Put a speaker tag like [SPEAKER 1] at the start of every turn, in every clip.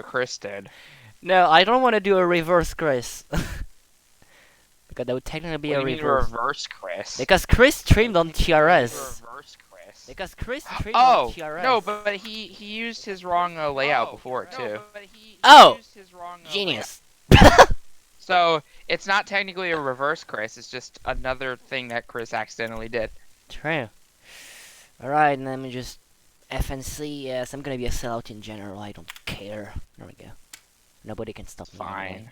[SPEAKER 1] Chris did.
[SPEAKER 2] No, I don't want to do a reverse Chris. Because that would technically be
[SPEAKER 1] What do
[SPEAKER 2] a
[SPEAKER 1] you mean
[SPEAKER 2] reverse.
[SPEAKER 1] reverse Chris?
[SPEAKER 2] Because Chris streamed on TRS.
[SPEAKER 1] Reverse Chris.
[SPEAKER 2] Because Chris streamed on
[SPEAKER 1] Oh
[SPEAKER 2] TRS.
[SPEAKER 1] no, but he used his wrong layout before too.
[SPEAKER 2] Oh! Genius.
[SPEAKER 1] So it's not technically a reverse Chris. It's just another thing that Chris accidentally did.
[SPEAKER 2] True. Alright, let me just FNC. Yes, I'm gonna be a sellout in general. I don't care. There we go. Nobody can stop me.
[SPEAKER 1] Fine.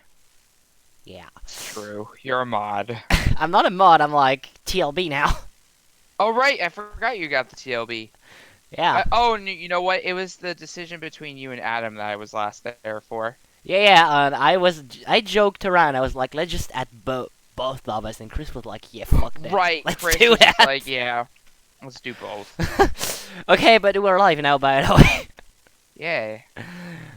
[SPEAKER 2] Yeah.
[SPEAKER 1] It's true. You're a mod.
[SPEAKER 2] I'm not a mod. I'm like TLB now.
[SPEAKER 1] Oh right, I forgot you got the TLB.
[SPEAKER 2] Yeah.
[SPEAKER 1] Oh, and you know what? It was the decision between you and Adam that I was last there for.
[SPEAKER 2] Yeah. And I joked around. I was like, let's just add both of us. And Chris was like, yeah, fuck that.
[SPEAKER 1] Right.
[SPEAKER 2] Let's
[SPEAKER 1] Chris
[SPEAKER 2] do
[SPEAKER 1] was
[SPEAKER 2] that.
[SPEAKER 1] just like, yeah, let's do both.
[SPEAKER 2] Okay, but we're live now, by the way.
[SPEAKER 1] Yay.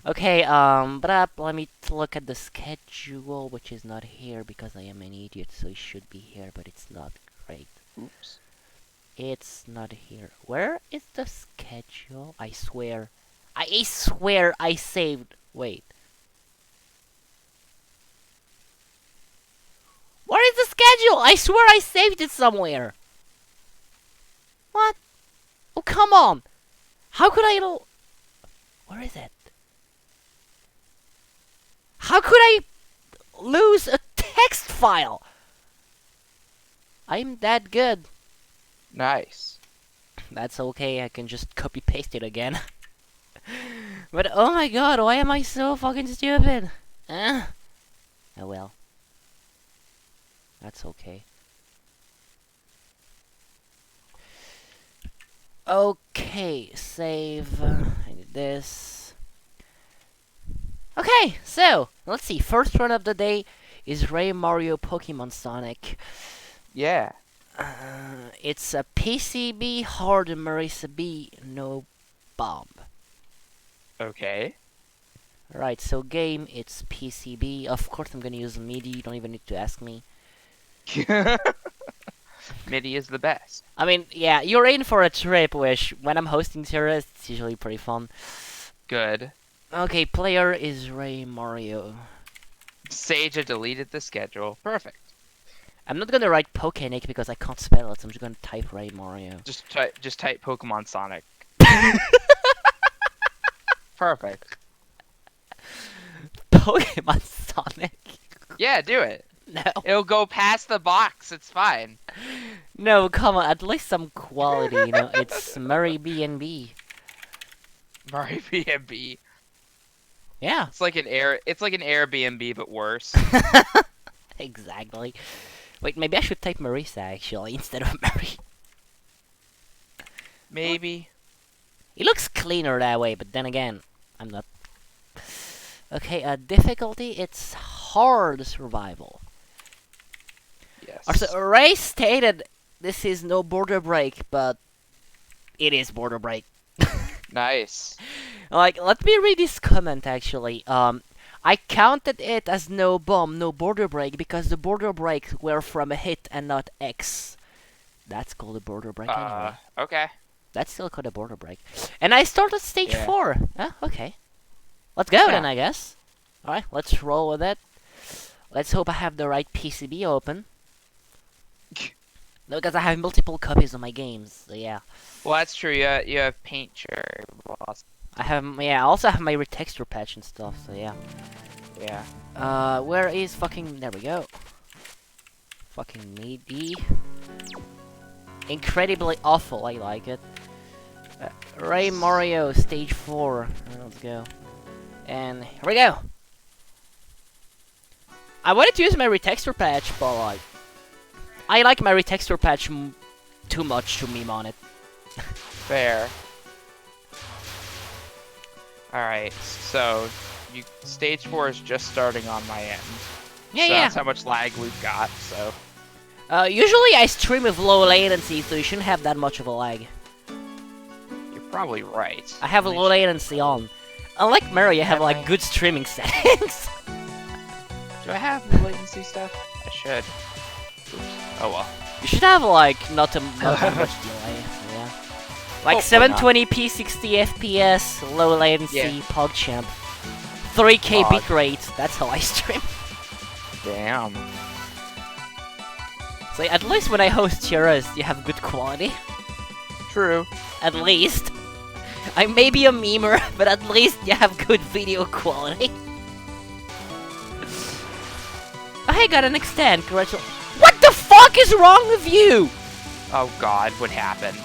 [SPEAKER 2] Okay, let me look at the schedule, which is not here because I am an idiot, so it should be here, but it's not. Great.
[SPEAKER 1] Oops.
[SPEAKER 2] It's not here. Where is the schedule? I swear I saved. Wait. Where is the schedule? I swear I saved it somewhere. What? Oh, come on. How could I know? Where is it? How could I lose a text file? I'm that good.
[SPEAKER 1] Nice.
[SPEAKER 2] That's okay, I can just copy paste it again. But oh my god, why am I so fucking stupid? Oh well. That's okay. Okay, save. I did this. Okay, so let's see. First run of the day is Ray Mario Pokemon Sonic.
[SPEAKER 1] Yeah.
[SPEAKER 2] It's a PCB hard Marisa B, no bomb.
[SPEAKER 1] Okay.
[SPEAKER 2] Right, so game, it's PCB. Of course I'm gonna use MIDI, you don't even need to ask me.
[SPEAKER 1] MIDI is the best.
[SPEAKER 2] I mean, yeah, you're in for a trip, which when I'm hosting series, it's usually pretty fun.
[SPEAKER 1] Good.
[SPEAKER 2] Okay, player is Ray Mario.
[SPEAKER 1] Sage had deleted the schedule. Perfect.
[SPEAKER 2] I'm not gonna write Pokénic because I can't spell it, so I'm just gonna type Ray Mario.
[SPEAKER 1] Just type Pokemon Sonic. Perfect.
[SPEAKER 2] Pokemon Sonic?
[SPEAKER 1] Yeah, do it.
[SPEAKER 2] No.
[SPEAKER 1] It'll go past the box. It's fine.
[SPEAKER 2] No, come on, at least some quality, you know. It's Murray B&B.
[SPEAKER 1] Murray B&B.
[SPEAKER 2] Yeah.
[SPEAKER 1] It's like an Airbnb but worse.
[SPEAKER 2] Exactly. Wait, maybe I should type Marisa actually instead of Mary.
[SPEAKER 1] Maybe.
[SPEAKER 2] It looks cleaner that way, but then again, I'm not. Okay, difficulty, it's hard survival.
[SPEAKER 1] Yes.
[SPEAKER 2] Also, Ray stated this is no border break, but it is border break.
[SPEAKER 1] Nice.
[SPEAKER 2] Like, let me read this comment actually. I counted it as no bomb, no border break, because the border breaks were from a hit and not X. That's called a border break anyway.
[SPEAKER 1] Okay.
[SPEAKER 2] That's still called a border break. And I started stage 4. Okay. Let's go then, I guess. Alright, let's roll with it. Let's hope I have the right PCB open. No, because I have multiple copies of my games, so yeah.
[SPEAKER 1] Well, that's true. You have Paint Cherry Boss.
[SPEAKER 2] I also have my retexture patch and stuff, so yeah.
[SPEAKER 1] Yeah.
[SPEAKER 2] Where is fucking... There we go. Fucking MIDI. Incredibly awful, I like it. Ray Mario, stage 4. Let's go. And here we go. I wanted to use my retexture patch, but like... I like my retexture patch too much to meme on it.
[SPEAKER 1] Fair. Alright, so stage 4 is just starting on my end.
[SPEAKER 2] Yeah,
[SPEAKER 1] so
[SPEAKER 2] yeah.
[SPEAKER 1] That's how much lag we've got, so...
[SPEAKER 2] Usually I stream with low latency, so you shouldn't have that much of a lag.
[SPEAKER 1] You're probably right.
[SPEAKER 2] I have a low latency on. Unlike Mario, you have like good streaming settings.
[SPEAKER 1] Do I have the latency stuff? I should. Oops. Oh well.
[SPEAKER 2] You should have like not that much delay. Yeah. Like 720p, 60 FPS, low latency, PogChamp. 3K
[SPEAKER 1] God.
[SPEAKER 2] bitrate. That's how I stream.
[SPEAKER 1] Damn.
[SPEAKER 2] So at least when I host TRS, you have good quality.
[SPEAKER 1] True.
[SPEAKER 2] At least. I may be a memer, but at least you have good video quality. I got an extend. Congratulations. What the fuck is wrong with you?
[SPEAKER 1] Oh God, what happened?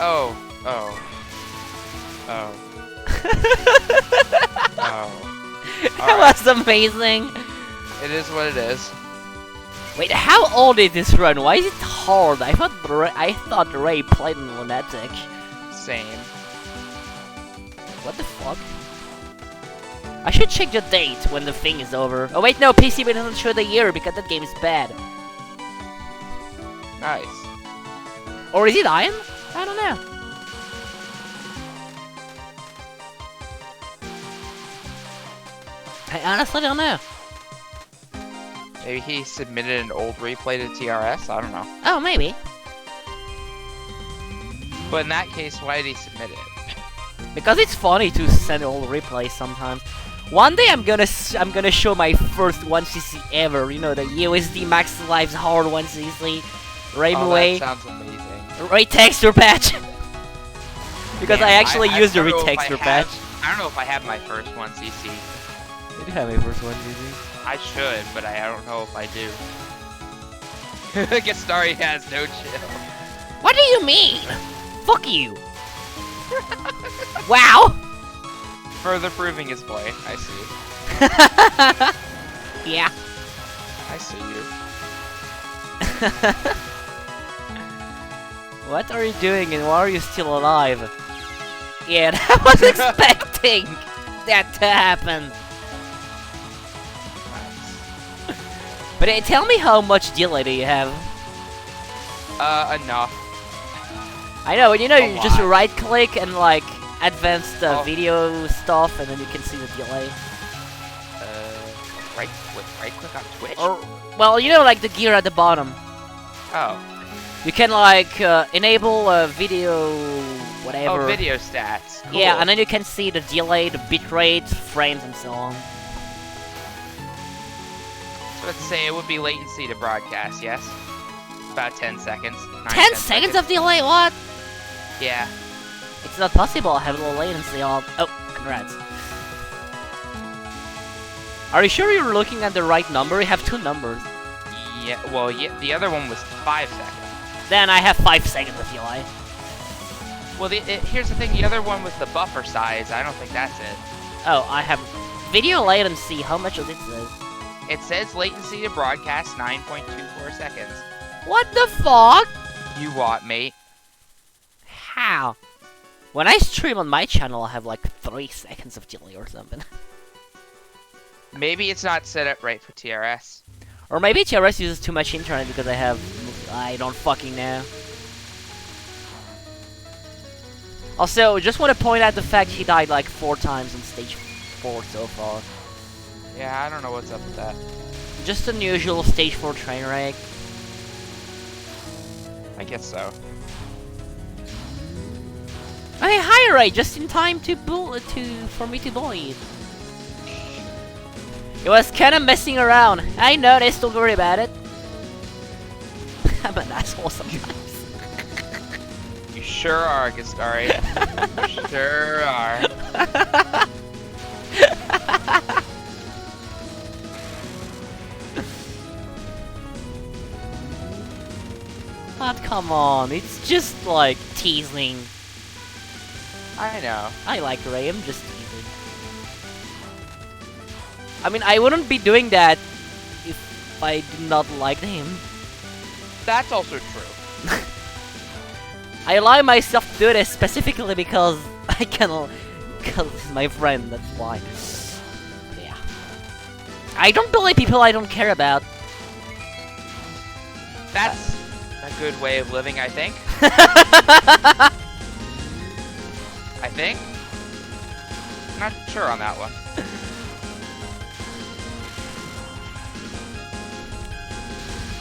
[SPEAKER 1] Oh.
[SPEAKER 2] That was amazing.
[SPEAKER 1] It is what it is.
[SPEAKER 2] Wait, how old is this run? Why is it hard? I thought Ray played in Lunatic.
[SPEAKER 1] Same.
[SPEAKER 2] What the fuck? I should check the date when the thing is over. Oh wait, no, PCB doesn't show the year because that game is bad.
[SPEAKER 1] Nice.
[SPEAKER 2] Or is it Iron? I don't know. I honestly don't know.
[SPEAKER 1] Maybe he submitted an old replay to TRS? I don't know.
[SPEAKER 2] Oh, maybe.
[SPEAKER 1] But in that case, why did he submit it?
[SPEAKER 2] Because it's funny to send old replays sometimes. One day I'm gonna show my first 1cc ever. You know, the USD Max Lives Hard 1cc. Rainway.
[SPEAKER 1] That sounds amazing.
[SPEAKER 2] Ray texture patch. Because
[SPEAKER 1] Man,
[SPEAKER 2] I actually used the
[SPEAKER 1] don't know if
[SPEAKER 2] retexture patch.
[SPEAKER 1] I don't know if I have my first 1cc.
[SPEAKER 2] You do have my first 1cc.
[SPEAKER 1] I should, but I don't know if I do. Gastari has no chill.
[SPEAKER 2] What do you mean? Fuck you. Wow.
[SPEAKER 1] Further proving his point. I see.
[SPEAKER 2] Yeah.
[SPEAKER 1] I see you.
[SPEAKER 2] What are you doing and why are you still alive? Yeah, I was expecting that to happen. But tell me how much delay do you have?
[SPEAKER 1] Enough.
[SPEAKER 2] I know, you
[SPEAKER 1] A
[SPEAKER 2] you just
[SPEAKER 1] lot.
[SPEAKER 2] right click and like advanced
[SPEAKER 1] Oh.
[SPEAKER 2] video stuff and then you can see the delay.
[SPEAKER 1] Right click on Twitch?
[SPEAKER 2] Or, well, you know, like the gear at the bottom.
[SPEAKER 1] Oh.
[SPEAKER 2] You can like enable video whatever.
[SPEAKER 1] Oh, video stats. Cool.
[SPEAKER 2] Yeah, and then you can see the delay, the bitrate, frames, and so on.
[SPEAKER 1] So let's say it would be latency to broadcast, yes? About 10 seconds.
[SPEAKER 2] 10 seconds of delay? What?
[SPEAKER 1] Yeah.
[SPEAKER 2] It's not possible. I have a little latency on. Oh, congrats. Are you sure you're looking at the right number? You have two numbers.
[SPEAKER 1] Yeah, well, yeah, the other one was 5 seconds.
[SPEAKER 2] Then I have 5 seconds of delay.
[SPEAKER 1] Well, here's the thing, the other one was the buffer size. I don't think that's it.
[SPEAKER 2] Oh, I have video latency. How much of it says?
[SPEAKER 1] It says latency to broadcast 9.24 seconds.
[SPEAKER 2] What the fuck?
[SPEAKER 1] You what, mate?
[SPEAKER 2] How? When I stream on my channel, I have like 3 seconds of delay or something.
[SPEAKER 1] Maybe it's not set up right for TRS.
[SPEAKER 2] Or maybe TRS uses too much internet because I don't fucking know. Also, just want to point out the fact he died like 4 times in stage 4 so far.
[SPEAKER 1] Yeah, I don't know what's up with that.
[SPEAKER 2] Just unusual stage 4 train wreck.
[SPEAKER 1] I guess so.
[SPEAKER 2] Hey, hi Ray! Just in time for me to bully it. It was kinda messing around. I noticed, don't worry about it. I'm an asshole sometimes.
[SPEAKER 1] You sure are, Gastari. You sure are.
[SPEAKER 2] But come on, it's just like teasing.
[SPEAKER 1] I know.
[SPEAKER 2] I like Ray, I'm just teasing. I mean, I wouldn't be doing that if I did not like him.
[SPEAKER 1] That's also true.
[SPEAKER 2] I allow myself to do this specifically because I can, because he's my friend, that's why. Yeah. I don't bully people I don't care about.
[SPEAKER 1] That's a good way of living, I think. I think? Not sure on that one.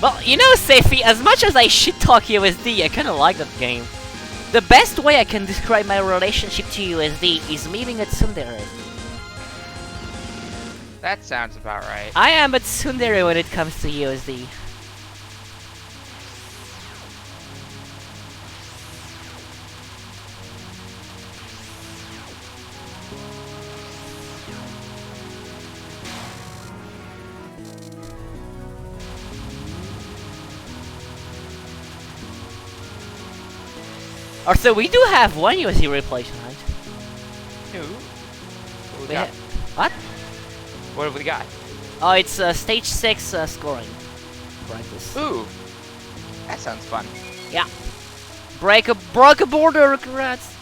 [SPEAKER 2] Well, you know, Seifi, as much as I shit talk USD, I kinda like that game. The best way I can describe my relationship to USD is meeting at tsundere.
[SPEAKER 1] That sounds about right.
[SPEAKER 2] I am a tsundere when it comes to USD. Also, we do have one USD replacement, right?
[SPEAKER 1] Who? What we
[SPEAKER 2] We
[SPEAKER 1] got?
[SPEAKER 2] What?
[SPEAKER 1] What have we got?
[SPEAKER 2] Oh, it's stage 6 scoring practice.
[SPEAKER 1] Ooh, that sounds fun.
[SPEAKER 2] Broke a border, congrats!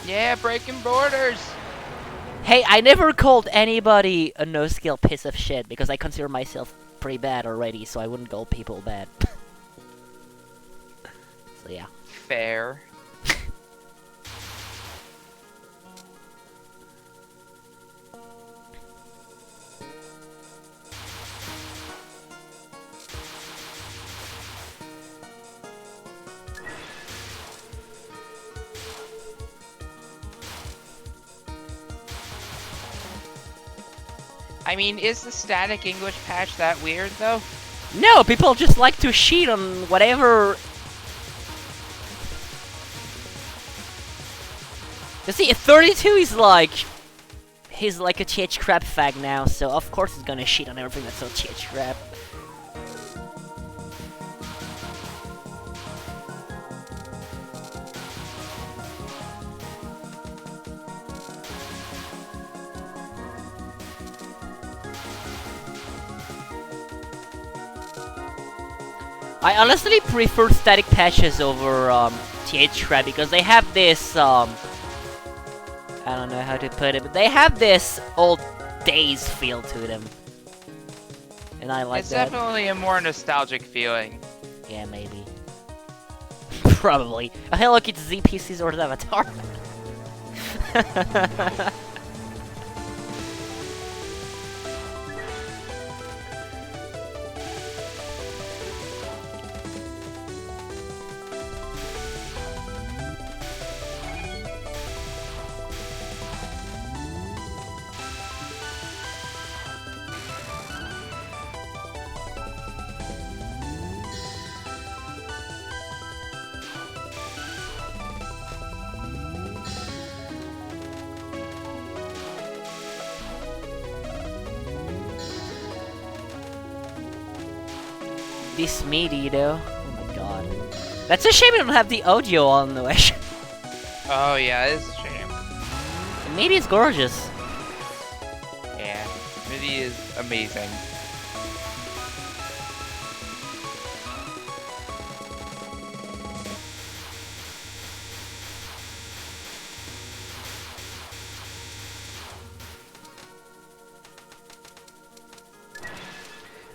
[SPEAKER 1] Yeah, breaking borders.
[SPEAKER 2] Hey, I never called anybody a no-skill piece of shit because I consider myself pretty bad already, so I wouldn't call people bad. So yeah.
[SPEAKER 1] Fair. I mean, is the static English patch that weird, though?
[SPEAKER 2] No, people just like to cheat on whatever. You see, 32 is like. He's like a TH crap fag now, so of course he's gonna shit on everything that's so TH crap. I honestly prefer static patches over TH crap because they have this I don't know how to put it, but they have this old days feel to them. And I like
[SPEAKER 1] It's
[SPEAKER 2] that.
[SPEAKER 1] definitely a more nostalgic feeling.
[SPEAKER 2] Yeah, maybe. Probably. Oh, hey, look, it's ZPC's or Avatar. This MIDI though. Oh my god. That's a shame we don't have the audio on the way.
[SPEAKER 1] Oh yeah, it is a shame.
[SPEAKER 2] The MIDI is gorgeous.
[SPEAKER 1] Yeah, MIDI is amazing.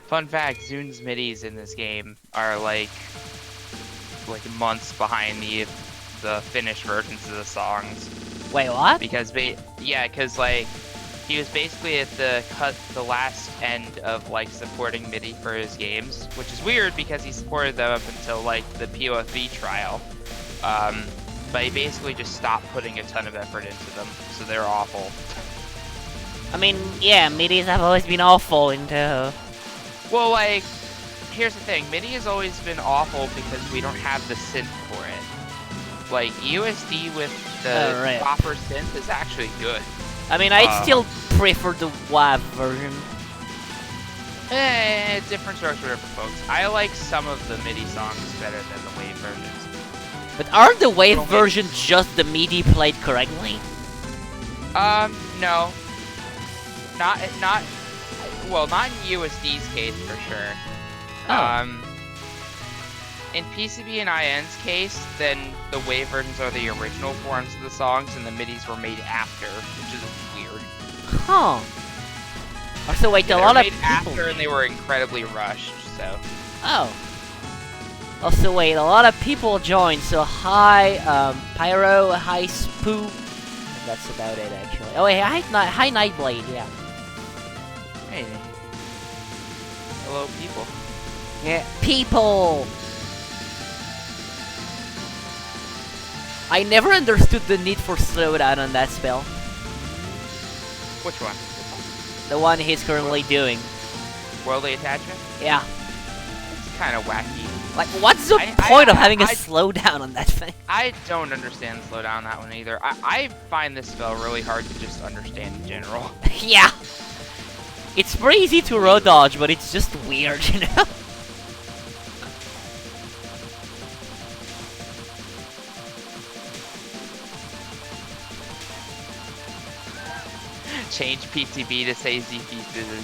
[SPEAKER 1] Fun fact, Zune's midis in this game are like months behind the finished versions of the songs.
[SPEAKER 2] Wait, what?
[SPEAKER 1] Because because like he was basically at the last end of like supporting MIDI for his games, which is weird because he supported them up until like the POV trial. But he basically just stopped putting a ton of effort into them, so they're awful.
[SPEAKER 2] I mean, yeah, MIDIs have always been awful in Touhou.
[SPEAKER 1] Well, like, here's the thing, MIDI has always been awful because we don't have the synth for it. Like, USD with the
[SPEAKER 2] right.
[SPEAKER 1] proper synth is actually good.
[SPEAKER 2] I mean, I'd still prefer the WAV version.
[SPEAKER 1] Different strokes for different folks. I like some of the MIDI songs better than the Wave versions.
[SPEAKER 2] But aren't the WAV
[SPEAKER 1] Okay.
[SPEAKER 2] version just the MIDI played correctly?
[SPEAKER 1] No. Not well, not in USD's case for sure.
[SPEAKER 2] Oh.
[SPEAKER 1] In PCB and IN's case, then the Wave versions are the original forms of the songs, and the MIDIs were made after, which is weird.
[SPEAKER 2] Huh. Also, wait,
[SPEAKER 1] Yeah,
[SPEAKER 2] a
[SPEAKER 1] they
[SPEAKER 2] lot
[SPEAKER 1] were
[SPEAKER 2] of
[SPEAKER 1] made
[SPEAKER 2] people...
[SPEAKER 1] after, and they were incredibly rushed. So
[SPEAKER 2] Oh. Also, wait, a lot of people joined, so hi, Pyro, hi, Spoo. That's about it, actually. Oh, wait, hi, Nightblade, yeah.
[SPEAKER 1] hey, hello, people.
[SPEAKER 2] Yeah, people! I never understood the need for slowdown on that spell.
[SPEAKER 1] Which one?
[SPEAKER 2] The one he's currently doing.
[SPEAKER 1] Worldly attachment?
[SPEAKER 2] Yeah.
[SPEAKER 1] It's kind of wacky.
[SPEAKER 2] Like, what's the point of having a slowdown on that thing?
[SPEAKER 1] I don't understand the slowdown on that one either. I find this spell really hard to just understand in general.
[SPEAKER 2] Yeah. It's pretty easy to row dodge, but it's just weird, you know?
[SPEAKER 1] Change PTB to say ZP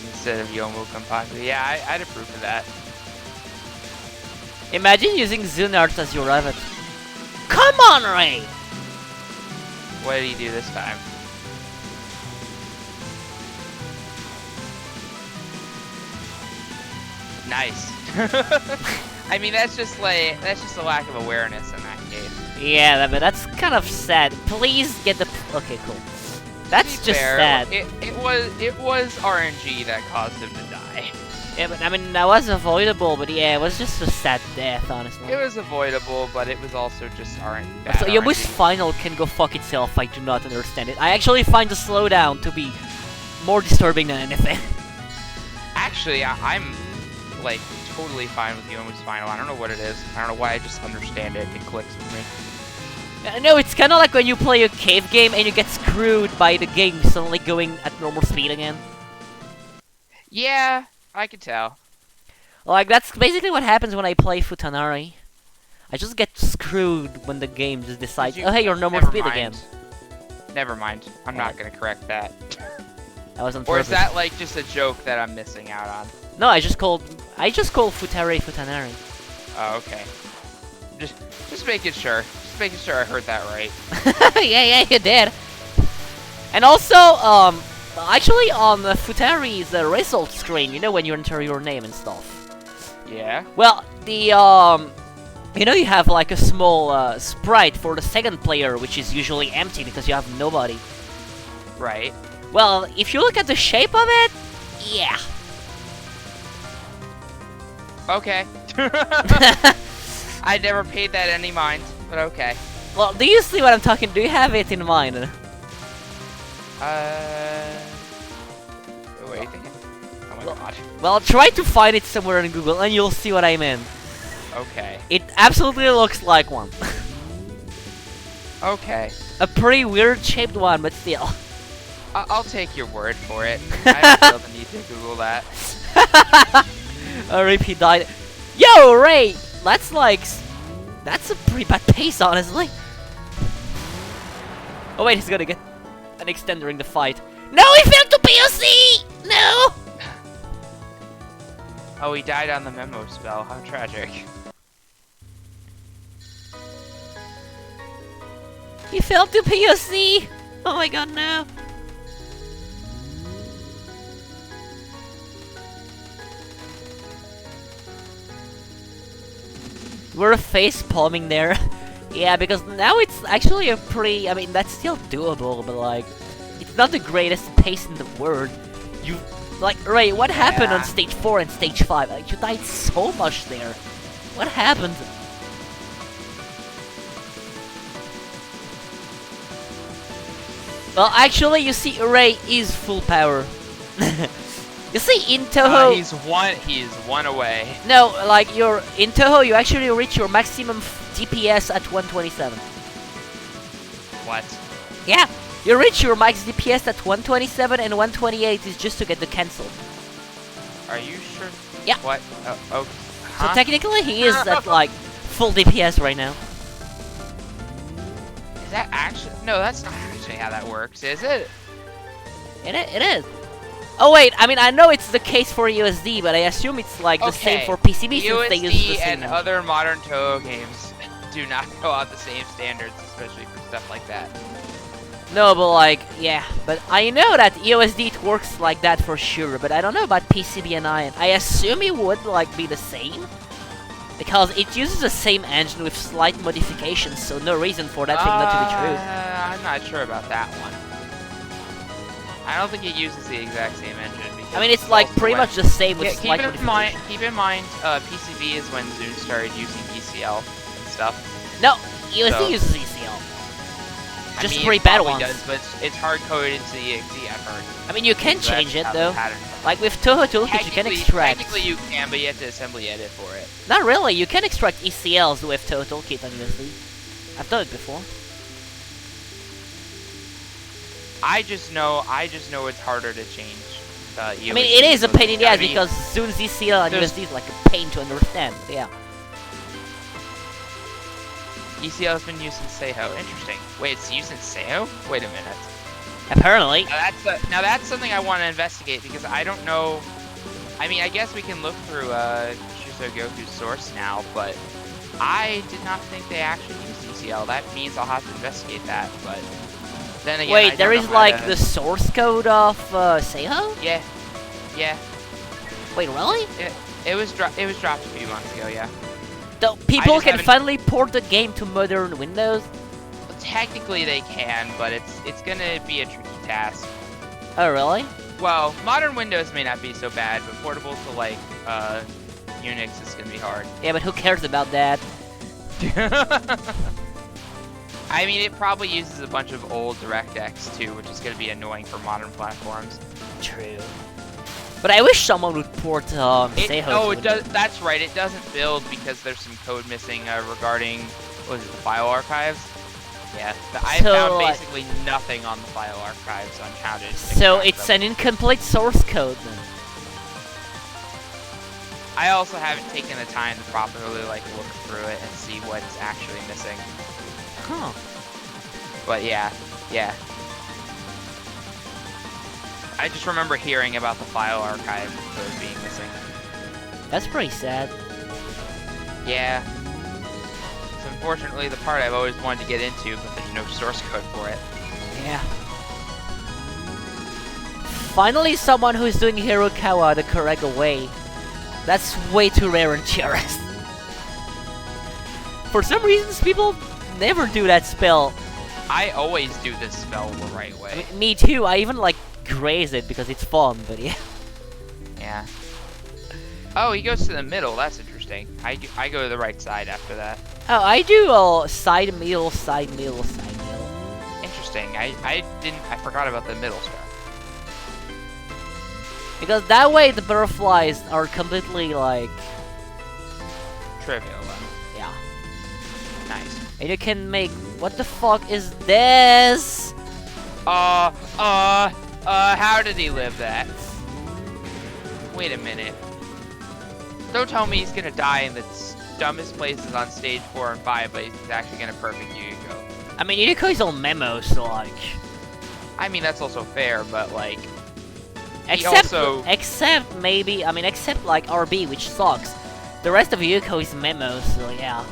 [SPEAKER 1] instead of Yomo Compadre. Yeah, I'd approve of that.
[SPEAKER 2] Imagine using Zunart as your rabbit. Come on, Ray!
[SPEAKER 1] What did he do this time? Nice. I mean, that's just a lack of awareness in that case.
[SPEAKER 2] Yeah, but that's kind of sad. Please get the... Okay, cool. That's just sad.
[SPEAKER 1] It was RNG that caused him to die.
[SPEAKER 2] Yeah, but I mean, that was avoidable, but yeah, it was just a sad death, honestly.
[SPEAKER 1] It was avoidable, but it was also just RNG.
[SPEAKER 2] So Yomu's final can go fuck itself, I do not understand it. I actually find the slowdown to be more disturbing than anything.
[SPEAKER 1] Actually, I'm, like, totally fine with Yomu's final. I don't know what it is. I don't know why, I just understand it. It clicks with me.
[SPEAKER 2] No, it's kind of like when you play a cave game and you get screwed by the game suddenly going at normal speed again.
[SPEAKER 1] Yeah, I can tell.
[SPEAKER 2] Like, that's basically what happens when I play Futanari. I just get screwed when the game just decides, oh hey, you're normal speed again.
[SPEAKER 1] Never mind. I'm not gonna correct that.
[SPEAKER 2] That was on
[SPEAKER 1] Or
[SPEAKER 2] purpose.
[SPEAKER 1] is that like just a joke that I'm missing out on?
[SPEAKER 2] No, I just called Futare Futanari.
[SPEAKER 1] Oh, okay. Just making sure. Just making sure I heard that right.
[SPEAKER 2] yeah, you did. And also, actually on the Futari's result screen, you know when you enter your name and stuff.
[SPEAKER 1] Yeah.
[SPEAKER 2] Well, the you know you have like a small sprite for the second player, which is usually empty because you have nobody.
[SPEAKER 1] Right.
[SPEAKER 2] Well, if you look at the shape of it, yeah.
[SPEAKER 1] Okay. I never paid that any mind, but okay.
[SPEAKER 2] Well, do you see what I'm talking? Do you have it in mind?
[SPEAKER 1] What are you thinking? Oh my god.
[SPEAKER 2] Well, try to find it somewhere in Google, and you'll see what I mean.
[SPEAKER 1] Okay.
[SPEAKER 2] It absolutely looks like one.
[SPEAKER 1] Okay.
[SPEAKER 2] A pretty weird shaped one, but still.
[SPEAKER 1] I'll take your word for it. I don't feel the need to Google that.
[SPEAKER 2] Rip, he died. Yo, Ray! That's a pretty bad pace, honestly. Oh wait, he's gonna get an extend during the fight. No, he fell to POC! No!
[SPEAKER 1] Oh, he died on the memo spell. How tragic.
[SPEAKER 2] He fell to POC! Oh my god, no. We're face palming there. Yeah, because now it's actually a pretty... I mean, that's still doable, but like... It's not the greatest pace in the world. You... Like, Ray, what happened on stage 4 and stage 5? Like, you died so much there. What happened? Well, actually, you see, Ray is full power. You see, in Touhou...
[SPEAKER 1] He's one away.
[SPEAKER 2] No, like, in Touhou, you actually reach your maximum DPS at 127.
[SPEAKER 1] What?
[SPEAKER 2] Yeah, you reach your max DPS at 127, and 128 is just to get the cancel.
[SPEAKER 1] Are you sure?
[SPEAKER 2] Yeah.
[SPEAKER 1] What? Oh,
[SPEAKER 2] So technically, he is at, like, full DPS right now.
[SPEAKER 1] Is that actually... No, that's not actually how that works, is it?
[SPEAKER 2] It is. Oh wait, I mean, I know it's the case for USD, but I assume it's like the same for PCB since they use the same
[SPEAKER 1] and other modern Touhou games do not go out the same standards, especially for stuff like that.
[SPEAKER 2] No, but like, yeah, but I know that EOSD it works like that for sure, but I don't know about PCB and Ion. I assume it would like be the same, because it uses the same engine with slight modifications, so no reason for that thing not to be true.
[SPEAKER 1] I'm not sure about that one. I don't think it uses the exact same engine
[SPEAKER 2] I mean, it's like pretty much the same with slight modification.
[SPEAKER 1] Keep in mind, PCB is when Zune started using ECL and stuff.
[SPEAKER 2] No, USD uses ECL. Just pretty bad ones.
[SPEAKER 1] Does, but it's hard-coded into the exe effort.
[SPEAKER 2] I mean, you can change it though. Like with Touhou Toolkit, you can extract.
[SPEAKER 1] Technically, you can, but you have to assembly edit for it.
[SPEAKER 2] Not really. You can extract ECLs with Touhou Toolkit on USD. I've done it before.
[SPEAKER 1] I just know it's harder to change.
[SPEAKER 2] I mean, it is a pain in the ass because Zune's ECL on USD is like a pain to understand. Yeah.
[SPEAKER 1] ECL has been used in Touhou. Interesting. Wait, it's used in Touhou? Wait a minute.
[SPEAKER 2] Apparently.
[SPEAKER 1] Now that's something I want to investigate because I don't know. I mean, I guess we can look through Shizugoku's source now, but I did not think they actually used ECL. That means I'll have to investigate that, but then again,
[SPEAKER 2] wait, there is like the source code of Touhou?
[SPEAKER 1] Yeah. Yeah.
[SPEAKER 2] Wait, really?
[SPEAKER 1] It was dropped a few months ago, yeah.
[SPEAKER 2] So people can finally port the game to modern Windows?
[SPEAKER 1] Well, technically they can, but it's gonna be a tricky task.
[SPEAKER 2] Oh, really?
[SPEAKER 1] Well, modern Windows may not be so bad, but portable to like Unix is gonna be hard.
[SPEAKER 2] Yeah, but who cares about that?
[SPEAKER 1] I mean, it probably uses a bunch of old DirectX too, which is gonna be annoying for modern platforms.
[SPEAKER 2] True. But I wish someone would port Touhou.
[SPEAKER 1] Oh, it does. That's right. It doesn't build because there's some code missing regarding what was it, the file archives. Yeah, I found basically nothing on the file archives uncounted.
[SPEAKER 2] So it's an incomplete source code then.
[SPEAKER 1] I also haven't taken the time to properly like look through it and see what's actually missing.
[SPEAKER 2] Huh.
[SPEAKER 1] But yeah. I just remember hearing about the file archive code being missing.
[SPEAKER 2] That's pretty sad.
[SPEAKER 1] Yeah. It's unfortunately the part I've always wanted to get into, but there's no source code for it.
[SPEAKER 2] Yeah. Finally someone who's doing Hirokawa the correct way. That's way too rare in TRS. For some reasons, people never do that spell.
[SPEAKER 1] I always do this spell the right way.
[SPEAKER 2] Me too, I even like graze it because it's fun, but yeah.
[SPEAKER 1] Yeah. Oh, he goes to the middle. That's interesting. I go to the right side after that.
[SPEAKER 2] Oh, I do side middle, side middle, side middle.
[SPEAKER 1] Interesting. I forgot about the middle stuff.
[SPEAKER 2] Because that way the butterflies are completely like
[SPEAKER 1] trivial.
[SPEAKER 2] Yeah.
[SPEAKER 1] Nice.
[SPEAKER 2] And you can make what the fuck is this?
[SPEAKER 1] How did he live that? Wait a minute. Don't tell me he's gonna die in the dumbest places on stage 4 and 5, but he's actually gonna perfect Yuyuko.
[SPEAKER 2] I mean, Yuyuko is all memos, so like...
[SPEAKER 1] I mean, that's also fair, but like...
[SPEAKER 2] Except maybe, I mean, except like RB, which sucks. The rest of Yuyuko is memos, so yeah.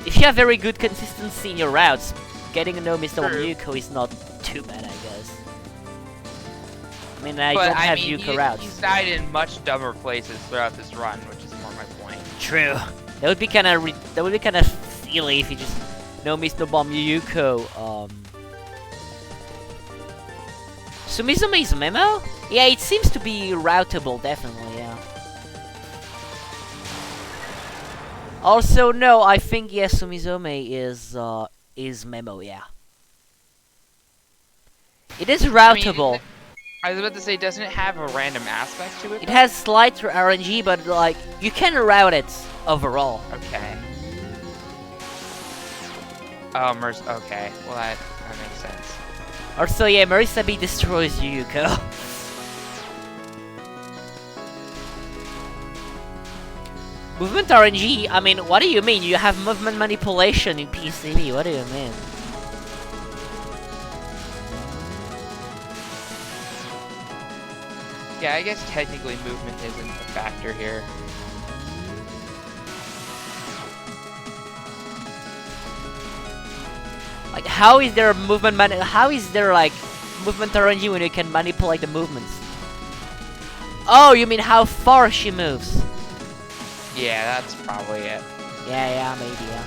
[SPEAKER 2] If you have very good consistency in your routes, getting a no miss on Yuyuko is not too bad, I guess. I mean, I don't have Yuyuko routes.
[SPEAKER 1] He's died in much dumber places throughout this run, which is more my point.
[SPEAKER 2] True. That would be kind of silly if you just no miss no bomb Yuyuko. Sumizume is memo? Yeah, it seems to be routable, definitely. Yeah. Also, no, I think yes, Sumizume is memo, yeah. It is routable.
[SPEAKER 1] I was about to say, doesn't it have a random aspect to it?
[SPEAKER 2] It has slight RNG, but like you can route it overall.
[SPEAKER 1] Okay. Oh, okay. Well, that makes sense.
[SPEAKER 2] Also, yeah, Murisabi destroys Yuyuko. Movement RNG? I mean, what do you mean? You have movement manipulation in PCB, what do you mean?
[SPEAKER 1] Yeah, I guess technically movement isn't a factor here.
[SPEAKER 2] Like, how is there movement movement RNG when you can manipulate the movements? Oh, you mean how far she moves?
[SPEAKER 1] Yeah, that's probably it.
[SPEAKER 2] Yeah, maybe, yeah.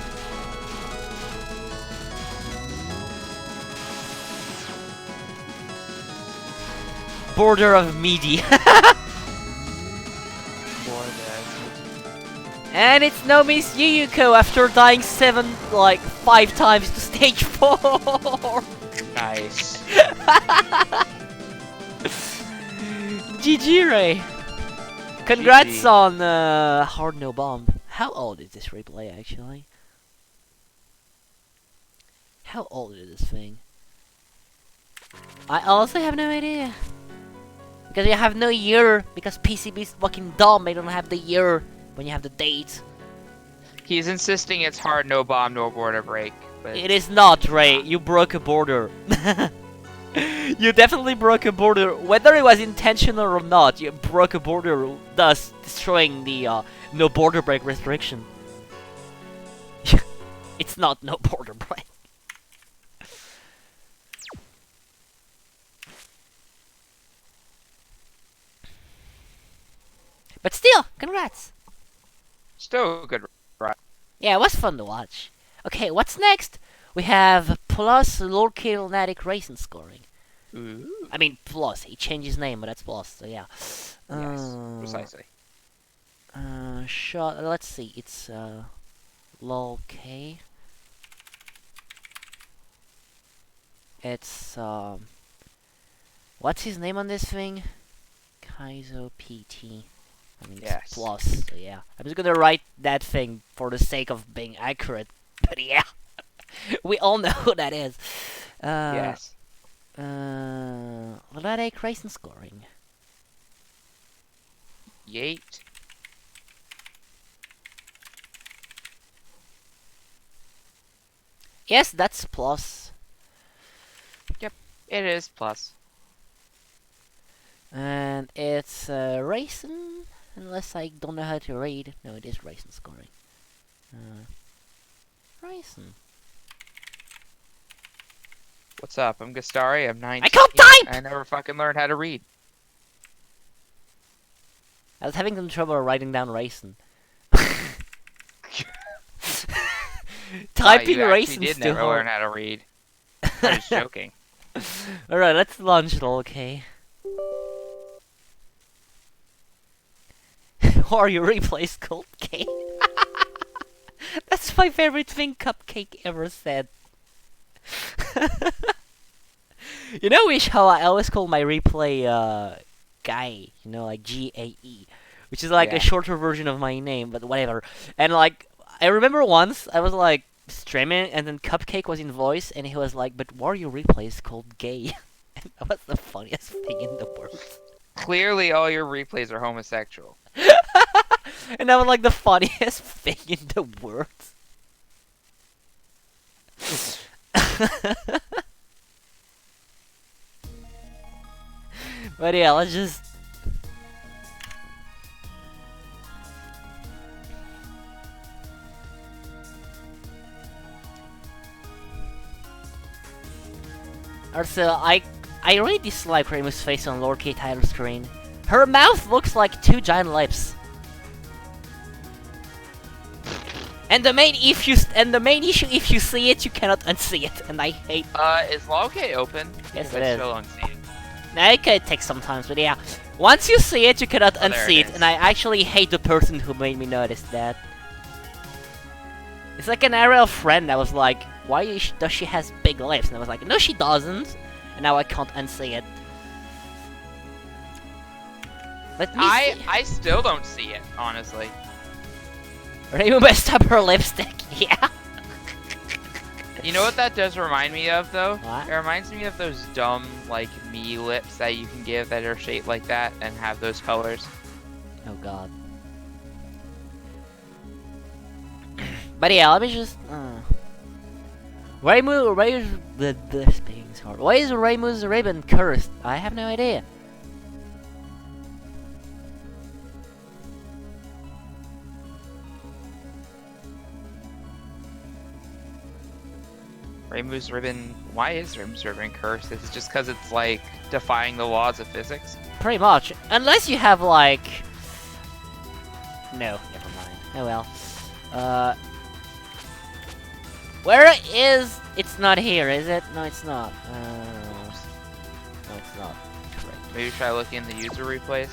[SPEAKER 2] border of Midi. And it's no Miss Yuyuko after dying 5 times to stage 4.
[SPEAKER 1] Nice.
[SPEAKER 2] GG, Ray. Congrats
[SPEAKER 1] GG.
[SPEAKER 2] on Hard No Bomb. How old is this replay actually? How old is this thing? I also have no idea. Because you have no year. Because PCB's fucking dumb. They don't have the year when you have the date.
[SPEAKER 1] He's insisting it's hard, no bomb, no border break. But
[SPEAKER 2] It is not, Ray. You broke a border. You definitely broke a border. Whether it was intentional or not, you broke a border, thus destroying the no border break restriction. It's not no border break. But still, congrats.
[SPEAKER 1] still a good ride.
[SPEAKER 2] Yeah, it was fun to watch. Okay, what's next? We have plus Lord Kinetic Racing scoring.
[SPEAKER 1] Ooh.
[SPEAKER 2] I mean, plus. He changed his name, but that's plus, so yeah.
[SPEAKER 1] Yes, precisely.
[SPEAKER 2] Shot. Let's see. It's lol K. It's what's his name on this thing? Kaizo PT. I mean,
[SPEAKER 1] Yes.
[SPEAKER 2] it's plus. So yeah, I'm just gonna write that thing for the sake of being accurate. But yeah, we all know who that is.
[SPEAKER 1] Yes.
[SPEAKER 2] Kinetic Racing scoring.
[SPEAKER 1] Yeet.
[SPEAKER 2] Yes, that's plus.
[SPEAKER 1] It is plus.
[SPEAKER 2] And it's racing, unless I don't know how to read. No, it is racing scoring. Racing.
[SPEAKER 1] What's up? I'm Gastari. I'm 19.
[SPEAKER 2] I can't type!
[SPEAKER 1] I never fucking learned how to read.
[SPEAKER 2] I was having some trouble writing down racing. Typing
[SPEAKER 1] you
[SPEAKER 2] racing
[SPEAKER 1] actually
[SPEAKER 2] is
[SPEAKER 1] did
[SPEAKER 2] too
[SPEAKER 1] never learn
[SPEAKER 2] hard.
[SPEAKER 1] how to read. I was joking.
[SPEAKER 2] Alright, let's launch it, okay? Or your replays called Cake. That's my favorite thing Cupcake ever said. You know how I always call my replay Gae, you know, like Gae, which is like
[SPEAKER 1] Yeah.
[SPEAKER 2] a shorter version of my name, but whatever. And like, I remember once I was like streaming, and then Cupcake was in voice, and he was like, "But why are your replays called gay?" And that was the funniest thing in the world.
[SPEAKER 1] Clearly, all your replays are homosexual.
[SPEAKER 2] And that was like the funniest thing in the world. But yeah, let's just... Also, I really dislike Ramu's face on Lord K title screen. Her mouth looks like 2 giant lips. And the main issue, if you see it, you cannot unsee it, and I hate.
[SPEAKER 1] Is Logay open?
[SPEAKER 2] Yes,
[SPEAKER 1] I
[SPEAKER 2] it is.
[SPEAKER 1] still don't see it.
[SPEAKER 2] Now it could take some time, but yeah, once you see it, you cannot
[SPEAKER 1] Oh, there
[SPEAKER 2] unsee
[SPEAKER 1] it
[SPEAKER 2] it,
[SPEAKER 1] is.
[SPEAKER 2] and I actually hate the person who made me notice that. It's like an IRL friend that was like, "Why does she has big lips?" And I was like, "No, she doesn't," and now I can't unsee it. Let me see.
[SPEAKER 1] I still don't see it, honestly.
[SPEAKER 2] Rainbow messed up her lipstick. Yeah.
[SPEAKER 1] You know what that does remind me of, though?
[SPEAKER 2] What?
[SPEAKER 1] It reminds me of those dumb, like, me lips that you can give that are shaped like that and have those colors.
[SPEAKER 2] Oh god. But yeah, let me just. Speaking is hard. Why is Raimu's ribbon cursed? I have no idea.
[SPEAKER 1] Rainbow's Ribbon... Why is Rainbow's Ribbon cursed? Is it just because it's, like, defying the laws of physics?
[SPEAKER 2] Pretty much. Unless you have, like... No, never mind. Oh well. Where is... It's not here, is it? No, it's not. No, it's not. Correct.
[SPEAKER 1] Maybe try looking in the user replays.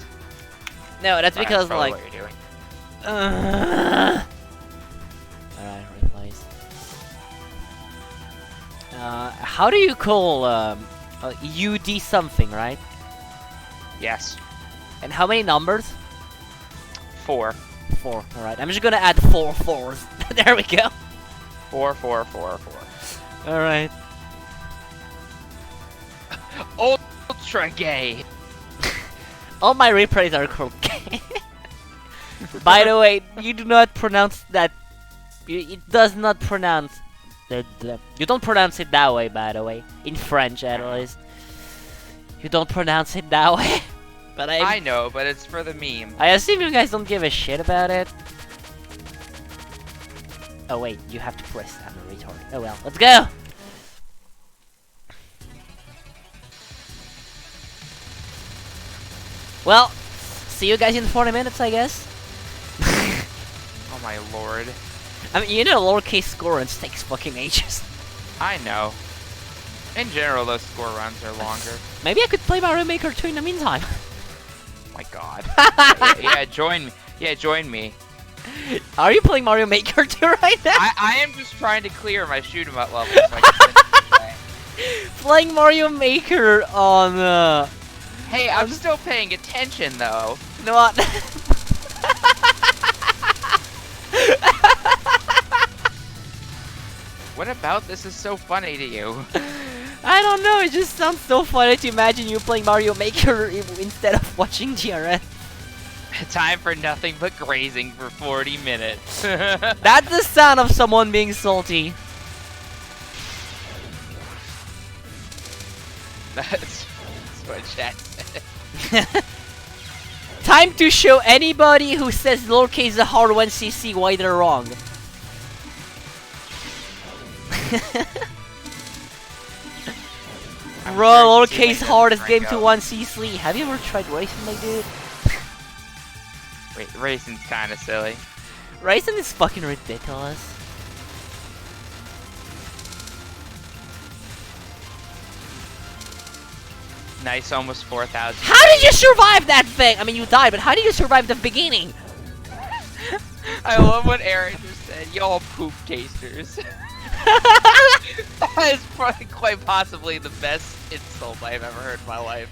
[SPEAKER 2] No, that's
[SPEAKER 1] Fine,
[SPEAKER 2] because
[SPEAKER 1] probably
[SPEAKER 2] like.
[SPEAKER 1] what you're doing.
[SPEAKER 2] Alright, replays. How do you call UD something, right?
[SPEAKER 1] Yes.
[SPEAKER 2] And how many numbers?
[SPEAKER 1] 4.
[SPEAKER 2] 4. Alright, I'm just gonna add 4 fours. There we go.
[SPEAKER 1] 4, 4, 4, 4.
[SPEAKER 2] Alright.
[SPEAKER 1] Ultra gay.
[SPEAKER 2] All my replays are called gay. By the way, you do not pronounce that. It does not pronounce. You don't pronounce it that way, by the way. In French, at least. You don't pronounce it that way. But
[SPEAKER 1] I know, but it's for the meme.
[SPEAKER 2] I assume you guys don't give a shit about it. Oh wait, you have to press. I'm a retard. Oh well, let's go! Well, see you guys in 40 minutes, I guess.
[SPEAKER 1] Oh my lord.
[SPEAKER 2] I mean, you know, lowercase score runs takes fucking ages.
[SPEAKER 1] I know. In general, those score runs are longer.
[SPEAKER 2] Maybe I could play Mario Maker 2 in the meantime.
[SPEAKER 1] Oh my god. Yeah, join me. Yeah, join me.
[SPEAKER 2] Are you playing Mario Maker 2 right now?
[SPEAKER 1] I am just trying to clear my shoot 'em up level so I can finish
[SPEAKER 2] Playing Mario Maker on
[SPEAKER 1] Hey, I'm still paying attention though.
[SPEAKER 2] You know what?
[SPEAKER 1] What about this is so funny to you?
[SPEAKER 2] I don't know, it just sounds so funny to imagine you playing Mario Maker instead of watching GRN.
[SPEAKER 1] Time for nothing but grazing for 40 minutes.
[SPEAKER 2] That's the sound of someone being salty.
[SPEAKER 1] That's what chat said.
[SPEAKER 2] Time to show anybody who says lowercase is hard 1cc why they're wrong. Bro, lowercase hardest game to 1cc. Have you ever tried racing, my dude?
[SPEAKER 1] Wait, racing's kinda silly.
[SPEAKER 2] Racing is fucking ridiculous.
[SPEAKER 1] Nice, almost 4,000.
[SPEAKER 2] How did you survive that thing? I mean, you died, but how did you survive the beginning?
[SPEAKER 1] I love what Aaron just said. Y'all poop tasters. That is probably quite possibly the best insult I've ever heard in my life.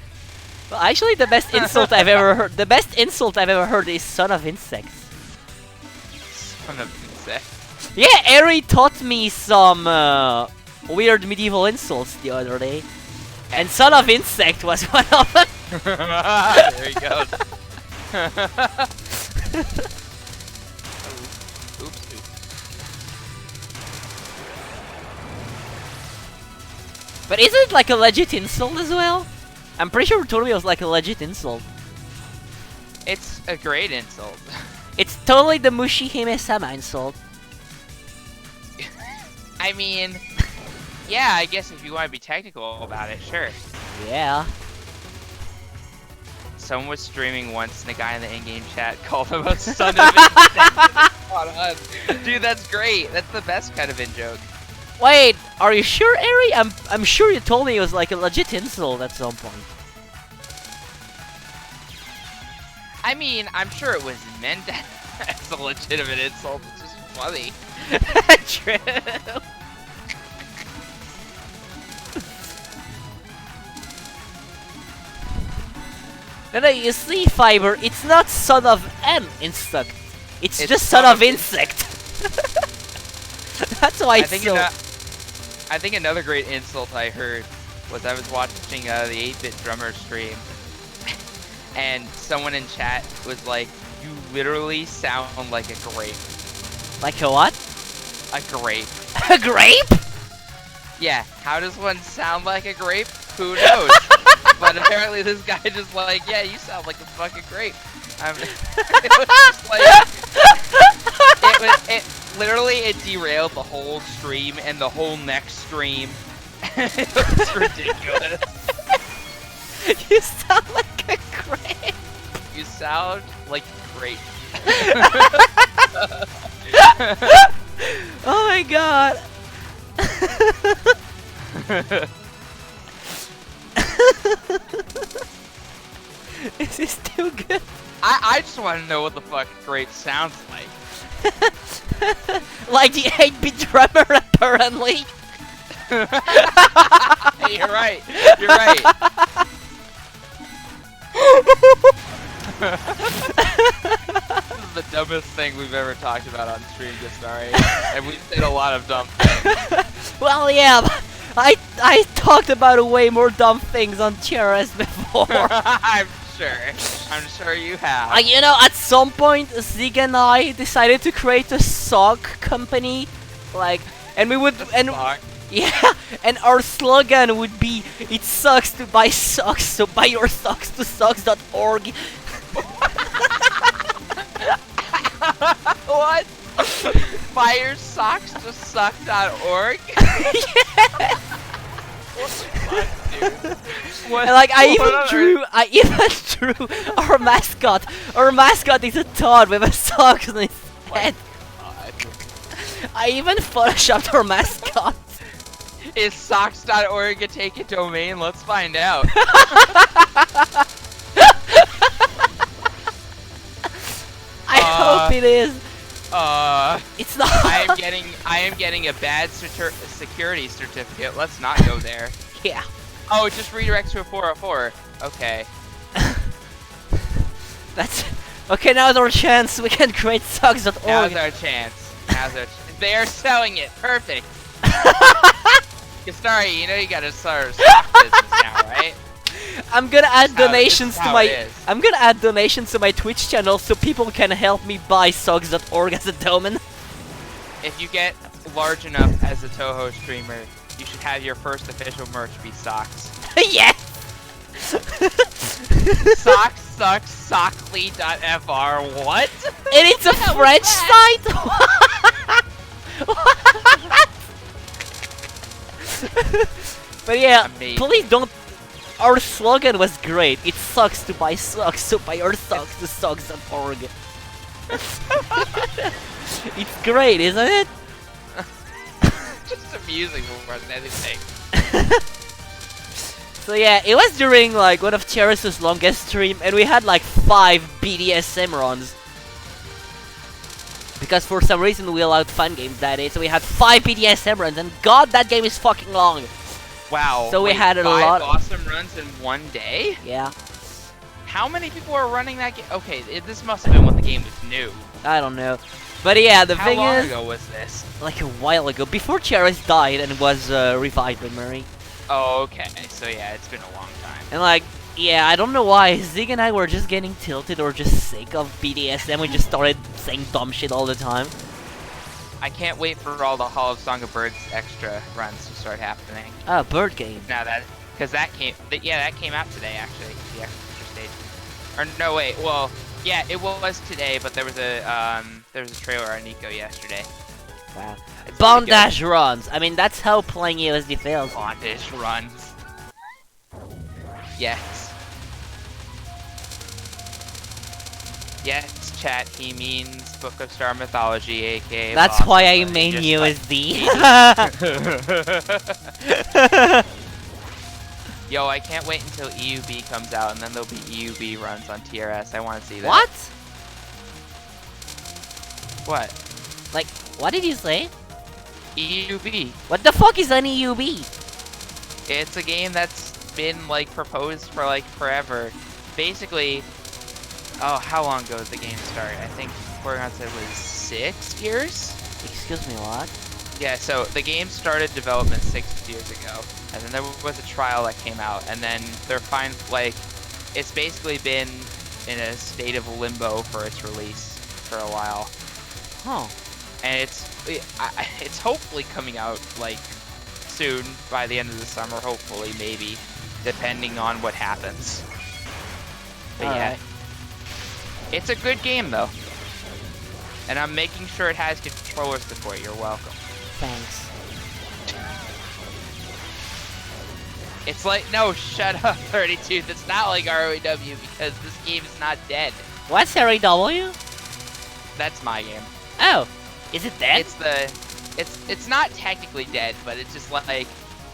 [SPEAKER 2] Well, actually, the best insult I've ever heard. The best insult I've ever heard is "son of insects."
[SPEAKER 1] Son of insect.
[SPEAKER 2] Yeah, Ari taught me some weird medieval insults the other day, and "son of insect" was one of them.
[SPEAKER 1] There he goes. Oops.
[SPEAKER 2] But isn't it like a legit insult as well? I'm pretty sure Touhou was like a legit insult.
[SPEAKER 1] It's a great insult.
[SPEAKER 2] It's totally the Mushihime-sama insult.
[SPEAKER 1] I mean, yeah, I guess if you want to be technical about it, sure.
[SPEAKER 2] Yeah.
[SPEAKER 1] Someone was streaming once and the guy in the in-game chat called him a son of a Dude, that's great. That's the best kind of in-joke.
[SPEAKER 2] Wait, are you sure, Ari? I'm sure you told me it was like a legit insult at some point.
[SPEAKER 1] I mean, I'm sure it was meant as a legitimate insult. It's just funny.
[SPEAKER 2] True. No, you see, Fiber, it's not son of an insect. It's just son of insect. That's why it's so...
[SPEAKER 1] I think another great insult I heard was I was watching the 8-Bit Drummer stream, and someone in chat was like, "You literally sound like a grape."
[SPEAKER 2] Like a what?
[SPEAKER 1] A grape.
[SPEAKER 2] A grape?
[SPEAKER 1] Yeah, how does one sound like a grape? Who knows? But apparently this guy just like, yeah, you sound like a fucking grape. It was just like, literally it derailed the whole stream and the whole next stream. It was ridiculous.
[SPEAKER 2] You sound like a grape.
[SPEAKER 1] You sound like a grape.
[SPEAKER 2] Oh my god. This is too good.
[SPEAKER 1] I just want to know what the fuck great sounds like.
[SPEAKER 2] Like the 8-bit drummer, apparently.
[SPEAKER 1] You're right. You're right. This is the dumbest thing we've ever talked about on stream, Gastari. And we've said a lot of dumb things.
[SPEAKER 2] Well, yeah, but I talked about way more dumb things on TRS before.
[SPEAKER 1] I'm sure you have.
[SPEAKER 2] You know, at some point, Zig and I decided to create a sock company, like, and we would, and
[SPEAKER 1] Sock.
[SPEAKER 2] yeah, and our slogan would be, "It sucks to buy socks, so buy your socks to socks.org."
[SPEAKER 1] What? Fire socks to suck.org?
[SPEAKER 2] Yeah.
[SPEAKER 1] What the fuck, dude? What,
[SPEAKER 2] And like I
[SPEAKER 1] what
[SPEAKER 2] even drew our mascot. Our mascot is a Todd with a sock on his head. I even photoshopped our mascot.
[SPEAKER 1] Is socks.org a take it domain? Let's find out.
[SPEAKER 2] I hope it is. It's not.
[SPEAKER 1] I am getting a bad security certificate. Let's not go there.
[SPEAKER 2] Yeah.
[SPEAKER 1] Oh, it just redirects to a 404. Okay.
[SPEAKER 2] That's okay. Now's our chance. We can create socks.org.
[SPEAKER 1] Now's our chance. They are selling it. Perfect. Gastari, you know you gotta start a sock business now, right?
[SPEAKER 2] I'm gonna add
[SPEAKER 1] This is
[SPEAKER 2] donations to
[SPEAKER 1] how
[SPEAKER 2] my.
[SPEAKER 1] it is.
[SPEAKER 2] I'm gonna add donations to my Twitch channel so people can help me buy socks.org as a domain.
[SPEAKER 1] If you get large enough as a Touhou streamer, you should have your first official merch be socks.
[SPEAKER 2] Yes.
[SPEAKER 1] Socks sucks sockly.fr. What?
[SPEAKER 2] And it's a French site. What? But yeah,
[SPEAKER 1] Amazing.
[SPEAKER 2] please don't. Our slogan was great. It sucks to buy socks, so buy your socks to socks.org. It's great, isn't it?
[SPEAKER 1] Just amusing more than anything.
[SPEAKER 2] So yeah, it was during like one of Cheris's longest stream, and we had like 5 BDSM runs. Because for some reason we allowed fun games that day, so we had 5 BDSM runs, and god, that game is fucking long.
[SPEAKER 1] Wow.
[SPEAKER 2] So we
[SPEAKER 1] wait,
[SPEAKER 2] had a
[SPEAKER 1] 5
[SPEAKER 2] lot.
[SPEAKER 1] awesome runs in one day?
[SPEAKER 2] Yeah,
[SPEAKER 1] How many people are running that game? Okay, this must have been when the game was new.
[SPEAKER 2] I don't know. But yeah, the
[SPEAKER 1] How
[SPEAKER 2] thing
[SPEAKER 1] long
[SPEAKER 2] is,
[SPEAKER 1] ago was this?
[SPEAKER 2] like a while ago, before Cheris died and was revived by Murray.
[SPEAKER 1] Oh, okay. So yeah, it's been a long time.
[SPEAKER 2] And like, yeah, I don't know why, Zig and I were just getting tilted or just sick of BDSM, we just started saying dumb shit all the time.
[SPEAKER 1] I can't wait for all the Hall of Song of Birds extra runs to start happening.
[SPEAKER 2] Ah, bird game.
[SPEAKER 1] Now that, because that came out today actually, the extra stage. Or no, wait, well, yeah, it was today, but there was a trailer on Nico yesterday.
[SPEAKER 2] Wow.
[SPEAKER 1] It's pretty
[SPEAKER 2] Bondage runs. I mean, that's how playing USD fails.
[SPEAKER 1] good. Bondage runs. Yes. Yes, chat, he means Book of Star Mythology, aka
[SPEAKER 2] That's
[SPEAKER 1] Boss,
[SPEAKER 2] why I
[SPEAKER 1] but
[SPEAKER 2] main
[SPEAKER 1] just
[SPEAKER 2] USD.
[SPEAKER 1] Yo, I can't wait until EUB comes out, and then there'll be EUB runs on TRS. I want to see that.
[SPEAKER 2] What?
[SPEAKER 1] What?
[SPEAKER 2] Like, what did you say?
[SPEAKER 1] EUB.
[SPEAKER 2] What the fuck is an EUB?
[SPEAKER 1] It's a game that's been like proposed for like forever. Basically, oh, how long ago did the game start? I think Porygon said it was 6 years.
[SPEAKER 2] Excuse me, what?
[SPEAKER 1] Yeah, so the game started development 6 years ago, and then there was a trial that came out, and then they're it's basically been in a state of limbo for its release for a while,
[SPEAKER 2] Huh.
[SPEAKER 1] and it's hopefully coming out like soon, by the end of the summer, hopefully, maybe, depending on what happens. But yeah,
[SPEAKER 2] Alright.
[SPEAKER 1] it's a good game though, and I'm making sure it has controller support. You're welcome.
[SPEAKER 2] Thanks.
[SPEAKER 1] It's like, no, shut up, 32. That's not like ROW because this game is not dead.
[SPEAKER 2] What's Harry W?
[SPEAKER 1] That's my game.
[SPEAKER 2] Oh, is it dead?
[SPEAKER 1] It's not technically dead, but it's just like,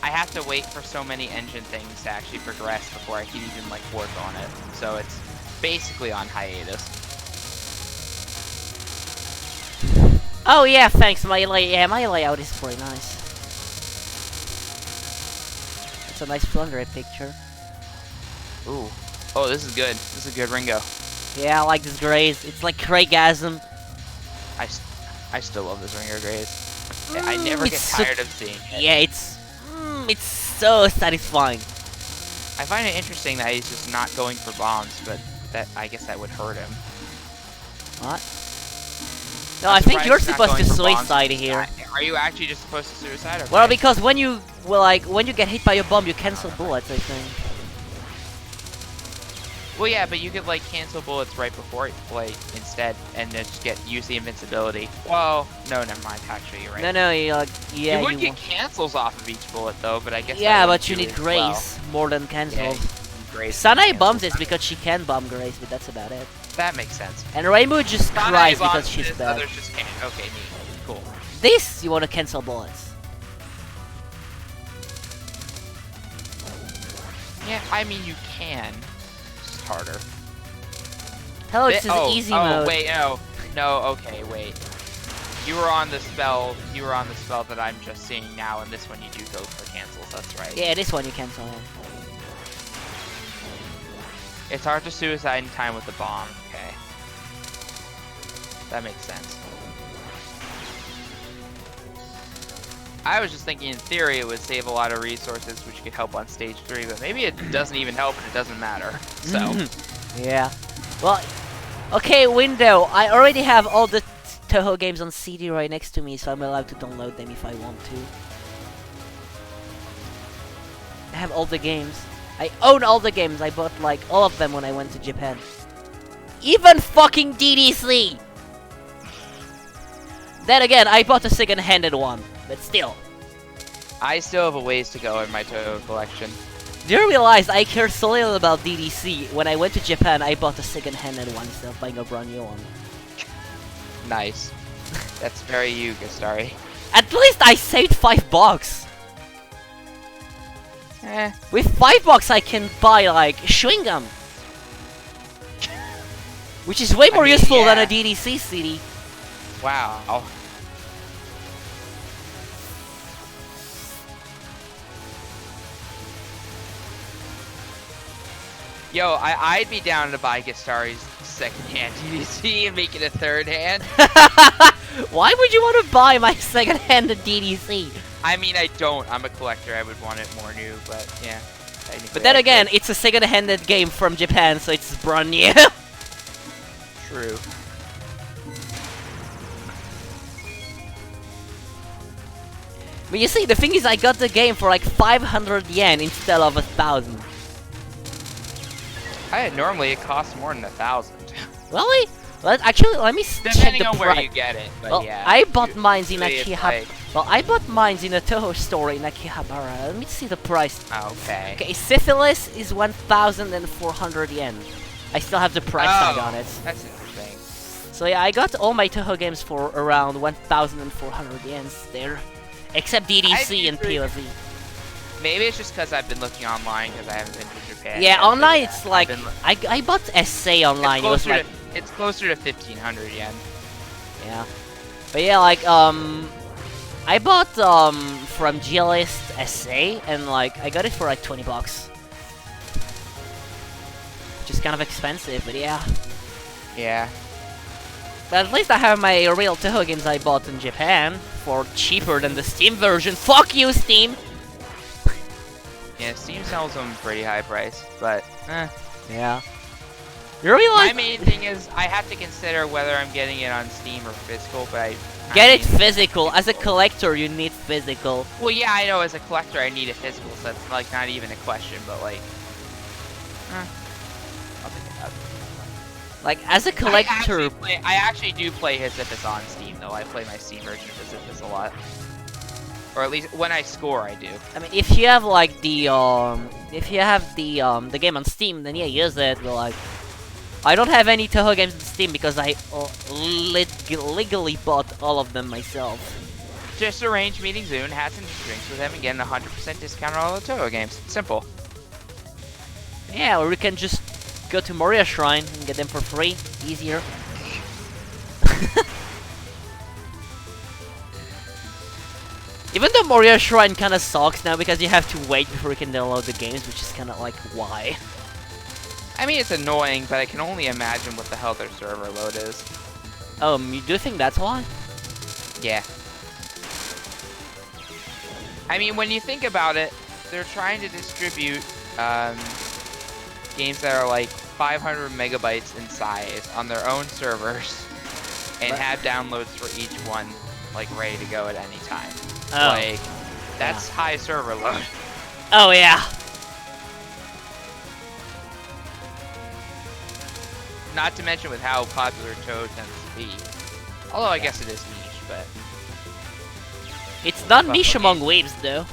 [SPEAKER 1] I have to wait for so many engine things to actually progress before I can even like work on it. So it's basically on hiatus.
[SPEAKER 2] Oh yeah, thanks. My layout is pretty nice. It's a nice Flunder picture.
[SPEAKER 1] Ooh. Oh, this is good. This is a good Ringo.
[SPEAKER 2] Yeah, I like this graze. It's like Craigasm.
[SPEAKER 1] I still love this Ringo graze. I never get tired of seeing it.
[SPEAKER 2] Yeah, it's so satisfying.
[SPEAKER 1] I find it interesting that he's just not going for bombs, but I guess that would hurt him.
[SPEAKER 2] What? No, I think you're supposed to suicide here.
[SPEAKER 1] Are you actually just supposed to suicide? Okay.
[SPEAKER 2] Well, because when you get hit by a bomb, you cancel bullets, I think.
[SPEAKER 1] Well, yeah, but you could like cancel bullets right before it, like instead, and then just use the invincibility. Well, no, never mind. Actually, you're right.
[SPEAKER 2] No, yeah.
[SPEAKER 1] You would get cancels off of each bullet though, but I guess.
[SPEAKER 2] Yeah, but you need grace more than cancels.
[SPEAKER 1] Yeah,
[SPEAKER 2] Sanae bombs is because she can bomb grace, but that's about it.
[SPEAKER 1] That makes sense.
[SPEAKER 2] And Rainbow just cries because she's
[SPEAKER 1] this,
[SPEAKER 2] bad.
[SPEAKER 1] Others just can't. Okay, neat. Cool.
[SPEAKER 2] This you want to cancel bullets.
[SPEAKER 1] Yeah, I mean you can. It's harder.
[SPEAKER 2] Hello, this is easy mode.
[SPEAKER 1] Oh, wait, no, okay, wait. You were on the spell that I'm just seeing now, and this one you do go for cancels, that's right.
[SPEAKER 2] Yeah, this one you cancel.
[SPEAKER 1] It's hard to suicide in time with the bomb, okay. That makes sense. I was just thinking in theory it would save a lot of resources which could help on stage 3, but maybe it doesn't even help and it doesn't matter, so.
[SPEAKER 2] Yeah. Well, okay, Window, I already have all the Touhou games on CD right next to me, so I'm allowed to download them if I want to. I have all the games. I own all the games. I bought like all of them when I went to Japan. Even fucking DDC! Then again, I bought a second-handed one, but still.
[SPEAKER 1] I still have a ways to go in my Touhou collection.
[SPEAKER 2] Do you realize I care so little about DDC? When I went to Japan, I bought a second-handed one instead of buying a brand new one.
[SPEAKER 1] Nice. That's very you, Gastari.
[SPEAKER 2] At least I saved $5.
[SPEAKER 1] Eh.
[SPEAKER 2] With $5 I can buy like chewing gum, which is way more useful than a DDC CD.
[SPEAKER 1] Wow. Yo, I'd be down to buy Gastari's second-hand DDC and make it a third-hand.
[SPEAKER 2] Why would you want to buy my second-hand DDC?
[SPEAKER 1] I mean, I don't. I'm a collector. I would want it more new, but yeah.
[SPEAKER 2] But then again, it's a second-handed game from Japan, so it's brand new.
[SPEAKER 1] True.
[SPEAKER 2] But you see, the thing is, I got the game for like 500 yen instead of 1,000.
[SPEAKER 1] Normally it costs more than 1,000.
[SPEAKER 2] Really? Well, actually, let me check the price.
[SPEAKER 1] Depending on where you get it, but
[SPEAKER 2] well,
[SPEAKER 1] yeah.
[SPEAKER 2] I bought mine in Akihabara.
[SPEAKER 1] Like...
[SPEAKER 2] Well, I bought mine in a Touhou store in Akihabara. Let me see the price.
[SPEAKER 1] Okay.
[SPEAKER 2] Okay, Syphilis is 1,400 yen. I still have the price tag on it.
[SPEAKER 1] That's interesting.
[SPEAKER 2] So yeah, I got all my Touhou games for around 1,400 yens there. Except DDC and POV.
[SPEAKER 1] Maybe it's just because I've been looking online because I haven't been to Japan.
[SPEAKER 2] Yeah, online it's like... I bought Essay online.
[SPEAKER 1] It's closer to 1,500 yen.
[SPEAKER 2] Yeah. But yeah, like, I bought, from GList Essay, and like, I got it for like $20. Which is kind of expensive, but yeah.
[SPEAKER 1] Yeah.
[SPEAKER 2] But at least I have my real Touhou games I bought in Japan for cheaper than the Steam version. Fuck you, Steam!
[SPEAKER 1] Yeah, Steam sells them pretty high price, but
[SPEAKER 2] yeah. You realize
[SPEAKER 1] my main thing is I have to consider whether I'm getting it on Steam or physical, but
[SPEAKER 2] get it physical. As a collector, you need physical.
[SPEAKER 1] Well, yeah, I know. As a collector, I need a physical, so that's like not even a question. But like, I'll think about it.
[SPEAKER 2] Like as a collector,
[SPEAKER 1] I actually do play Sisyphus on Steam, though. I play my Steam version of Sisyphus a lot. Or at least when I score, I do.
[SPEAKER 2] I mean, if you have like the the game on Steam, then yeah, use it. But like, I don't have any Touhou games on Steam because I legally bought all of them myself.
[SPEAKER 1] Just arrange meeting soon, have some drinks with him, and get a 100% discount on all the Touhou games. Simple.
[SPEAKER 2] Yeah, or we can just go to Moria Shrine and get them for free. Easier. Even though Moria Shrine kinda sucks now because you have to wait before you can download the games, which is kinda like, why?
[SPEAKER 1] I mean, it's annoying, but I can only imagine what the hell their server load is.
[SPEAKER 2] You do think that's why?
[SPEAKER 1] Yeah. I mean, when you think about it, they're trying to distribute games that are like 500 megabytes in size on their own servers and have downloads for each one like ready to go at any time.
[SPEAKER 2] Oh.
[SPEAKER 1] Like, that's high server load.
[SPEAKER 2] Oh, yeah.
[SPEAKER 1] Not to mention with how popular Touhou tends to be. Although I guess it is niche, but
[SPEAKER 2] It's not
[SPEAKER 1] Well,
[SPEAKER 2] niche
[SPEAKER 1] okay.
[SPEAKER 2] among waves, though.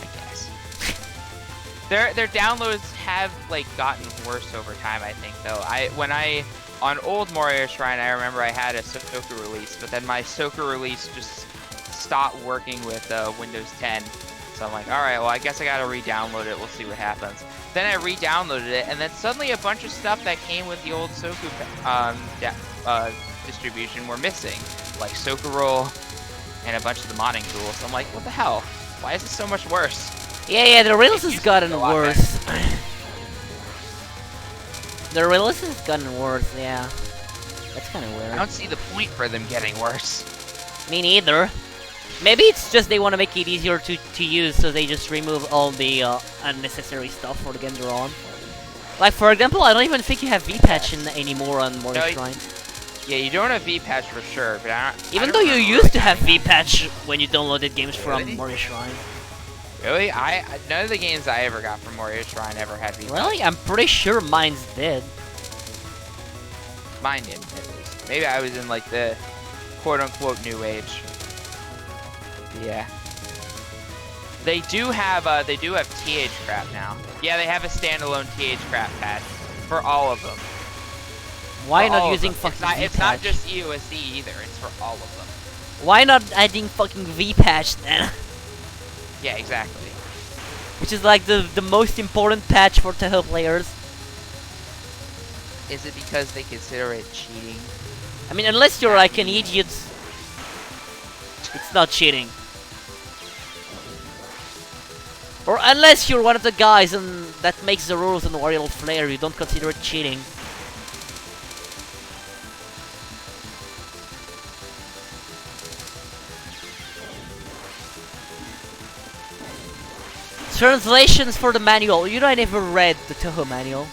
[SPEAKER 1] I guess. Their downloads have like gotten worse over time, I think though. On old Moria Shrine, I remember I had a Soku release, but then my Soku release just stopped working with Windows 10. So I'm like, alright, well I guess I gotta re-download it, we'll see what happens. Then I re-downloaded it, and then suddenly a bunch of stuff that came with the old Soku distribution were missing. Like Soku Roll, and a bunch of the modding tools. I'm like, what the hell? Why is it so much worse?
[SPEAKER 2] Yeah, the release
[SPEAKER 1] It
[SPEAKER 2] has
[SPEAKER 1] used to
[SPEAKER 2] gotten
[SPEAKER 1] be a lot
[SPEAKER 2] worse. The release has gotten worse, yeah. That's kinda
[SPEAKER 1] I
[SPEAKER 2] weird.
[SPEAKER 1] don't see the point for them getting worse.
[SPEAKER 2] Me neither. Maybe it's just they want to make it easier to use, so they just remove all the unnecessary stuff for the games they're on. Like, for example, I don't even think you have V-Patch anymore on Moria
[SPEAKER 1] No,
[SPEAKER 2] Shrine.
[SPEAKER 1] Yeah, you don't have V-Patch for sure, but
[SPEAKER 2] Even
[SPEAKER 1] I
[SPEAKER 2] though
[SPEAKER 1] don't
[SPEAKER 2] you
[SPEAKER 1] remember
[SPEAKER 2] used to have
[SPEAKER 1] having that.
[SPEAKER 2] V-Patch when you downloaded games
[SPEAKER 1] Really?
[SPEAKER 2] from Moria Shrine.
[SPEAKER 1] Really? None of the games I ever got from Moria Shrine ever had V-Patch.
[SPEAKER 2] Really? I'm pretty sure mine's did.
[SPEAKER 1] Mine didn't, at least. Maybe I was in like the quote-unquote new age. Yeah. They do have TH crap now. Yeah, they have a standalone TH crap patch for all of them.
[SPEAKER 2] Why
[SPEAKER 1] For all
[SPEAKER 2] not
[SPEAKER 1] of
[SPEAKER 2] using
[SPEAKER 1] them.
[SPEAKER 2] fucking V-Patch?
[SPEAKER 1] It's not just EOSD either. It's for all of them.
[SPEAKER 2] Why not adding fucking V-Patch then?
[SPEAKER 1] Yeah, exactly.
[SPEAKER 2] Which is like the most important patch for Touhou players.
[SPEAKER 1] Is it because they consider it cheating?
[SPEAKER 2] I mean, unless you're like an idiot, it's not cheating. Or unless you're one of the guys that makes the rules on Royal Flare, you don't consider it cheating. Translations for the manual. You know, I never read the Touhou manual.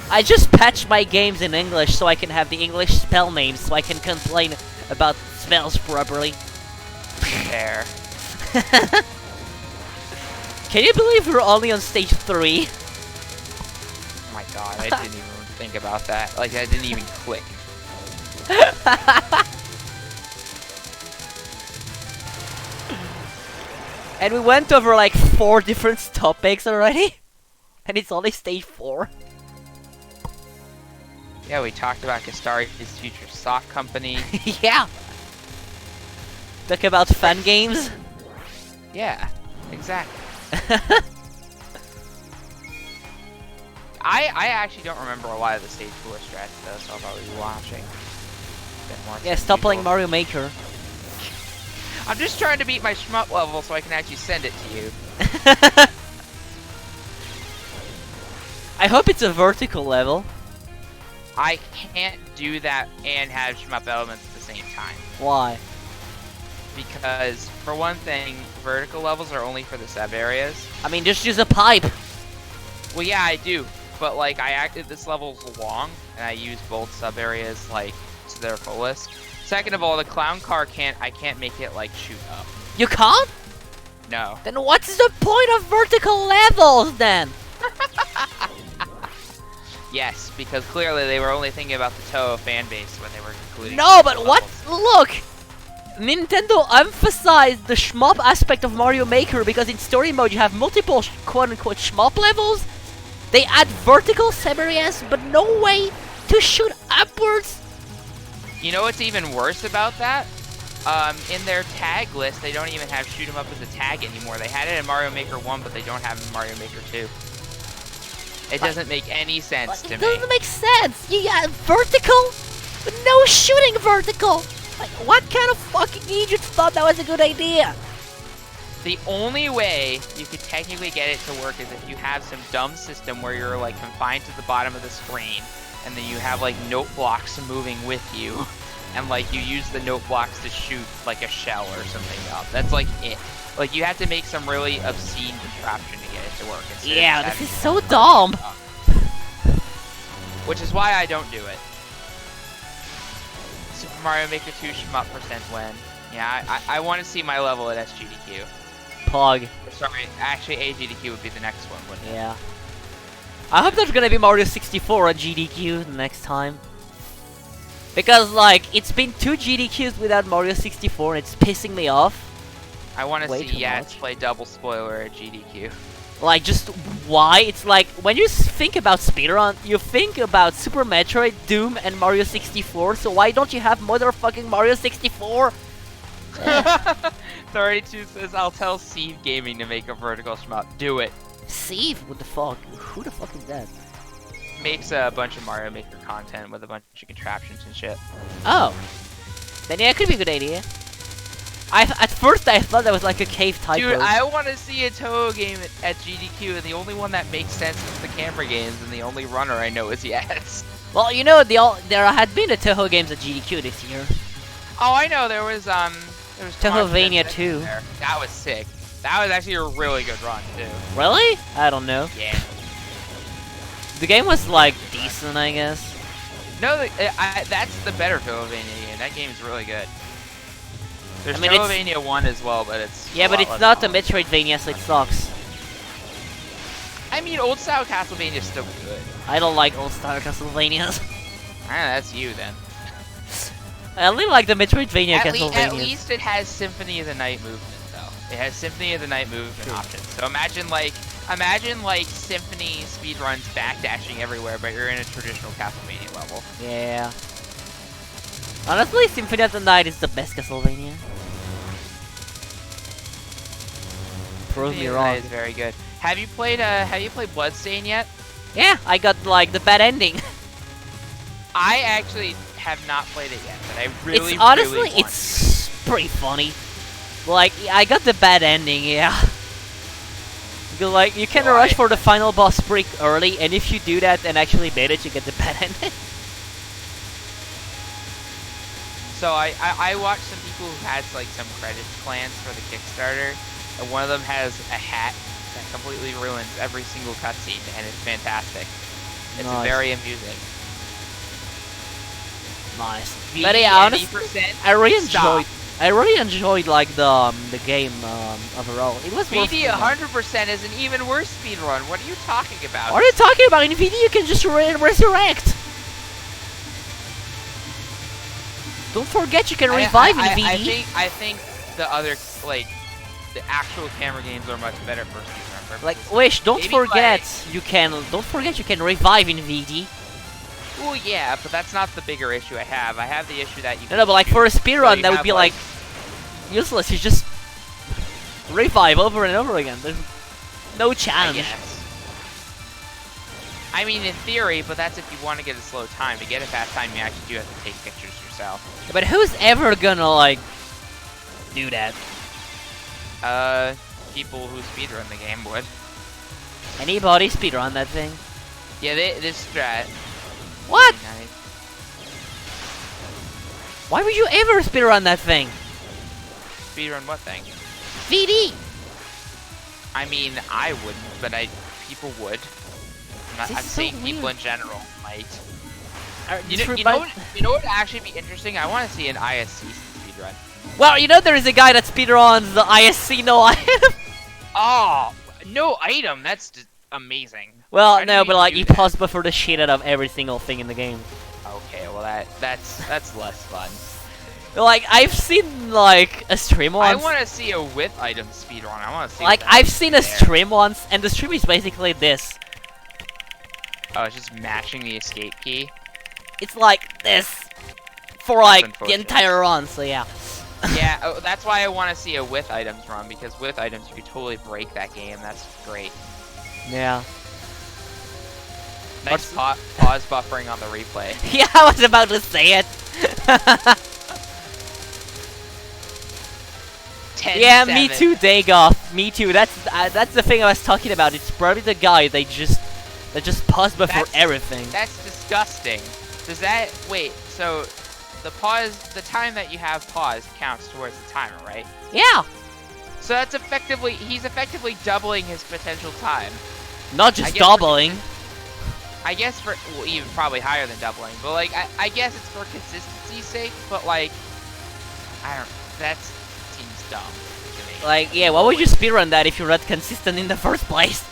[SPEAKER 2] I just patch my games in English so I can have the English spell names so I can complain about spells properly.
[SPEAKER 1] There.
[SPEAKER 2] Can you believe we're only on stage 3?
[SPEAKER 1] Oh my god, I didn't even think about that. Like, that didn't even click.
[SPEAKER 2] And we went over like 4 different topics already? And it's only stage 4?
[SPEAKER 1] Yeah, we talked about Kastari's future sock company.
[SPEAKER 2] Yeah! Talk about fun games?
[SPEAKER 1] Yeah, exactly. I actually don't remember a lot of the stage 4 strats though, so I'll probably be watching.
[SPEAKER 2] Yeah, stop playing Mario Maker.
[SPEAKER 1] I'm just trying to beat my shmup level so I can actually send it to you.
[SPEAKER 2] I hope it's a vertical level.
[SPEAKER 1] I can't do that and have shmup elements at the same time.
[SPEAKER 2] Why?
[SPEAKER 1] Because, for one thing, vertical levels are only for the sub areas.
[SPEAKER 2] I mean, just use a pipe.
[SPEAKER 1] Well, yeah, I do. But, like, this level's long, and I use both sub areas, like, to their fullest. Second of all, the clown car I can't make it, like, shoot up.
[SPEAKER 2] You can't?
[SPEAKER 1] No.
[SPEAKER 2] Then what's the point of vertical levels then?
[SPEAKER 1] Yes, because clearly they were only thinking about the Touhou fan base when they were including.
[SPEAKER 2] No, but what?
[SPEAKER 1] levels.
[SPEAKER 2] Look! Nintendo emphasized the shmup aspect of Mario Maker because in story mode you have multiple quote-unquote shmup levels. They add vertical sub-areas, but no way to shoot upwards?
[SPEAKER 1] You know what's even worse about that? In their tag list, they don't even have shoot 'em up as a tag anymore. They had it in Mario Maker 1, but they don't have it in Mario Maker 2. It doesn't make any sense to
[SPEAKER 2] It
[SPEAKER 1] me.
[SPEAKER 2] doesn't make sense. You got vertical, but no shooting vertical. Like, what kind of fucking idiot thought that was a good idea?
[SPEAKER 1] The only way you could technically get it to work is if you have some dumb system where you're like confined to the bottom of the screen, and then you have like note blocks moving with you, and like you use the note blocks to shoot like a shell or something up. That's like it. Like you have to make some really obscene contraption to get it to work.
[SPEAKER 2] Yeah, this is so dumb.
[SPEAKER 1] Which is why I don't do it. Super Mario Maker 2 shmup % win. Yeah, I want to see my level at SGDQ.
[SPEAKER 2] Pog.
[SPEAKER 1] Sorry, actually AGDQ would be the next one, wouldn't it?
[SPEAKER 2] Yeah. I hope there's gonna be Mario 64 at GDQ the next time. Because, like, it's been 2 GDQs without Mario 64 and it's pissing me off.
[SPEAKER 1] I want to
[SPEAKER 2] Way
[SPEAKER 1] see
[SPEAKER 2] too
[SPEAKER 1] Yats
[SPEAKER 2] much.
[SPEAKER 1] play double spoiler at GDQ.
[SPEAKER 2] Like, just why? It's like, when you think about speedrun, you think about Super Metroid, Doom, and Mario 64, so why don't you have motherfucking Mario 64?
[SPEAKER 1] 32 says, I'll tell Steve Gaming to make a vertical shmup. Do it.
[SPEAKER 2] Steve? What the fuck? Who the fuck is that?
[SPEAKER 1] Makes a bunch of Mario Maker content with a bunch of contraptions and shit.
[SPEAKER 2] Oh. Then yeah, it could be a good idea. At first I thought that was like a cave type.
[SPEAKER 1] Dude, I want to see a Touhou game at GDQ, and the only one that makes sense is the camera games, and the only runner I know is Yats.
[SPEAKER 2] Well, you know, there had been a Touhou games at GDQ this year.
[SPEAKER 1] Oh, I know, there was
[SPEAKER 2] Touhouvania
[SPEAKER 1] Confidence
[SPEAKER 2] 2.
[SPEAKER 1] there. That was sick. That was actually a really good run, too.
[SPEAKER 2] Really? I don't know.
[SPEAKER 1] Yeah.
[SPEAKER 2] The game was like decent, I guess.
[SPEAKER 1] No, that's the better Touhouvania game. That game is really good. There's
[SPEAKER 2] I mean, it's-
[SPEAKER 1] Touhouvania 1 as well, but it's
[SPEAKER 2] Yeah,
[SPEAKER 1] a
[SPEAKER 2] but
[SPEAKER 1] lot
[SPEAKER 2] it's
[SPEAKER 1] less
[SPEAKER 2] not a
[SPEAKER 1] fun.
[SPEAKER 2] Metroidvania, so it sucks.
[SPEAKER 1] I mean, old style Castlevania is still good.
[SPEAKER 2] I don't like old-style Castlevanias.
[SPEAKER 1] That's you then.
[SPEAKER 2] I only like the Metroidvania
[SPEAKER 1] At
[SPEAKER 2] Castlevanias.
[SPEAKER 1] least it has Symphony of the Night movement, though. It has Symphony of the Night movement
[SPEAKER 2] True.
[SPEAKER 1] options. So imagine like Symphony speedruns backdashing everywhere, but you're in a traditional Castlevania level.
[SPEAKER 2] Yeah. Honestly, Symphony of the Night is the best Castlevania. Prove me
[SPEAKER 1] Symphony of the
[SPEAKER 2] wrong.
[SPEAKER 1] Night is very good. Have you played Bloodstain yet?
[SPEAKER 2] Yeah, I got like the bad ending.
[SPEAKER 1] I actually have not played it yet, but I really,
[SPEAKER 2] It's honestly,
[SPEAKER 1] really want
[SPEAKER 2] it's pretty funny. Like, I got the bad ending, yeah. Because, like, you can
[SPEAKER 1] Well,
[SPEAKER 2] rush for the final boss pretty early, and if you do that and actually beat it, you get the bad ending.
[SPEAKER 1] So I watched some people who had like some credits plans for the Kickstarter, and one of them has a hat that completely ruins every single cutscene, and it's fantastic. It's
[SPEAKER 2] Nice.
[SPEAKER 1] very amusing.
[SPEAKER 2] Nice.
[SPEAKER 1] VD
[SPEAKER 2] But yeah,
[SPEAKER 1] and
[SPEAKER 2] honestly,
[SPEAKER 1] 80%,
[SPEAKER 2] I really
[SPEAKER 1] stop.
[SPEAKER 2] enjoyed like the game overall. It was worth
[SPEAKER 1] VD
[SPEAKER 2] it.
[SPEAKER 1] 100% is an even worse speedrun. What are you talking about?
[SPEAKER 2] What are you talking about? In VD, you can just resurrect. Don't forget, you can revive in VD.
[SPEAKER 1] I think the other the actual camera games are much better for speedrun purposes.
[SPEAKER 2] Like, Wish, don't
[SPEAKER 1] Maybe,
[SPEAKER 2] forget you can revive in VD.
[SPEAKER 1] Oh yeah, but that's not the bigger issue I have. I have the issue that you.
[SPEAKER 2] No, but like for a
[SPEAKER 1] so
[SPEAKER 2] speedrun,
[SPEAKER 1] you
[SPEAKER 2] that would
[SPEAKER 1] have,
[SPEAKER 2] be like useless. You just revive over and over again. There's no
[SPEAKER 1] I
[SPEAKER 2] challenge.
[SPEAKER 1] guess. I mean, in theory, but that's if you want to get a slow time. To get a fast time, you actually do have to take pictures yourself.
[SPEAKER 2] But who's ever gonna like do that?
[SPEAKER 1] People who speedrun the game would.
[SPEAKER 2] Anybody speedrun that thing?
[SPEAKER 1] Yeah, this strat.
[SPEAKER 2] What?
[SPEAKER 1] Nice.
[SPEAKER 2] Why would you ever speedrun that thing?
[SPEAKER 1] Speedrun what thing?
[SPEAKER 2] VD.
[SPEAKER 1] I mean, I wouldn't, but people would.
[SPEAKER 2] This
[SPEAKER 1] I'm
[SPEAKER 2] is so
[SPEAKER 1] saying people
[SPEAKER 2] weird.
[SPEAKER 1] in general might. You
[SPEAKER 2] Just
[SPEAKER 1] know,
[SPEAKER 2] revive-
[SPEAKER 1] you know what would actually be interesting? I want to see an ISC speedrun.
[SPEAKER 2] Well, you know there is a guy that speedruns the ISC no item.
[SPEAKER 1] Oh, no item. That's just amazing.
[SPEAKER 2] Well,
[SPEAKER 1] Why do
[SPEAKER 2] no,
[SPEAKER 1] you
[SPEAKER 2] but like
[SPEAKER 1] do
[SPEAKER 2] he
[SPEAKER 1] that?
[SPEAKER 2] paused before the shit out of every single thing in the game.
[SPEAKER 1] Okay, well that's less fun.
[SPEAKER 2] Like I've seen like a stream
[SPEAKER 1] I
[SPEAKER 2] once.
[SPEAKER 1] want to see a with item speedrun. I want to see.
[SPEAKER 2] Like
[SPEAKER 1] what that
[SPEAKER 2] I've
[SPEAKER 1] is
[SPEAKER 2] seen a
[SPEAKER 1] there.
[SPEAKER 2] stream once, and the stream is basically this.
[SPEAKER 1] Oh, it's just matching the escape key.
[SPEAKER 2] it's like this for like the
[SPEAKER 1] unfortunate.
[SPEAKER 2] entire run. So yeah.
[SPEAKER 1] Yeah, that's why I want to see a with items run, because with items you could totally break that game. That's great.
[SPEAKER 2] Yeah.
[SPEAKER 1] Nice pause buffering on the replay.
[SPEAKER 2] Yeah, I was about to say it.
[SPEAKER 1] 10,
[SPEAKER 2] Yeah,
[SPEAKER 1] 7.
[SPEAKER 2] me too, Dagoff. Me too. That's the thing I was talking about. It's probably the guy they just pause buffer everything.
[SPEAKER 1] That's disgusting. Does that wait? So the time that you have paused counts towards the timer, right?
[SPEAKER 2] Yeah.
[SPEAKER 1] So that's he's effectively doubling his potential time.
[SPEAKER 2] Not just doubling.
[SPEAKER 1] I guess well, even probably higher than doubling, but like I guess it's for consistency's sake. But like, that seems dumb to me.
[SPEAKER 2] Like, yeah, why would you speedrun that if you're not consistent in the first place?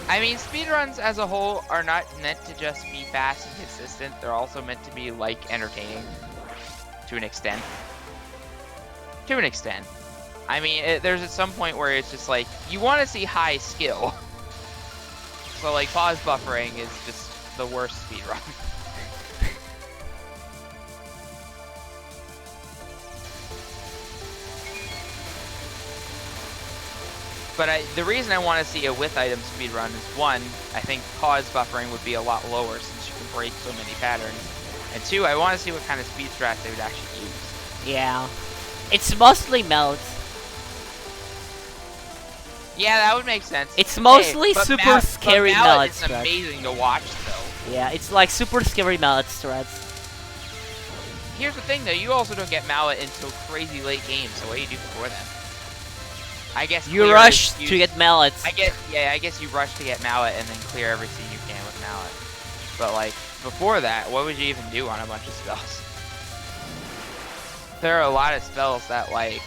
[SPEAKER 1] I mean, speedruns as a whole are not meant to just be fast and consistent. They're also meant to be, like, entertaining. To an extent. To an extent. I mean, there's at some point where it's just like, you want to see high skill. So, like, pause buffering is just the worst speedrun. But the reason I want to see a with item speedrun is, one, I think pause buffering would be a lot lower since you can break so many patterns. And two, I want to see what kind of speed strats they would actually use.
[SPEAKER 2] Yeah. It's mostly melt.
[SPEAKER 1] Yeah, that would make sense.
[SPEAKER 2] It's mostly
[SPEAKER 1] but
[SPEAKER 2] super scary
[SPEAKER 1] melt
[SPEAKER 2] melt
[SPEAKER 1] is
[SPEAKER 2] strats.
[SPEAKER 1] amazing to watch, though.
[SPEAKER 2] Yeah, it's like super scary mallet strats.
[SPEAKER 1] Here's the thing, though. You also don't get mallet until crazy late games, so what do you do before then? I guess
[SPEAKER 2] you rush to get mallets.
[SPEAKER 1] I guess you rush to get mallet and then clear everything you can with mallet. But like before that, what would you even do on a bunch of spells? There are a lot of spells that like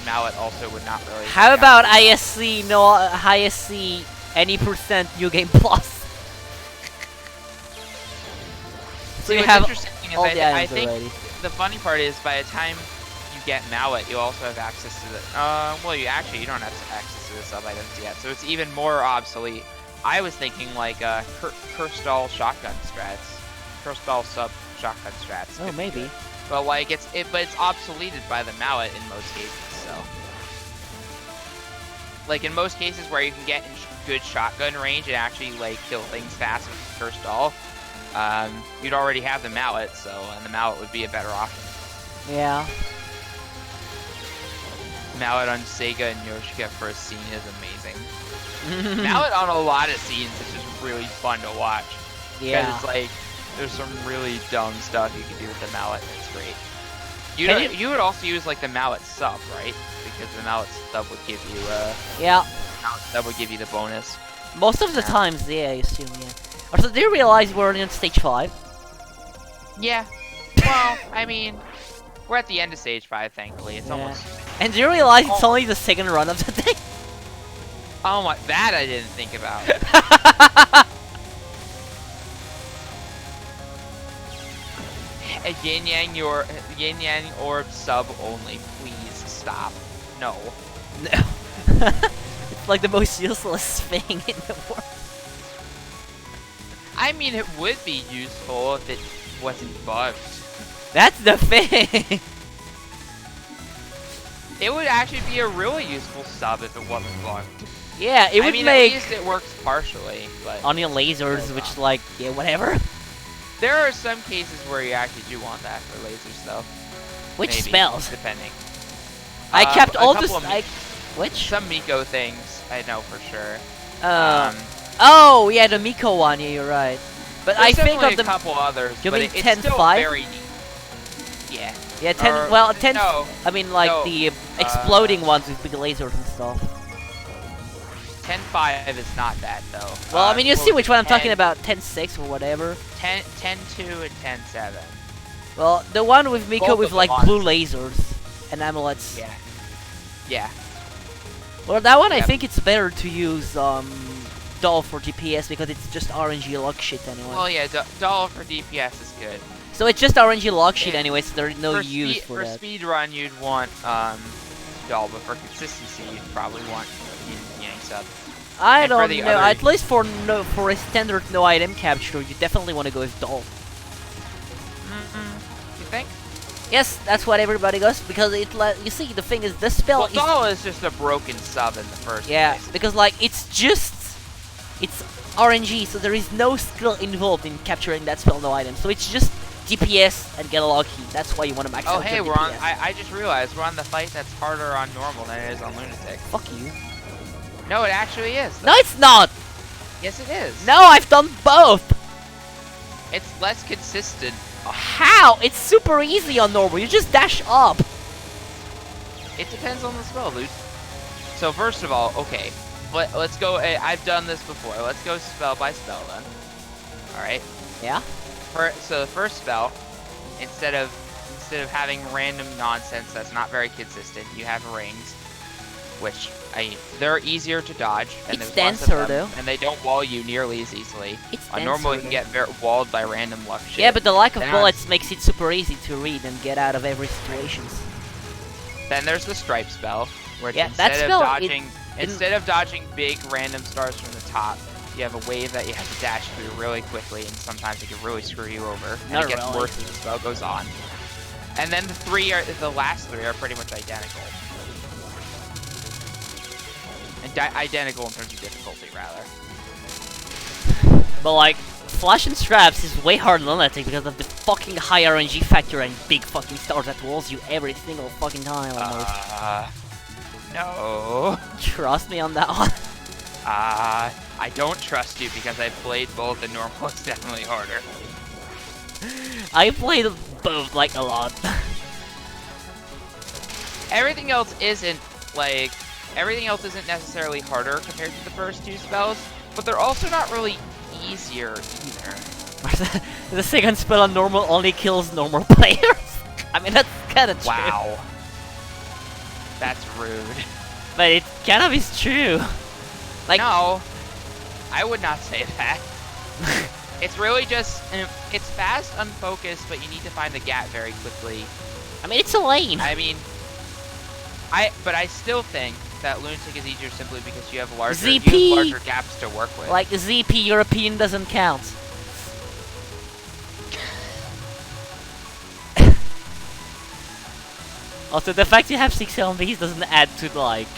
[SPEAKER 1] mallet also would not really.
[SPEAKER 2] How about ISC ISC any percent new game plus? So you have all the
[SPEAKER 1] I
[SPEAKER 2] items
[SPEAKER 1] think
[SPEAKER 2] already.
[SPEAKER 1] the funny part is by the time you get mallet, you also have access to the. Well, you don't have access to the sub items yet, so it's even more obsolete. I was thinking like Kurstall shotgun strats, Kurstall sub shotgun strats.
[SPEAKER 2] Oh, maybe.
[SPEAKER 1] But like it's obsoleted by the mallet in most cases. So, like in most cases where you can get in good shotgun range and actually like kill things fast with Kurstall, you'd already have the mallet, and the mallet would be a better option.
[SPEAKER 2] Yeah.
[SPEAKER 1] Mallet on Sega and Yoshika for a scene is amazing. Mallet on a lot of scenes is just really fun to watch.
[SPEAKER 2] Yeah.
[SPEAKER 1] Because it's like, there's some really dumb stuff you can do with the mallet, and it's great. You would also use like the mallet sub, right? Because the mallet sub would give you
[SPEAKER 2] yeah.
[SPEAKER 1] That would give you the bonus.
[SPEAKER 2] Most of the times, yeah, I assume, yeah. Also, do you realize we're in stage 5?
[SPEAKER 1] Yeah. Well, I mean, we're at the end of stage 5, thankfully. It's almost.
[SPEAKER 2] And do you realize it's only the second run of the day?
[SPEAKER 1] Oh my, that I didn't think about. Yin Yang Orb sub only. Please stop. No.
[SPEAKER 2] No. It's like the most useless thing in the world.
[SPEAKER 1] I mean, it would be useful if it wasn't bugged.
[SPEAKER 2] That's the thing.
[SPEAKER 1] It would actually be a really useful sub if it wasn't bugged.
[SPEAKER 2] Yeah, it would
[SPEAKER 1] at
[SPEAKER 2] make
[SPEAKER 1] least it works partially, but
[SPEAKER 2] onion lasers, which like, yeah, whatever.
[SPEAKER 1] There are some cases where you actually do want that for lasers, though.
[SPEAKER 2] Which
[SPEAKER 1] Maybe,
[SPEAKER 2] spells?
[SPEAKER 1] depending.
[SPEAKER 2] I kept all
[SPEAKER 1] this.
[SPEAKER 2] Which?
[SPEAKER 1] Some Miko things, I know for sure.
[SPEAKER 2] Oh, yeah, the Miko one. Yeah, you're right. But I think of
[SPEAKER 1] a couple others.
[SPEAKER 2] You
[SPEAKER 1] but
[SPEAKER 2] mean
[SPEAKER 1] it's
[SPEAKER 2] 10-5?
[SPEAKER 1] still very neat. Yeah.
[SPEAKER 2] Yeah, 10. Well, 10.
[SPEAKER 1] No,
[SPEAKER 2] I mean, like the exploding ones with big lasers and stuff.
[SPEAKER 1] 10-5 is not that though.
[SPEAKER 2] Well, I mean, you see which one I'm talking about. 10-6 or whatever.
[SPEAKER 1] 10-2 and 10-7.
[SPEAKER 2] Well, the one with Miko
[SPEAKER 1] Both
[SPEAKER 2] with
[SPEAKER 1] of
[SPEAKER 2] like
[SPEAKER 1] them
[SPEAKER 2] blue lasers and amulets.
[SPEAKER 1] Yeah. Yeah.
[SPEAKER 2] Well, that one I
[SPEAKER 1] Yep.
[SPEAKER 2] think it's better to use doll for DPS because it's just RNG lock shit anyway.
[SPEAKER 1] Well, yeah, doll for DPS is good.
[SPEAKER 2] So it's just RNG lock shit
[SPEAKER 1] Yeah.
[SPEAKER 2] anyway, so there's no use for that.
[SPEAKER 1] For speedrun, you'd want doll, but for consistency, you'd probably want Yang sub.
[SPEAKER 2] I
[SPEAKER 1] And for
[SPEAKER 2] don't
[SPEAKER 1] the
[SPEAKER 2] know.
[SPEAKER 1] other-
[SPEAKER 2] At least for a standard no item capture, you definitely want to go with doll.
[SPEAKER 1] You think?
[SPEAKER 2] Yes, that's what everybody goes because you see, the thing is, this spell
[SPEAKER 1] Well,
[SPEAKER 2] is
[SPEAKER 1] Touhou is just a broken sub in the first place.
[SPEAKER 2] because like it's RNG, so there is no skill involved in capturing that spell, no item. So it's just DPS and get lucky. That's why you want to max out
[SPEAKER 1] hey,
[SPEAKER 2] your
[SPEAKER 1] we're
[SPEAKER 2] DPS.
[SPEAKER 1] on. I just realized we're on the fight that's harder on normal than it is on Lunatic.
[SPEAKER 2] Fuck you.
[SPEAKER 1] No, it actually is.
[SPEAKER 2] No, it's not.
[SPEAKER 1] Yes, it is.
[SPEAKER 2] No, I've done both.
[SPEAKER 1] It's less consistent.
[SPEAKER 2] How? It's super easy on normal. You just dash up.
[SPEAKER 1] It depends on the spell, dude. So first of all, okay, let's go. I've done this before. Let's go spell by spell then. All right.
[SPEAKER 2] Yeah.
[SPEAKER 1] So the first spell, instead of having random nonsense that's not very consistent, you have rings, which they're easier to dodge, and
[SPEAKER 2] It's
[SPEAKER 1] there's
[SPEAKER 2] denser,
[SPEAKER 1] lots of them,
[SPEAKER 2] though.
[SPEAKER 1] and they don't wall you nearly as easily.
[SPEAKER 2] It's
[SPEAKER 1] On normal, you
[SPEAKER 2] denser,
[SPEAKER 1] can get walled by random luck shit.
[SPEAKER 2] Yeah, but the lack of
[SPEAKER 1] Then
[SPEAKER 2] bullets makes it super easy to read and get out of every situation.
[SPEAKER 1] Then there's the stripe spell, which
[SPEAKER 2] Yeah, that
[SPEAKER 1] instead
[SPEAKER 2] spell,
[SPEAKER 1] of dodging big random stars from the top, you have a wave that you have to dash through really quickly, and sometimes it can really screw you over. And
[SPEAKER 2] Not
[SPEAKER 1] it gets
[SPEAKER 2] really.
[SPEAKER 1] worse as the spell goes on. And then the last three are pretty much identical. And identical in terms of difficulty, rather.
[SPEAKER 2] But like, Flash and Straps is way harder than Lunatic because of the fucking high RNG factor and big fucking stars that walls you every single fucking time almost.
[SPEAKER 1] No.
[SPEAKER 2] Trust me on that one.
[SPEAKER 1] I don't trust you because I played both and normal is definitely harder.
[SPEAKER 2] I played both like a lot.
[SPEAKER 1] Everything else isn't necessarily harder compared to the first two spells, but they're also not really easier either.
[SPEAKER 2] The second spell on normal only kills normal players. I mean, that's kind of true.
[SPEAKER 1] Wow. That's rude.
[SPEAKER 2] But it kind of is true. Like,
[SPEAKER 1] No, I would not say that. It's really just, it's fast, unfocused, but you need to find the gap very quickly.
[SPEAKER 2] I mean, it's a lane.
[SPEAKER 1] I mean, but I still think that Lunatic is easier simply because you have larger gaps to work with.
[SPEAKER 2] Like, ZP European doesn't count. Also, the fact you have 6 LMVs doesn't add to, like,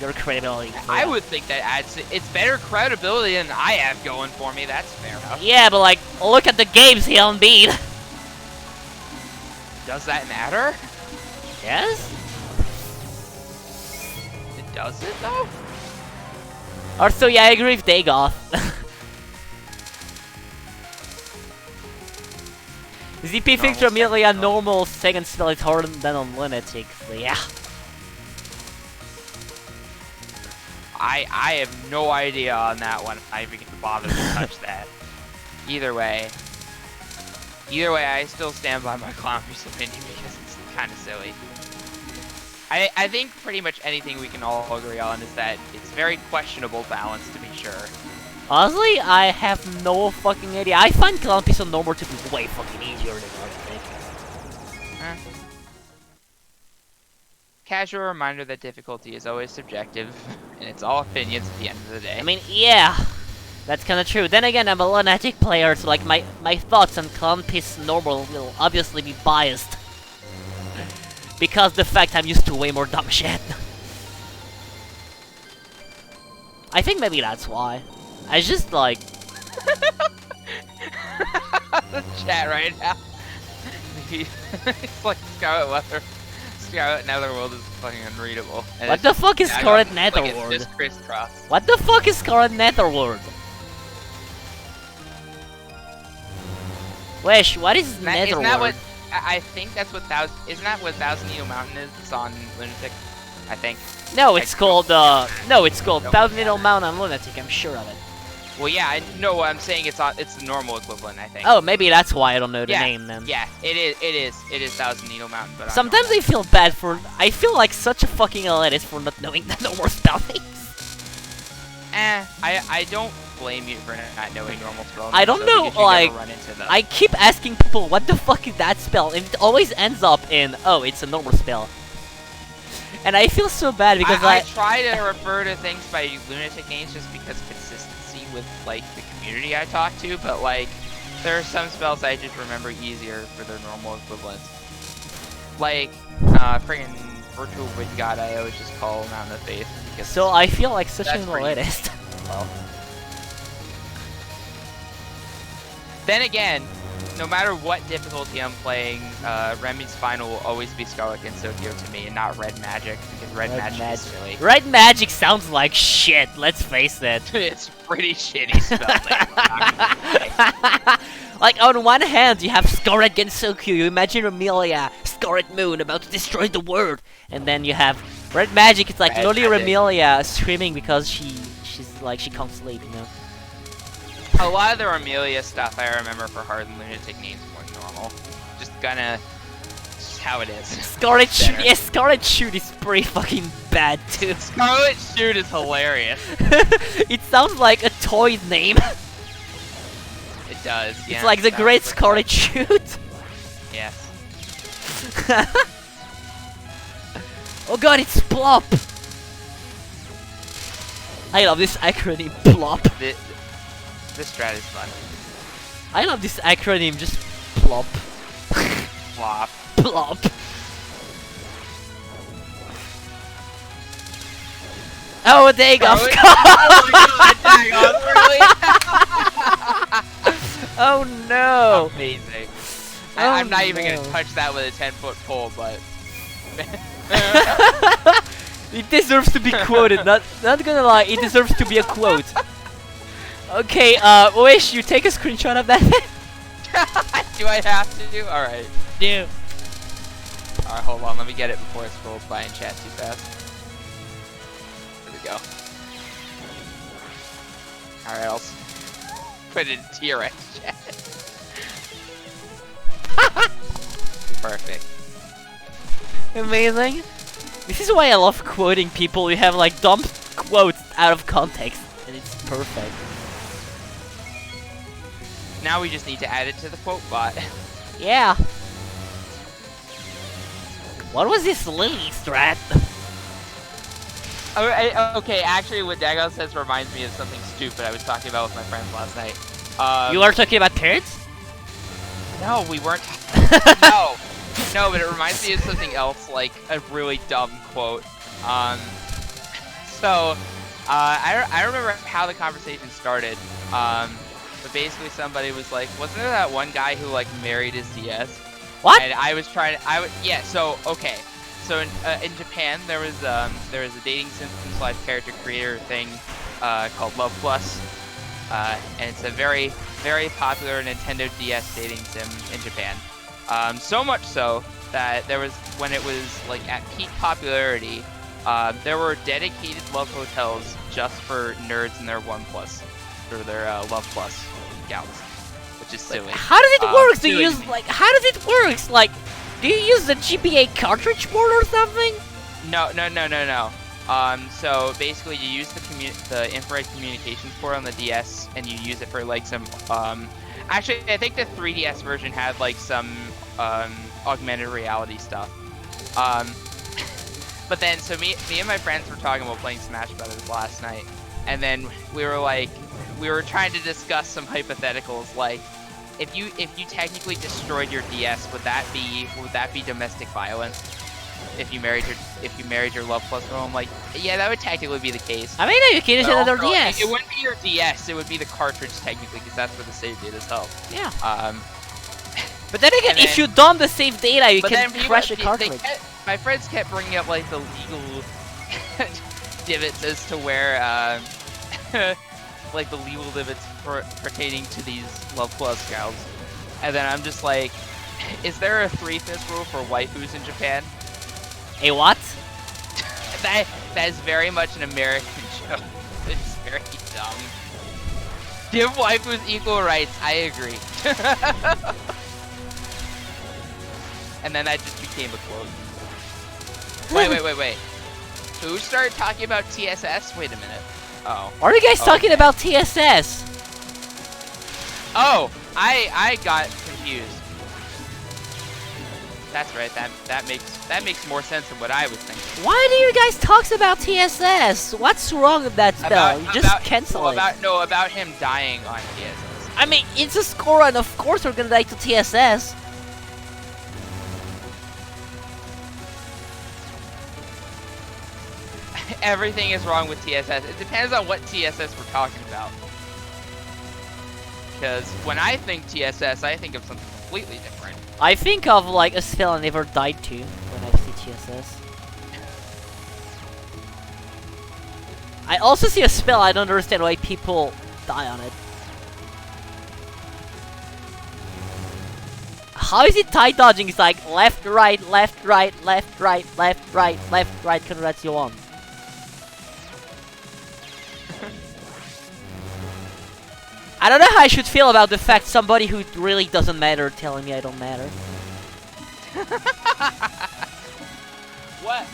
[SPEAKER 2] your credibility. So
[SPEAKER 1] I
[SPEAKER 2] yeah.
[SPEAKER 1] would think that it's better credibility than I have going for me. That's fair enough.
[SPEAKER 2] Yeah, but like, look at the games he unbeat.
[SPEAKER 1] Does that matter?
[SPEAKER 2] Yes?
[SPEAKER 1] It doesn't though.
[SPEAKER 2] Also, yeah, I agree with Dagoth. ZP thinks immediately on normal second spell is harder than on Lunatic, so yeah.
[SPEAKER 1] I have no idea on that one. I even get to bother to touch that. Either way, I still stand by my Clownfish opinion because it's kind of silly. I think pretty much anything we can all agree on is that it's very questionable balance, to be sure.
[SPEAKER 2] Honestly, I have no fucking idea. I find Clownfish on normal to be way fucking easier than Lunatic.
[SPEAKER 1] Casual reminder that difficulty is always subjective, and it's all opinions at the end of the day.
[SPEAKER 2] I mean, yeah, that's kind of true. Then again, I'm a Lunatic player, so like my thoughts on Clownfish normal will obviously be biased. Because the fact I'm used to way more dumb shit. I think maybe that's why. I just like...
[SPEAKER 1] The chat right now. It's like Scarlet Netherworld is fucking unreadable. And
[SPEAKER 2] What the fuck is Scarlet Netherworld?
[SPEAKER 1] Like it's just crisscross.
[SPEAKER 2] What the fuck is Scarlet Netherworld? Wish, what is Netherworld?
[SPEAKER 1] Isn't that what... I think that's what isn't that what Thousand Needle Mountain is? It's on Lunatic, I think.
[SPEAKER 2] No, it's called, no, it's called
[SPEAKER 1] Nope.
[SPEAKER 2] Thousand Needle Mountain on Lunatic, I'm sure of it.
[SPEAKER 1] Well, yeah, I know what I'm saying. It's the normal equivalent, I think.
[SPEAKER 2] Oh, maybe that's why I don't know the
[SPEAKER 1] Yeah,
[SPEAKER 2] name then.
[SPEAKER 1] Yeah, it is Thousand Needle Mountain, but
[SPEAKER 2] Sometimes I feel bad for... I feel like such a fucking elitist for not knowing the normal spell names.
[SPEAKER 1] I don't blame you for not knowing normal spell.
[SPEAKER 2] I don't know,
[SPEAKER 1] because you
[SPEAKER 2] like,
[SPEAKER 1] never run into them.
[SPEAKER 2] I keep asking people, what the fuck is that spell? And it always ends up in, oh, it's a normal spell. And I feel so bad because
[SPEAKER 1] I try to refer to things by Lunatic names just because consistency with, like, the community I talk to, but, like, There are some spells I just remember easier for their normal equivalents. Like, friggin' Virtual Wind God, I always just call Mountain of Faith.
[SPEAKER 2] So I feel like such an
[SPEAKER 1] that's pretty
[SPEAKER 2] elitist.
[SPEAKER 1] Well. Then again, no matter what difficulty I'm playing, Remy's final will always be Scarlet and Sokyo to me, and not Red Magic, because Red Magic is silly.
[SPEAKER 2] Red Magic sounds like shit, let's face it.
[SPEAKER 1] It's pretty shitty spell name.
[SPEAKER 2] Like, on one hand, you have Scarlet Gensokyo, you imagine Remelia, Scarlet Moon, about to destroy the world. And then you have Red Magic, it's like
[SPEAKER 1] Red
[SPEAKER 2] literally
[SPEAKER 1] Magic.
[SPEAKER 2] Remelia screaming because she's like, she can't sleep, you know?
[SPEAKER 1] A lot of the Amelia stuff I remember for Hard and Lunatic names more normal. Just just how it is.
[SPEAKER 2] Scarlet Shoot, yeah, Scarlet Shoot is pretty fucking bad too.
[SPEAKER 1] Scarlet Shoot is hilarious.
[SPEAKER 2] It sounds like a toy's name.
[SPEAKER 1] It does, yeah.
[SPEAKER 2] It's like the
[SPEAKER 1] sounds
[SPEAKER 2] Great
[SPEAKER 1] like
[SPEAKER 2] Scarlet Shoot.
[SPEAKER 1] that. Yes.
[SPEAKER 2] Oh god, it's Plop! I love this acronym, Plop.
[SPEAKER 1] This strat is fun.
[SPEAKER 2] I love this acronym, just Plop.
[SPEAKER 1] Flop.
[SPEAKER 2] Plop. Oh, there you go.
[SPEAKER 1] Oh my god, dang on, really?
[SPEAKER 2] Oh no.
[SPEAKER 1] Amazing.
[SPEAKER 2] Oh,
[SPEAKER 1] I'm not even
[SPEAKER 2] no.
[SPEAKER 1] gonna touch that with a 10-foot pole, but...
[SPEAKER 2] It deserves to be quoted, not gonna lie, it deserves to be a quote. Okay, Wish, you take a screenshot of that?
[SPEAKER 1] Do I have to do? Alright.
[SPEAKER 2] Do.
[SPEAKER 1] Alright, hold on, let me get it before it scrolls by in chat too fast. There we go. Alright, I'll put it in TRX chat. Perfect.
[SPEAKER 2] Amazing. This is why I love quoting people who have like dumb quotes out of context, and it's perfect.
[SPEAKER 1] Now we just need to add it to the quote bot.
[SPEAKER 2] Yeah. What was this Lily strat?
[SPEAKER 1] Okay, actually what Dagon says reminds me of something stupid I was talking about with my friends last night.
[SPEAKER 2] You are talking about parrots?
[SPEAKER 1] No, we weren't. No, but it reminds me of something else, like a really dumb quote. I remember how the conversation started. But basically somebody was like, wasn't there that one guy who like married his DS?
[SPEAKER 2] What?
[SPEAKER 1] And I was trying to, yeah. So okay, so in Japan there was a dating sim / character creator thing called Love Plus, and it's a very popular Nintendo DS dating sim in Japan. So much so that there was, when it was like at peak popularity, there were dedicated love hotels just for nerds and their OnePlus, or their Love Plus gals, which is silly.
[SPEAKER 2] How does it work? Do you
[SPEAKER 1] silly.
[SPEAKER 2] use like? How does it work? Like, do you use the GBA cartridge port or something?
[SPEAKER 1] No. So basically, you use the infrared communications port on the DS, and you use it for like some. Actually, I think the 3DS version had like some augmented reality stuff. But then, so me and my friends were talking about playing Smash Brothers last night, and then we were trying to discuss some hypotheticals, like if you technically destroyed your DS, would that be domestic violence? If you married your Love Plus girl? I'm like, yeah, that would technically be the case.
[SPEAKER 2] I mean, you can use another DS.
[SPEAKER 1] It wouldn't be your DS, it would be the cartridge technically, because that's where the save data is held.
[SPEAKER 2] Yeah. But then again,
[SPEAKER 1] then,
[SPEAKER 2] if you dump the save data, you
[SPEAKER 1] but
[SPEAKER 2] can
[SPEAKER 1] then
[SPEAKER 2] crash a cartridge.
[SPEAKER 1] My friends kept bringing up like the legal divots as to where, like the legal divots pertaining to these Love Plus gals, and then I'm just like, is there a 3/5 rule for waifus in Japan?
[SPEAKER 2] A what?
[SPEAKER 1] That is very much an American joke. It's very dumb. Give waifus equal rights. I agree. And then that just became a quote. Wait. Who started talking about TSS? Wait a minute. Oh.
[SPEAKER 2] Are you guys talking about TSS?
[SPEAKER 1] Oh, I got confused. That's right. That makes more sense than what I was thinking.
[SPEAKER 2] Why do you guys talk about TSS? What's wrong with that spell? You just cancel it.
[SPEAKER 1] About him dying on TSS.
[SPEAKER 2] I mean, it's a score, and of course we're gonna die to TSS.
[SPEAKER 1] Everything is wrong with TSS. It depends on what TSS we're talking about. Because when I think TSS, I think of something completely different.
[SPEAKER 2] I think of like a spell I never died to when I see TSS. I also see a spell I don't understand why people die on it. How is it tie dodging? It's like left, right, left, right, left, right, left, right, left, right. Congrats, you won. I don't know how I should feel about the fact somebody who really doesn't matter telling me I don't matter.
[SPEAKER 1] What?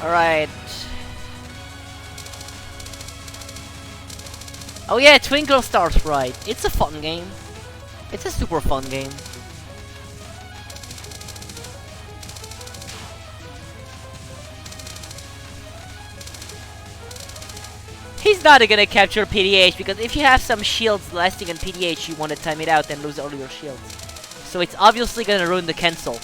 [SPEAKER 2] Alright. Oh yeah, Twinkle Star Sprite. It's a fun game. It's a super fun game. He's not gonna capture PDH because if you have some shields lasting on PDH, you want to time it out and lose all your shields. So it's obviously gonna ruin the cancel.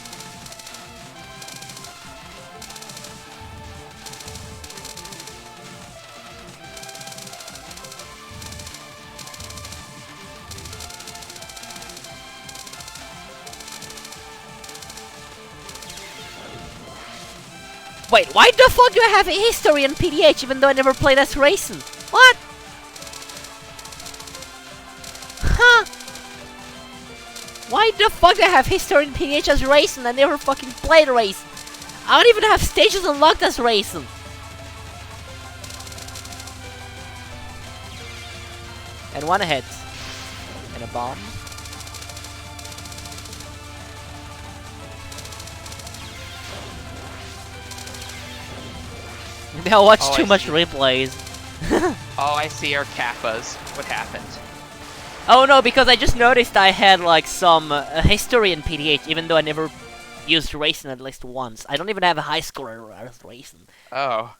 [SPEAKER 2] Wait, why the fuck do I have a history on PDH even though I never played as Raisin? What? Huh? Why the fuck do I have history in PDH as Raisin? I never fucking played Raisin. I don't even have stages unlocked as Raisin. And one hit. And a bomb. Now watch too much replays.
[SPEAKER 1] All I see are kappas. What happened?
[SPEAKER 2] Oh no, because I just noticed I had like some history in PDH, even though I never used Raisin at least once. I don't even have a high score as Raisin.
[SPEAKER 1] Oh.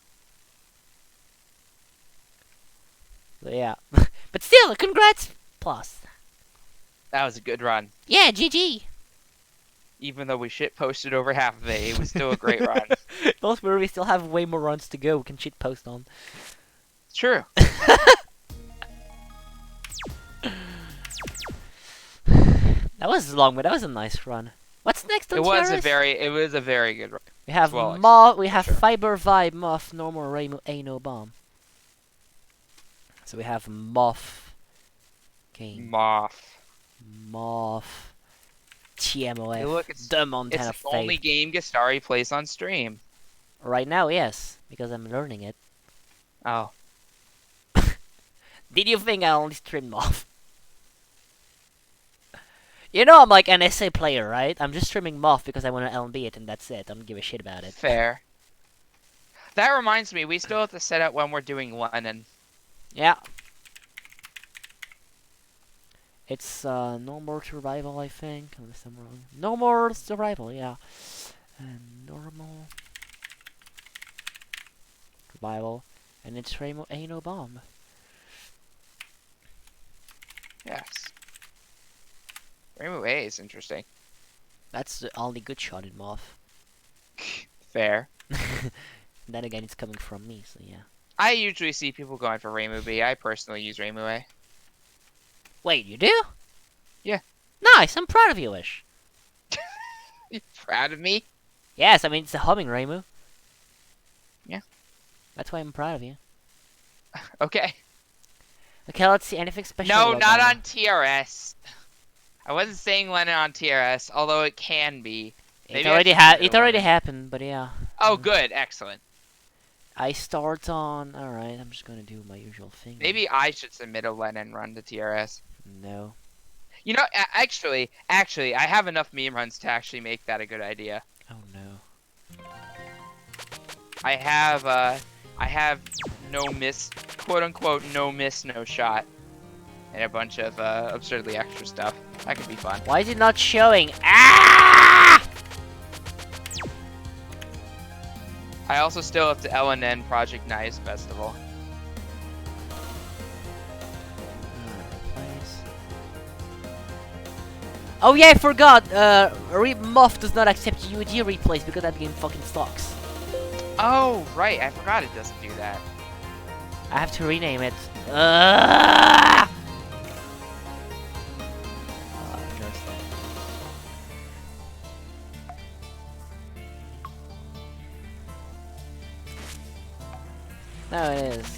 [SPEAKER 2] So yeah. But still, congrats, Plus.
[SPEAKER 1] That was a good run.
[SPEAKER 2] Yeah, GG.
[SPEAKER 1] Even though we shit posted over half of it was still a great run.
[SPEAKER 2] Both where we still have way more runs to go we can shit post on.
[SPEAKER 1] It's true.
[SPEAKER 2] That was long, but that was a nice run. What's next on
[SPEAKER 1] It was
[SPEAKER 2] TRS?
[SPEAKER 1] a very good run.
[SPEAKER 2] We have
[SPEAKER 1] well,
[SPEAKER 2] we have
[SPEAKER 1] sure.
[SPEAKER 2] Fiber Vibe, Muff, Normal, Rainbow, No Bomb. So we have Muff. Game.
[SPEAKER 1] Moth.
[SPEAKER 2] Moth. TMOF.
[SPEAKER 1] Hey, look, it's
[SPEAKER 2] the Montana
[SPEAKER 1] the only game Gastari plays on stream.
[SPEAKER 2] Right now, yes, because I'm learning it.
[SPEAKER 1] Oh.
[SPEAKER 2] Did you think I only stream Moth? You know I'm like an SA player, right? I'm just streaming Moth because I want to LB it and that's it. I don't give a shit about it.
[SPEAKER 1] Fair. That reminds me, we still have to set up when we're doing Lennon.
[SPEAKER 2] Yeah. It's no more survival, I think, unless I'm wrong. No more survival, yeah. Normal survival, and it's Rainbow No Bomb.
[SPEAKER 1] Yes. Rainbow A is interesting.
[SPEAKER 2] That's the only good shot in Moth.
[SPEAKER 1] Fair.
[SPEAKER 2] Then again, it's coming from me, so yeah.
[SPEAKER 1] I usually see people going for Rainbow B. I personally use Rainbow A.
[SPEAKER 2] Wait, you do?
[SPEAKER 1] Yeah.
[SPEAKER 2] Nice, I'm proud of you, Ish.
[SPEAKER 1] You proud of me?
[SPEAKER 2] Yes, I mean, it's a humming Rainbow.
[SPEAKER 1] Yeah.
[SPEAKER 2] That's why I'm proud of you.
[SPEAKER 1] Okay.
[SPEAKER 2] Okay, let's see, anything special?
[SPEAKER 1] No,
[SPEAKER 2] about
[SPEAKER 1] not
[SPEAKER 2] that?
[SPEAKER 1] on TRS. I wasn't saying Lennon on TRS, although it can be. Maybe I should do
[SPEAKER 2] It already
[SPEAKER 1] one.
[SPEAKER 2] happened, but yeah.
[SPEAKER 1] Oh, good, excellent.
[SPEAKER 2] I start on. All right, I'm just gonna do my usual thing.
[SPEAKER 1] Maybe I should submit a Lenin run to TRS.
[SPEAKER 2] No.
[SPEAKER 1] You know, actually, I have enough meme runs to actually make that a good idea.
[SPEAKER 2] Oh no.
[SPEAKER 1] I have no miss, quote unquote, no miss, no shot, and a bunch of absurdly extra stuff. That could be fun.
[SPEAKER 2] Why is it not showing? Ah!
[SPEAKER 1] I also still have to LNN Project Nice Festival.
[SPEAKER 2] Oh yeah, I forgot. Moth does not accept UD replays because that game fucking sucks.
[SPEAKER 1] Oh, right. I forgot it doesn't do that.
[SPEAKER 2] I have to rename it. Ah! No, it is.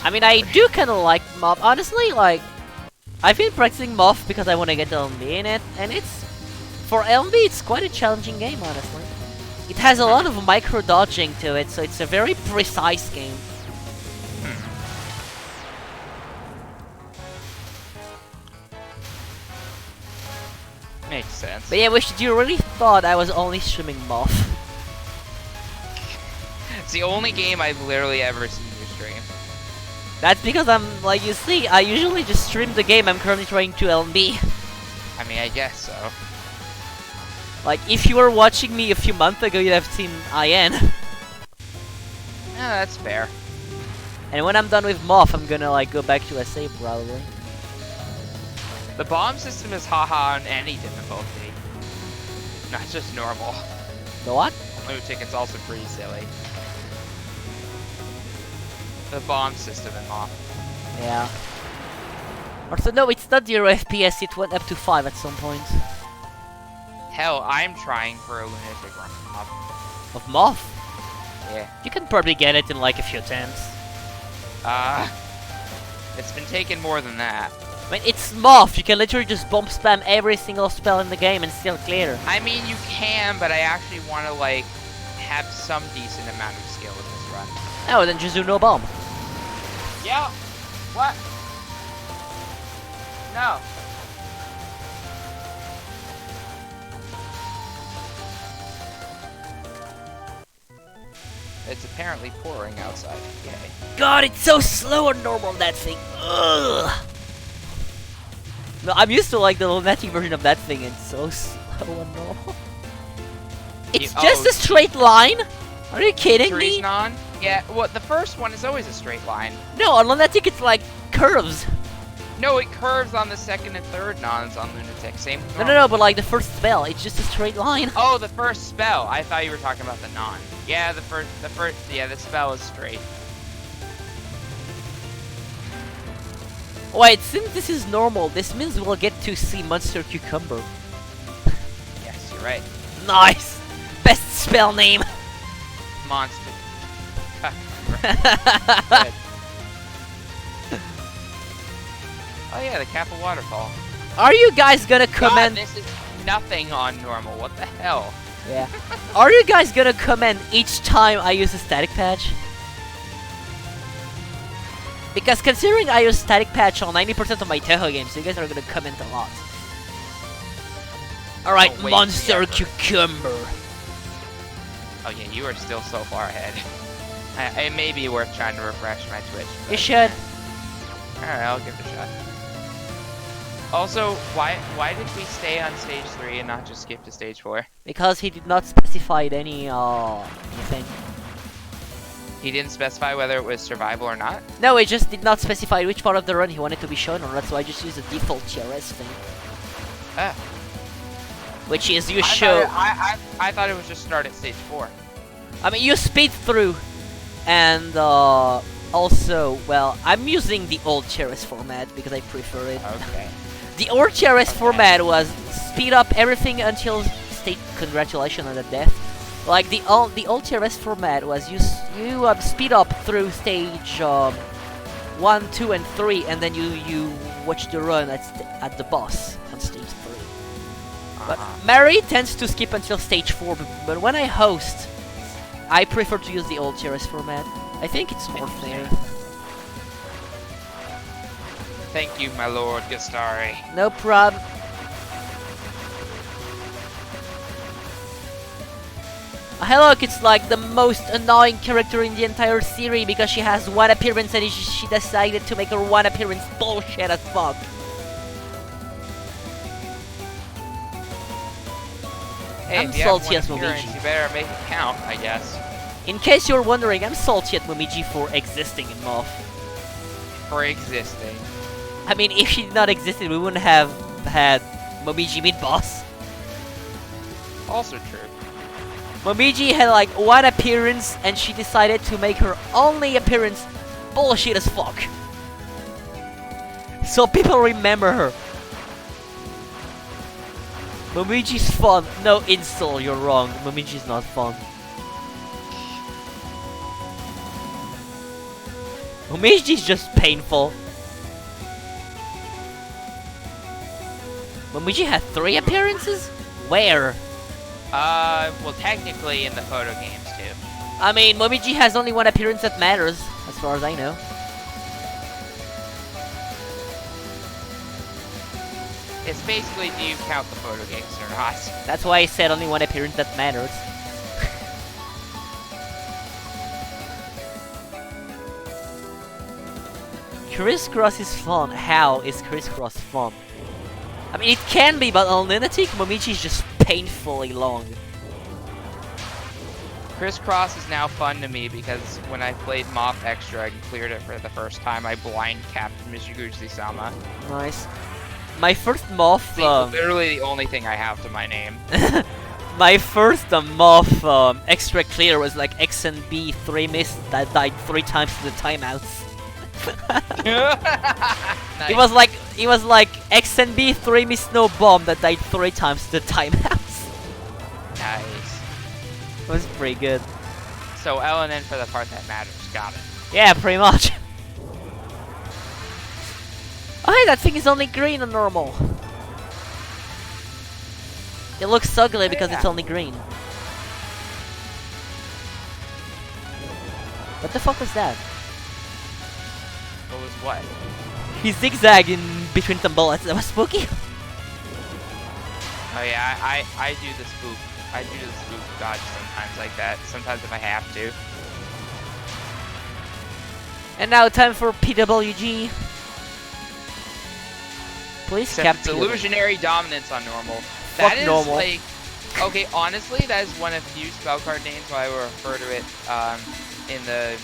[SPEAKER 2] I mean, I do kind of like Moth. Honestly, like, I've been practicing Moth because I want to get LMB in it, and it's for LMB, it's quite a challenging game, honestly. It has a lot of micro dodging to it, so it's a very precise game.
[SPEAKER 1] Makes sense.
[SPEAKER 2] But yeah, you really thought I was only streaming Moth.
[SPEAKER 1] It's the only game I've literally ever seen you stream.
[SPEAKER 2] That's because I'm, like, you see, I usually just stream the game I'm currently trying to LMB.
[SPEAKER 1] I mean, I guess so.
[SPEAKER 2] Like, if you were watching me a few months ago, you'd have seen IN.
[SPEAKER 1] Yeah, that's fair.
[SPEAKER 2] And when I'm done with Moth, I'm gonna, like, go back to SA, probably.
[SPEAKER 1] The bomb system is haha on any difficulty. Not just normal.
[SPEAKER 2] The what?
[SPEAKER 1] Lunatic, it's also pretty silly. The bomb system in Moth.
[SPEAKER 2] Yeah. Also, no, it's not 0 FPS, it went up to 5 at some point.
[SPEAKER 1] Hell, I'm trying for a lunatic run.
[SPEAKER 2] Of Moth?
[SPEAKER 1] Yeah.
[SPEAKER 2] You can probably get it in like a few attempts.
[SPEAKER 1] It's been taking more than that.
[SPEAKER 2] I mean, it's Moth, you can literally just bomb spam every single spell in the game and still clear.
[SPEAKER 1] I mean, you can, but I actually want to, like, have some decent amount of skill in this run.
[SPEAKER 2] Oh, then just do no bomb.
[SPEAKER 1] Yeah. What? No. It's apparently pouring outside. Yay.
[SPEAKER 2] God, it's so slow and normal, that thing. Ugh. No, I'm used to like the lunatic version of that thing, it's so slow and normal. It's just a straight line? Are you kidding me?
[SPEAKER 1] Non? Yeah, well, the first one is always a straight line.
[SPEAKER 2] No, on lunatic it's like curves.
[SPEAKER 1] No, it curves on the second and third nons on lunatic. Same.
[SPEAKER 2] No, but like the first spell, it's just a straight line.
[SPEAKER 1] Oh, the first spell. I thought you were talking about the non. Yeah, the spell is straight.
[SPEAKER 2] Wait, since this is normal, this means we'll get to see Monster Cucumber.
[SPEAKER 1] Yes, you're right.
[SPEAKER 2] Nice! Best spell name!
[SPEAKER 1] Monster.
[SPEAKER 2] Yeah,
[SPEAKER 1] Oh yeah, the Kappa waterfall.
[SPEAKER 2] are you guys gonna comment?
[SPEAKER 1] God, this is nothing on normal. What the hell?
[SPEAKER 2] Yeah. Are you guys gonna comment each time I use a static patch? Because considering I use static patch on 90% of my Touhou games, you guys are gonna comment a lot. Alright,
[SPEAKER 1] Oh, wait,
[SPEAKER 2] Monster
[SPEAKER 1] yeah.
[SPEAKER 2] Cucumber.
[SPEAKER 1] Oh yeah, you are still so far ahead. It may be worth trying to refresh my Twitch.
[SPEAKER 2] You
[SPEAKER 1] but-
[SPEAKER 2] should.
[SPEAKER 1] Alright, I'll give it a shot. Also, why did we stay on stage 3 and not just skip to stage 4?
[SPEAKER 2] Because he did not specify any anything.
[SPEAKER 1] He didn't specify whether it was survival or not?
[SPEAKER 2] No, it just did not specify which part of the run he wanted to be shown on, so I just used the default TRS thing.
[SPEAKER 1] Ah.
[SPEAKER 2] Which is you
[SPEAKER 1] I
[SPEAKER 2] show...
[SPEAKER 1] I thought it was just start at stage 4.
[SPEAKER 2] I mean, you speed through, and Also, well, I'm using the old Cheris format because I prefer it.
[SPEAKER 1] Okay.
[SPEAKER 2] The old Cheris
[SPEAKER 1] Okay.
[SPEAKER 2] format was speed up everything until state. Congratulations on the death. Like the old Cheris format was you speed up through stage 1, 2, and 3, and then you watch the run at the boss on stage 3. But Mary tends to skip until stage 4, but when I host, I prefer to use the old Cheris format. I think it's more fair.
[SPEAKER 1] Thank you, my lord Gastari.
[SPEAKER 2] No problem. Hello, it's like the most annoying character in the entire series because she has one appearance and she decided to make her one appearance bullshit as fuck.
[SPEAKER 1] Hey,
[SPEAKER 2] I'm
[SPEAKER 1] if you have
[SPEAKER 2] salty
[SPEAKER 1] one
[SPEAKER 2] as
[SPEAKER 1] appearance,
[SPEAKER 2] Momiji.
[SPEAKER 1] you better make it count, I guess.
[SPEAKER 2] In case you're wondering, I'm salty at Momiji for existing in MOF.
[SPEAKER 1] For existing.
[SPEAKER 2] I mean, if she did not exist, we wouldn't have had Momiji mid-boss.
[SPEAKER 1] Also true.
[SPEAKER 2] Momiji had like one appearance and she decided to make her only appearance bullshit as fuck. So people remember her. Momiji's fun. No insult, you're wrong. Momiji's not fun. Momiji's just painful. Momiji had 3 appearances? Where?
[SPEAKER 1] Well, technically in the photo games too.
[SPEAKER 2] I mean, Momiji has only one appearance that matters, as far as I know.
[SPEAKER 1] It's basically, do you count the photo games or not?
[SPEAKER 2] That's why I said only one appearance that matters. Crisscross is fun. How is Crisscross fun? I mean, it can be, but on Lunatic, Momiji is just painfully long.
[SPEAKER 1] Crisscross is now fun to me because when I played Moth Extra and cleared it for the first time, I blind capped Michiguchi-sama.
[SPEAKER 2] Nice. My first Moth...
[SPEAKER 1] literally the only thing I have to my name.
[SPEAKER 2] My first Moth extra clear was like X and B 3 miss that died 3 times to the timeouts.
[SPEAKER 1] Nice.
[SPEAKER 2] It was like X and B 3 miss no bomb that died 3 times to the timeouts.
[SPEAKER 1] Nice.
[SPEAKER 2] It was pretty good.
[SPEAKER 1] So LNN for the part that matters. Got it.
[SPEAKER 2] Yeah, pretty much. Oh hey, that thing is only green on normal. It looks ugly because it's only green. What the fuck was that?
[SPEAKER 1] What was what?
[SPEAKER 2] He zigzagged in between some bullets. That was spooky.
[SPEAKER 1] Oh yeah, I do the spook. I do the spook dodge sometimes like that. Sometimes if I have to.
[SPEAKER 2] And now time for PWG. Please
[SPEAKER 1] Except
[SPEAKER 2] cap
[SPEAKER 1] it's illusionary dominance on normal.
[SPEAKER 2] Fuck
[SPEAKER 1] That is
[SPEAKER 2] normal.
[SPEAKER 1] like, okay, honestly, that is one of few spell card names why I will refer to it in the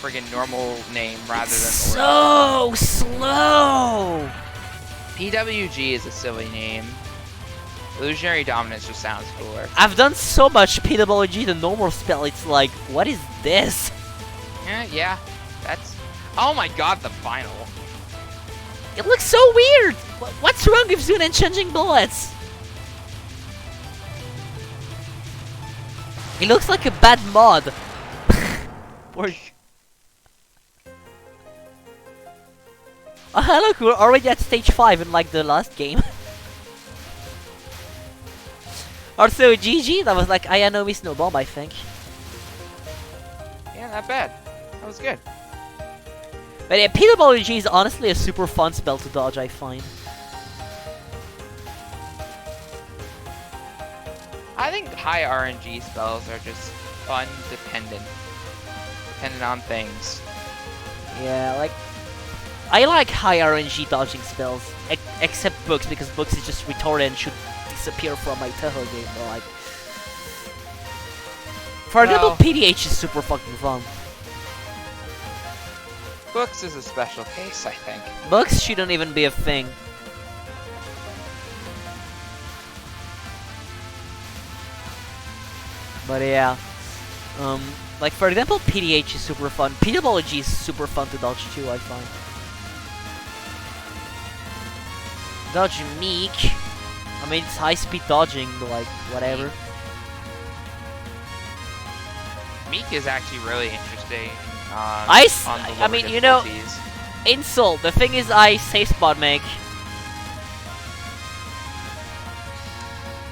[SPEAKER 1] friggin' normal name rather than
[SPEAKER 2] so slow.
[SPEAKER 1] PWG is a silly name. Illusionary dominance just sounds cooler.
[SPEAKER 2] I've done so much PWG, the normal spell. It's like, what is this?
[SPEAKER 1] Yeah, that's. Oh my god, the final.
[SPEAKER 2] It looks so weird! What's wrong with Zunen changing bullets? It looks like a bad mod. Or... Oh look, we're already at stage 5 in like the last game. Also, GG, that was like Ayanomi Snow Bomb, I think.
[SPEAKER 1] Yeah, not bad. That was good.
[SPEAKER 2] But yeah, PWG is honestly a super fun spell to dodge, I find.
[SPEAKER 1] I think high RNG spells are just fun dependent on things.
[SPEAKER 2] Yeah, like... I like high RNG dodging spells, except Books, because Books is just retarded and should disappear from my Touhou game, but like... For example, PDH is super fucking fun.
[SPEAKER 1] Books is a special case, I think.
[SPEAKER 2] Books shouldn't even be a thing. But yeah, Like, for example, PDH is super fun. PWG is super fun to dodge too, I find. Dodge Meek. I mean, it's high-speed dodging, like, whatever.
[SPEAKER 1] Meek is actually really interesting.
[SPEAKER 2] I mean, you know, Insult. The thing is, I safe spot Meek.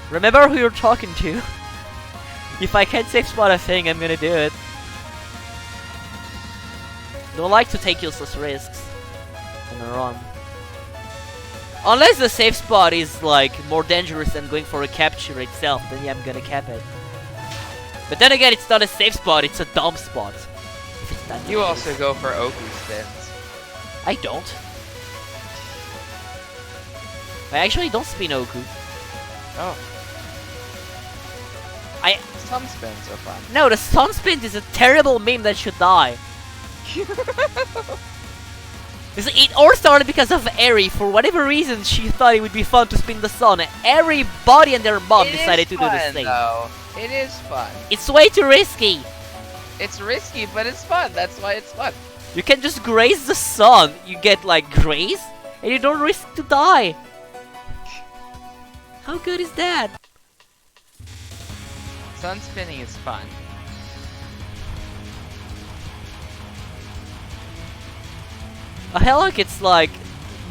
[SPEAKER 2] Remember who you're talking to. If I can safe spot a thing, I'm gonna do it. Don't like to take useless risks on a run. Unless the safe spot is like more dangerous than going for a capture itself, then yeah, I'm gonna cap it. But then again, it's not a safe spot, it's a dumb spot. If it's that
[SPEAKER 1] you also go for Oku spins.
[SPEAKER 2] I don't. I actually don't spin Oku.
[SPEAKER 1] Oh. Some spins are fun.
[SPEAKER 2] No, the sun spin is a terrible meme that should die. It all started because of Eri. For whatever reason, she thought it would be fun to spin the sun. Everybody and their mom decided to do the same.
[SPEAKER 1] Though. It is fun.
[SPEAKER 2] It's way too risky.
[SPEAKER 1] It's risky, but it's fun. That's why it's fun.
[SPEAKER 2] You can just graze the sun. You get like graze, and you don't risk to die. How good is that?
[SPEAKER 1] Sun spinning is fun.
[SPEAKER 2] I feel like it's like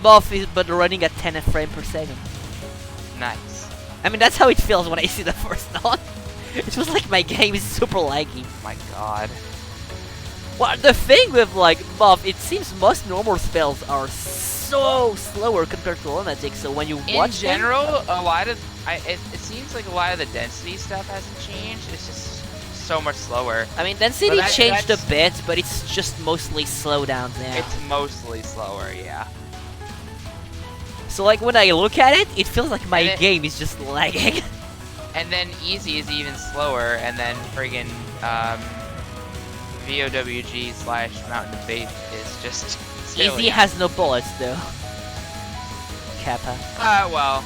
[SPEAKER 2] buff is but running at 10 frame per second.
[SPEAKER 1] Nice.
[SPEAKER 2] I mean, that's how it feels when I see the first knot. It feels like my game is super laggy.
[SPEAKER 1] My god.
[SPEAKER 2] Well, the thing with like buff, it seems most normal spells are so slower compared to lunatic. So when you watch
[SPEAKER 1] in general, a lot of it seems like a lot of the density stuff hasn't changed. It's just so much slower.
[SPEAKER 2] I mean, density changed a bit, but it's just mostly slowdowns now.
[SPEAKER 1] It's mostly slower, yeah.
[SPEAKER 2] So like when I look at it, it feels like my game is just lagging.
[SPEAKER 1] And then easy is even slower, and then friggin' VOWG / Mountain of Faith is just silly.
[SPEAKER 2] Easy has no bullets though. Kappa.
[SPEAKER 1] Well.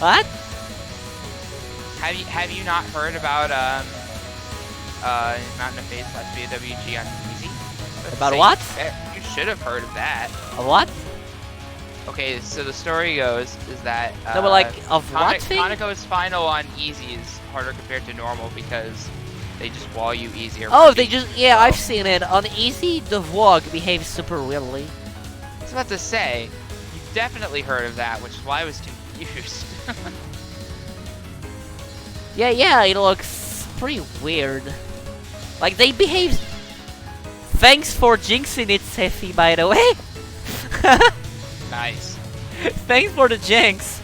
[SPEAKER 2] What?
[SPEAKER 1] Have you not heard about Mountain of Faith / VOWG on easy?
[SPEAKER 2] About what?
[SPEAKER 1] You should have heard of that.
[SPEAKER 2] A what?
[SPEAKER 1] Okay, so the story goes is that
[SPEAKER 2] no, but like of what thing?
[SPEAKER 1] Kaneko's final on easy is harder compared to normal because they just wall you easier.
[SPEAKER 2] Oh, they just I've seen it on easy. The Vogue behaves super weirdly.
[SPEAKER 1] I was about to say, you definitely heard of that, which is why I was confused.
[SPEAKER 2] Yeah, it looks pretty weird. Like they behave. Thanks for jinxing it, Sephi, by the way.
[SPEAKER 1] Nice.
[SPEAKER 2] Thanks for the jinx.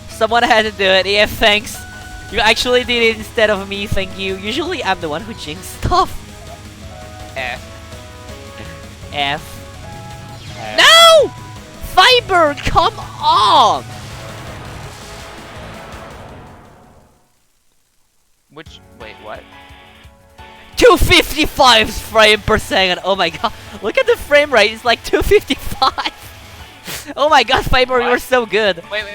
[SPEAKER 2] Someone had to do it. Yeah, thanks. You actually did it instead of me. Thank you. Usually I'm the one who jinxes stuff.
[SPEAKER 1] F.
[SPEAKER 2] No! Fiber, come on!
[SPEAKER 1] Wait, what?
[SPEAKER 2] 255 frame per second. Oh my god. Look at the frame rate. It's like 255. Oh my god, Fiber, you're so good.
[SPEAKER 1] Wait.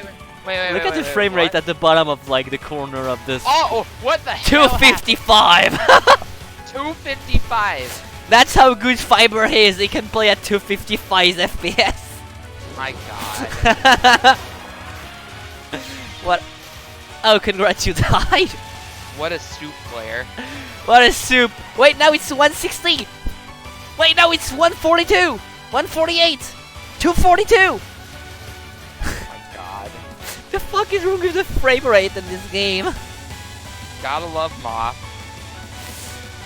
[SPEAKER 2] Look at the frame rate at the bottom of like the corner of this.
[SPEAKER 1] Oh, what the hell?
[SPEAKER 2] 255.
[SPEAKER 1] 255.
[SPEAKER 2] That's how good Fiber is. He can play at 255 FPS.
[SPEAKER 1] My god.
[SPEAKER 2] What? Oh, congrats, you died.
[SPEAKER 1] What a soup player.
[SPEAKER 2] What a soup. Wait, now it's 160. Wait, no, it's 142. 148. 242.
[SPEAKER 1] Oh my god.
[SPEAKER 2] The fuck is wrong with the frame rate in this game?
[SPEAKER 1] Gotta love Moth.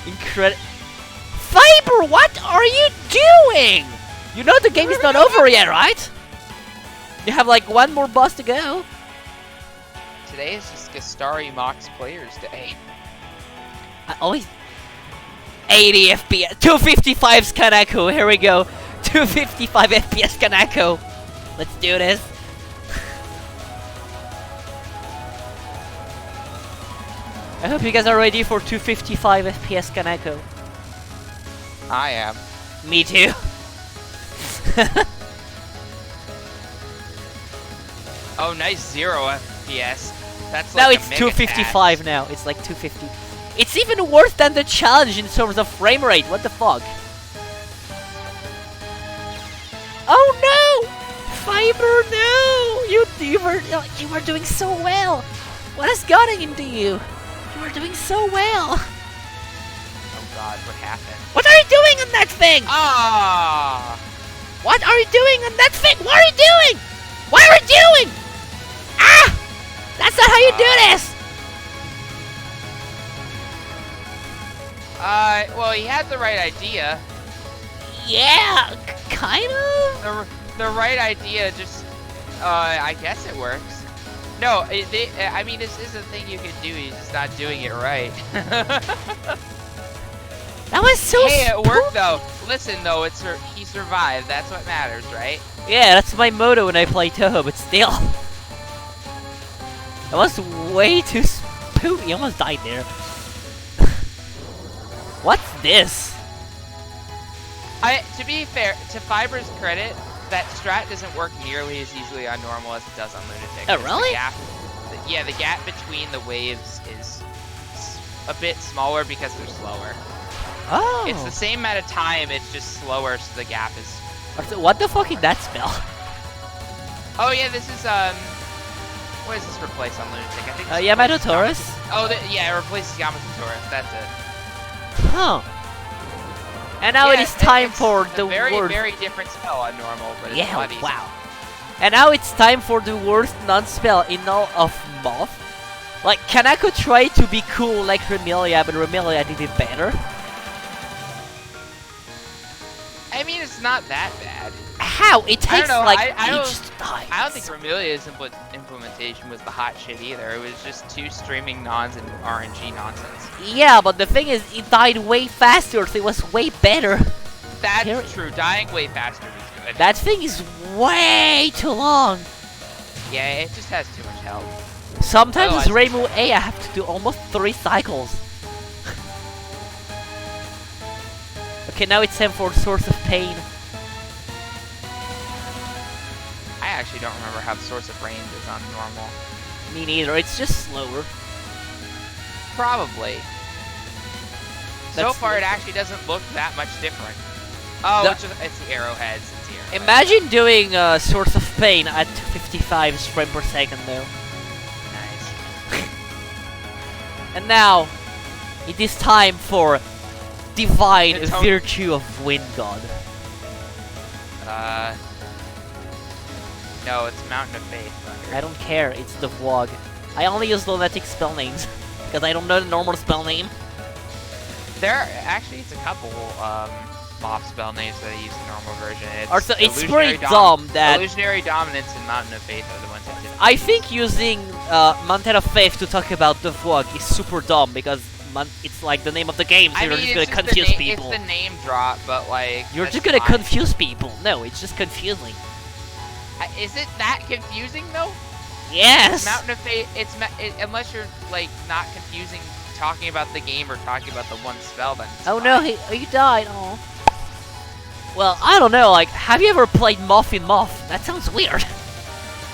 [SPEAKER 2] Incredible. Fiber, what are you doing? You know the game is not over yet, right? You have like one more boss to go.
[SPEAKER 1] Today is just Gastari Mox Players Day.
[SPEAKER 2] I always 80 FPS, 255's Kaneko. Here we go, 255 FPS Kaneko. Let's do this. I hope you guys are ready for 255 FPS Kaneko.
[SPEAKER 1] I am.
[SPEAKER 2] Me too.
[SPEAKER 1] Oh, nice 0 FPS. That's like
[SPEAKER 2] Now
[SPEAKER 1] a
[SPEAKER 2] it's
[SPEAKER 1] mega
[SPEAKER 2] 255
[SPEAKER 1] tax.
[SPEAKER 2] now. It's like 250. It's even worse than the challenge in terms of frame rate. What the fuck? Oh no! Fiber, no! You were doing so well. What has gotten into you? You were doing so well.
[SPEAKER 1] Oh god, what happened?
[SPEAKER 2] What are you doing on that thing?
[SPEAKER 1] Ah!
[SPEAKER 2] What are you doing on that thing? What are you doing? What are you doing? Ah! That's not how you do this.
[SPEAKER 1] Well, he had the right idea.
[SPEAKER 2] Yeah, kind of.
[SPEAKER 1] The right idea, just, I guess it works. No, I mean, this is a thing you can do, he's just not doing it right.
[SPEAKER 2] That was so
[SPEAKER 1] Hey, it worked though. Listen though, he survived, that's what matters, right?
[SPEAKER 2] Yeah, that's my motto when I play Touhou, but still. That was way too spooky. He almost died there. What's this?
[SPEAKER 1] To be fair, to Fiber's credit, that strat doesn't work nearly as easily on normal as it does on Lunatic.
[SPEAKER 2] Oh, really?
[SPEAKER 1] The gap between the waves is a bit smaller because they're slower.
[SPEAKER 2] Oh.
[SPEAKER 1] It's the same amount of time, it's just slower, so the gap is...
[SPEAKER 2] What the fuck is that spell?
[SPEAKER 1] Oh yeah, this is, what does this replace on Lunatic? I think
[SPEAKER 2] Yamato Taurus?
[SPEAKER 1] Oh, yeah, it replaces Yamato Taurus, that's it.
[SPEAKER 2] Huh. And now it is time for the
[SPEAKER 1] very,
[SPEAKER 2] worst.
[SPEAKER 1] very different spell on normal, but it's a lot easier.
[SPEAKER 2] Wow. And now it's time for the worst non-spell in all of Moth. Like, Kanako tried to be cool like Remilia, but Remilia did it better.
[SPEAKER 1] I mean, it's not that bad.
[SPEAKER 2] How? It takes like
[SPEAKER 1] I
[SPEAKER 2] ages to die.
[SPEAKER 1] don't think Remelia's implementation was the hot shit either. It was just 2 streaming nons and RNG nonsense.
[SPEAKER 2] Yeah, but the thing is, it died way faster, so it was way better.
[SPEAKER 1] That's true. Dying way faster is good.
[SPEAKER 2] That thing is way too long.
[SPEAKER 1] Yeah, it just has too much health.
[SPEAKER 2] Sometimes with Reimu A, I have to do almost 3 cycles. Okay, now it's time for Source of Pain.
[SPEAKER 1] I actually don't remember how the Source of Range is on normal.
[SPEAKER 2] Me neither, it's just slower.
[SPEAKER 1] Probably. So far, it actually doesn't look that much different. Oh, it's the arrowheads. It's the arrowheads.
[SPEAKER 2] Imagine doing Source of Pain at 55 frames per second, though.
[SPEAKER 1] Nice.
[SPEAKER 2] And now, it is time for Divine Virtue of Wind God.
[SPEAKER 1] No, it's Mountain of Faith. Thunder.
[SPEAKER 2] I don't care, it's the vlog. I only use lunatic spell names, because I don't know the normal spell name.
[SPEAKER 1] Actually, it's a couple, mob spell names that I use in the normal version.
[SPEAKER 2] It's pretty dumb that...
[SPEAKER 1] Illusionary Dominance and Mountain of Faith are the ones that did.
[SPEAKER 2] I think using Mountain of Faith to talk about the vlog is super dumb, because it's like the name of the game, so you're just gonna confuse people.
[SPEAKER 1] It's the name drop, but like...
[SPEAKER 2] You're just gonna confuse people. No, it's just confusing.
[SPEAKER 1] Is it that confusing, though?
[SPEAKER 2] Yes!
[SPEAKER 1] Mountain of Faith, unless you're, like, not confusing talking about the game or talking about the one spell, then it's
[SPEAKER 2] Oh
[SPEAKER 1] fine.
[SPEAKER 2] no, he died, oh. Well, I don't know, like, have you ever played Moth in Moth? That sounds weird.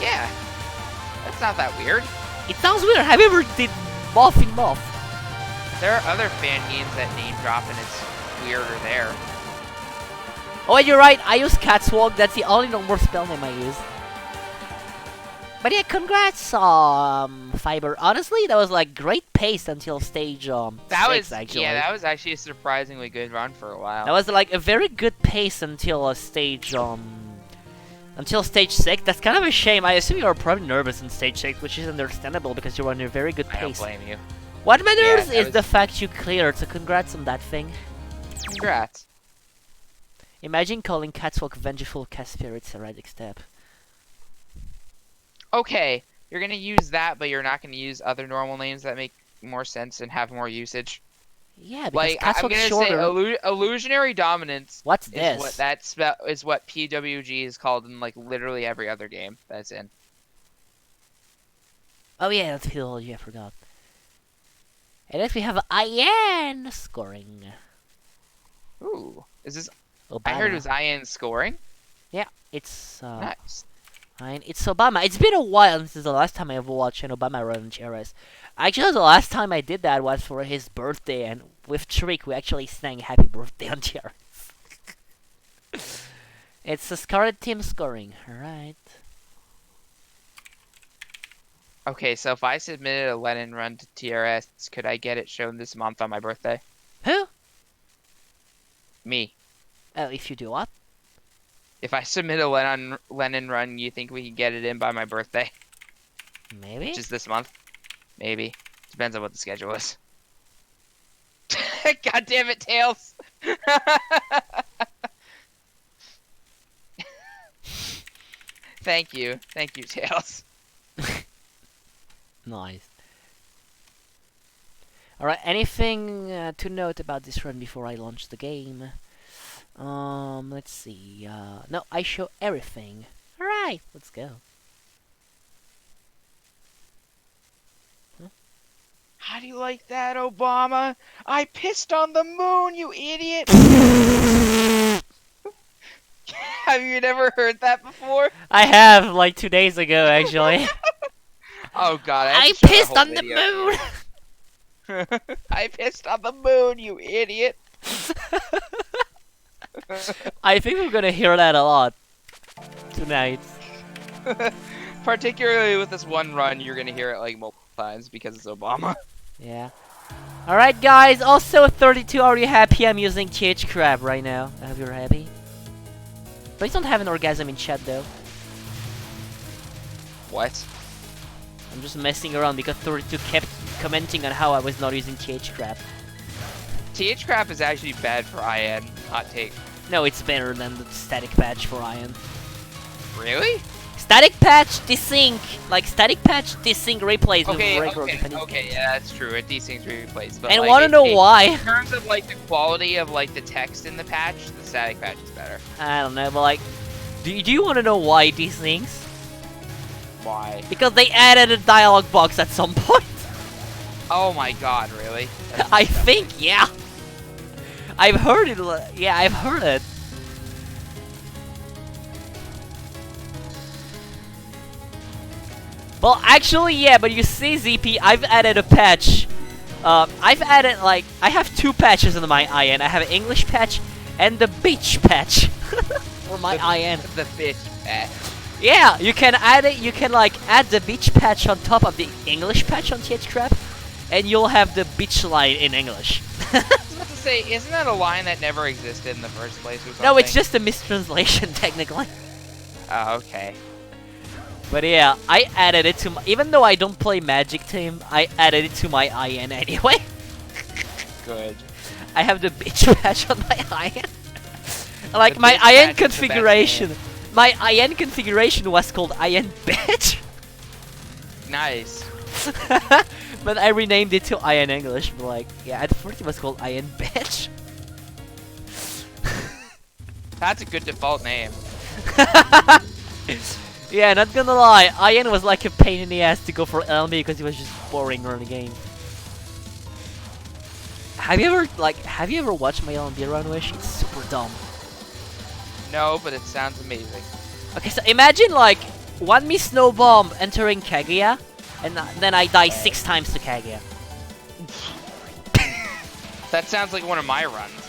[SPEAKER 1] Yeah. That's not that weird.
[SPEAKER 2] It sounds weird. Have you ever did Moth in Moth?
[SPEAKER 1] There are other fan games that name drop and it's weirder there.
[SPEAKER 2] Oh, and you're right, I use Catswalk, that's the only normal spell name I use. But yeah, congrats, Fiber. Honestly, that was like great pace until stage 6, actually.
[SPEAKER 1] Yeah, that was actually a surprisingly good run for a while.
[SPEAKER 2] That was like a very good pace until stage 6. That's kind of a shame. I assume you were probably nervous in stage 6, which is understandable because you were on a very good pace.
[SPEAKER 1] I don't blame you.
[SPEAKER 2] What matters is the fact you cleared, so congrats on that thing.
[SPEAKER 1] Congrats.
[SPEAKER 2] Imagine calling Catswalk Vengeful Cast Spirit's erratic step.
[SPEAKER 1] Okay, you're gonna use that, but you're not gonna use other normal names that make more sense and have more usage.
[SPEAKER 2] Yeah, because
[SPEAKER 1] like I'm
[SPEAKER 2] Catswalk's
[SPEAKER 1] gonna
[SPEAKER 2] shorter.
[SPEAKER 1] say illusionary dominance.
[SPEAKER 2] What's
[SPEAKER 1] is
[SPEAKER 2] this?
[SPEAKER 1] What that spell is what PWG is called in like literally every other game that's in.
[SPEAKER 2] Oh yeah, that's Philology, I forgot. And next we have Ian scoring.
[SPEAKER 1] Ooh, is this?
[SPEAKER 2] Obama.
[SPEAKER 1] I heard it was IN scoring.
[SPEAKER 2] Yeah, it's
[SPEAKER 1] Nice.
[SPEAKER 2] it's Obama. It's been a while since the last time I ever watched an Obama run on TRS. Actually, the last time I did that was for his birthday, and with Trick, we actually sang "Happy Birthday" on TRS. It's a Scarlet team scoring. All right.
[SPEAKER 1] Okay, so if I submitted a Lennon run to TRS, could I get it shown this month on my birthday?
[SPEAKER 2] Who?
[SPEAKER 1] Me.
[SPEAKER 2] Oh, if you do what?
[SPEAKER 1] If I submit a Lennon run, you think we can get it in by my birthday?
[SPEAKER 2] Maybe.
[SPEAKER 1] Which is this month? Maybe. Depends on what the schedule is. God damn it, Tails! Thank you. Thank you, Tails.
[SPEAKER 2] Nice. Alright, anything to note about this run before I launch the game? Let's see. No, I show everything. Alright, let's go.
[SPEAKER 1] How do you like that, Obama? I pissed on the moon, you idiot! Have you never heard that before?
[SPEAKER 2] I have, like 2 days ago, actually.
[SPEAKER 1] Oh god,
[SPEAKER 2] I
[SPEAKER 1] have to show
[SPEAKER 2] pissed
[SPEAKER 1] whole
[SPEAKER 2] on the
[SPEAKER 1] video.
[SPEAKER 2] moon!
[SPEAKER 1] I pissed on the moon, you idiot!
[SPEAKER 2] I think we're gonna hear that a lot tonight.
[SPEAKER 1] Particularly with this one run, you're gonna hear it like multiple times because it's Obama.
[SPEAKER 2] Yeah. Alright, guys, also 32, are you happy I'm using TH Crab right now? I hope you're happy. Please don't have an orgasm in chat, though.
[SPEAKER 1] What?
[SPEAKER 2] I'm just messing around because 32 kept commenting on how I was not using TH Crab.
[SPEAKER 1] TH crap is actually bad for IN. Hot take.
[SPEAKER 2] No, it's better than the static patch for Ion.
[SPEAKER 1] Really?
[SPEAKER 2] Static patch desync, like static patch desync replays
[SPEAKER 1] Okay,
[SPEAKER 2] with regular Japanese
[SPEAKER 1] okay,
[SPEAKER 2] games.
[SPEAKER 1] yeah, that's true. It desyncs replays, but
[SPEAKER 2] And
[SPEAKER 1] like,
[SPEAKER 2] wanna know why?
[SPEAKER 1] In terms of like the quality of like the text in the patch, the static patch is better.
[SPEAKER 2] I don't know, but like, do you want to know why it desyncs?
[SPEAKER 1] Why?
[SPEAKER 2] Because they added a dialogue box at some point.
[SPEAKER 1] Oh my god, really? That's
[SPEAKER 2] I
[SPEAKER 1] disgusting.
[SPEAKER 2] think, yeah. I've heard it. Yeah, I've heard it. Well, actually, yeah, but you see, ZP, I've added a patch. I've added, like, I have 2 patches in my IN. I have an English patch and the beach patch for my IN.
[SPEAKER 1] The fish patch.
[SPEAKER 2] Yeah, you can add it. You can like add the beach patch on top of the English patch on TH Crab, and you'll have the beach line in English.
[SPEAKER 1] I was about to say, isn't that a line that never existed in the first place or something?
[SPEAKER 2] No, it's just a mistranslation technically.
[SPEAKER 1] Oh, okay.
[SPEAKER 2] But yeah, I added it to my, even though I don't play Magic Team, I added it to my IN anyway.
[SPEAKER 1] Good.
[SPEAKER 2] I have the beach patch on my IN. Like
[SPEAKER 1] The
[SPEAKER 2] my
[SPEAKER 1] beach patch
[SPEAKER 2] IN
[SPEAKER 1] is the best
[SPEAKER 2] configuration.
[SPEAKER 1] name.
[SPEAKER 2] My IN configuration was called IN bitch.
[SPEAKER 1] Nice.
[SPEAKER 2] But I renamed it to IN English, but like, yeah, at first it was called IN bitch.
[SPEAKER 1] That's a good default name.
[SPEAKER 2] Yeah, not gonna lie, IN was like a pain in the ass to go for LB because it was just boring early game. Have you ever watched my LB run, Wish? It's super dumb.
[SPEAKER 1] No, but it sounds amazing.
[SPEAKER 2] Okay, so imagine like, one me snow bomb entering Kaguya, and then I die 6 times to Kaguya.
[SPEAKER 1] That sounds like one of my runs.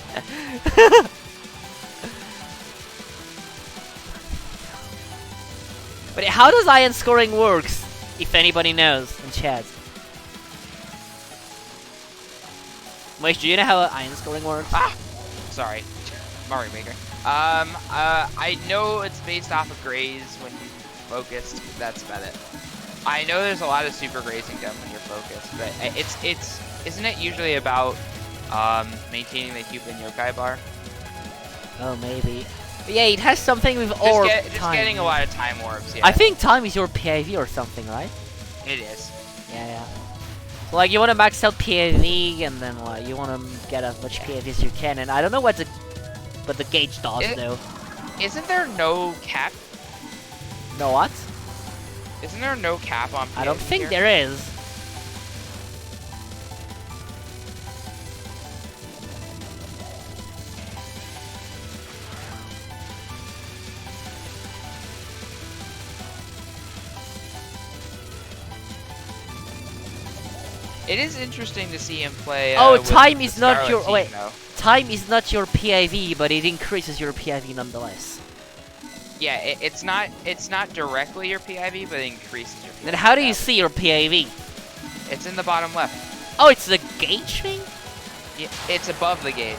[SPEAKER 2] But how does IN scoring works? If anybody knows in chat. Wait, do you know how IN scoring works?
[SPEAKER 1] Ah! Sorry. Mario Maker. I know it's based off of graze when you focused. That's about it. I know there's a lot of super grazing done when you're focused, but isn't it usually about maintaining the Human Yokai bar?
[SPEAKER 2] Oh, maybe. But yeah, it has something with orb
[SPEAKER 1] Just
[SPEAKER 2] time.
[SPEAKER 1] getting a lot of time orbs. Yeah,
[SPEAKER 2] I think time is your PIV or something, right?
[SPEAKER 1] it is.
[SPEAKER 2] Yeah, yeah. So, like, you want to max out PIV, and then like you want to get as much PIV as you can. And I don't know what the gauge does though.
[SPEAKER 1] Isn't there no cap?
[SPEAKER 2] No what?
[SPEAKER 1] Isn't there no cap on PIV
[SPEAKER 2] I don't think
[SPEAKER 1] here?
[SPEAKER 2] there is.
[SPEAKER 1] It is interesting to see him play.
[SPEAKER 2] Oh,
[SPEAKER 1] with
[SPEAKER 2] time
[SPEAKER 1] the
[SPEAKER 2] is not
[SPEAKER 1] Scarlet
[SPEAKER 2] your-
[SPEAKER 1] team,
[SPEAKER 2] wait.
[SPEAKER 1] though.
[SPEAKER 2] Time is not your PIV, but it increases your PIV nonetheless.
[SPEAKER 1] Yeah, it's not directly your PIV, but it increases your PIV.
[SPEAKER 2] Then how do you see your PIV?
[SPEAKER 1] It's in the bottom left.
[SPEAKER 2] Oh, it's the gauge thing?
[SPEAKER 1] Yeah, it's above the gauge,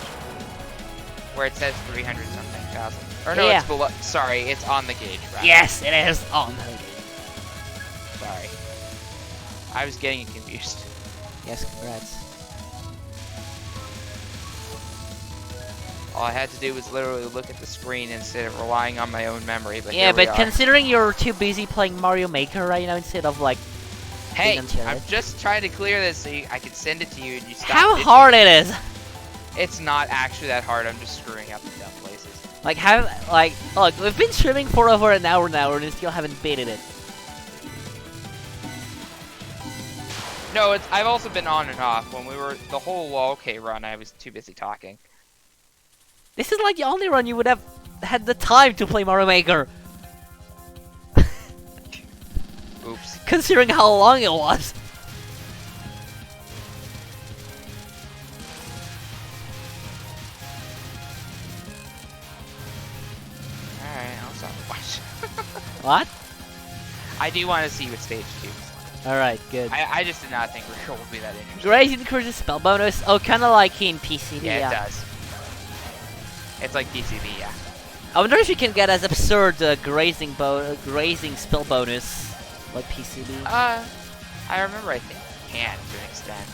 [SPEAKER 1] where it says 300 something thousand. Or no,
[SPEAKER 2] Yeah.
[SPEAKER 1] it's below. Sorry, it's on the gauge. Rather.
[SPEAKER 2] Yes, it is on the gauge.
[SPEAKER 1] Sorry, I was getting confused.
[SPEAKER 2] Yes, congrats.
[SPEAKER 1] All I had to do was literally look at the screen instead of relying on my own memory. But
[SPEAKER 2] Yeah,
[SPEAKER 1] here we
[SPEAKER 2] but
[SPEAKER 1] are.
[SPEAKER 2] considering you're too busy playing Mario Maker right now instead of like
[SPEAKER 1] Hey,
[SPEAKER 2] being on Jared.
[SPEAKER 1] I'm just trying to clear this so I can send it to you and you stop.
[SPEAKER 2] How
[SPEAKER 1] bitching.
[SPEAKER 2] hard it is!
[SPEAKER 1] It's not actually that hard. I'm just screwing up in dumb places.
[SPEAKER 2] Like look, we've been streaming for over an hour now and we still haven't beaten it.
[SPEAKER 1] No, I've also been on and off. When we were the whole Wall-K run, I was too busy talking.
[SPEAKER 2] This is like the only run you would have had the time to play Mario Maker,
[SPEAKER 1] Oops.
[SPEAKER 2] considering how long it was.
[SPEAKER 1] Alright, I'll stop. Watch.
[SPEAKER 2] What?
[SPEAKER 1] I do want to see what stage 2 is like.
[SPEAKER 2] Alright, good.
[SPEAKER 1] I just did not think Rico would be that interesting.
[SPEAKER 2] Grace increases spell bonus. Oh, kinda like in PCB,
[SPEAKER 1] Yeah, it does. It's like PCB, yeah.
[SPEAKER 2] I wonder if you can get as absurd grazing spell bonus like PCB.
[SPEAKER 1] I remember I think you can to an extent.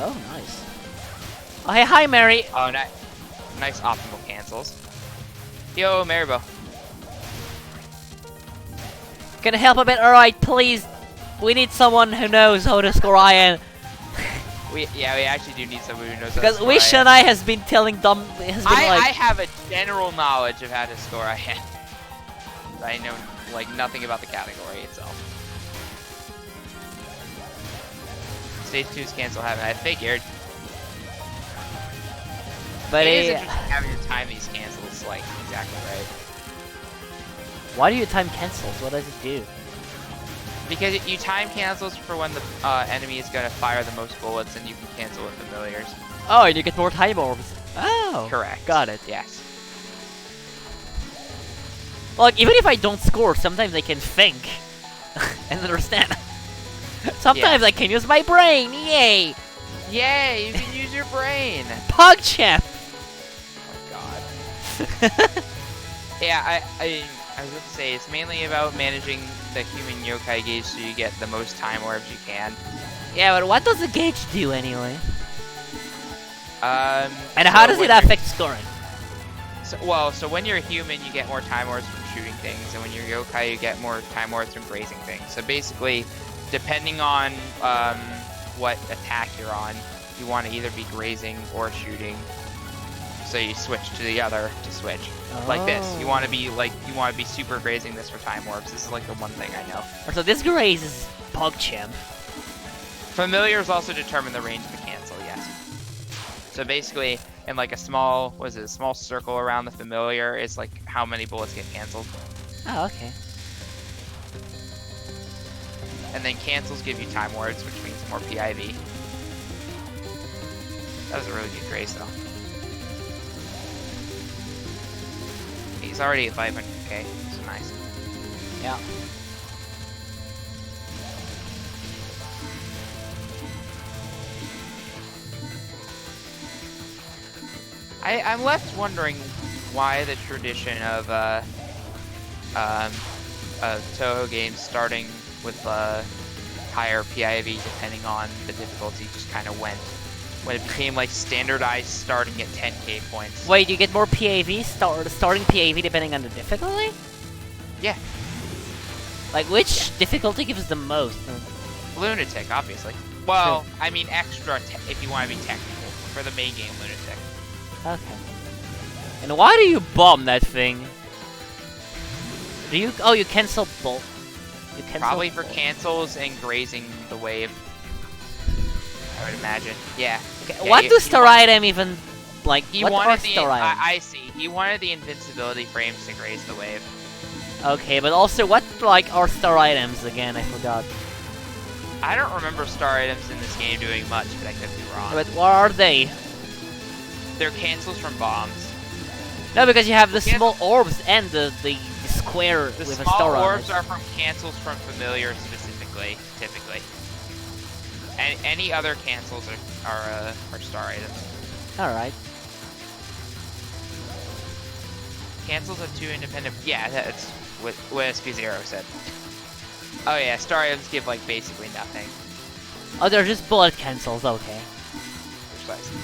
[SPEAKER 2] Oh, nice. Oh, hey, hi, Mary.
[SPEAKER 1] Oh, nice optimal cancels. Yo, Maribo.
[SPEAKER 2] Can I help a bit? Alright, please. We need someone who knows how to score iron.
[SPEAKER 1] We actually do need someone who knows how to
[SPEAKER 2] Because
[SPEAKER 1] score
[SPEAKER 2] Wish
[SPEAKER 1] IN.
[SPEAKER 2] and I has been telling them, has been
[SPEAKER 1] I
[SPEAKER 2] like,
[SPEAKER 1] have a general knowledge of how to score IN. I know, like, nothing about the category itself. Stage 2's cancel happen. I figured.
[SPEAKER 2] but
[SPEAKER 1] It is interesting having to time these cancels, like, exactly right.
[SPEAKER 2] why do you time cancels? What does it do?
[SPEAKER 1] Because you time cancels for when the enemy is going to fire the most bullets, and you can cancel with familiars.
[SPEAKER 2] Oh, and you get more time orbs. Oh,
[SPEAKER 1] Correct.
[SPEAKER 2] got it.
[SPEAKER 1] Yes.
[SPEAKER 2] Like, even if I don't score, sometimes I can think and understand. Sometimes I can use my brain. Yay!
[SPEAKER 1] Yay! You can use your brain.
[SPEAKER 2] PogChamp.
[SPEAKER 1] Oh God. Yeah, I was going to say it's mainly about managing the human yokai gauge so you get the most time orbs you can.
[SPEAKER 2] Yeah, but what does the gauge do anyway?
[SPEAKER 1] And
[SPEAKER 2] And how does it affect scoring?
[SPEAKER 1] So when you're a human, you get more time orbs from shooting things, and when you're yokai, you get more time orbs from grazing things. So basically, depending on what attack you're on, you want to either be grazing or shooting. So you switch to the other to switch. Like this. You want to be super grazing this for time orbs. This is like the one thing I know.
[SPEAKER 2] So this graze is PogChamp.
[SPEAKER 1] Familiars also determine the range of the cancel, yes. So basically, in like a small circle around the familiar is like how many bullets get canceled.
[SPEAKER 2] Oh, okay.
[SPEAKER 1] And then cancels give you time wards, which means more PIV. That was a really good grace though. He's already at 500k, so nice.
[SPEAKER 2] Yeah.
[SPEAKER 1] I'm left wondering why the tradition of Touhou games starting with higher PIV depending on the difficulty just kind of went when it became like standardized starting at 10k points.
[SPEAKER 2] Wait, you get more PAV, starting PAV depending on the difficulty?
[SPEAKER 1] Yeah,
[SPEAKER 2] Like, which difficulty gives the most?
[SPEAKER 1] Lunatic, obviously. Well, I mean extra if you want to be technical. For the main game, Lunatic.
[SPEAKER 2] Okay. And why do you bomb that thing? Do you? Oh, you cancel both. You cancel
[SPEAKER 1] Probably for
[SPEAKER 2] both.
[SPEAKER 1] cancels and grazing the wave. I would imagine. Yeah.
[SPEAKER 2] Okay,
[SPEAKER 1] Yeah,
[SPEAKER 2] what
[SPEAKER 1] he-
[SPEAKER 2] do
[SPEAKER 1] he
[SPEAKER 2] star
[SPEAKER 1] want-
[SPEAKER 2] item even like?
[SPEAKER 1] He
[SPEAKER 2] what are
[SPEAKER 1] wanted the.
[SPEAKER 2] star items?
[SPEAKER 1] I see. He wanted the invincibility frames to graze the wave.
[SPEAKER 2] Okay, but also what like are star items again? I forgot.
[SPEAKER 1] I don't remember star items in this game doing much, but I could be wrong.
[SPEAKER 2] But what are they?
[SPEAKER 1] They're cancels from bombs.
[SPEAKER 2] No, because you have the
[SPEAKER 1] Well,
[SPEAKER 2] small orbs and the square
[SPEAKER 1] The
[SPEAKER 2] with a
[SPEAKER 1] small
[SPEAKER 2] star on
[SPEAKER 1] orbs
[SPEAKER 2] it.
[SPEAKER 1] are from cancels from familiars specifically, typically. And any other cancels are star items.
[SPEAKER 2] Alright.
[SPEAKER 1] Cancels are 2 independent. Yeah, that's what SP0 said. Oh yeah, star items give like basically nothing.
[SPEAKER 2] Oh, they're just bullet cancels, okay.
[SPEAKER 1] Precisely.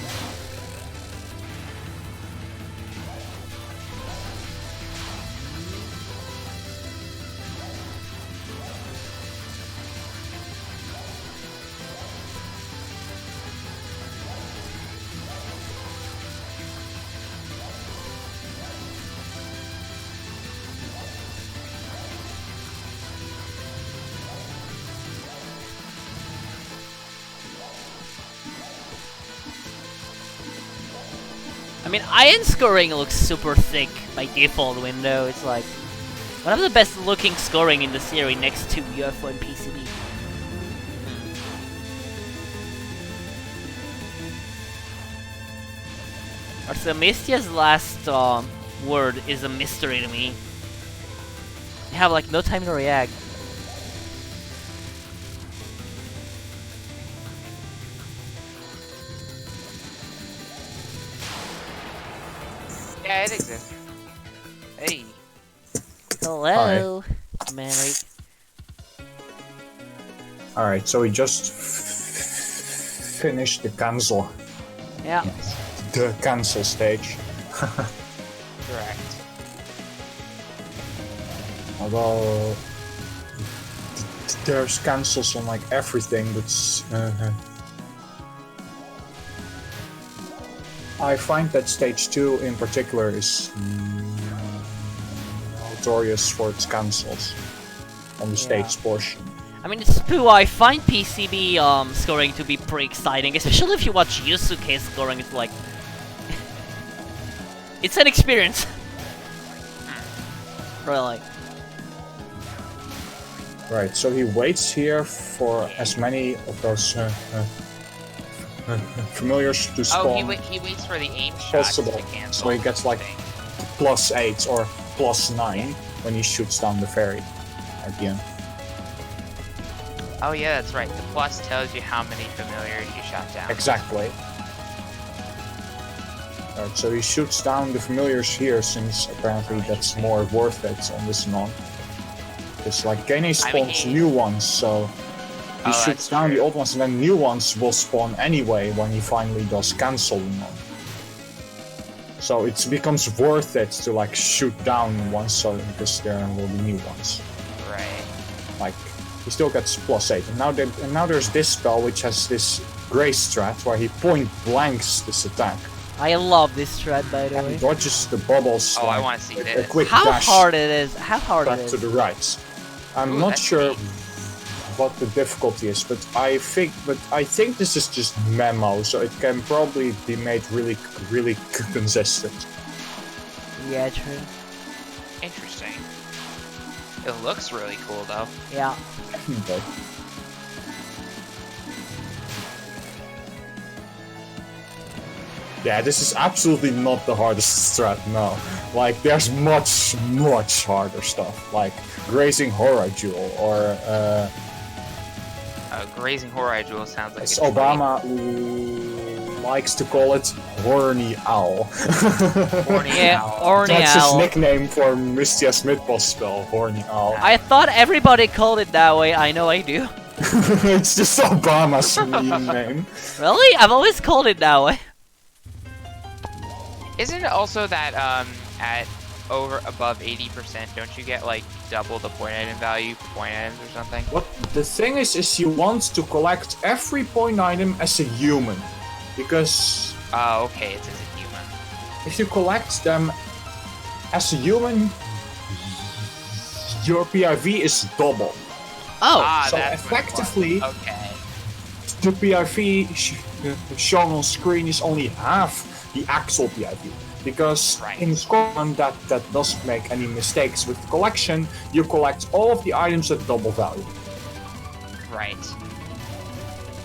[SPEAKER 2] I mean, iron scoring looks super thick by default window. It's like one of the best looking scoring in the series next to UFO and PCB. Also, Mystia's last word is a mystery to me. You have like no time to react.
[SPEAKER 1] Yeah, it exists. Hey.
[SPEAKER 2] Hello, Mary.
[SPEAKER 3] Alright, so we just finished the cancel
[SPEAKER 2] Yeah.
[SPEAKER 3] stage.
[SPEAKER 1] Correct.
[SPEAKER 3] Although there's cancels on like everything, but I find that stage 2 in particular is notorious for its cancels on the stage portion.
[SPEAKER 2] I mean, it's true, I find PCB scoring to be pretty exciting, especially if you watch Yusuke scoring. It's like... it's an experience. Really.
[SPEAKER 3] Right, so he waits here for as many of those familiars to spawn
[SPEAKER 1] Oh, he waits for the aim shot
[SPEAKER 3] possible,
[SPEAKER 1] to cancel.
[SPEAKER 3] so he gets like +8 or +9 when he shoots down the ferry at the end.
[SPEAKER 1] Oh yeah, that's right. The plus tells you how many familiars you shot down.
[SPEAKER 3] Exactly. Right, so he shoots down the familiars here, since apparently that's more worth it on this mod. It's like Gene spawns new ones, so he shoots down the old ones, and then new ones will spawn anyway when he finally does cancel them. So it becomes worth it to like shoot down ones, so because there will be new ones.
[SPEAKER 1] Right.
[SPEAKER 3] Like he still gets +8, and now there's this spell which has this gray strat where he point blanks this attack.
[SPEAKER 2] I love this strat, by the way.
[SPEAKER 3] And dodges the bubbles.
[SPEAKER 1] Oh,
[SPEAKER 3] like,
[SPEAKER 1] I want to see
[SPEAKER 3] a
[SPEAKER 1] this.
[SPEAKER 3] quick
[SPEAKER 2] How
[SPEAKER 3] dash
[SPEAKER 2] hard it is. How hard
[SPEAKER 3] back
[SPEAKER 2] it
[SPEAKER 3] to
[SPEAKER 2] is.
[SPEAKER 3] the right. I'm
[SPEAKER 1] Ooh,
[SPEAKER 3] not
[SPEAKER 1] that's
[SPEAKER 3] sure
[SPEAKER 1] neat.
[SPEAKER 3] what the difficulty is, but I think this is just memo, so it can probably be made really consistent.
[SPEAKER 2] Yeah, true.
[SPEAKER 1] Interesting. It looks really cool though.
[SPEAKER 2] Yeah.
[SPEAKER 3] Okay. Yeah, this is absolutely not the hardest strat, no. Like, there's much harder stuff, like Grazing Horror Jewel, or
[SPEAKER 1] Grazing Horror Jewel sounds like
[SPEAKER 3] as
[SPEAKER 1] a treat.
[SPEAKER 3] Obama likes to call it, Horny Owl.
[SPEAKER 1] Horny
[SPEAKER 2] Yeah,
[SPEAKER 1] owl.
[SPEAKER 2] Horny
[SPEAKER 3] That's
[SPEAKER 2] Owl.
[SPEAKER 3] his nickname for Mystia's mid-boss spell, Horny Owl.
[SPEAKER 2] I thought everybody called it that way. I know I do.
[SPEAKER 3] It's just Obama's meme name.
[SPEAKER 2] Really? I've always called it that way.
[SPEAKER 1] Isn't it also that at above 80%, don't you get like double the point item value for point items or something?
[SPEAKER 3] What the thing is you want to collect every point item as a human, because
[SPEAKER 1] Oh, okay, it's as a human.
[SPEAKER 3] if you collect them as a human, your PIV is double.
[SPEAKER 2] Oh.
[SPEAKER 3] So
[SPEAKER 1] that's what it was.
[SPEAKER 3] effectively,
[SPEAKER 1] Okay.
[SPEAKER 3] the PIV shown on screen is only half the actual PIV. Because
[SPEAKER 1] Right.
[SPEAKER 3] in Scotland that doesn't make any mistakes with the collection, you collect all of the items at double value.
[SPEAKER 1] Right.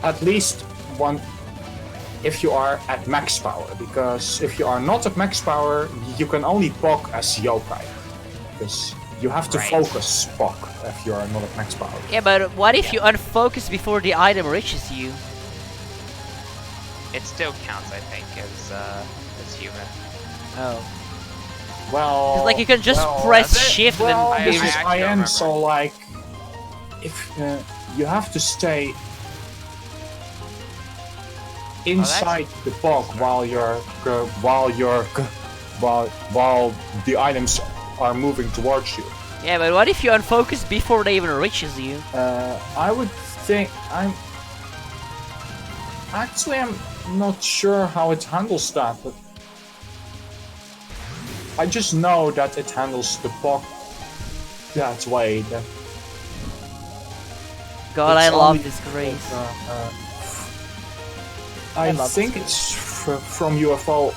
[SPEAKER 3] at least one if you are at max power, because if you are not at max power, you can only Pok as yokai. Because you have to focus Pok if you are not at max power.
[SPEAKER 2] Yeah, but what if you unfocus before the item reaches you?
[SPEAKER 1] It still counts, I think, as human.
[SPEAKER 2] Oh.
[SPEAKER 3] Well,
[SPEAKER 2] It's like you can just press shift
[SPEAKER 3] well,
[SPEAKER 2] and
[SPEAKER 3] this
[SPEAKER 1] I
[SPEAKER 3] is
[SPEAKER 1] actually don't
[SPEAKER 3] IN,
[SPEAKER 1] remember.
[SPEAKER 3] so like, if you have to stay inside the Pok while the items are moving towards you.
[SPEAKER 2] Yeah, but what if you unfocus before they even reaches you?
[SPEAKER 3] I would think I'm not sure how it handles that, but I just know that it handles the Pok that way. That
[SPEAKER 2] God, I
[SPEAKER 3] it's
[SPEAKER 2] love
[SPEAKER 3] only-
[SPEAKER 2] this grace.
[SPEAKER 3] I
[SPEAKER 2] love
[SPEAKER 3] think
[SPEAKER 2] this
[SPEAKER 3] it's from UFO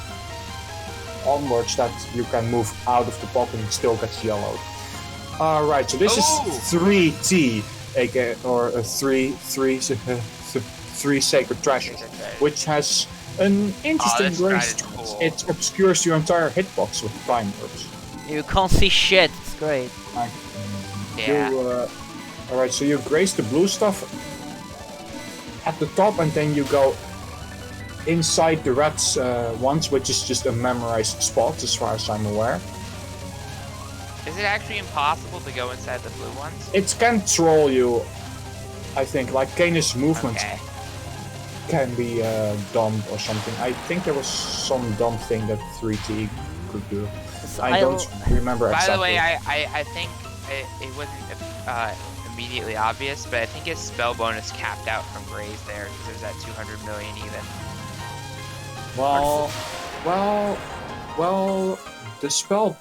[SPEAKER 3] onwards that you can move out of the Pok and it still gets yellowed. Alright, so this is 3T, aka or three sacred treasures, which has an interesting
[SPEAKER 1] this
[SPEAKER 3] grace.
[SPEAKER 1] guy is cool.
[SPEAKER 3] It obscures your entire hitbox with time warps.
[SPEAKER 2] You can't see shit. It's great.
[SPEAKER 3] Like,
[SPEAKER 1] Yeah.
[SPEAKER 3] Alright, so you grace the blue stuff at the top, and then you go inside the red ones, which is just a memorized spot, as far as I'm aware.
[SPEAKER 1] Is it actually impossible to go inside the blue ones?
[SPEAKER 3] It can troll you, I think. Like Kane's movement
[SPEAKER 1] Okay.
[SPEAKER 3] can be dumb or something. I think there was some dumb thing that 3T could do.
[SPEAKER 2] So
[SPEAKER 3] I don't remember
[SPEAKER 1] By
[SPEAKER 3] exactly.
[SPEAKER 1] the way, I think it wasn't immediately obvious, but I think his spell bonus capped out from Graze there because it was at 200 million even.
[SPEAKER 3] Well, the spell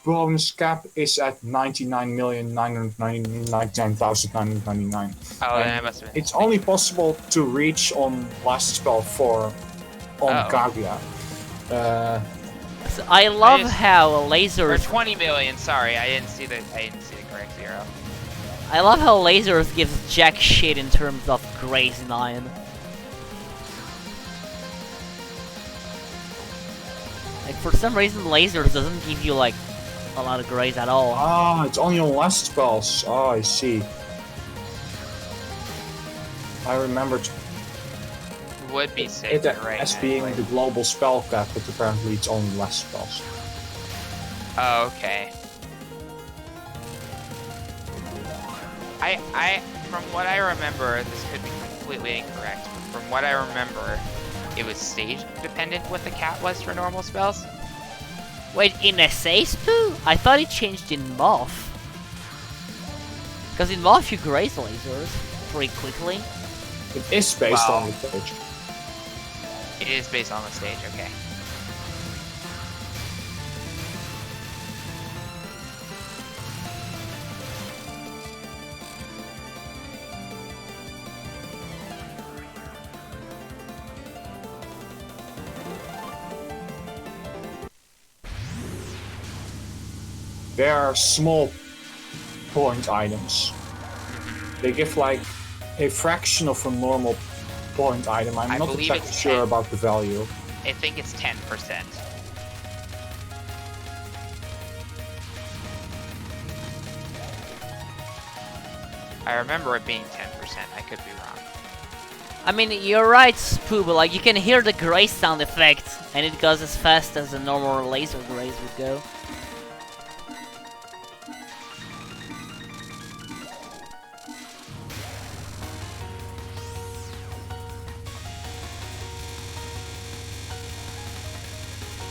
[SPEAKER 3] bonus cap is at 99,999,999.
[SPEAKER 1] Oh, then I must have been.
[SPEAKER 3] It's only possible to reach on last spell 4 on Kaguya.
[SPEAKER 2] So I love
[SPEAKER 1] just-
[SPEAKER 2] how
[SPEAKER 1] Or
[SPEAKER 2] lasers.
[SPEAKER 1] 20 million. Sorry, I didn't see the correct zero.
[SPEAKER 2] I love how lasers gives jack shit in terms of grace in iron. Like for some reason, lasers doesn't give you like a lot of grace at all.
[SPEAKER 3] Ah, it's only on last spells. Oh, I see. I remembered
[SPEAKER 1] Would be
[SPEAKER 3] it
[SPEAKER 1] safer, right?
[SPEAKER 3] as being
[SPEAKER 1] anyway.
[SPEAKER 3] the global spell cap, but apparently it's only last spells.
[SPEAKER 1] Oh, okay. From what I remember, this could be completely incorrect, but from what I remember, it was stage dependent what the cap was for normal spells.
[SPEAKER 2] Wait, in Poo? I thought it changed in Moth. Because in Moth you grace lasers pretty quickly.
[SPEAKER 3] It is based
[SPEAKER 1] Wow.
[SPEAKER 3] on the stage.
[SPEAKER 1] It is based on the stage, okay.
[SPEAKER 3] They are small point items. They give like a fraction of a normal point item. I'm
[SPEAKER 1] I
[SPEAKER 3] not
[SPEAKER 1] believe
[SPEAKER 3] exactly
[SPEAKER 1] it's
[SPEAKER 3] sure
[SPEAKER 1] 10.
[SPEAKER 3] about the value.
[SPEAKER 1] I think it's 10%. I remember it being 10%. I could be wrong.
[SPEAKER 2] I mean, you're right, Spoo, but like you can hear the grace sound effect, and it goes as fast as a normal laser grace would go.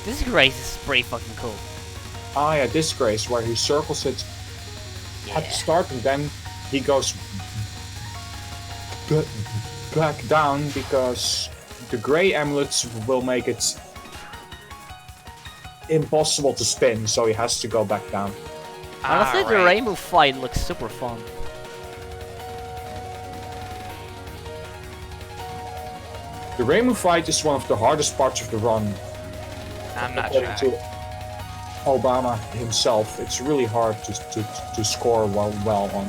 [SPEAKER 2] This grace is pretty fucking cool.
[SPEAKER 3] Ah yeah, Disgrace, where he circles it at the start and then he goes back down because the grey amulets will make it impossible to spin, so he has to go back down.
[SPEAKER 2] Honestly, the
[SPEAKER 1] Alright.
[SPEAKER 2] rainbow fight looks super fun.
[SPEAKER 3] The Rainbow fight is one of the hardest parts of the run.
[SPEAKER 1] I'm not
[SPEAKER 3] According
[SPEAKER 1] sure.
[SPEAKER 3] to Obama himself, it's really hard to score well on.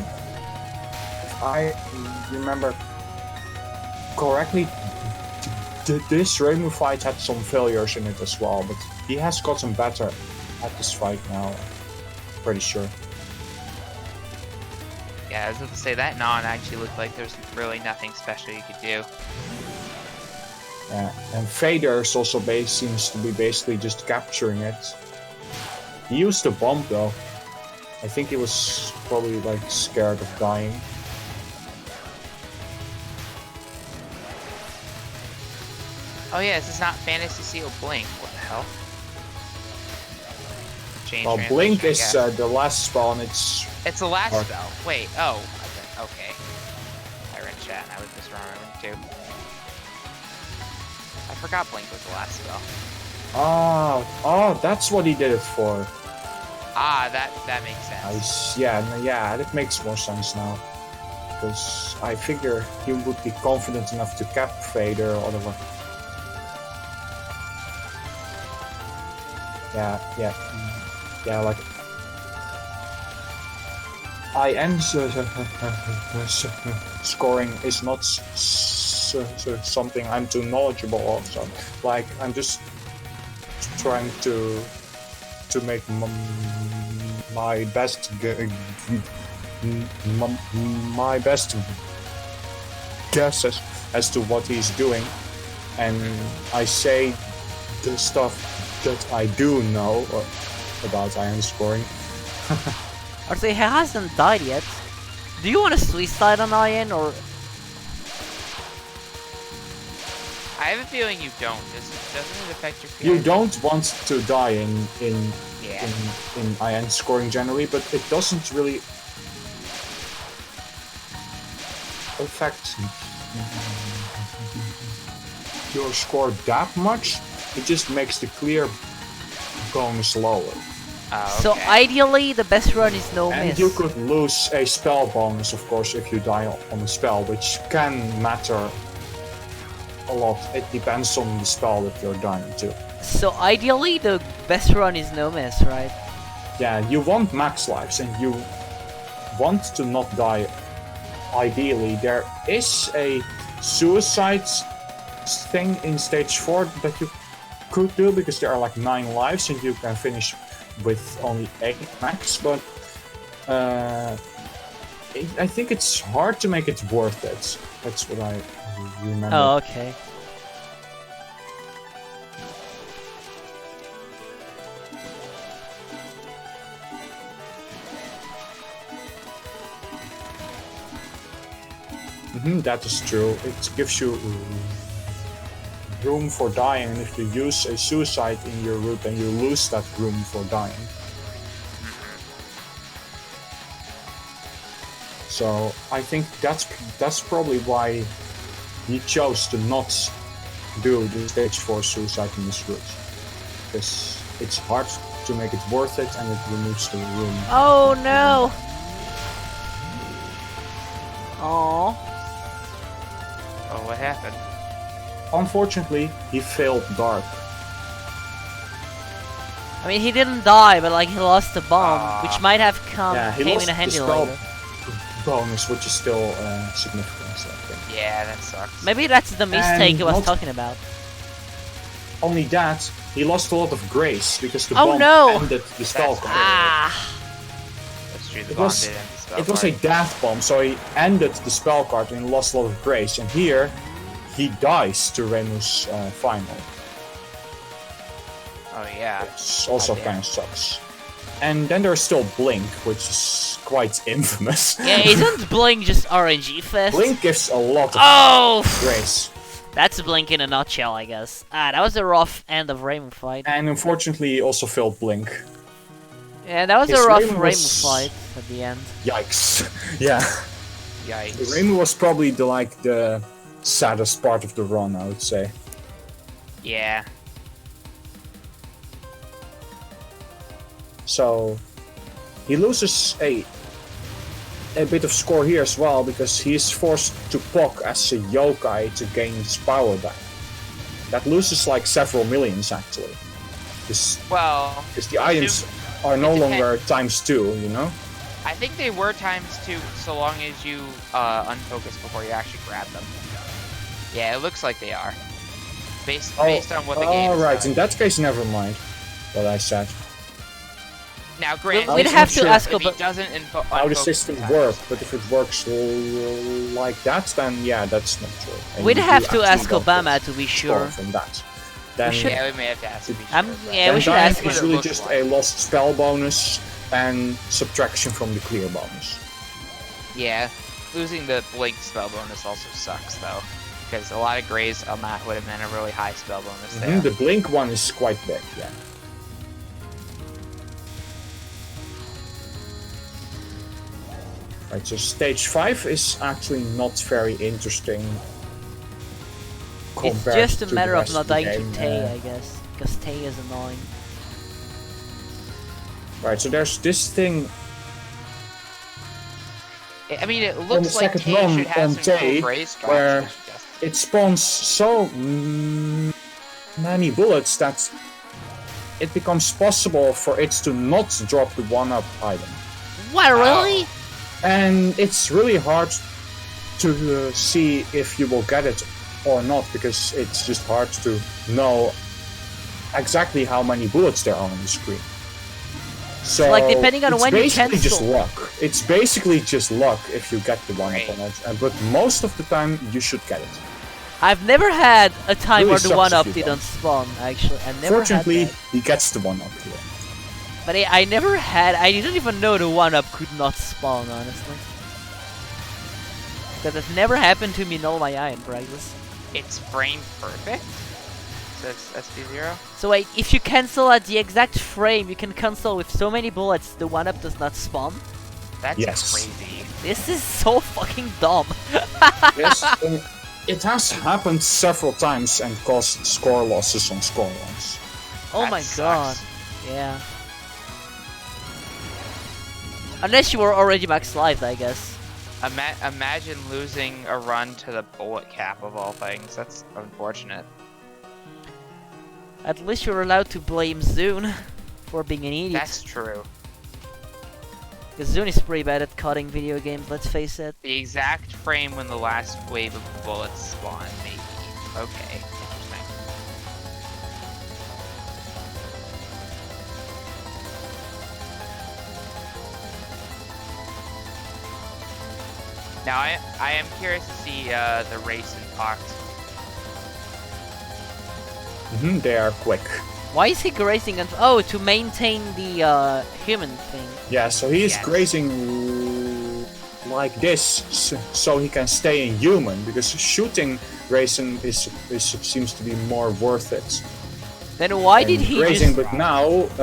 [SPEAKER 3] If I remember correctly, this Reimu fight had some failures in it as well, but he has gotten better at this fight now. Pretty sure.
[SPEAKER 1] Yeah, I was going to say that non actually looked like there's really nothing special you could do.
[SPEAKER 3] Yeah, and Vader's also seems to be basically just capturing it. He used a bomb though. I think he was probably like scared of dying.
[SPEAKER 1] Oh yeah, this is not Fantasy Seal Blink. What the hell? Change
[SPEAKER 3] Well,
[SPEAKER 1] translation,
[SPEAKER 3] Blink
[SPEAKER 1] I
[SPEAKER 3] is
[SPEAKER 1] guess.
[SPEAKER 3] the last spell, and it's
[SPEAKER 1] It's the last
[SPEAKER 3] Or-
[SPEAKER 1] spell. Wait, oh. Okay. I read chat and I was misremembering too. I forgot Blink was the last spell.
[SPEAKER 3] oh, that's what he did it for.
[SPEAKER 1] Ah, that makes sense.
[SPEAKER 3] Yeah, that makes more sense now. Because I figure he would be confident enough to cap Vader, otherwise. Yeah, like IN scoring is not something I'm too knowledgeable of. So, like, I'm just trying to make my best my best guesses as to what he's doing, and I say the stuff that I do know about iron scoring.
[SPEAKER 2] Also, he hasn't died yet. Do you want to suicide on Ian, or...
[SPEAKER 1] I have a feeling you don't. Doesn't it affect your
[SPEAKER 3] You
[SPEAKER 1] PI?
[SPEAKER 3] don't want to die in
[SPEAKER 1] Yeah.
[SPEAKER 3] iron scoring generally, but it doesn't really affect your score that much. It just makes the clear going slower.
[SPEAKER 1] Oh,
[SPEAKER 2] So
[SPEAKER 1] okay.
[SPEAKER 2] ideally, the best run is no
[SPEAKER 3] And
[SPEAKER 2] miss.
[SPEAKER 3] you could lose a spell bonus, of course, if you die on a spell, which can matter a lot. It depends on the spell that you're dying to.
[SPEAKER 2] So ideally, the best run is no miss, right?
[SPEAKER 3] Yeah, you want max lives and you want to not die. Ideally, there is a suicide thing in stage 4 that you could do, because there are like 9 lives and you can finish with only 8 max, but I think it's hard to make it worth it. That's what I remember.
[SPEAKER 2] Oh, okay.
[SPEAKER 3] That is true. It gives you room for dying, and if you use a suicide in your route, then you lose that room for dying. So I think that's probably why he chose to not do the stage 4 suicide in this route, because it's hard to make it worth it, and it removes the room.
[SPEAKER 2] Oh no! Oh.
[SPEAKER 1] Oh, what happened?
[SPEAKER 3] Unfortunately, he failed Dark.
[SPEAKER 2] I mean, he didn't die, but like he lost the bomb, which might have
[SPEAKER 3] He
[SPEAKER 2] came
[SPEAKER 3] lost
[SPEAKER 2] in
[SPEAKER 3] the
[SPEAKER 2] handy
[SPEAKER 3] spell
[SPEAKER 2] later.
[SPEAKER 3] bonus, which is still significant, I think.
[SPEAKER 1] Yeah, that sucks.
[SPEAKER 2] Maybe that's the mistake he was
[SPEAKER 3] not-
[SPEAKER 2] talking about.
[SPEAKER 3] Only that, he lost a lot of grace, because the
[SPEAKER 2] Oh,
[SPEAKER 3] bomb
[SPEAKER 2] no!
[SPEAKER 3] ended the spell
[SPEAKER 1] That's
[SPEAKER 3] card.
[SPEAKER 2] Ah!
[SPEAKER 1] That's true. The
[SPEAKER 3] It
[SPEAKER 1] bomb
[SPEAKER 3] was-
[SPEAKER 1] did end the spell
[SPEAKER 3] It was a
[SPEAKER 1] card.
[SPEAKER 3] death bomb, so he ended the spell card and lost a lot of grace, and here, he dies to Remu's final.
[SPEAKER 1] Oh yeah.
[SPEAKER 3] Which also
[SPEAKER 1] Goddamn.
[SPEAKER 3] kind of sucks. And then there's still Blink, which is quite infamous.
[SPEAKER 2] Yeah, isn't Blink just RNG fest?
[SPEAKER 3] Blink gives a lot of
[SPEAKER 2] Oh!
[SPEAKER 3] grace.
[SPEAKER 2] That's Blink in a nutshell, I guess. Ah, that was a rough end of Raymond fight.
[SPEAKER 3] And unfortunately, he also failed Blink.
[SPEAKER 2] Yeah, that was
[SPEAKER 3] his
[SPEAKER 2] a rough
[SPEAKER 3] Raymond
[SPEAKER 2] Raymond
[SPEAKER 3] was-
[SPEAKER 2] fight at the end.
[SPEAKER 3] Yikes. Yeah.
[SPEAKER 1] Yikes.
[SPEAKER 3] Raymond was probably the saddest part of the run, I would say.
[SPEAKER 1] Yeah.
[SPEAKER 3] So he loses a bit of score here as well, because he is forced to POC as a yokai to gain his power back. That loses like several millions actually. Because
[SPEAKER 1] Well,
[SPEAKER 3] the items are no
[SPEAKER 1] it
[SPEAKER 3] longer ×2, you know?
[SPEAKER 1] I think they were ×2 so long as you unfocus before you actually grab them. Yeah, it looks like they are. Based on what the game is.
[SPEAKER 3] Alright, in that case, never mind what I said.
[SPEAKER 1] Now, granted,
[SPEAKER 2] We'd have to ask
[SPEAKER 1] if he
[SPEAKER 2] about
[SPEAKER 1] doesn't
[SPEAKER 3] how the system works, but if it works like that, then yeah, that's not true. And
[SPEAKER 2] we'd
[SPEAKER 3] you
[SPEAKER 2] have
[SPEAKER 3] do
[SPEAKER 2] to
[SPEAKER 3] actually
[SPEAKER 2] ask
[SPEAKER 3] don't
[SPEAKER 2] Obama
[SPEAKER 3] get
[SPEAKER 2] to be
[SPEAKER 3] score
[SPEAKER 2] sure.
[SPEAKER 3] from that. Then,
[SPEAKER 1] yeah, we may have to ask him.
[SPEAKER 2] Yeah,
[SPEAKER 3] then
[SPEAKER 2] we should
[SPEAKER 3] dying
[SPEAKER 2] ask
[SPEAKER 3] is
[SPEAKER 2] him.
[SPEAKER 3] really just a lost spell bonus and subtraction from the clear bonus.
[SPEAKER 1] Yeah, losing the blink spell bonus also sucks though, because a lot of grays on that would have been a really high spell bonus there.
[SPEAKER 3] The blink one is quite big, yeah. Right, so stage 5 is actually not very interesting.
[SPEAKER 2] It's
[SPEAKER 3] compared
[SPEAKER 2] just a
[SPEAKER 3] to the
[SPEAKER 2] matter of
[SPEAKER 3] rest
[SPEAKER 2] not
[SPEAKER 3] the
[SPEAKER 2] dying
[SPEAKER 3] game.
[SPEAKER 2] to Tay, I guess. Because Tay is annoying.
[SPEAKER 3] Right, so there's this thing
[SPEAKER 1] I mean, it
[SPEAKER 3] on
[SPEAKER 1] looks
[SPEAKER 3] the
[SPEAKER 1] like
[SPEAKER 3] second
[SPEAKER 1] Tay
[SPEAKER 3] run
[SPEAKER 1] should have
[SPEAKER 3] on
[SPEAKER 1] some
[SPEAKER 3] Tay,
[SPEAKER 1] cool gray strats.
[SPEAKER 3] where it spawns so many bullets that it becomes possible for it to not drop the 1-up item.
[SPEAKER 2] What, really?
[SPEAKER 3] And it's really hard to see if you will get it or not, because it's just hard to know exactly how many bullets there are on the screen. So
[SPEAKER 2] Like, depending on
[SPEAKER 3] it's
[SPEAKER 2] when you
[SPEAKER 3] basically just
[SPEAKER 2] cancel.
[SPEAKER 3] luck. It's basically just luck if you get the 1-up on it, but most of the time you should get it.
[SPEAKER 2] I've never had a time
[SPEAKER 3] Really
[SPEAKER 2] where the
[SPEAKER 3] sucks
[SPEAKER 2] 1-up
[SPEAKER 3] if you
[SPEAKER 2] didn't spawn, actually. I never
[SPEAKER 3] Fortunately,
[SPEAKER 2] had that.
[SPEAKER 3] he gets the 1-up here.
[SPEAKER 2] But I never had... I didn't even know the 1-up could not spawn, honestly. Because it's never happened to me in all my eye in practice.
[SPEAKER 1] It's frame perfect. So it's SP0.
[SPEAKER 2] So wait, if you cancel at the exact frame, you can cancel with so many bullets, the 1-up does not spawn?
[SPEAKER 1] That's
[SPEAKER 3] Yes.
[SPEAKER 1] crazy.
[SPEAKER 2] This is so fucking dumb.
[SPEAKER 3] Yes, it has happened several times and caused score losses on score runs.
[SPEAKER 2] Oh
[SPEAKER 1] That
[SPEAKER 2] my god.
[SPEAKER 1] sucks.
[SPEAKER 2] Yeah. Unless you were already max life, I guess.
[SPEAKER 1] Imagine losing a run to the bullet cap of all things. That's unfortunate.
[SPEAKER 2] At least you're allowed to blame Zune for being an idiot.
[SPEAKER 1] That's true.
[SPEAKER 2] Because Zune is pretty bad at cutting video games, let's face it.
[SPEAKER 1] The exact frame when the last wave of bullets spawn, maybe. Okay, interesting. Now I am curious to see the race in Fox.
[SPEAKER 3] They are quick.
[SPEAKER 2] Why is he grazing and oh, to maintain the human thing.
[SPEAKER 3] Yeah, so he is
[SPEAKER 1] Yes.
[SPEAKER 3] grazing like this, so he can stay in human, because shooting Grayson seems to be more worth it.
[SPEAKER 2] Then why
[SPEAKER 3] than
[SPEAKER 2] did he
[SPEAKER 3] grazing,
[SPEAKER 2] just...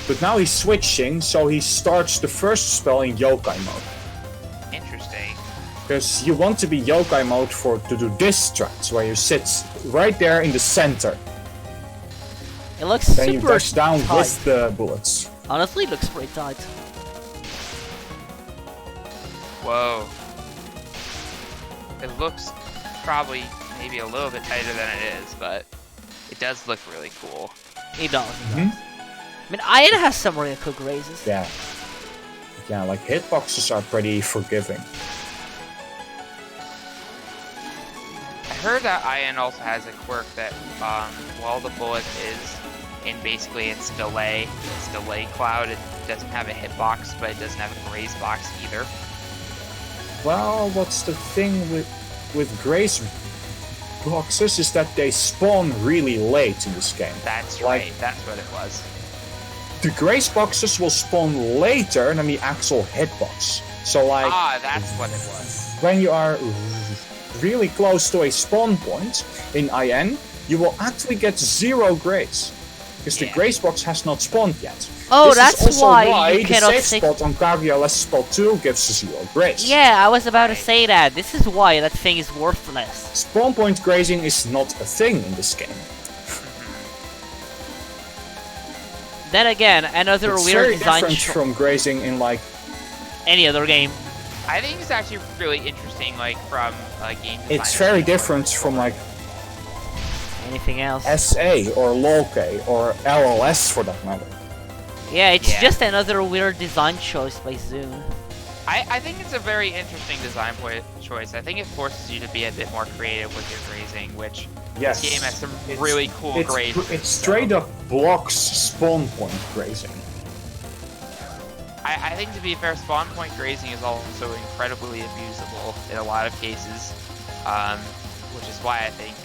[SPEAKER 3] but now he's switching, so he starts the first spell in yokai mode.
[SPEAKER 1] Interesting.
[SPEAKER 3] Because you want to be yokai mode to do this strat, where you sit right there in the center.
[SPEAKER 2] It looks
[SPEAKER 3] Then you
[SPEAKER 2] super
[SPEAKER 3] dash down
[SPEAKER 2] tight.
[SPEAKER 3] with the bullets.
[SPEAKER 2] Honestly, it looks pretty tight.
[SPEAKER 1] Whoa. It looks probably maybe a little bit tighter than it is, but it does look really cool.
[SPEAKER 2] It does, it does. I mean, Iron has some really cool grazes.
[SPEAKER 3] Yeah. Yeah, like hitboxes are pretty forgiving.
[SPEAKER 1] I heard that Iron also has a quirk that while the bullet is in basically its delay cloud, it doesn't have a hitbox, but it doesn't have a graze box either.
[SPEAKER 3] Well, what's the thing with grace boxes is that they spawn really late in this game.
[SPEAKER 1] That's
[SPEAKER 3] Like-
[SPEAKER 1] right, that's what it was.
[SPEAKER 3] The grace boxes will spawn later than the actual hitbox. So like,
[SPEAKER 1] That's what it was.
[SPEAKER 3] when you are really close to a spawn point in IN, you will actually get 0 grace. Because the
[SPEAKER 1] Yeah.
[SPEAKER 3] grace box has not spawned yet.
[SPEAKER 2] Oh,
[SPEAKER 3] This
[SPEAKER 2] that's
[SPEAKER 3] is also
[SPEAKER 2] why you
[SPEAKER 3] the
[SPEAKER 2] cannot
[SPEAKER 3] safe
[SPEAKER 2] say...
[SPEAKER 3] spot on Kaguya Less Spell 2 gives 0 grace.
[SPEAKER 2] Yeah, I was about to
[SPEAKER 1] Right.
[SPEAKER 2] say that. This is why that thing is worthless.
[SPEAKER 3] Spawn point grazing is not a thing in this game.
[SPEAKER 2] Then again, another
[SPEAKER 3] It's
[SPEAKER 2] weird
[SPEAKER 3] very
[SPEAKER 2] design
[SPEAKER 3] different
[SPEAKER 2] cho-
[SPEAKER 3] from grazing in like
[SPEAKER 2] any other game.
[SPEAKER 1] I think it's actually really interesting, like from a game design.
[SPEAKER 3] it's very different from like
[SPEAKER 2] Anything else.
[SPEAKER 3] SA or LOLK or LLS for that matter.
[SPEAKER 2] Yeah, it's
[SPEAKER 1] Yeah.
[SPEAKER 2] just another weird design choice by Zune.
[SPEAKER 1] I think it's a very interesting design choice. I think it forces you to be a bit more creative with your grazing, which
[SPEAKER 3] Yes.
[SPEAKER 1] this game has some really cool graze.
[SPEAKER 3] It straight up blocks spawn point grazing.
[SPEAKER 1] I think, to be fair, spawn point grazing is also incredibly abusable in a lot of cases, which is why I think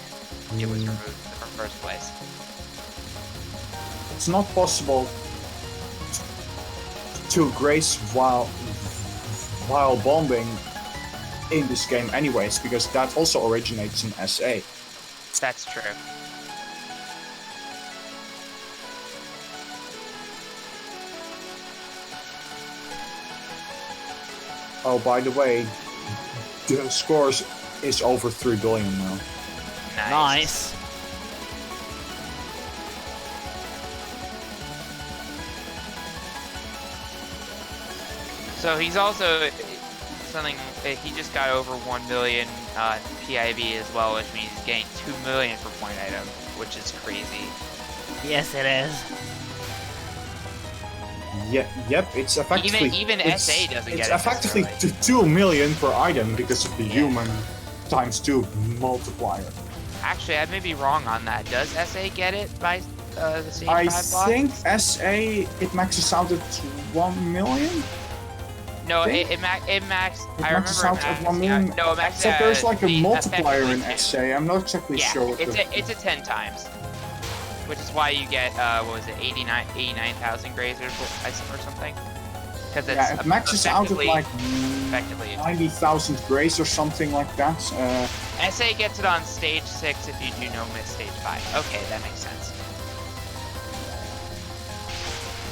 [SPEAKER 1] it was removed in the first place.
[SPEAKER 3] It's not possible to graze while bombing in this game anyways, because that also originates in SA.
[SPEAKER 1] That's true.
[SPEAKER 3] Oh, by the way, the scores is over 3 billion now.
[SPEAKER 2] Nice.
[SPEAKER 1] So he's also he just got over 1 million PIV as well, which means he's getting 2 million per point item, which is crazy.
[SPEAKER 2] Yes, it is.
[SPEAKER 3] Yeah, yep, it's effectively...
[SPEAKER 1] Even SA doesn't get it.
[SPEAKER 3] It's effectively
[SPEAKER 1] necessarily.
[SPEAKER 3] 2 million per item because of the human times 2 multiplier.
[SPEAKER 1] Actually, I may be wrong on that. Does SA get it by the stage 5
[SPEAKER 3] I
[SPEAKER 1] block?
[SPEAKER 3] think SA, it maxes out at 1 million?
[SPEAKER 1] No,
[SPEAKER 3] think?
[SPEAKER 1] it maxed.
[SPEAKER 3] It
[SPEAKER 1] I remember
[SPEAKER 3] maxes out at 1 million?
[SPEAKER 1] No, it maxed
[SPEAKER 3] Except
[SPEAKER 1] out
[SPEAKER 3] there's like a
[SPEAKER 1] the
[SPEAKER 3] multiplier in
[SPEAKER 1] effective
[SPEAKER 3] SA, I'm not exactly
[SPEAKER 1] Yeah,
[SPEAKER 3] sure what
[SPEAKER 1] it's a 10 times. Which is why you get, what was it, 89,000 grazers or something? Because
[SPEAKER 3] Yeah, it maxes out at like
[SPEAKER 1] effectively
[SPEAKER 3] 90,000 grays or something like that.
[SPEAKER 1] SA gets it on stage 6 if you do no miss stage 5. Okay, that makes sense.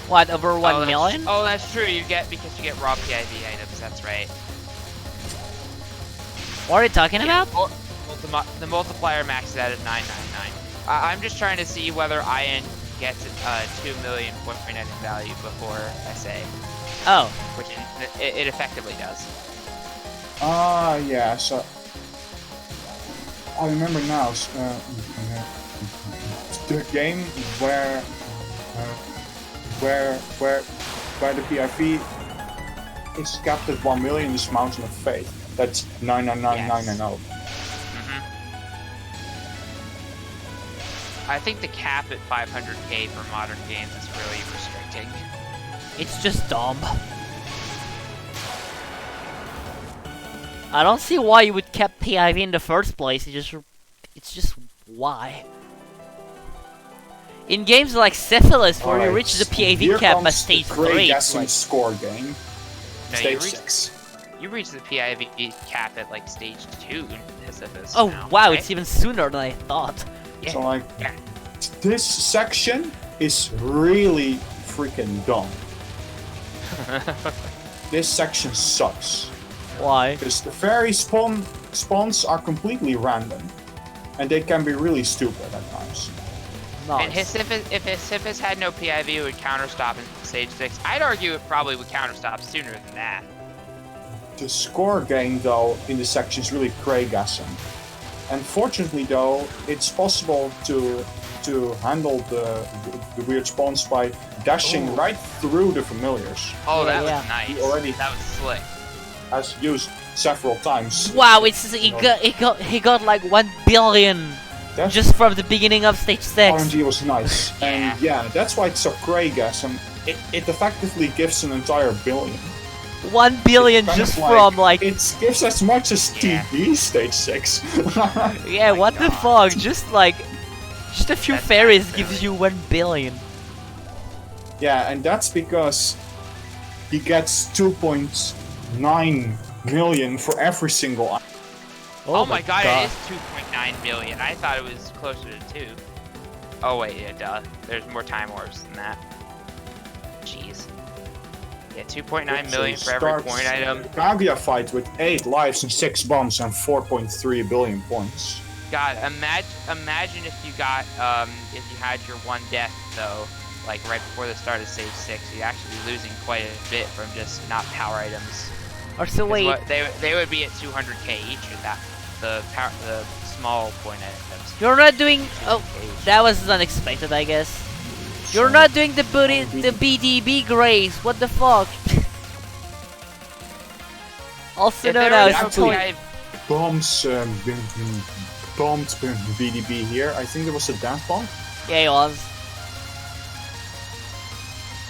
[SPEAKER 2] What, over 1 million?
[SPEAKER 1] Oh, that's true. Because you get raw PIV items. That's right.
[SPEAKER 2] What are you talking about?
[SPEAKER 1] The multiplier maxes out at 999. I'm just trying to see whether Iron gets 2 million point item value before SA.
[SPEAKER 2] Oh.
[SPEAKER 1] Which it effectively does.
[SPEAKER 3] Yeah, so... I remember now, the game where the PIV is capped at 1 million is Mountain of Fate. That's 999990.
[SPEAKER 1] I think the cap at 500k for modern games is really restricting.
[SPEAKER 2] It's just dumb. I don't see why you would cap PIV in the first place. It's just why. In games like Syphilis, where you reach the PIV cap at stage 3,
[SPEAKER 3] it's like score game.
[SPEAKER 1] No,
[SPEAKER 3] Stage 6.
[SPEAKER 1] You reach the PIV cap at like stage 2 in Syphilis.
[SPEAKER 2] Oh
[SPEAKER 1] now,
[SPEAKER 2] wow,
[SPEAKER 1] right?
[SPEAKER 2] it's even sooner than I thought.
[SPEAKER 1] Yeah.
[SPEAKER 3] So like, this section is really freaking dumb. This section sucks.
[SPEAKER 2] Why?
[SPEAKER 3] Because the fairy spawns are completely random. And they can be really stupid at times.
[SPEAKER 2] Nice.
[SPEAKER 1] And if Syphilis had no PIV, it would counterstop in stage 6. I'd argue it probably would counterstop sooner than that.
[SPEAKER 3] The score gain, though, in this section is really Craigasm. And fortunately, though, it's possible to handle the weird spawns by dashing right through the familiars.
[SPEAKER 1] Oh, that
[SPEAKER 2] Yeah.
[SPEAKER 1] was nice. That was slick.
[SPEAKER 3] As used several times.
[SPEAKER 2] Wow, he got like 1 billion
[SPEAKER 3] That's
[SPEAKER 2] just from the beginning of stage 6.
[SPEAKER 3] RNG was nice. And yeah, that's why it's so Craigasm. It effectively gives an entire billion.
[SPEAKER 2] 1 billion
[SPEAKER 3] Kind
[SPEAKER 2] just
[SPEAKER 3] of
[SPEAKER 2] from like
[SPEAKER 3] it gives as much as
[SPEAKER 1] Yeah.
[SPEAKER 3] TD stage 6.
[SPEAKER 2] yeah, what the
[SPEAKER 1] God.
[SPEAKER 2] fuck? Just a few
[SPEAKER 1] That's
[SPEAKER 2] fairies
[SPEAKER 1] not
[SPEAKER 2] gives
[SPEAKER 1] silly.
[SPEAKER 2] you 1 billion.
[SPEAKER 3] Yeah, and that's because he gets 2.9 million for every single item.
[SPEAKER 1] Oh my god, it is 2.9 million. I thought it was closer to 2. Oh wait, yeah, duh. There's more time orbs than that. Jeez. Yeah, 2.9 million for every point item.
[SPEAKER 3] Kaguya fight with 8 lives and 6 bombs and 4.3 billion points.
[SPEAKER 1] God, imagine if you got if you had your 1 death though, like right before the start of stage 6, you'd actually be losing quite a bit from just not power items.
[SPEAKER 2] Or so
[SPEAKER 1] 'Cause
[SPEAKER 2] wait,
[SPEAKER 1] they would be at 200k each at that the small point items.
[SPEAKER 2] you're not doing. Oh, that was unexpected, I guess. You're not doing the BDB grace. What the fuck? Also
[SPEAKER 1] If
[SPEAKER 2] known
[SPEAKER 1] there
[SPEAKER 2] as
[SPEAKER 1] was no
[SPEAKER 3] Actually-
[SPEAKER 1] PIV
[SPEAKER 3] Bombs, bombed BDB here. I think there was a death bomb.
[SPEAKER 2] Yeah, he was.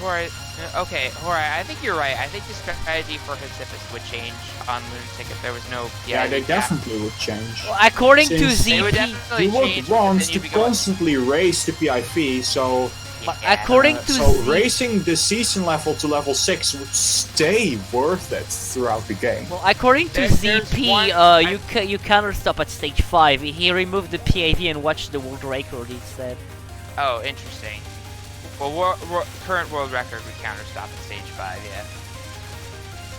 [SPEAKER 1] Alright, okay, alright, I think you're right. I think the strategy for Hesippus would change on Lunatic if there was no PIV
[SPEAKER 3] Yeah, they
[SPEAKER 1] cap.
[SPEAKER 3] definitely would change.
[SPEAKER 2] Well, according to
[SPEAKER 3] Since
[SPEAKER 1] They would
[SPEAKER 2] ZP,
[SPEAKER 1] definitely
[SPEAKER 3] You would
[SPEAKER 1] change,
[SPEAKER 3] want
[SPEAKER 1] because then
[SPEAKER 3] to
[SPEAKER 1] you'd be going,
[SPEAKER 3] constantly raise the PIV, so
[SPEAKER 2] according to
[SPEAKER 3] so
[SPEAKER 2] Z-
[SPEAKER 3] raising the season level to level 6 would stay worth it throughout the game.
[SPEAKER 2] well, according to
[SPEAKER 1] There's
[SPEAKER 2] ZP,
[SPEAKER 1] one-
[SPEAKER 2] you counter stop at stage 5. He removed the PAV and watched the world record instead.
[SPEAKER 1] Oh, interesting. Well, current world record would counter stop at stage 5, yeah.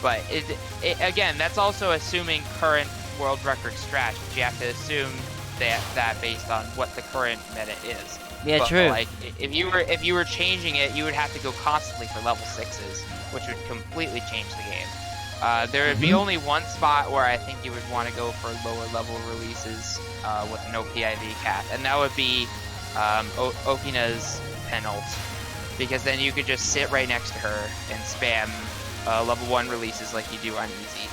[SPEAKER 1] But again, that's also assuming current world record strat. You have to assume that based on what the current meta is.
[SPEAKER 2] Yeah,
[SPEAKER 1] But,
[SPEAKER 2] true.
[SPEAKER 1] Like, if you were changing it, you would have to go constantly for level 6s, which would completely change the game. There would be only one spot where I think you would want to go for lower level releases with no PIV cap, and that would be Okina's penult, because then you could just sit right next to her and spam level 1 releases like you do on easy,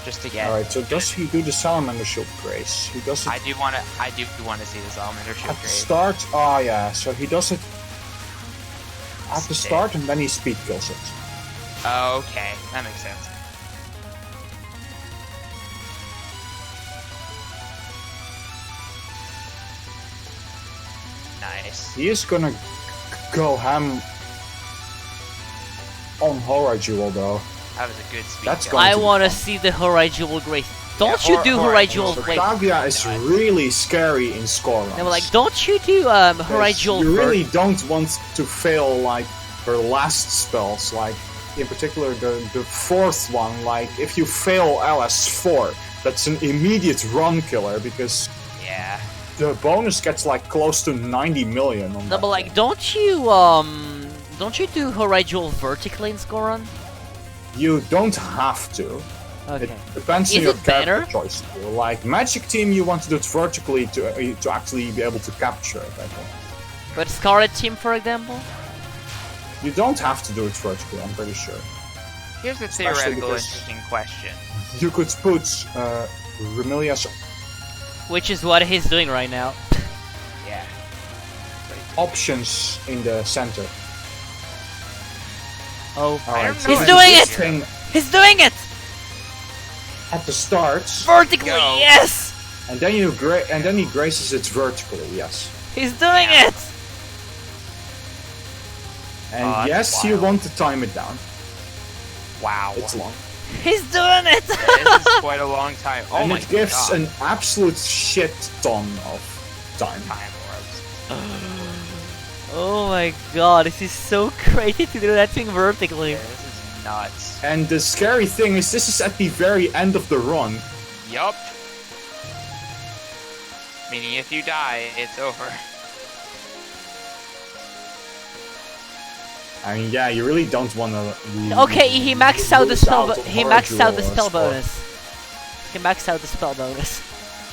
[SPEAKER 1] just to get.
[SPEAKER 3] Alright, so does he do the Salamander Shield Grace? He does it
[SPEAKER 1] I do want to see the Salamander Shield
[SPEAKER 3] at the
[SPEAKER 1] Grave.
[SPEAKER 3] start. Oh yeah, so he does it at the
[SPEAKER 1] Sick.
[SPEAKER 3] start and then he speed kills it.
[SPEAKER 1] Oh, okay, that makes sense. Nice.
[SPEAKER 3] He is gonna go ham on Hora Jewel though.
[SPEAKER 1] That was a good speed.
[SPEAKER 3] That's
[SPEAKER 1] kill.
[SPEAKER 3] going
[SPEAKER 2] I
[SPEAKER 3] to be
[SPEAKER 2] want to
[SPEAKER 3] fun.
[SPEAKER 2] see the Horai Jewel Grace. Don't
[SPEAKER 1] Yeah,
[SPEAKER 2] you do
[SPEAKER 1] Horai
[SPEAKER 2] Horai
[SPEAKER 1] Jewel.
[SPEAKER 2] Jewel
[SPEAKER 3] So
[SPEAKER 2] Grace?
[SPEAKER 3] Kaguya is
[SPEAKER 1] Nice.
[SPEAKER 3] really scary in score runs.
[SPEAKER 2] They were like, don't you do Horai
[SPEAKER 3] Because
[SPEAKER 2] Jewel
[SPEAKER 3] You
[SPEAKER 2] first?
[SPEAKER 3] really don't want to fail like her last spells, like in particular the fourth one. Like if you fail LS4, that's an immediate run killer because
[SPEAKER 1] Yeah.
[SPEAKER 3] the bonus gets like close to 90 million on
[SPEAKER 2] No,
[SPEAKER 3] that
[SPEAKER 2] but like,
[SPEAKER 3] thing.
[SPEAKER 2] don't you do Horai Jewel vertically in score run?
[SPEAKER 3] You don't have to.
[SPEAKER 2] Okay.
[SPEAKER 3] It depends
[SPEAKER 2] Is
[SPEAKER 3] on your
[SPEAKER 2] it better?
[SPEAKER 3] character choice. Like Magic Team, you want to do it vertically to actually be able to capture it. I think
[SPEAKER 2] But Scarlet Team, for example?
[SPEAKER 3] you don't have to do it vertically. I'm pretty sure.
[SPEAKER 1] Here's a
[SPEAKER 3] Especially
[SPEAKER 1] theoretical
[SPEAKER 3] because-
[SPEAKER 1] interesting question.
[SPEAKER 3] You could put Remilia's
[SPEAKER 2] Which is what he's doing right now.
[SPEAKER 1] Yeah.
[SPEAKER 3] options in the center.
[SPEAKER 2] Oh,
[SPEAKER 3] Alright,
[SPEAKER 1] don't
[SPEAKER 3] so
[SPEAKER 1] know
[SPEAKER 2] He's
[SPEAKER 1] if
[SPEAKER 2] doing
[SPEAKER 1] it's
[SPEAKER 2] it!
[SPEAKER 3] thing
[SPEAKER 2] he's doing it!
[SPEAKER 3] at the start,
[SPEAKER 2] Vertically,
[SPEAKER 1] Go.
[SPEAKER 2] yes!
[SPEAKER 3] and then he graces it vertically. Yes,
[SPEAKER 2] He's doing
[SPEAKER 1] Yeah.
[SPEAKER 2] it!
[SPEAKER 3] and
[SPEAKER 1] Oh, that's
[SPEAKER 3] yes, you
[SPEAKER 1] wild.
[SPEAKER 3] want to time it down.
[SPEAKER 1] Wow.
[SPEAKER 3] It's long,
[SPEAKER 2] He's doing it!
[SPEAKER 1] This is quite a long time. Oh
[SPEAKER 3] and
[SPEAKER 1] my
[SPEAKER 3] it gives
[SPEAKER 1] god.
[SPEAKER 3] an absolute shit ton of time.
[SPEAKER 1] Time orbs.
[SPEAKER 2] Oh my god, this is so crazy to do that thing vertically.
[SPEAKER 1] Yeah, this is nuts.
[SPEAKER 3] And the scary thing is, this is at the very end of the run.
[SPEAKER 1] Yup. Meaning if you die, it's over.
[SPEAKER 3] I mean, yeah, you really don't want to.
[SPEAKER 2] Okay, he maxed out the spell. He maxed out the spell
[SPEAKER 3] bonus.
[SPEAKER 2] bonus. He maxed out the spell bonus.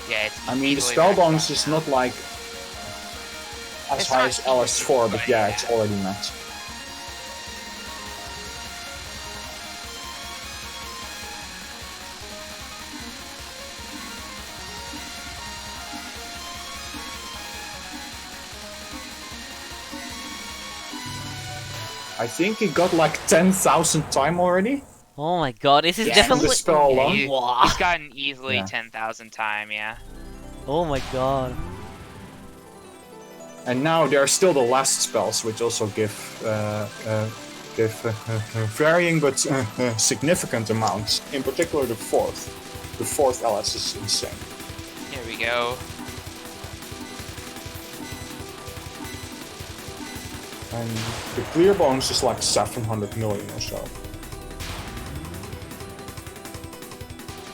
[SPEAKER 1] Yeah, it's
[SPEAKER 3] I mean, the
[SPEAKER 1] easily
[SPEAKER 3] spell
[SPEAKER 1] maxed
[SPEAKER 3] bonus
[SPEAKER 1] out
[SPEAKER 3] is
[SPEAKER 1] now.
[SPEAKER 3] not like as
[SPEAKER 1] It's
[SPEAKER 3] high
[SPEAKER 1] not
[SPEAKER 3] as LS4, but
[SPEAKER 1] but
[SPEAKER 3] yeah,
[SPEAKER 1] yeah.
[SPEAKER 3] it's already maxed. I think he got like 10,000 time already.
[SPEAKER 2] Oh my god, this is
[SPEAKER 1] Yeah,
[SPEAKER 2] definitely.
[SPEAKER 3] the spell
[SPEAKER 1] Yeah,
[SPEAKER 3] alone.
[SPEAKER 2] Wow.
[SPEAKER 1] he's gotten easily
[SPEAKER 3] Yeah.
[SPEAKER 1] 10,000 time, yeah.
[SPEAKER 2] Oh my god.
[SPEAKER 3] And now there are still the last spells, which also give varying but significant amounts. In particular, the fourth. The fourth LS is insane.
[SPEAKER 1] Here we go.
[SPEAKER 3] And the clear bonus is like 700 million or so.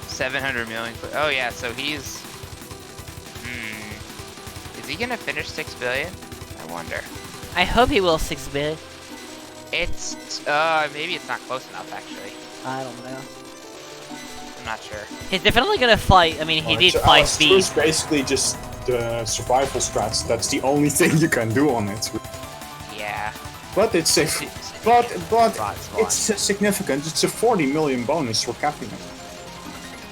[SPEAKER 1] 700 million. Oh yeah, so he's. Is he gonna finish 6 billion? I wonder.
[SPEAKER 2] I hope he will 6 bit.
[SPEAKER 1] It's maybe it's not close enough actually.
[SPEAKER 2] I don't know.
[SPEAKER 1] I'm not sure.
[SPEAKER 2] He's definitely gonna fight. I mean, he did
[SPEAKER 3] So
[SPEAKER 2] 5
[SPEAKER 3] LS2
[SPEAKER 2] B.
[SPEAKER 3] is basically just the survival strats. That's the only thing you can do on it.
[SPEAKER 1] Yeah.
[SPEAKER 3] But it's a, but
[SPEAKER 1] Right,
[SPEAKER 3] it's significant. It's a 40 million bonus for capping it.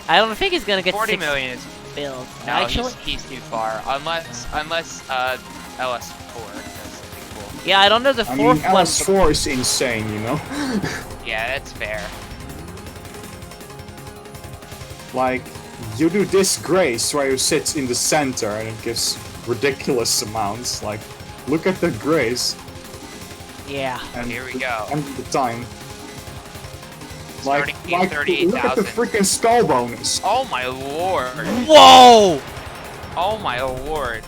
[SPEAKER 2] I don't think he's gonna get
[SPEAKER 1] 40
[SPEAKER 2] 6
[SPEAKER 1] million is
[SPEAKER 2] build.
[SPEAKER 1] no,
[SPEAKER 2] Actually,
[SPEAKER 1] he's too far. Unless LS4 does something cool.
[SPEAKER 2] yeah, I don't know the
[SPEAKER 3] I
[SPEAKER 2] fourth
[SPEAKER 3] mean,
[SPEAKER 2] one.
[SPEAKER 3] LS4 is insane, you know?
[SPEAKER 1] Yeah, that's fair.
[SPEAKER 3] Like, you do this grace where you sit in the center and it gives ridiculous amounts. Like, look at the grace.
[SPEAKER 2] Yeah.
[SPEAKER 3] And
[SPEAKER 1] Here we go.
[SPEAKER 3] And the time. Like,
[SPEAKER 1] Starting at
[SPEAKER 3] look at the
[SPEAKER 1] 38,000.
[SPEAKER 3] freaking skull bonus.
[SPEAKER 1] Oh my lord.
[SPEAKER 2] Whoa!
[SPEAKER 1] Oh my lord.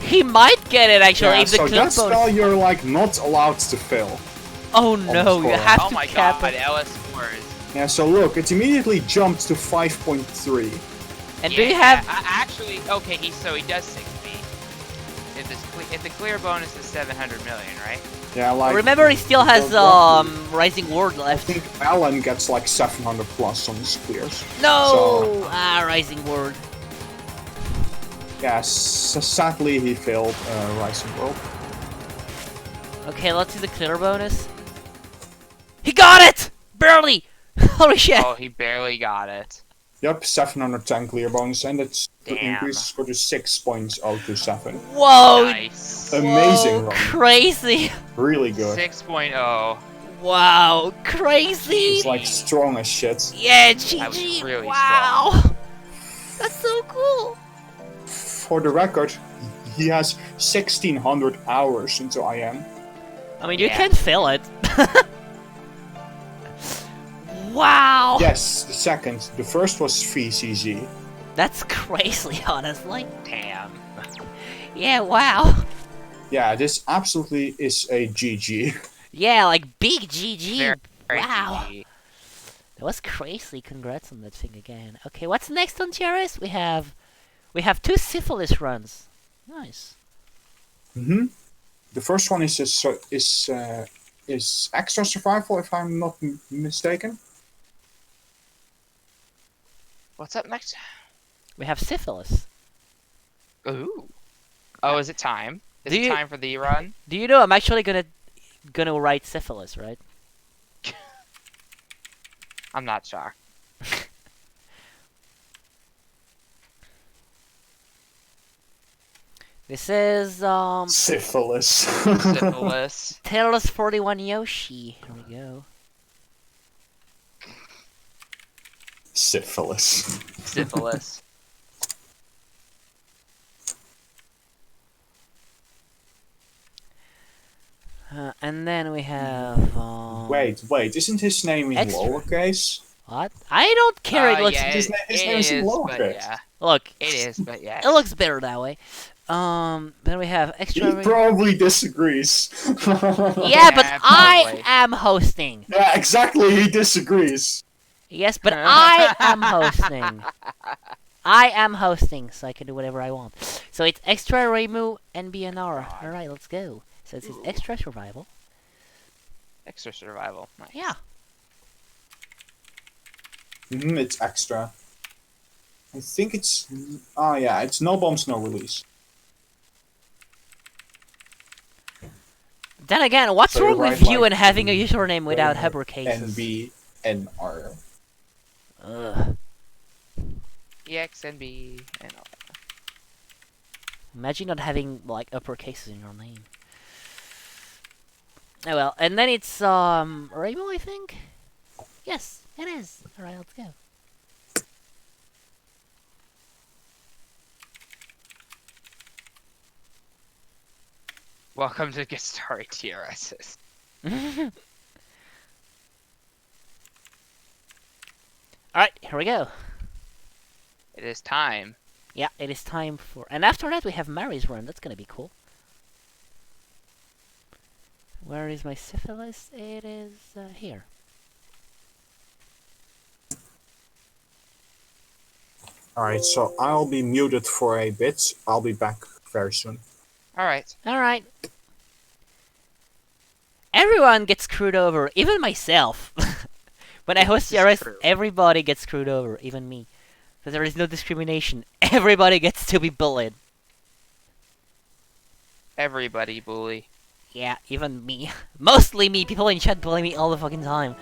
[SPEAKER 2] He might get it actually
[SPEAKER 3] Yeah,
[SPEAKER 2] if the
[SPEAKER 3] so
[SPEAKER 2] clip
[SPEAKER 3] that spell you're like not allowed to fail.
[SPEAKER 2] Oh no, you
[SPEAKER 3] score.
[SPEAKER 2] have
[SPEAKER 1] Oh
[SPEAKER 2] to
[SPEAKER 1] my
[SPEAKER 2] cap
[SPEAKER 1] god,
[SPEAKER 2] it.
[SPEAKER 1] LS4 is...
[SPEAKER 3] Yeah, so look, it immediately jumped to 5.3.
[SPEAKER 2] And do you have?
[SPEAKER 1] Actually, okay, he does 6 feet. If the clear bonus is 700 million, right?
[SPEAKER 3] Yeah, like...
[SPEAKER 2] Remember, he still has Rising Ward
[SPEAKER 3] I
[SPEAKER 2] left.
[SPEAKER 3] think Alan gets like 700 plus on his clears.
[SPEAKER 2] No! Rising Ward.
[SPEAKER 3] Yeah, sadly he failed Rising World.
[SPEAKER 2] Okay, let's see the clear bonus. He got it! Barely! Holy shit!
[SPEAKER 1] Oh, he barely got it.
[SPEAKER 3] Yep, 710 clear bonus, and it's the
[SPEAKER 1] Damn.
[SPEAKER 3] increase score to 6.027.
[SPEAKER 2] Whoa!
[SPEAKER 1] Nice.
[SPEAKER 3] Amazing
[SPEAKER 2] Whoa,
[SPEAKER 3] run.
[SPEAKER 2] crazy!
[SPEAKER 3] Really good.
[SPEAKER 1] 6.0.
[SPEAKER 2] Wow, crazy!
[SPEAKER 3] It's like strong as shit.
[SPEAKER 2] Yeah,
[SPEAKER 1] That was
[SPEAKER 2] GG!
[SPEAKER 1] really
[SPEAKER 2] Wow! That's so cool!
[SPEAKER 3] For the record, he has 1600 hours into IM.
[SPEAKER 2] I mean, you
[SPEAKER 1] Yeah.
[SPEAKER 2] can fill it. Wow!
[SPEAKER 3] Yes, the second. The first was VCZ.
[SPEAKER 2] That's crazy, honestly.
[SPEAKER 1] Damn.
[SPEAKER 2] Yeah, wow.
[SPEAKER 3] Yeah, this absolutely is a GG.
[SPEAKER 2] Yeah, like big GG.
[SPEAKER 1] Very
[SPEAKER 2] Wow.
[SPEAKER 1] GG.
[SPEAKER 2] That was crazy. Congrats on that thing again. Okay, what's next on TRS? We have 2 syphilis runs. Nice.
[SPEAKER 3] Mm-hmm. The first one is extra survival, if I'm not mistaken.
[SPEAKER 1] What's up next?
[SPEAKER 2] We have syphilis.
[SPEAKER 1] Ooh. Oh, is it time? Is
[SPEAKER 2] Do
[SPEAKER 1] it
[SPEAKER 2] you-
[SPEAKER 1] time for the run?
[SPEAKER 2] Do you know I'm actually gonna write syphilis, right?
[SPEAKER 1] I'm not shocked.
[SPEAKER 2] This is
[SPEAKER 3] Syphilis.
[SPEAKER 1] Syphilis.
[SPEAKER 2] Tailless 41 Yoshi. Here we go.
[SPEAKER 3] Syphilis.
[SPEAKER 1] Syphilis.
[SPEAKER 2] And then we have
[SPEAKER 3] Wait, isn't his name in
[SPEAKER 2] Extra.
[SPEAKER 3] lowercase?
[SPEAKER 2] What? I don't care. It looks
[SPEAKER 1] yeah,
[SPEAKER 3] his name is in
[SPEAKER 1] but
[SPEAKER 3] lowercase.
[SPEAKER 1] yeah.
[SPEAKER 2] look.
[SPEAKER 1] It is, but yeah.
[SPEAKER 2] It looks better that way. Then we have
[SPEAKER 3] He
[SPEAKER 2] extra.
[SPEAKER 3] probably disagrees.
[SPEAKER 2] Yeah, but
[SPEAKER 1] Yeah,
[SPEAKER 2] I
[SPEAKER 1] probably.
[SPEAKER 2] am hosting.
[SPEAKER 3] Yeah, exactly, he disagrees.
[SPEAKER 2] Yes, but I am hosting. I am hosting, so I can do whatever I want. So it's extra Reimu and BNR. Alright, let's go. So this is extra survival.
[SPEAKER 1] Extra survival. Nice.
[SPEAKER 2] Yeah.
[SPEAKER 3] It's extra. I think it's... Oh yeah, it's no bombs, no release.
[SPEAKER 2] Then again, what's
[SPEAKER 3] So
[SPEAKER 2] wrong
[SPEAKER 3] you're
[SPEAKER 2] with
[SPEAKER 3] right,
[SPEAKER 2] you
[SPEAKER 3] like,
[SPEAKER 2] and having a username without
[SPEAKER 3] Reimu,
[SPEAKER 2] Hebrew cases?
[SPEAKER 3] NBNR.
[SPEAKER 2] Ugh.
[SPEAKER 1] EXNB and all that.
[SPEAKER 2] Imagine not having, like, upper cases in your name. Oh well, and then it's, Rainbow, I think? Yes, it is. Alright, let's go.
[SPEAKER 1] Welcome to Gestari TRSs.
[SPEAKER 2] Alright, here we go.
[SPEAKER 1] It is time.
[SPEAKER 2] Yeah, it is time for... And after that we have Mary's run. That's gonna be cool. Where is my syphilis? It is here.
[SPEAKER 3] Alright, so I'll be muted for a bit. I'll be back very soon.
[SPEAKER 1] Alright.
[SPEAKER 2] Alright. Everyone gets screwed over, even myself. When I host
[SPEAKER 1] This is
[SPEAKER 2] TRS,
[SPEAKER 1] true.
[SPEAKER 2] everybody gets screwed over, even me. So there is no discrimination. Everybody gets to be bullied.
[SPEAKER 1] Everybody bully.
[SPEAKER 2] Yeah, even me. Mostly me. People in chat bully me all the fucking time.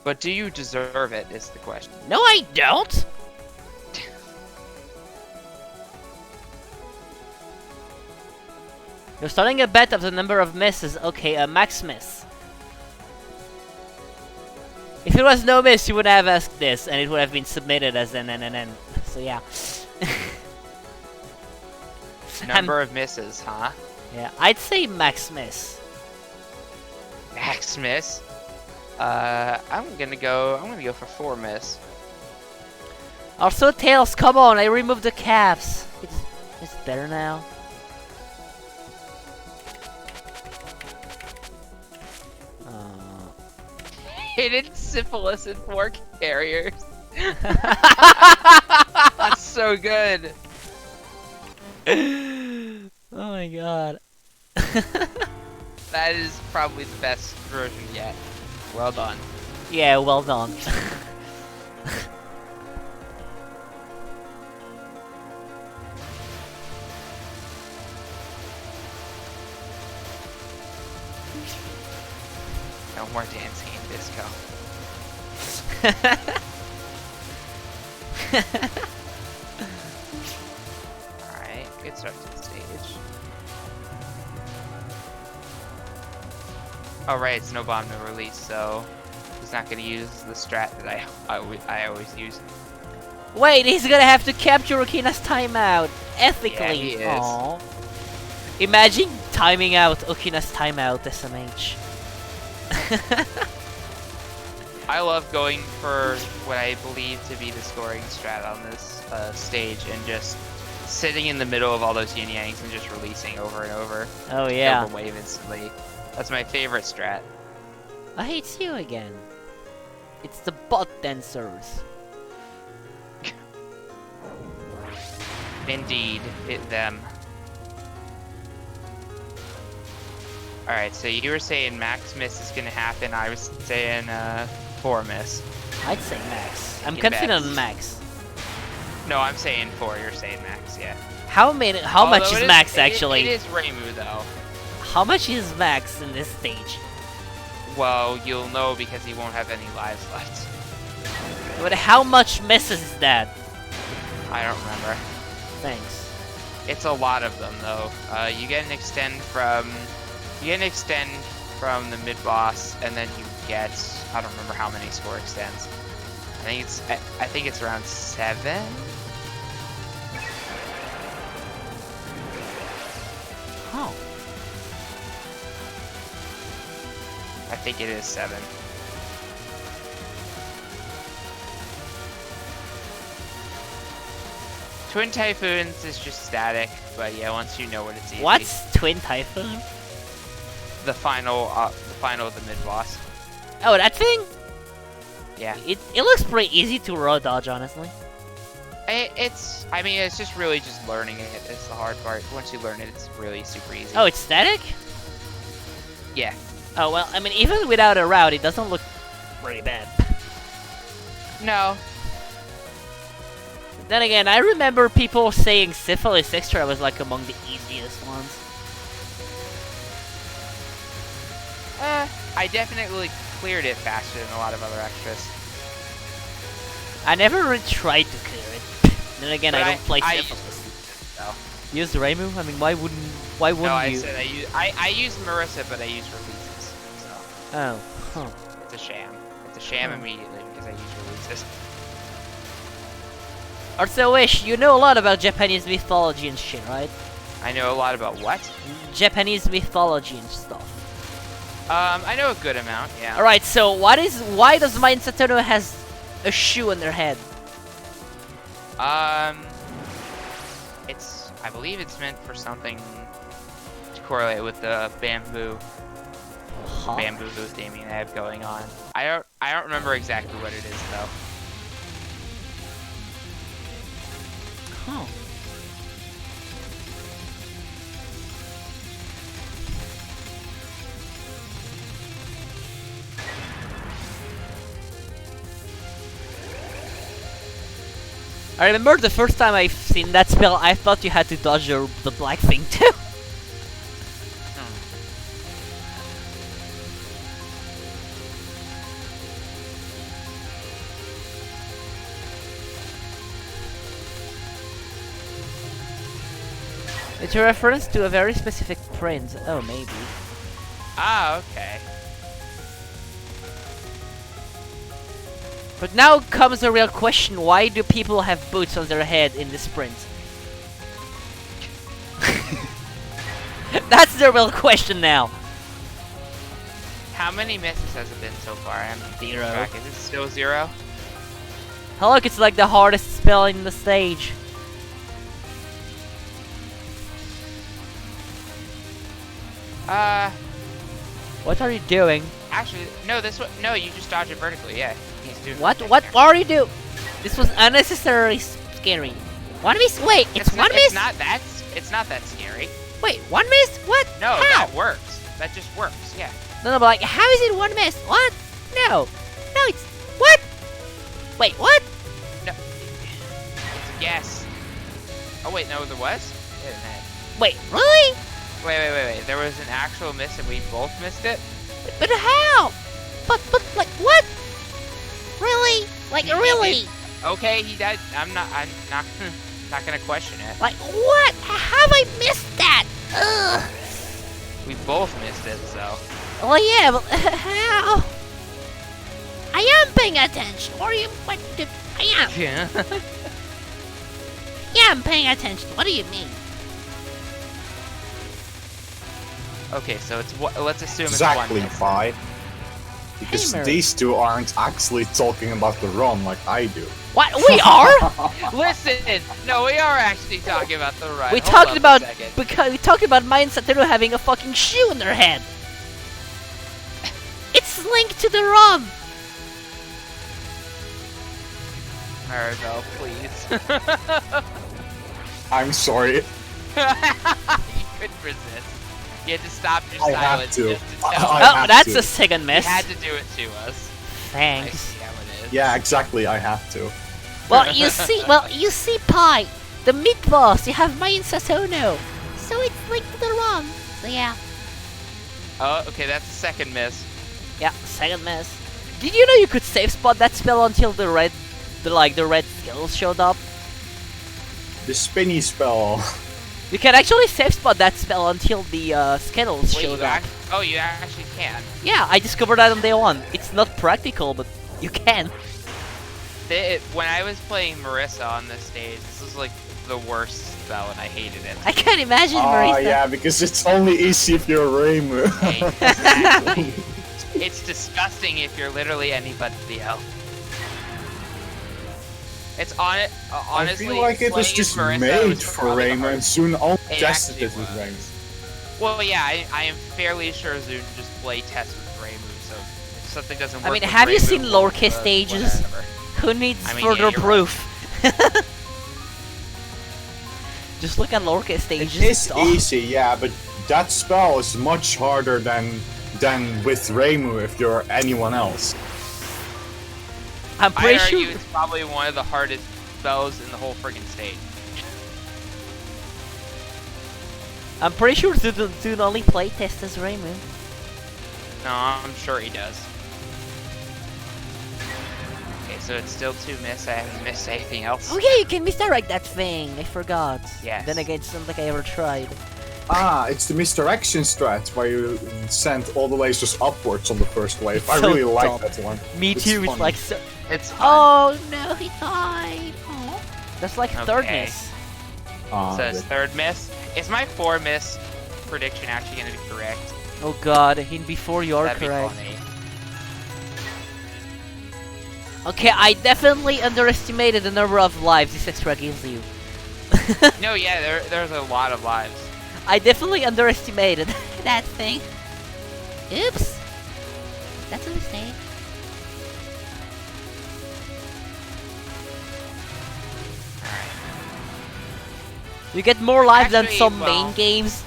[SPEAKER 1] But do you deserve it, is the question.
[SPEAKER 2] No, I don't! You're starting a bet of the number of misses. Okay, a max miss. If it was no miss, you would have asked this, and it would have been submitted as an NNN. So yeah.
[SPEAKER 1] Number of misses, huh?
[SPEAKER 2] Yeah, I'd say max miss.
[SPEAKER 1] Max miss. I'm gonna go for 4 miss.
[SPEAKER 2] Also, Tails, come on! I removed the caps. It's better now.
[SPEAKER 1] Hidden syphilis in 4 carriers. That's so good.
[SPEAKER 2] Oh my god.
[SPEAKER 1] That is probably the best version yet. Well done.
[SPEAKER 2] Yeah, well done.
[SPEAKER 1] No more dancing in disco. Alright, good start to the stage. Oh right, it's no bomb, no release, so he's not gonna use the strat that I always use.
[SPEAKER 2] Wait, he's gonna have to capture Okina's timeout ethically.
[SPEAKER 1] Yeah, he is.
[SPEAKER 2] Aww. Imagine timing out Okina's timeout, SMH.
[SPEAKER 1] I love going for what I believe to be the scoring strat on this stage and just sitting in the middle of all those yin yangs and just releasing over and over.
[SPEAKER 2] Oh yeah.
[SPEAKER 1] Kill the wave instantly. That's my favorite strat.
[SPEAKER 2] I hate you again. It's the bot dancers.
[SPEAKER 1] Indeed, them. Alright, so you were saying max miss is gonna happen. I was saying 4 miss.
[SPEAKER 2] I'd say max. I'm
[SPEAKER 1] Get
[SPEAKER 2] confident
[SPEAKER 1] back.
[SPEAKER 2] on max.
[SPEAKER 1] No, I'm saying 4. You're saying max. Yeah.
[SPEAKER 2] How much
[SPEAKER 1] Although
[SPEAKER 2] is max actually?
[SPEAKER 1] It is Reimu though.
[SPEAKER 2] How much is max in this stage?
[SPEAKER 1] Well, you'll know because he won't have any lives left.
[SPEAKER 2] But how much misses is that?
[SPEAKER 1] I don't remember.
[SPEAKER 2] Thanks.
[SPEAKER 1] It's a lot of them though. You get an extend from the mid boss, and then you get, I don't remember how many score extends. I think it's around 7.
[SPEAKER 2] Oh.
[SPEAKER 1] I think it is 7. Twin Typhoons is just static, but yeah, once you know what it's easy.
[SPEAKER 2] What's Twin Typhoon?
[SPEAKER 1] The final of the mid boss.
[SPEAKER 2] Oh, that thing?
[SPEAKER 1] Yeah.
[SPEAKER 2] It looks pretty easy to raw dodge, honestly.
[SPEAKER 1] I mean, it's just really just learning it. It's the hard part. Once you learn it, it's really super easy.
[SPEAKER 2] Oh, it's static?
[SPEAKER 1] Yeah.
[SPEAKER 2] Oh, well, I mean, even without a route, it doesn't look very bad.
[SPEAKER 1] No.
[SPEAKER 2] Then again, I remember people saying Syphilis Extra was like among the easiest ones.
[SPEAKER 1] I definitely cleared it faster than a lot of other extras.
[SPEAKER 2] I never really tried to clear it. Then again,
[SPEAKER 1] But
[SPEAKER 2] I don't play
[SPEAKER 1] I
[SPEAKER 2] Syphilis.
[SPEAKER 1] So.
[SPEAKER 2] Use Reimu? I mean, why wouldn't
[SPEAKER 1] No, I
[SPEAKER 2] you?
[SPEAKER 1] said I use Marissa, but I use releases. So
[SPEAKER 2] Oh, huh.
[SPEAKER 1] it's a sham. It's a sham
[SPEAKER 2] Oh.
[SPEAKER 1] immediately because I use releases.
[SPEAKER 2] Also, Wish, you know a lot about Japanese mythology and shit, right?
[SPEAKER 1] I know a lot about what?
[SPEAKER 2] Japanese mythology and stuff.
[SPEAKER 1] I know a good amount. Yeah.
[SPEAKER 2] Alright, so why does Main Satono has a shoe on their head?
[SPEAKER 1] I believe it's meant for something to correlate with the bamboo theming they have going on. I don't remember exactly what it is though.
[SPEAKER 2] Huh. I remember the first time I've seen that spell, I thought you had to dodge the black thing too. It's a reference to a very specific print. Oh, maybe.
[SPEAKER 1] Ah, okay.
[SPEAKER 2] But now comes the real question, why do people have boots on their head in the sprint? That's the real question now.
[SPEAKER 1] How many misses has it been so far? I'm keeping
[SPEAKER 2] 0.
[SPEAKER 1] track. Is it still 0?
[SPEAKER 2] Oh, look, it's like the hardest spell in the stage. What are you doing?
[SPEAKER 1] Actually, no, this one, no, you just dodge it vertically, yeah. He's doing
[SPEAKER 2] What?
[SPEAKER 1] the thing
[SPEAKER 2] What
[SPEAKER 1] there.
[SPEAKER 2] are you doing? This was unnecessarily scary. One miss? Wait, it's one miss?
[SPEAKER 1] It's not that scary.
[SPEAKER 2] Wait, one miss? What?
[SPEAKER 1] No,
[SPEAKER 2] How?
[SPEAKER 1] that works. That just works, yeah.
[SPEAKER 2] No, but like, how is it one miss? What? No. No, it's... What? Wait, what?
[SPEAKER 1] No. It's a guess. Oh, wait, no, there was? Wait a minute.
[SPEAKER 2] Wait, really?
[SPEAKER 1] Wait. There was an actual miss and we both missed it?
[SPEAKER 2] But how? But, like, what? Really? Like, really?
[SPEAKER 1] Okay, he died. I'm not not gonna question it.
[SPEAKER 2] Like, what? How have I missed that? Ugh.
[SPEAKER 1] We both missed it, so.
[SPEAKER 2] Well, yeah, but how? I am paying attention. Or you... What? I am.
[SPEAKER 1] Yeah.
[SPEAKER 2] Yeah, I'm paying attention. What do you mean?
[SPEAKER 1] Okay, so it's let's assume
[SPEAKER 3] Exactly,
[SPEAKER 1] it's 1 miss.
[SPEAKER 3] Pi. Because
[SPEAKER 2] Hammer.
[SPEAKER 3] these two aren't actually talking about the run like I do.
[SPEAKER 2] What? We are?
[SPEAKER 1] Listen, no, we are actually talking about the run.
[SPEAKER 2] We
[SPEAKER 1] Hold
[SPEAKER 2] talked
[SPEAKER 1] up a
[SPEAKER 2] about...
[SPEAKER 1] second.
[SPEAKER 2] Because we talked about Mai and Satoru having a fucking shoe in their head. It's linked to the ROM.
[SPEAKER 1] Maribel, please.
[SPEAKER 3] I'm sorry.
[SPEAKER 1] You couldn't resist. You had to stop your
[SPEAKER 3] I have
[SPEAKER 1] silence
[SPEAKER 3] to.
[SPEAKER 1] just to tell
[SPEAKER 3] I
[SPEAKER 1] us.
[SPEAKER 2] Oh,
[SPEAKER 3] have
[SPEAKER 2] that's
[SPEAKER 3] to.
[SPEAKER 2] a second
[SPEAKER 1] You
[SPEAKER 2] miss.
[SPEAKER 1] had to do it to us. I
[SPEAKER 2] Thanks.
[SPEAKER 1] see how it is.
[SPEAKER 3] Yeah, exactly, I have to.
[SPEAKER 2] Well, you see, Pi, the mid boss, you have Mai and Satoru. So it's linked to the ROM. So yeah.
[SPEAKER 1] Oh, okay, that's the second miss.
[SPEAKER 2] Yeah, second miss. Did you know you could save spot that spell until the red skills showed up?
[SPEAKER 3] The spinny spell.
[SPEAKER 2] You can actually save spot that spell until the Skittles
[SPEAKER 1] Wait,
[SPEAKER 2] showed up.
[SPEAKER 1] you actually can.
[SPEAKER 2] Yeah, I discovered that on day one. It's not practical, but you can.
[SPEAKER 1] When I was playing Marissa on this stage, this was like the worst spell and I hated it.
[SPEAKER 2] I can't imagine,
[SPEAKER 3] Oh
[SPEAKER 2] Marisa.
[SPEAKER 3] yeah, because it's only easy if you're Reimu.
[SPEAKER 1] Exactly. It's disgusting if you're literally anybody else. It's honestly.
[SPEAKER 3] I feel like it was
[SPEAKER 1] playing
[SPEAKER 3] just
[SPEAKER 1] Marissa
[SPEAKER 3] made
[SPEAKER 1] was
[SPEAKER 3] for
[SPEAKER 1] probably the
[SPEAKER 3] Reimu and
[SPEAKER 1] hardest.
[SPEAKER 3] soon only
[SPEAKER 1] It
[SPEAKER 3] tested
[SPEAKER 1] actually
[SPEAKER 3] it with
[SPEAKER 1] was.
[SPEAKER 3] Reimu.
[SPEAKER 1] Well, yeah, I am fairly sure Zune just play test with Reimu, so if something doesn't work.
[SPEAKER 2] I mean,
[SPEAKER 1] with
[SPEAKER 2] have you
[SPEAKER 1] Reimu,
[SPEAKER 2] seen
[SPEAKER 1] well,
[SPEAKER 2] Lorca stages?
[SPEAKER 1] whatever.
[SPEAKER 2] Who needs
[SPEAKER 1] I mean, yeah,
[SPEAKER 2] further
[SPEAKER 1] you're
[SPEAKER 2] proof? Just look at Lorca
[SPEAKER 3] It
[SPEAKER 2] stages.
[SPEAKER 3] is
[SPEAKER 2] Oh,
[SPEAKER 3] easy, yeah, but that spell is much harder than with Reimu if you're anyone else.
[SPEAKER 2] I'm
[SPEAKER 1] I
[SPEAKER 2] pretty
[SPEAKER 1] argue
[SPEAKER 2] sure.
[SPEAKER 1] it's probably one of the hardest spells in the whole friggin' stage.
[SPEAKER 2] I'm pretty sure Zune only playtest as Raymond.
[SPEAKER 1] No, I'm sure he does. Okay, so it's still 2 miss. I haven't missed anything else.
[SPEAKER 2] Oh yeah, you can misdirect that thing. I forgot.
[SPEAKER 1] Yes.
[SPEAKER 2] Then again, it's not like I ever tried.
[SPEAKER 3] Ah, it's the misdirection strat where you send all the lasers upwards on the first wave. I
[SPEAKER 2] So
[SPEAKER 3] really like
[SPEAKER 2] dumb.
[SPEAKER 3] that one.
[SPEAKER 2] Me
[SPEAKER 3] It's
[SPEAKER 2] too. It's
[SPEAKER 3] funny.
[SPEAKER 2] like so.
[SPEAKER 1] It's fun.
[SPEAKER 2] Oh no, he died. Oh. That's like third
[SPEAKER 1] Okay.
[SPEAKER 2] miss.
[SPEAKER 3] Ah,
[SPEAKER 1] So it's
[SPEAKER 3] but-
[SPEAKER 1] 3rd miss. Is my 4 miss prediction actually going to be correct?
[SPEAKER 2] Oh god, in before you're
[SPEAKER 1] That'd
[SPEAKER 2] correct.
[SPEAKER 1] be funny.
[SPEAKER 2] Okay, I definitely underestimated the number of lives this extra gives you.
[SPEAKER 1] No, yeah, there's a lot of lives.
[SPEAKER 2] I definitely underestimated that thing. Oops. That's a mistake. You get more lives than
[SPEAKER 1] Actually,
[SPEAKER 2] some
[SPEAKER 1] well-
[SPEAKER 2] main games.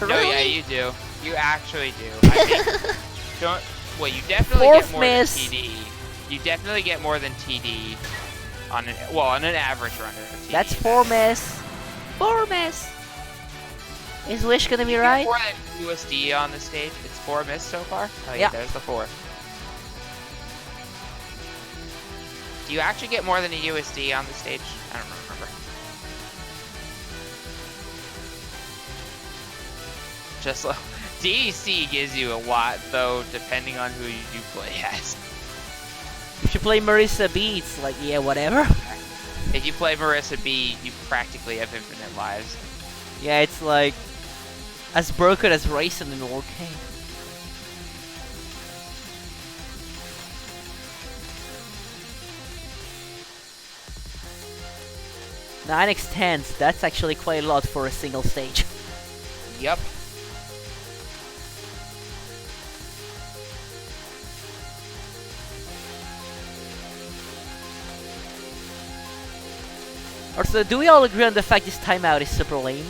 [SPEAKER 1] No,
[SPEAKER 2] Really?
[SPEAKER 1] yeah, you do. You actually do. I think, don't. Well, you definitely
[SPEAKER 2] Fourth
[SPEAKER 1] get more
[SPEAKER 2] miss.
[SPEAKER 1] than TD. You definitely get more than TD on an average run of TD.
[SPEAKER 2] That's 4 miss. 4 miss. Is Wish gonna be
[SPEAKER 1] You get
[SPEAKER 2] right?
[SPEAKER 1] more than USD on the stage. It's 4 miss so far. Oh yeah,
[SPEAKER 2] Yeah.
[SPEAKER 1] there's the 4. Do you actually get more than a USD on the stage? I don't remember. just like DEC gives you a lot though, depending on who you play as.
[SPEAKER 2] If you play Marissa B, it's like, yeah, whatever.
[SPEAKER 1] If you play Marissa B, you practically have infinite lives.
[SPEAKER 2] Yeah, it's like as broken as racing in Arcane. Nine extends. That's actually quite a lot for a single stage.
[SPEAKER 1] Yep.
[SPEAKER 2] Also, do we all agree on the fact this timeout is super lame?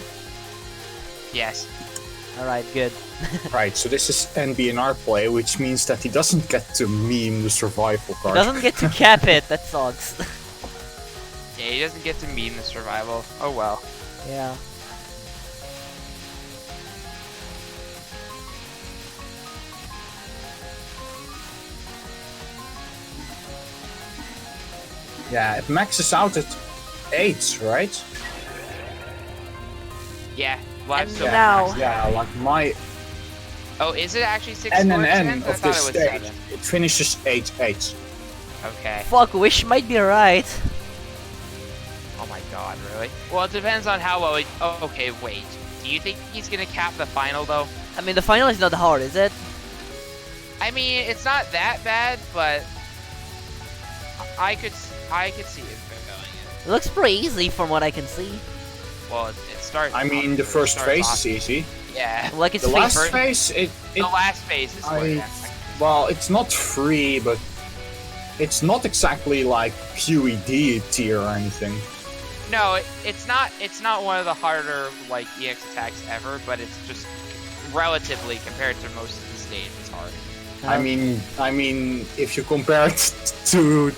[SPEAKER 1] Yes.
[SPEAKER 2] Alright, good.
[SPEAKER 3] Right, so this is NBNR play, which means that he doesn't get to meme the survival card.
[SPEAKER 2] Doesn't get to cap it, that sucks.
[SPEAKER 1] Yeah, he doesn't get to meme the survival. Oh well.
[SPEAKER 2] Yeah.
[SPEAKER 3] Yeah, it maxes out at 8, right?
[SPEAKER 1] Yeah. Live
[SPEAKER 2] And
[SPEAKER 1] still
[SPEAKER 2] now-
[SPEAKER 1] max.
[SPEAKER 3] Yeah, like my
[SPEAKER 1] Oh, is it actually 6
[SPEAKER 3] NNN
[SPEAKER 1] I
[SPEAKER 3] of
[SPEAKER 1] thought
[SPEAKER 3] this
[SPEAKER 1] it was
[SPEAKER 3] stage,
[SPEAKER 1] 7.
[SPEAKER 3] it finishes 8-8.
[SPEAKER 1] Okay.
[SPEAKER 2] Fuck, Wish might be right.
[SPEAKER 1] Oh my god, really? Well, it depends on how well he... Oh, okay, wait. Do you think he's gonna cap the final, though?
[SPEAKER 2] I mean, the final is not hard, is it?
[SPEAKER 1] I mean, it's not that bad, but... I could see it going
[SPEAKER 2] It looks pretty easy from what I can see.
[SPEAKER 1] in. Well, it starts...
[SPEAKER 3] I mean, the
[SPEAKER 1] obviously, it
[SPEAKER 3] first
[SPEAKER 1] starts
[SPEAKER 3] phase
[SPEAKER 1] off-
[SPEAKER 3] is easy.
[SPEAKER 1] Yeah.
[SPEAKER 2] Like it's
[SPEAKER 3] The last
[SPEAKER 2] free.
[SPEAKER 3] phase,
[SPEAKER 1] The last phase is what...
[SPEAKER 3] well, it's not free, but it's not exactly like QED tier or anything.
[SPEAKER 1] No, it's not one of the harder, like, EX attacks ever, but it's just relatively, compared to most of the stage, it's hard.
[SPEAKER 3] I mean, if you compare it to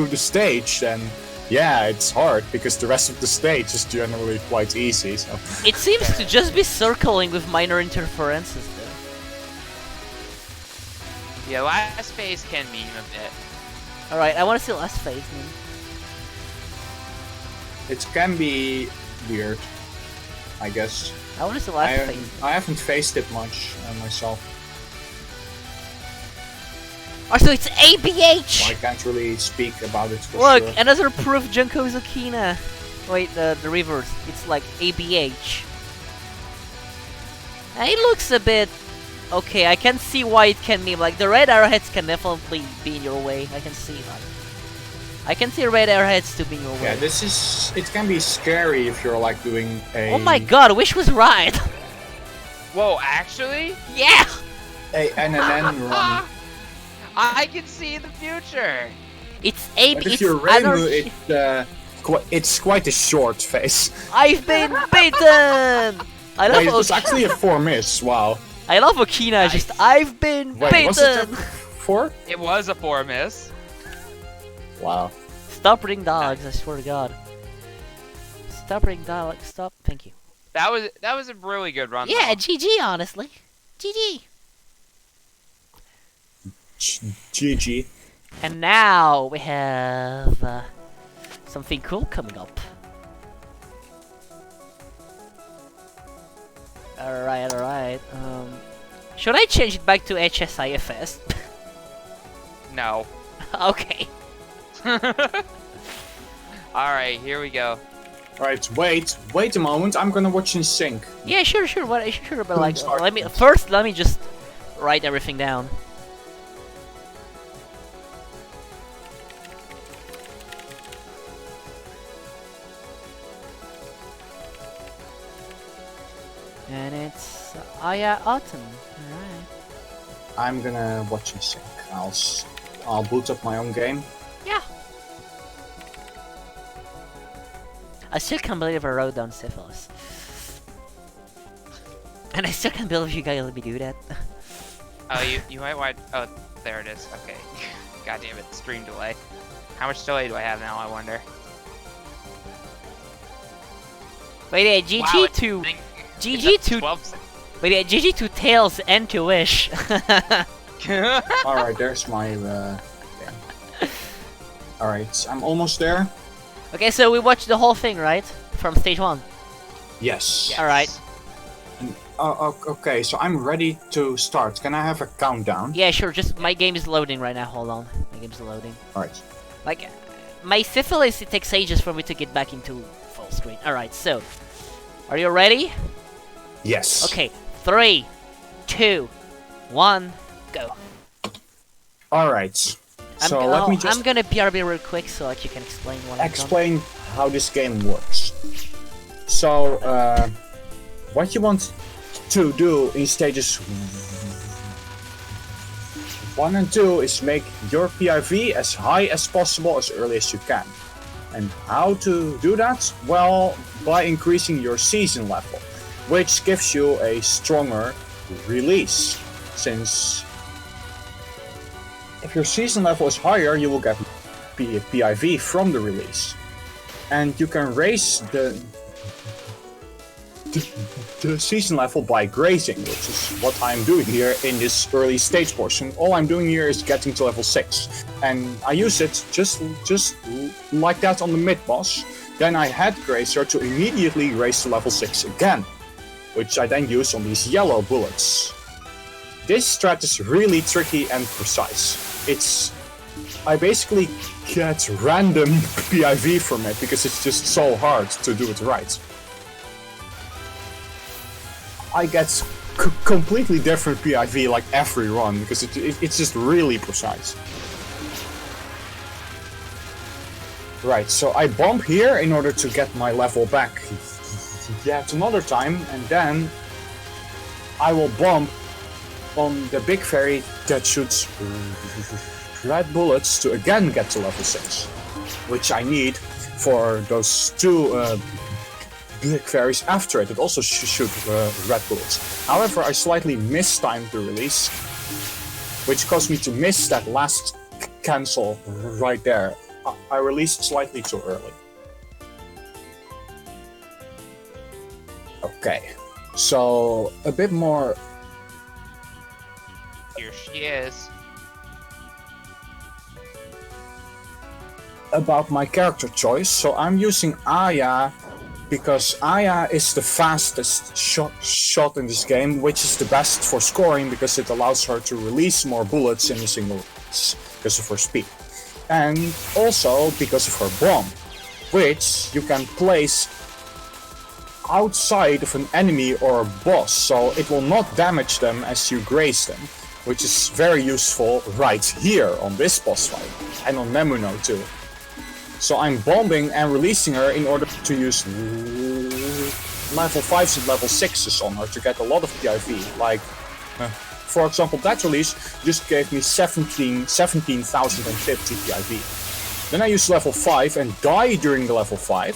[SPEAKER 3] the stage, then yeah, it's hard because the rest of the stage is generally quite easy. So
[SPEAKER 2] It seems to just be circling with minor interferences though.
[SPEAKER 1] Yeah, last phase can meme a bit.
[SPEAKER 2] Alright, I want to see last phase, man.
[SPEAKER 3] it can be weird, I guess.
[SPEAKER 2] I want to see
[SPEAKER 3] I
[SPEAKER 2] last
[SPEAKER 3] haven't,
[SPEAKER 2] phase.
[SPEAKER 3] I haven't faced it much myself.
[SPEAKER 2] Also, it's
[SPEAKER 3] So I
[SPEAKER 2] ABH!
[SPEAKER 3] can't really speak about it for
[SPEAKER 2] Look,
[SPEAKER 3] sure.
[SPEAKER 2] another proof Junko Zukina. Wait, the reverse. It's like ABH. And it looks a bit... Okay, I can see why it can meme. Like, the red arrowheads can definitely be in your way. I can see that. I can see red arrowheads to be in your way.
[SPEAKER 3] Yeah, this is. It can be scary if you're like doing a.
[SPEAKER 2] Oh my god, Wish was right!
[SPEAKER 1] Whoa, actually?
[SPEAKER 2] Yeah!
[SPEAKER 3] A NNN run.
[SPEAKER 1] I can see the future!
[SPEAKER 2] It's AB.
[SPEAKER 3] But if
[SPEAKER 2] It's
[SPEAKER 3] you're Rainbow,
[SPEAKER 2] anarchy.
[SPEAKER 3] it's quite a short phase.
[SPEAKER 2] I've been beaten! I love
[SPEAKER 3] Wait, it was
[SPEAKER 2] Okina.
[SPEAKER 3] actually a 4 miss. Wow.
[SPEAKER 2] I love Okina. Just I've been
[SPEAKER 3] Wait, was it a
[SPEAKER 2] beaten.
[SPEAKER 3] 4?
[SPEAKER 1] It was a 4 miss.
[SPEAKER 3] Wow.
[SPEAKER 2] Stop reading dialogues. I swear to God. Stop reading dialogues. Stop. Thank you.
[SPEAKER 1] That was a really good run.
[SPEAKER 2] Yeah,
[SPEAKER 1] though.
[SPEAKER 2] GG. Honestly, GG.
[SPEAKER 3] GG.
[SPEAKER 2] And now we have something cool coming up. Alright, alright. Should I change it back to HSIFS?
[SPEAKER 1] No.
[SPEAKER 2] Okay.
[SPEAKER 1] Alright, here we go.
[SPEAKER 3] Alright, wait a moment. I'm gonna watch in sync.
[SPEAKER 2] Yeah, sure. What? Sure, but like,
[SPEAKER 3] Start.
[SPEAKER 2] let me just write everything down. And it's Aya Autumn. Alright.
[SPEAKER 3] I'm gonna watch in sync. I'll boot up my own game.
[SPEAKER 2] Yeah. I still can't believe I wrote down syphilis. And I still can't believe you guys let me do that.
[SPEAKER 1] Oh, you might want. Oh, there it is. Okay. God damn it, stream delay. How much delay do I have now? I wonder.
[SPEAKER 2] Wait, yeah, GG
[SPEAKER 1] Wow,
[SPEAKER 2] to
[SPEAKER 1] it's
[SPEAKER 2] GG to
[SPEAKER 1] 12.
[SPEAKER 2] wait, yeah, GG to Tails and to Wish.
[SPEAKER 3] Alright, there's my game. Alright, I'm almost there.
[SPEAKER 2] Okay, so we watched the whole thing, right? From stage 1.
[SPEAKER 3] Yes.
[SPEAKER 1] Yes.
[SPEAKER 2] Alright.
[SPEAKER 3] Okay, so I'm ready to start. Can I have a countdown?
[SPEAKER 2] Yeah, sure. Just my game is loading right now. Hold on, my game's loading.
[SPEAKER 3] Alright.
[SPEAKER 2] Like, my syphilis, it takes ages for me to get back into full screen. Alright, so, are you ready?
[SPEAKER 3] Yes.
[SPEAKER 2] Okay, 3, 2, 1, go.
[SPEAKER 3] Alright. So let me just
[SPEAKER 2] I'm gonna BRB real quick so that you can explain what I'm
[SPEAKER 3] explain how this game works. So, what you want to do in stages 1 and 2 is make your PIV as high as possible as early as you can. And how to do that? Well, by increasing your season level, which gives you a stronger release. Since if your season level is higher, you will get PIV from the release. And you can raise the season level by grazing, which is what I'm doing here in this early stage portion. All I'm doing here is getting to level 6. And I use it just like that on the mid-boss. Then I head Grazer to immediately raise to level 6 again, which I then use on these yellow bullets. This strat is really tricky and precise. I basically get random PIV from it because it's just so hard to do it right. I get completely different PIV like every run because it's just really precise. Right, so I bump here in order to get my level back yet another time, and then I will bump on the big fairy that shoots red bullets to again get to level 6, which I need for those two big fairies after it that also shoot red bullets. However, I slightly mistimed the release, which caused me to miss that last cancel right there. I released slightly too early. Okay, so a bit more.
[SPEAKER 1] Here she is.
[SPEAKER 3] About my character choice. So I'm using Aya because Aya is the fastest shot in this game, which is the best for scoring because it allows her to release more bullets in a single release because of her speed. And also because of her bomb, which you can place outside of an enemy or a boss, so it will not damage them as you graze them, which is very useful right here on this boss fight, and on Nemuno too. So I'm bombing and releasing her in order to use level 5s and level 6s on her to get a lot of PIV. Like, for example, that release just gave me 17,050 PIV. Then I use level 5 and die during the level 5.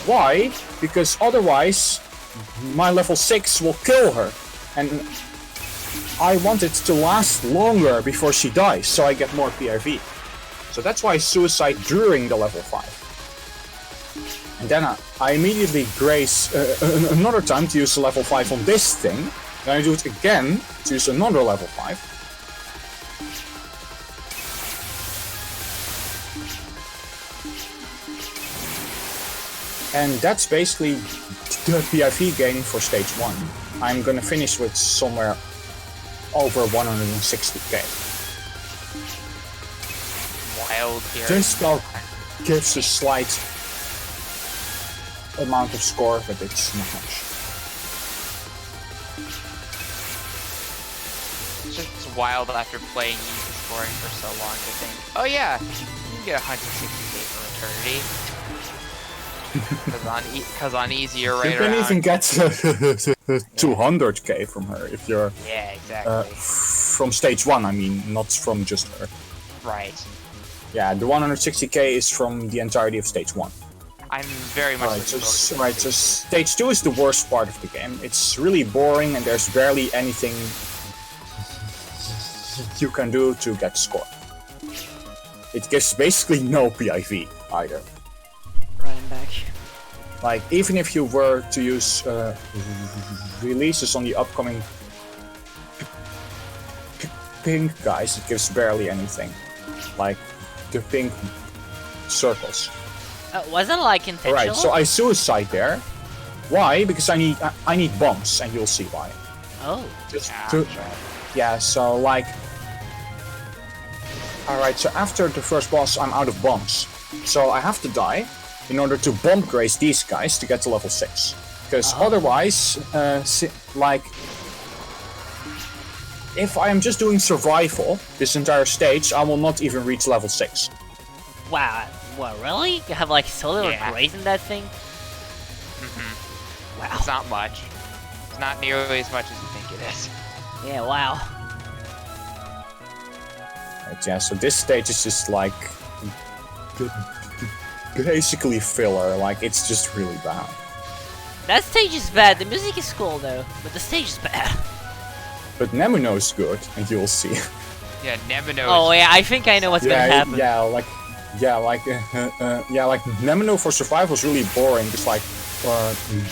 [SPEAKER 3] Why? Because otherwise my level 6 will kill her. And I want it to last longer before she dies, so I get more PIV. So that's why I suicide during the level 5. And then I immediately graze another time to use the level 5 on this thing. Then I do it again to use another level 5. And that's basically the PIV gain for stage 1. I'm gonna finish with somewhere over 160k.
[SPEAKER 1] Wild here.
[SPEAKER 3] This spell gives a slight amount of score, but it's not much.
[SPEAKER 1] It's just wild after playing easy scoring for so long to think, oh yeah, you can get 160k for eternity. Because on easy you're right
[SPEAKER 3] You can
[SPEAKER 1] around.
[SPEAKER 3] even get 200k from her if you're
[SPEAKER 1] Yeah, exactly.
[SPEAKER 3] from stage 1, I mean, not from just her.
[SPEAKER 1] Right.
[SPEAKER 3] Yeah, the 160k is from the entirety of stage 1.
[SPEAKER 1] I'm very much
[SPEAKER 3] So stage 2 is the worst part of the game. It's really boring and there's barely anything you can do to get score. It gives basically no PIV either.
[SPEAKER 2] Running back.
[SPEAKER 3] Like, even if you were to use releases on the upcoming pink guys, it gives barely anything. Like, the pink circles.
[SPEAKER 2] Wasn't like intentional?
[SPEAKER 3] Alright, so I suicide there. Why? Because I need bombs, and you'll see why.
[SPEAKER 2] Oh.
[SPEAKER 3] Just
[SPEAKER 1] Yeah,
[SPEAKER 3] to,
[SPEAKER 1] sure.
[SPEAKER 3] yeah. So like, all right. So after the first boss, I'm out of bombs, so I have to die in order to bomb graze these guys to get to level 6. Because otherwise, like, if I am just doing survival this entire stage, I will not even reach level 6.
[SPEAKER 2] Wow. What, really? You have like solar
[SPEAKER 1] Yeah.
[SPEAKER 2] graze in that thing?
[SPEAKER 1] Mm-hmm.
[SPEAKER 2] Wow.
[SPEAKER 1] It's not much. It's not nearly as much as you think it is.
[SPEAKER 2] Yeah, wow.
[SPEAKER 3] Right, yeah, so this stage is just like basically filler. Like, it's just really bad.
[SPEAKER 2] That stage is bad. The music is cool though, but the stage is bad.
[SPEAKER 3] But Nemuno's good, and you'll see.
[SPEAKER 1] Yeah, Nemino.
[SPEAKER 2] Oh yeah, I think I know what's gonna happen.
[SPEAKER 3] Yeah, like Nemuno for survival is really boring. It's like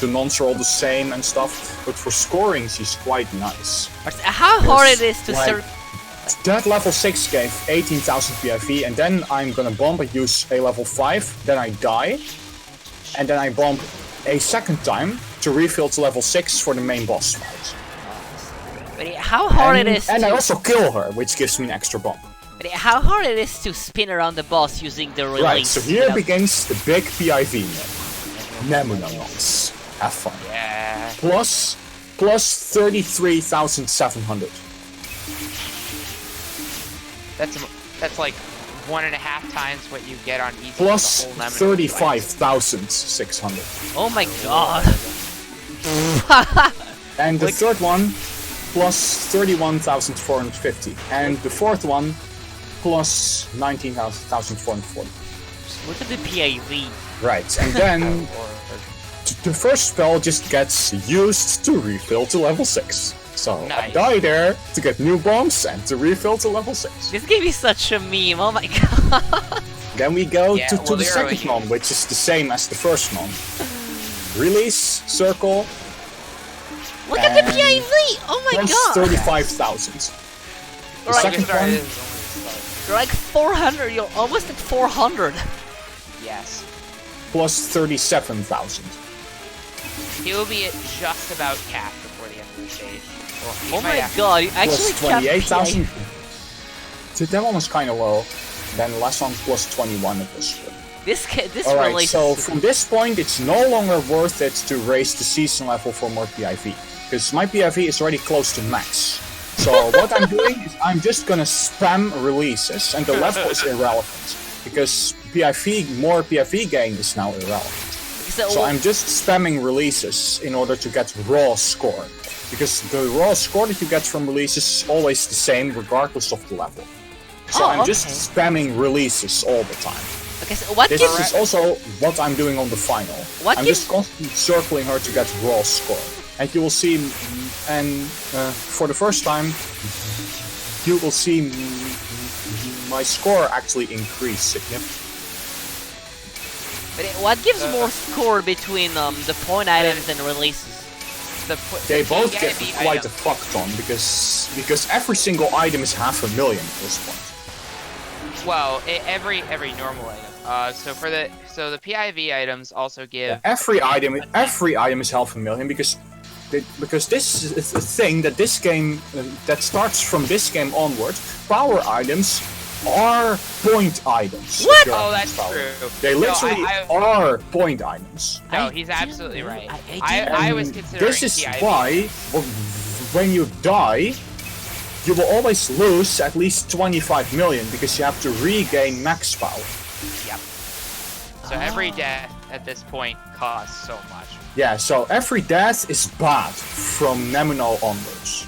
[SPEAKER 3] the nons are all the same and stuff. But for scoring, she's quite nice.
[SPEAKER 2] But how hard it is to
[SPEAKER 3] like, that level 6 gave 18,000 PIV, and then I'm gonna bomb and use a level 5, then I die, and then I bomb a second time to refill to level 6 for the main boss fight.
[SPEAKER 2] But how hard it is
[SPEAKER 3] and
[SPEAKER 2] to...
[SPEAKER 3] I also kill her, which gives me an extra bomb.
[SPEAKER 2] But how hard it is to spin around the boss using the release.
[SPEAKER 3] Right, so here
[SPEAKER 2] without-
[SPEAKER 3] begins the big PIV. Nemunons. Have fun.
[SPEAKER 1] Yeah.
[SPEAKER 3] Plus 33,700.
[SPEAKER 1] That's like 1.5 times what you get on easy.
[SPEAKER 3] Plus
[SPEAKER 1] for the whole Nemino fight.
[SPEAKER 3] 35,600.
[SPEAKER 2] Oh my god.
[SPEAKER 3] And the
[SPEAKER 2] Like-
[SPEAKER 3] third one, plus 31,450. And the fourth one, plus 19,440.
[SPEAKER 2] Look at the PIV.
[SPEAKER 3] Right, and then the first spell just gets used to refill to level 6. So I
[SPEAKER 1] Nice.
[SPEAKER 3] die there to get new bombs and to refill to level 6.
[SPEAKER 2] This game is such a meme, oh my god.
[SPEAKER 3] Then we go
[SPEAKER 1] Yeah,
[SPEAKER 3] to
[SPEAKER 1] well,
[SPEAKER 3] the second
[SPEAKER 1] literally.
[SPEAKER 3] non, which is the same as the first non. Release, circle,
[SPEAKER 2] Look at the
[SPEAKER 3] And
[SPEAKER 2] PIV! Oh my
[SPEAKER 3] plus
[SPEAKER 2] god!
[SPEAKER 3] 35,000. The
[SPEAKER 2] Right,
[SPEAKER 3] second
[SPEAKER 1] Start
[SPEAKER 3] one,
[SPEAKER 1] is only start.
[SPEAKER 2] You're like 400, you're almost at 400.
[SPEAKER 1] Yes.
[SPEAKER 3] plus 37,000.
[SPEAKER 1] He will be at just about cap before the end of the stage. Well, he
[SPEAKER 2] Oh
[SPEAKER 1] might
[SPEAKER 2] my
[SPEAKER 1] have-
[SPEAKER 2] god, you actually
[SPEAKER 3] Plus
[SPEAKER 2] capped
[SPEAKER 3] 28,000.
[SPEAKER 2] PIV.
[SPEAKER 3] So that one was kind of low. Then last one plus 21 it was good.
[SPEAKER 2] This
[SPEAKER 3] Alright,
[SPEAKER 2] release
[SPEAKER 3] so
[SPEAKER 2] is...
[SPEAKER 3] from this point it's no longer worth it to raise the season level for more PIV. Because my PIV is already close to max. So what I'm doing is I'm just gonna spam releases and the level is irrelevant. Because more PIV gain is now irrelevant. So I'm just spamming releases in order to get raw score. Because the raw score that you get from releases is always the same regardless of the level. So I'm just spamming releases all the time.
[SPEAKER 2] Okay, so what
[SPEAKER 3] This
[SPEAKER 2] gives...
[SPEAKER 3] is also what I'm doing on the final.
[SPEAKER 2] What
[SPEAKER 3] I'm
[SPEAKER 2] gives-
[SPEAKER 3] just constantly circling her to get raw score. And you will see, and for the first time, you will see my score actually increase significantly.
[SPEAKER 2] But what gives more score between the point items and releases?
[SPEAKER 3] They
[SPEAKER 1] the
[SPEAKER 3] both
[SPEAKER 1] PIV
[SPEAKER 3] get quite a
[SPEAKER 1] item.
[SPEAKER 3] fuck ton because every single item is 500,000 at this point.
[SPEAKER 1] Well, every normal item. So the PIV items also give
[SPEAKER 3] Every item is 500,000 because this is a thing that this game that starts from this game onward. Power items are point items. if
[SPEAKER 2] What?
[SPEAKER 3] you're
[SPEAKER 1] Oh,
[SPEAKER 3] at
[SPEAKER 1] that's
[SPEAKER 3] power.
[SPEAKER 1] true.
[SPEAKER 3] They
[SPEAKER 1] No,
[SPEAKER 3] literally are point items.
[SPEAKER 1] No,
[SPEAKER 2] I
[SPEAKER 1] he's
[SPEAKER 2] didn't
[SPEAKER 1] absolutely
[SPEAKER 2] know-
[SPEAKER 1] right.
[SPEAKER 2] I
[SPEAKER 1] I was
[SPEAKER 3] And
[SPEAKER 1] considering
[SPEAKER 3] this is
[SPEAKER 1] PIV.
[SPEAKER 3] why when you die, you will always lose at least 25 million because you have to regain max power.
[SPEAKER 1] Yep. So every death at this point costs so much.
[SPEAKER 3] Yeah, so every death is bad from Nemuno onwards.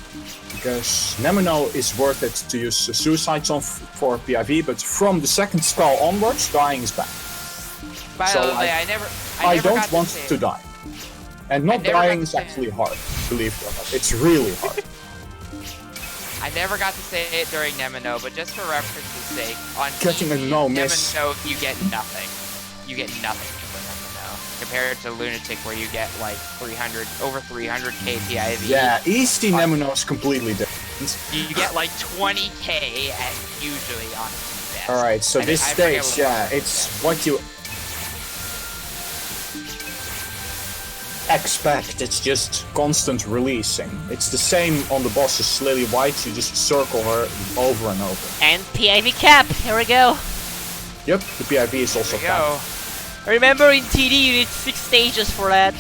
[SPEAKER 3] Because Nemuno is worth it to use Suicides on for PIV, but from the second spell onwards, dying is bad.
[SPEAKER 1] By
[SPEAKER 3] So
[SPEAKER 1] the way,
[SPEAKER 3] I
[SPEAKER 1] I never
[SPEAKER 3] I
[SPEAKER 1] got
[SPEAKER 3] don't want
[SPEAKER 1] say
[SPEAKER 3] to
[SPEAKER 1] it.
[SPEAKER 3] die. And not
[SPEAKER 1] never got
[SPEAKER 3] dying
[SPEAKER 1] to
[SPEAKER 3] is
[SPEAKER 1] say
[SPEAKER 3] actually hard, believe it or not. It's really hard.
[SPEAKER 1] I never got to say it during Nemino, but just for reference's sake, on
[SPEAKER 3] Getting a
[SPEAKER 1] easy
[SPEAKER 3] no miss.
[SPEAKER 1] Nemino, you get nothing. You get nothing for Nemino compared to Lunatic, where you get like over 300k PIV.
[SPEAKER 3] Yeah, Easty Nemuno is completely different.
[SPEAKER 1] You get like 20k and usually on best.
[SPEAKER 3] Alright, so this
[SPEAKER 1] I forget
[SPEAKER 3] stage,
[SPEAKER 1] what
[SPEAKER 3] yeah,
[SPEAKER 1] it was.
[SPEAKER 3] it's what you... expect. It's just constant releasing. It's the same on the bosses. Lily White, you just circle her over and over.
[SPEAKER 2] And PIV cap. Here we go.
[SPEAKER 3] Yep, the PIV is also
[SPEAKER 1] There we go.
[SPEAKER 2] Remember in TD you need 6 stages for that.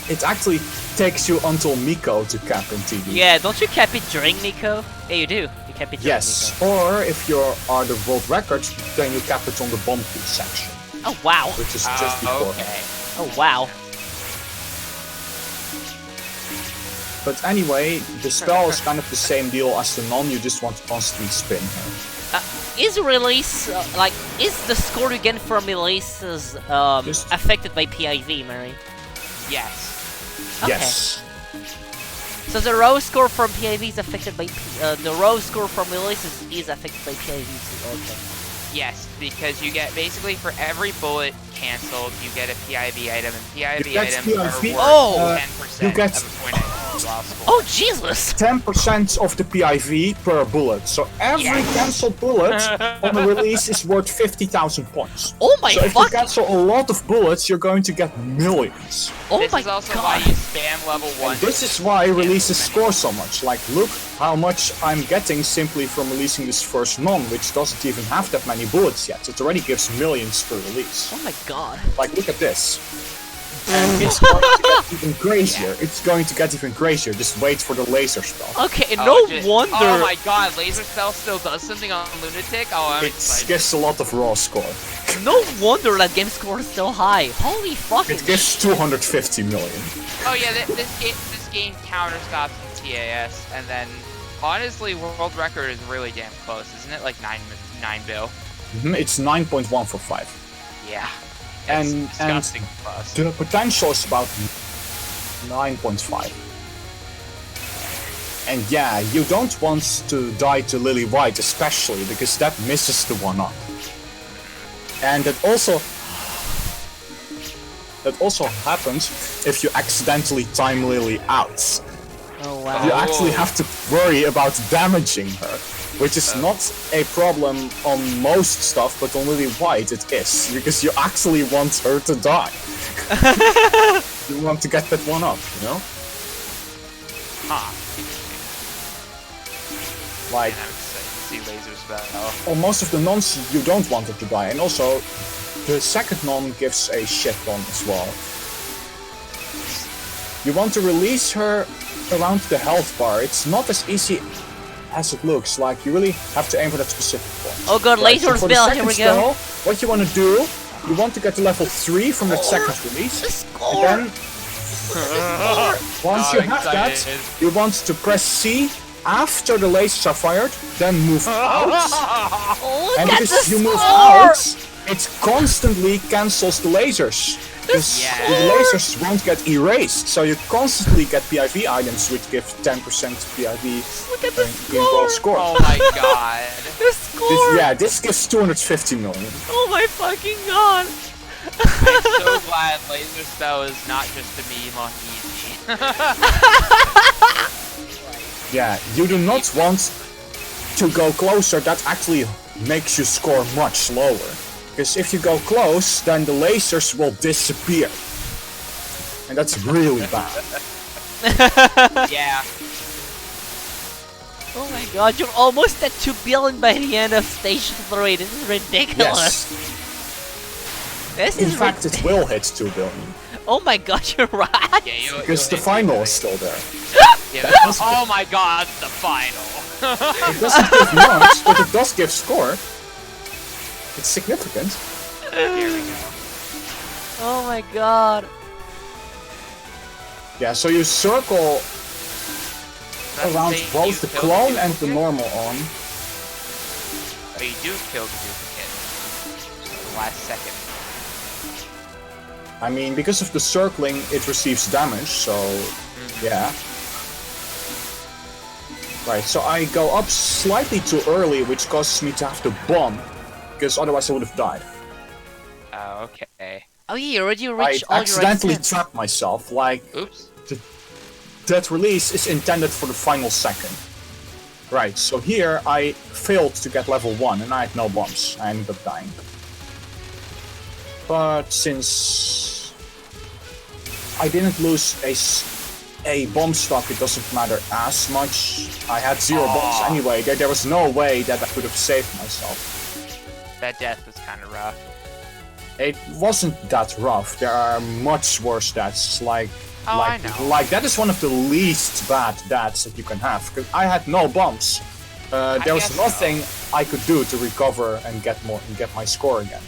[SPEAKER 3] It actually takes you until Miko to cap in TD.
[SPEAKER 2] Yeah, don't you cap it during Nico? Yeah, you do. You cap it during
[SPEAKER 3] Yes,
[SPEAKER 2] Nico.
[SPEAKER 3] or if you are the world record, then you cap it on the bumpy section,
[SPEAKER 2] Oh wow.
[SPEAKER 3] which is just before.
[SPEAKER 1] Okay.
[SPEAKER 2] Oh wow.
[SPEAKER 3] But anyway, the spell is kind of the same deal as the non, you just want to constantly spin her.
[SPEAKER 2] Is release is the score you get from releases
[SPEAKER 3] Just-
[SPEAKER 2] affected by PIV, Mary?
[SPEAKER 1] Yes.
[SPEAKER 2] Okay.
[SPEAKER 3] Yes.
[SPEAKER 2] So the row score from PIV is affected by the row score from releases is affected by PIV too. Okay.
[SPEAKER 1] Yes, because you get basically for every bullet canceled, you get a PIV item, and PIV
[SPEAKER 3] You get
[SPEAKER 1] items are
[SPEAKER 3] PIV,
[SPEAKER 1] worth 10%
[SPEAKER 3] you get-
[SPEAKER 1] of a point overall score.
[SPEAKER 2] Oh Jesus!
[SPEAKER 3] 10% of the PIV per bullet. So every
[SPEAKER 1] Yes.
[SPEAKER 3] cancelled bullet on a release is worth 50,000 points.
[SPEAKER 2] Oh my
[SPEAKER 3] So if you
[SPEAKER 2] fuck!
[SPEAKER 3] cancel a lot of bullets, you're going to get millions.
[SPEAKER 2] Oh
[SPEAKER 1] This
[SPEAKER 2] my
[SPEAKER 1] is also
[SPEAKER 2] god!
[SPEAKER 1] why you spam level 1.
[SPEAKER 3] And this is why releases score so much. Like, look how much I'm getting simply from releasing this first non, which doesn't even have that many bullets yet. It already gives millions per release.
[SPEAKER 2] Oh my god!
[SPEAKER 3] Like, look at this. And it's going to get even crazier. It's going to get even crazier. Just wait for the laser spell.
[SPEAKER 2] Okay,
[SPEAKER 1] Oh,
[SPEAKER 2] no
[SPEAKER 1] just-
[SPEAKER 2] wonder.
[SPEAKER 1] Oh my god, Laser Spell still does something on Lunatic? Oh, I'm
[SPEAKER 3] It
[SPEAKER 1] excited.
[SPEAKER 3] gives a lot of raw score.
[SPEAKER 2] No wonder that game score is so high. Holy fucking
[SPEAKER 3] It gives 250 million.
[SPEAKER 1] Oh yeah, this game counterstops in TAS, and then honestly, world record is really damn close, isn't it? Like 9 bill.
[SPEAKER 3] It's 9.1 for 5.
[SPEAKER 1] Yeah.
[SPEAKER 3] And-
[SPEAKER 1] It's disgusting close.
[SPEAKER 3] The potential is about 9.5. And yeah, you don't want to die to Lily White especially, because that misses the 1-up. And that also happens if you accidentally time Lily out.
[SPEAKER 2] Oh
[SPEAKER 3] You
[SPEAKER 2] wow.
[SPEAKER 3] actually have to worry about damaging her, which is not a problem on most stuff, but on Lily White it is, because you actually want her to die. You want to get that 1-up, you know?
[SPEAKER 1] Huh.
[SPEAKER 3] Like,
[SPEAKER 1] And I'm excited to see Laser Spell.
[SPEAKER 3] on most of the nons you don't want her to die, and also the second non gives a shit ton as well. You want to release her around the health bar. It's not as easy as it looks. Like, you really have to aim for that specific point.
[SPEAKER 2] Oh god,
[SPEAKER 3] Right,
[SPEAKER 2] laser
[SPEAKER 3] so for the
[SPEAKER 2] spell, here
[SPEAKER 3] second
[SPEAKER 2] we go.
[SPEAKER 3] spell, what you want to do, you want to get to level 3 from that second release,
[SPEAKER 2] The
[SPEAKER 3] and
[SPEAKER 2] score!
[SPEAKER 3] then once
[SPEAKER 1] Oh,
[SPEAKER 3] you have that,
[SPEAKER 1] excited.
[SPEAKER 3] you want to press C after the lasers are fired, then move out.
[SPEAKER 2] Oh,
[SPEAKER 3] And
[SPEAKER 2] that's
[SPEAKER 3] because
[SPEAKER 2] the
[SPEAKER 3] you move
[SPEAKER 2] score!
[SPEAKER 3] out, it constantly cancels the lasers. Because
[SPEAKER 1] Yeah.
[SPEAKER 3] the lasers won't get erased, so you constantly get PIV items which give 10% PIV
[SPEAKER 2] Look at the
[SPEAKER 3] in raw
[SPEAKER 2] score!
[SPEAKER 3] score.
[SPEAKER 1] Oh my god.
[SPEAKER 2] The score!
[SPEAKER 3] This gives 250 million.
[SPEAKER 2] Oh my fucking god!
[SPEAKER 1] I'm so glad Laser Spell is not just a meme on easy.
[SPEAKER 3] Yeah, you do not want to go closer, that actually makes you score much lower. Because if you go close, then the lasers will disappear. And that's really bad.
[SPEAKER 1] Yeah.
[SPEAKER 2] Oh my god, you're almost at 2 billion by the end of stage 3. This is ridiculous.
[SPEAKER 3] Yes.
[SPEAKER 2] This
[SPEAKER 3] In
[SPEAKER 2] is
[SPEAKER 3] fact, it will hit 2 billion.
[SPEAKER 2] Oh my god, you're right.
[SPEAKER 1] Yeah,
[SPEAKER 3] Because the final is still there.
[SPEAKER 1] Yeah, oh my god, the final.
[SPEAKER 3] It doesn't give much, but it does give score. It's significant.
[SPEAKER 1] Here we go.
[SPEAKER 2] Oh my god.
[SPEAKER 3] Yeah, so you circle
[SPEAKER 1] That's
[SPEAKER 3] around
[SPEAKER 1] saying
[SPEAKER 3] both
[SPEAKER 1] you
[SPEAKER 3] the
[SPEAKER 1] killed
[SPEAKER 3] clone and the
[SPEAKER 1] duplicate?
[SPEAKER 3] normal on.
[SPEAKER 1] Oh, you do kill the duplicate. The last second.
[SPEAKER 3] I mean, because of the circling, it receives damage, so yeah. Right, so I go up slightly too early, which causes me to have to bomb, because otherwise I would have died.
[SPEAKER 1] Oh, okay.
[SPEAKER 2] Oh yeah, you already
[SPEAKER 3] I
[SPEAKER 2] reached all your
[SPEAKER 3] accidentally
[SPEAKER 2] extents.
[SPEAKER 3] trapped myself, like,
[SPEAKER 1] Oops.
[SPEAKER 3] that release is intended for the final second. Right, so here I failed to get level 1 and I had no bombs. I ended up dying. But since I didn't lose a bomb stock, it doesn't matter as much. I had 0 bombs anyway. There was no way that I could have saved myself.
[SPEAKER 1] That death was kind of rough.
[SPEAKER 3] It wasn't that rough. There are much worse deaths.
[SPEAKER 1] I know.
[SPEAKER 3] Like that is one of the least bad deaths that you can have. Because I had no bombs. There was nothing I could do to recover and get my score again.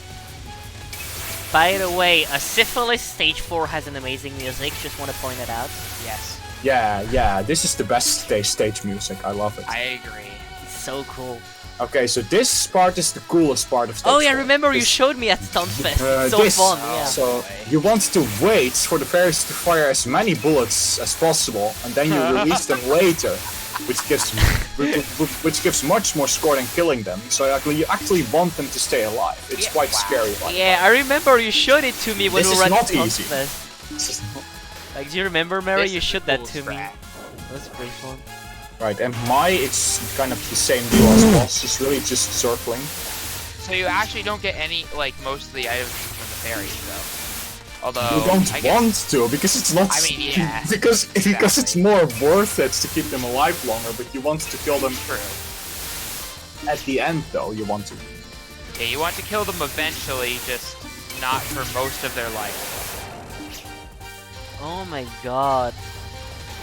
[SPEAKER 2] By the way, Syphilis Stage 4 has an amazing music, just want to point it out.
[SPEAKER 1] Yes.
[SPEAKER 3] Yeah, this is the best stage music, I love it.
[SPEAKER 1] I agree.
[SPEAKER 2] It's so cool.
[SPEAKER 3] Okay, so this part is the coolest part of stage 4.
[SPEAKER 2] Oh yeah, remember you showed me at Stunfest. It's so fun, yeah.
[SPEAKER 3] So you want to wait for the fairies to fire as many bullets as possible, and then you release them later, which gives much more score than killing them. So you actually want them to stay alive. It's quite scary.
[SPEAKER 2] I remember you showed it to me when we were at
[SPEAKER 3] easy.
[SPEAKER 2] Stunfest. Like, do you remember, Mary? You showed that to me. That's pretty fun.
[SPEAKER 3] Right, and it's kind of the same deal as boss. It's really just circling.
[SPEAKER 1] So you actually don't get any, most of the items from the fairies, though. Although
[SPEAKER 3] you don't want to, because it's not.
[SPEAKER 1] I mean, yeah.
[SPEAKER 3] because it's more worth it to keep them alive longer, but you want to kill them.
[SPEAKER 1] True.
[SPEAKER 3] At the end, though, you want to.
[SPEAKER 1] Yeah, you want to kill them eventually, just not for most of their life.
[SPEAKER 2] Oh my god.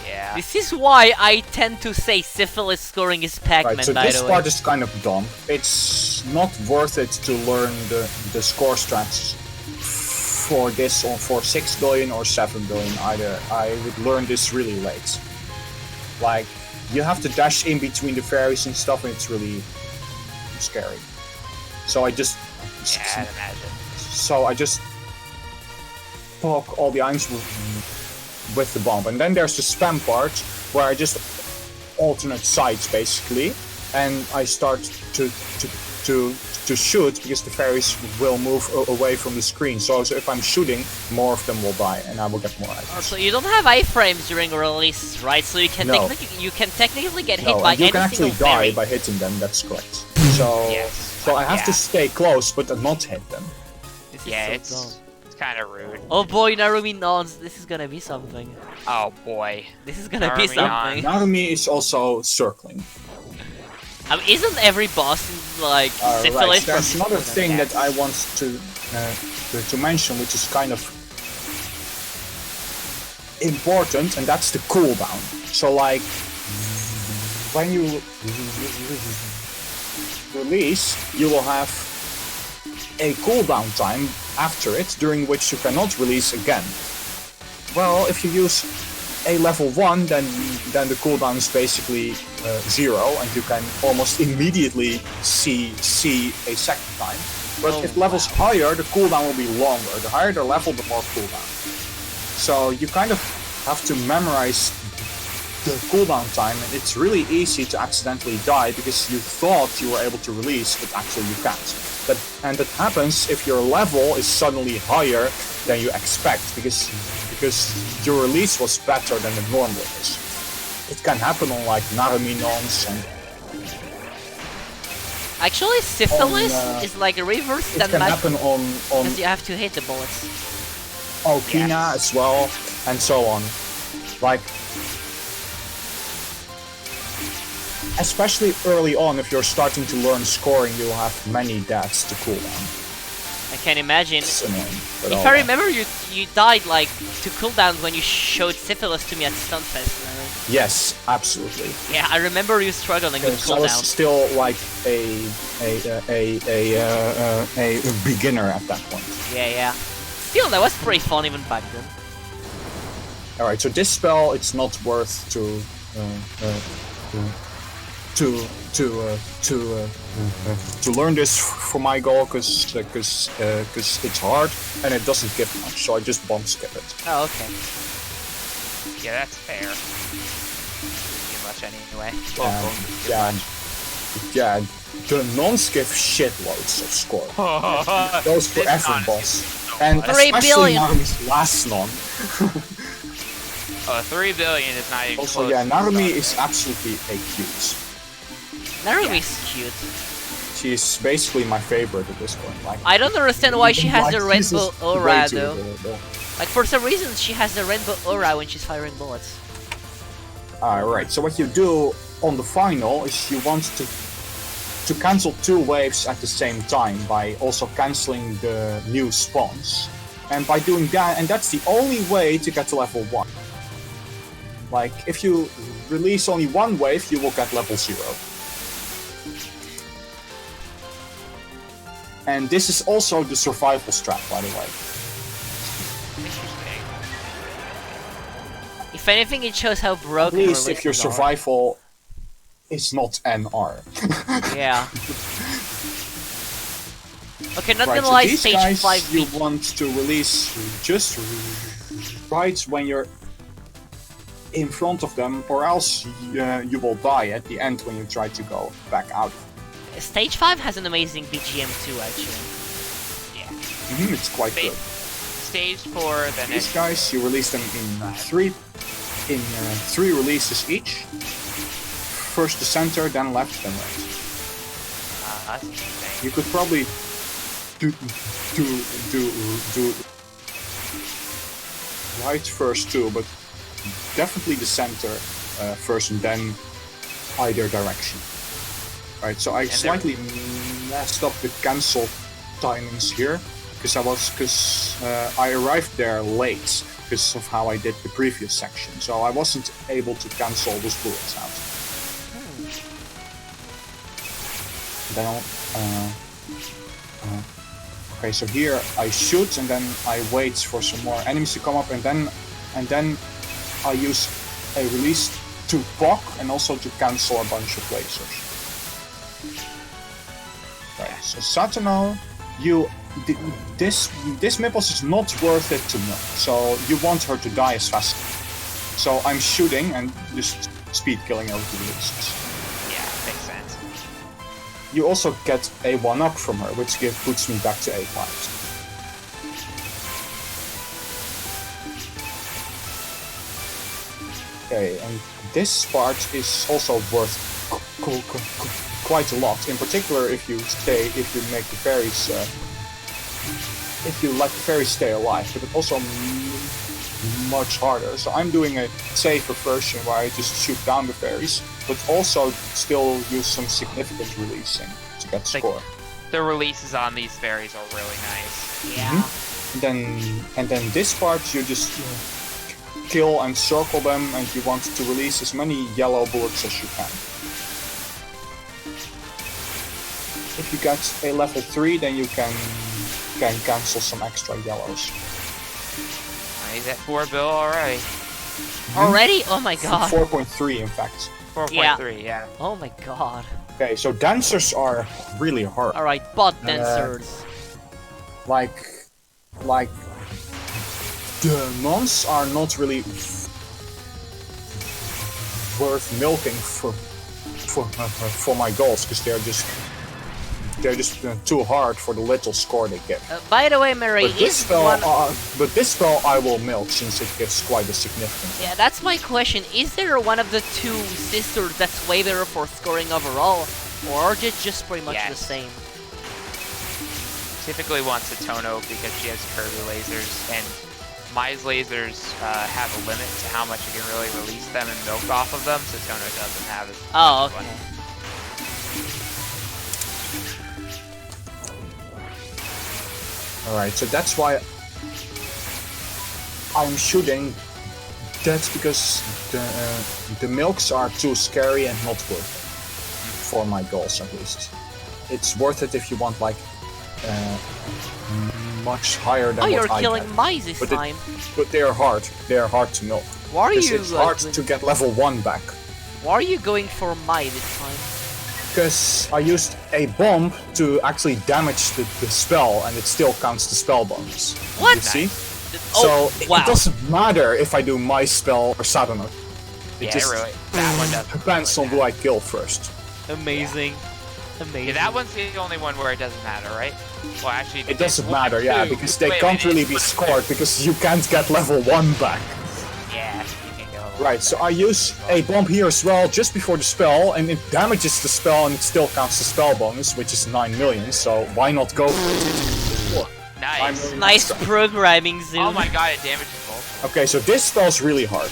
[SPEAKER 1] Yeah.
[SPEAKER 2] This is why I tend to say Syphilis scoring is Pac-Man,
[SPEAKER 3] right, so
[SPEAKER 2] by the way.
[SPEAKER 3] this part is kind of dumb. It's not worth it to learn the score strats for this or for 6 billion or 7 billion either. I would learn this really late. Like, you have to dash in between the fairies and stuff, and it's really scary. So I just...
[SPEAKER 1] Yeah, I'd imagine.
[SPEAKER 3] So I just poke all the items with the bomb. And then there's the spam part, where I just alternate sides, basically. And I start to shoot, because the fairies will move away from the screen. So if I'm shooting, more of them will die, and I will get more items.
[SPEAKER 2] So you don't have iframes during release, right? So you can technically get hit by any single fairy.
[SPEAKER 3] You can actually die by hitting them, that's correct. So, so I have to stay close, but not hit them.
[SPEAKER 1] It's kind of rude.
[SPEAKER 2] Oh boy, Narumi Nons, this is gonna be something.
[SPEAKER 1] Oh boy.
[SPEAKER 2] This is gonna be something.
[SPEAKER 3] Narumi is also circling.
[SPEAKER 2] Isn't every boss like Syphilis?
[SPEAKER 3] Right. There's another thing that I want to mention, which is kind of important, and that's the cooldown. So like, when you release, you will have a cooldown time after it, during which you cannot release again. Well, if you use a level 1, then the cooldown is basically 0, and you can almost immediately see a second time. But if level's higher, the cooldown will be longer. The higher the level, the more cooldown. So you kind of have to memorize the cooldown time, and it's really easy to accidentally die because you thought you were able to release, but actually you can't. And that happens if your level is suddenly higher than you expect, because your release was better than it normally is. It can happen on like Naruminons and...
[SPEAKER 2] Actually, Syphilis is like a reverse
[SPEAKER 3] that can happen on
[SPEAKER 2] because you have to hit the bullets.
[SPEAKER 3] Okina as well, and so on. Like, especially early on, if you're starting to learn scoring, you'll have many deaths to cooldown.
[SPEAKER 2] I can imagine.
[SPEAKER 3] It's annoying, but
[SPEAKER 2] if I remember, you died like to cooldown when you showed Syphilis to me at Stunfest.
[SPEAKER 3] Yes, absolutely.
[SPEAKER 2] Yeah, I remember you struggling with cooldown.
[SPEAKER 3] I was still like a beginner at that point.
[SPEAKER 2] Yeah. Still, that was pretty fun even back then.
[SPEAKER 3] All right, so this spell, it's not worth to learn this for my goal, because it's hard and it doesn't give much, so I just bomb skip it.
[SPEAKER 2] Oh, okay.
[SPEAKER 1] Yeah, that's fair. Too much anyway.
[SPEAKER 3] Yeah. The non-skip shitloads of score. Those for every boss. And
[SPEAKER 2] 3
[SPEAKER 3] especially
[SPEAKER 2] billion.
[SPEAKER 3] Narumi's last non.
[SPEAKER 1] 3 billion is not even
[SPEAKER 3] also,
[SPEAKER 1] close.
[SPEAKER 3] yeah, Narumi is absolutely a cute.
[SPEAKER 2] Narumi's cute.
[SPEAKER 3] She's basically my favorite at this point. Like,
[SPEAKER 2] I don't understand why she has the rainbow aura though. Like, for some reason, she has a rainbow aura when she's firing bullets.
[SPEAKER 3] Alright, so what you do on the final is you want to cancel 2 waves at the same time by also cancelling the new spawns. And by doing that, and that's the only way to get to level 1. Like, if you release only 1 wave, you will get level 0. And this is also the survival strat, by the way.
[SPEAKER 1] Interesting.
[SPEAKER 2] If anything, it shows how broken
[SPEAKER 3] At least if your
[SPEAKER 2] releases are.
[SPEAKER 3] survival is not NR.
[SPEAKER 2] Yeah. Okay, not
[SPEAKER 3] Right,
[SPEAKER 2] gonna
[SPEAKER 3] so
[SPEAKER 2] lie,
[SPEAKER 3] these
[SPEAKER 2] stage
[SPEAKER 3] guys
[SPEAKER 2] 5
[SPEAKER 3] you want to release just right when you're in front of them, or else you will die at the end when you try to go back out.
[SPEAKER 2] Stage 5 has an amazing BGM too, actually.
[SPEAKER 1] Yeah.
[SPEAKER 3] It's quite good.
[SPEAKER 1] Stage 4, then
[SPEAKER 3] These guys, you release them in three releases each. First the center, then left, then right.
[SPEAKER 1] that's interesting.
[SPEAKER 3] You could probably do right first too, but definitely the center first and then either direction. Right, so I slightly messed up the cancel timings here because I arrived there late because of how I did the previous section, so I wasn't able to cancel those bullets out. Then okay, so here I shoot and then I wait for some more enemies to come up, and then I use a release to proc and also to cancel a bunch of lasers. Right, so Satano, this Mipples is not worth it to milk, so you want her to die as fast. So I'm shooting and just speed killing her with the releases.
[SPEAKER 1] Yeah, makes sense.
[SPEAKER 3] You also get a 1-up from her, which puts me back to 8 lives. Okay, and this part is also worth quite a lot. In particular, if you make the fairies, if you let the fairies stay alive, but it's also much harder. So I'm doing a safer version where I just shoot down the fairies, but also still use some significant releasing to get score.
[SPEAKER 1] The releases on these fairies are really nice.
[SPEAKER 2] Yeah.
[SPEAKER 3] And then this part you just kill and circle them, and you want to release as many yellow bullets as you can. If you get a level 3, then you can cancel some extra yellows.
[SPEAKER 1] He's at 4 bill already.
[SPEAKER 2] Already? Oh my god.
[SPEAKER 3] 4.3 in fact.
[SPEAKER 1] 4.3, yeah.
[SPEAKER 2] Oh my god.
[SPEAKER 3] Okay, so dancers are really hard.
[SPEAKER 2] Alright, bot dancers.
[SPEAKER 3] Like the nuns are not really worth milking for my goals, because they're just too hard for the little score they give.
[SPEAKER 2] By the way, Mary,
[SPEAKER 3] But this spell I will milk since it gives quite a significant.
[SPEAKER 2] Yeah, that's my question. Is there one of the 2 sisters that's way better for scoring overall, or are they just pretty much the same?
[SPEAKER 1] Typically wants a Touhou because she has curvy lasers, and Mai's lasers have a limit to how much you can really release them and milk off of them, so Touhou doesn't have as
[SPEAKER 2] Oh,
[SPEAKER 1] much
[SPEAKER 2] okay.
[SPEAKER 3] Alright, so that's why I'm shooting. That's because the milks are too scary and not worth it. For my goals, at least. It's worth it if you want, like, much higher than
[SPEAKER 2] Oh,
[SPEAKER 3] what
[SPEAKER 2] you're
[SPEAKER 3] I
[SPEAKER 2] killing
[SPEAKER 3] get.
[SPEAKER 2] mice this
[SPEAKER 3] But
[SPEAKER 2] time.
[SPEAKER 3] But they're hard. They're hard to milk.
[SPEAKER 2] Why are
[SPEAKER 3] Because
[SPEAKER 2] you
[SPEAKER 3] it's hard to get level 1 back.
[SPEAKER 2] Why are you going for Mai this time?
[SPEAKER 3] Because I used a bomb to actually damage the spell, and it still counts the spell bonus.
[SPEAKER 2] What?
[SPEAKER 3] You see?
[SPEAKER 2] Oh,
[SPEAKER 3] So
[SPEAKER 2] wow.
[SPEAKER 3] it doesn't matter if I do my spell or Sadano. It just
[SPEAKER 1] really. That one doesn't.
[SPEAKER 3] depends on who I kill first.
[SPEAKER 2] Amazing. Amazing.
[SPEAKER 1] Yeah, that one's the only one where it doesn't matter, right? Well, actually,
[SPEAKER 3] It doesn't matter, yeah, because they
[SPEAKER 1] Wait,
[SPEAKER 3] can't really
[SPEAKER 1] it's
[SPEAKER 3] be
[SPEAKER 1] not
[SPEAKER 3] scored because you can't get level 1 back.
[SPEAKER 1] Yeah, you can go.
[SPEAKER 3] Right, so I use a bomb here as well just before the spell, and it damages the spell and it still counts the spell bonus, which is 9 million, so why not go for it?
[SPEAKER 1] Nice. Nice.
[SPEAKER 2] Nice programming, Zoom.
[SPEAKER 1] Oh my god, it damages both.
[SPEAKER 3] Okay, so this spell's really hard.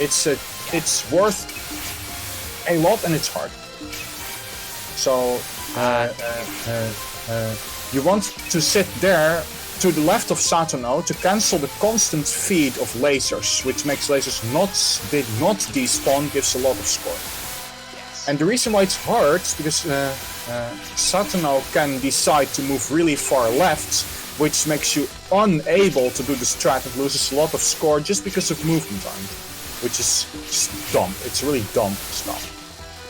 [SPEAKER 3] It's worth a lot and it's hard. So you want to sit there to the left of Satano to cancel the constant feed of lasers, which makes lasers not despawn, gives a lot of score.
[SPEAKER 1] Yes.
[SPEAKER 3] And the reason why it's hard is because Satano can decide to move really far left, which makes you unable to do the strat and loses a lot of score just because of movement time, which is just dumb. It's really dumb stuff.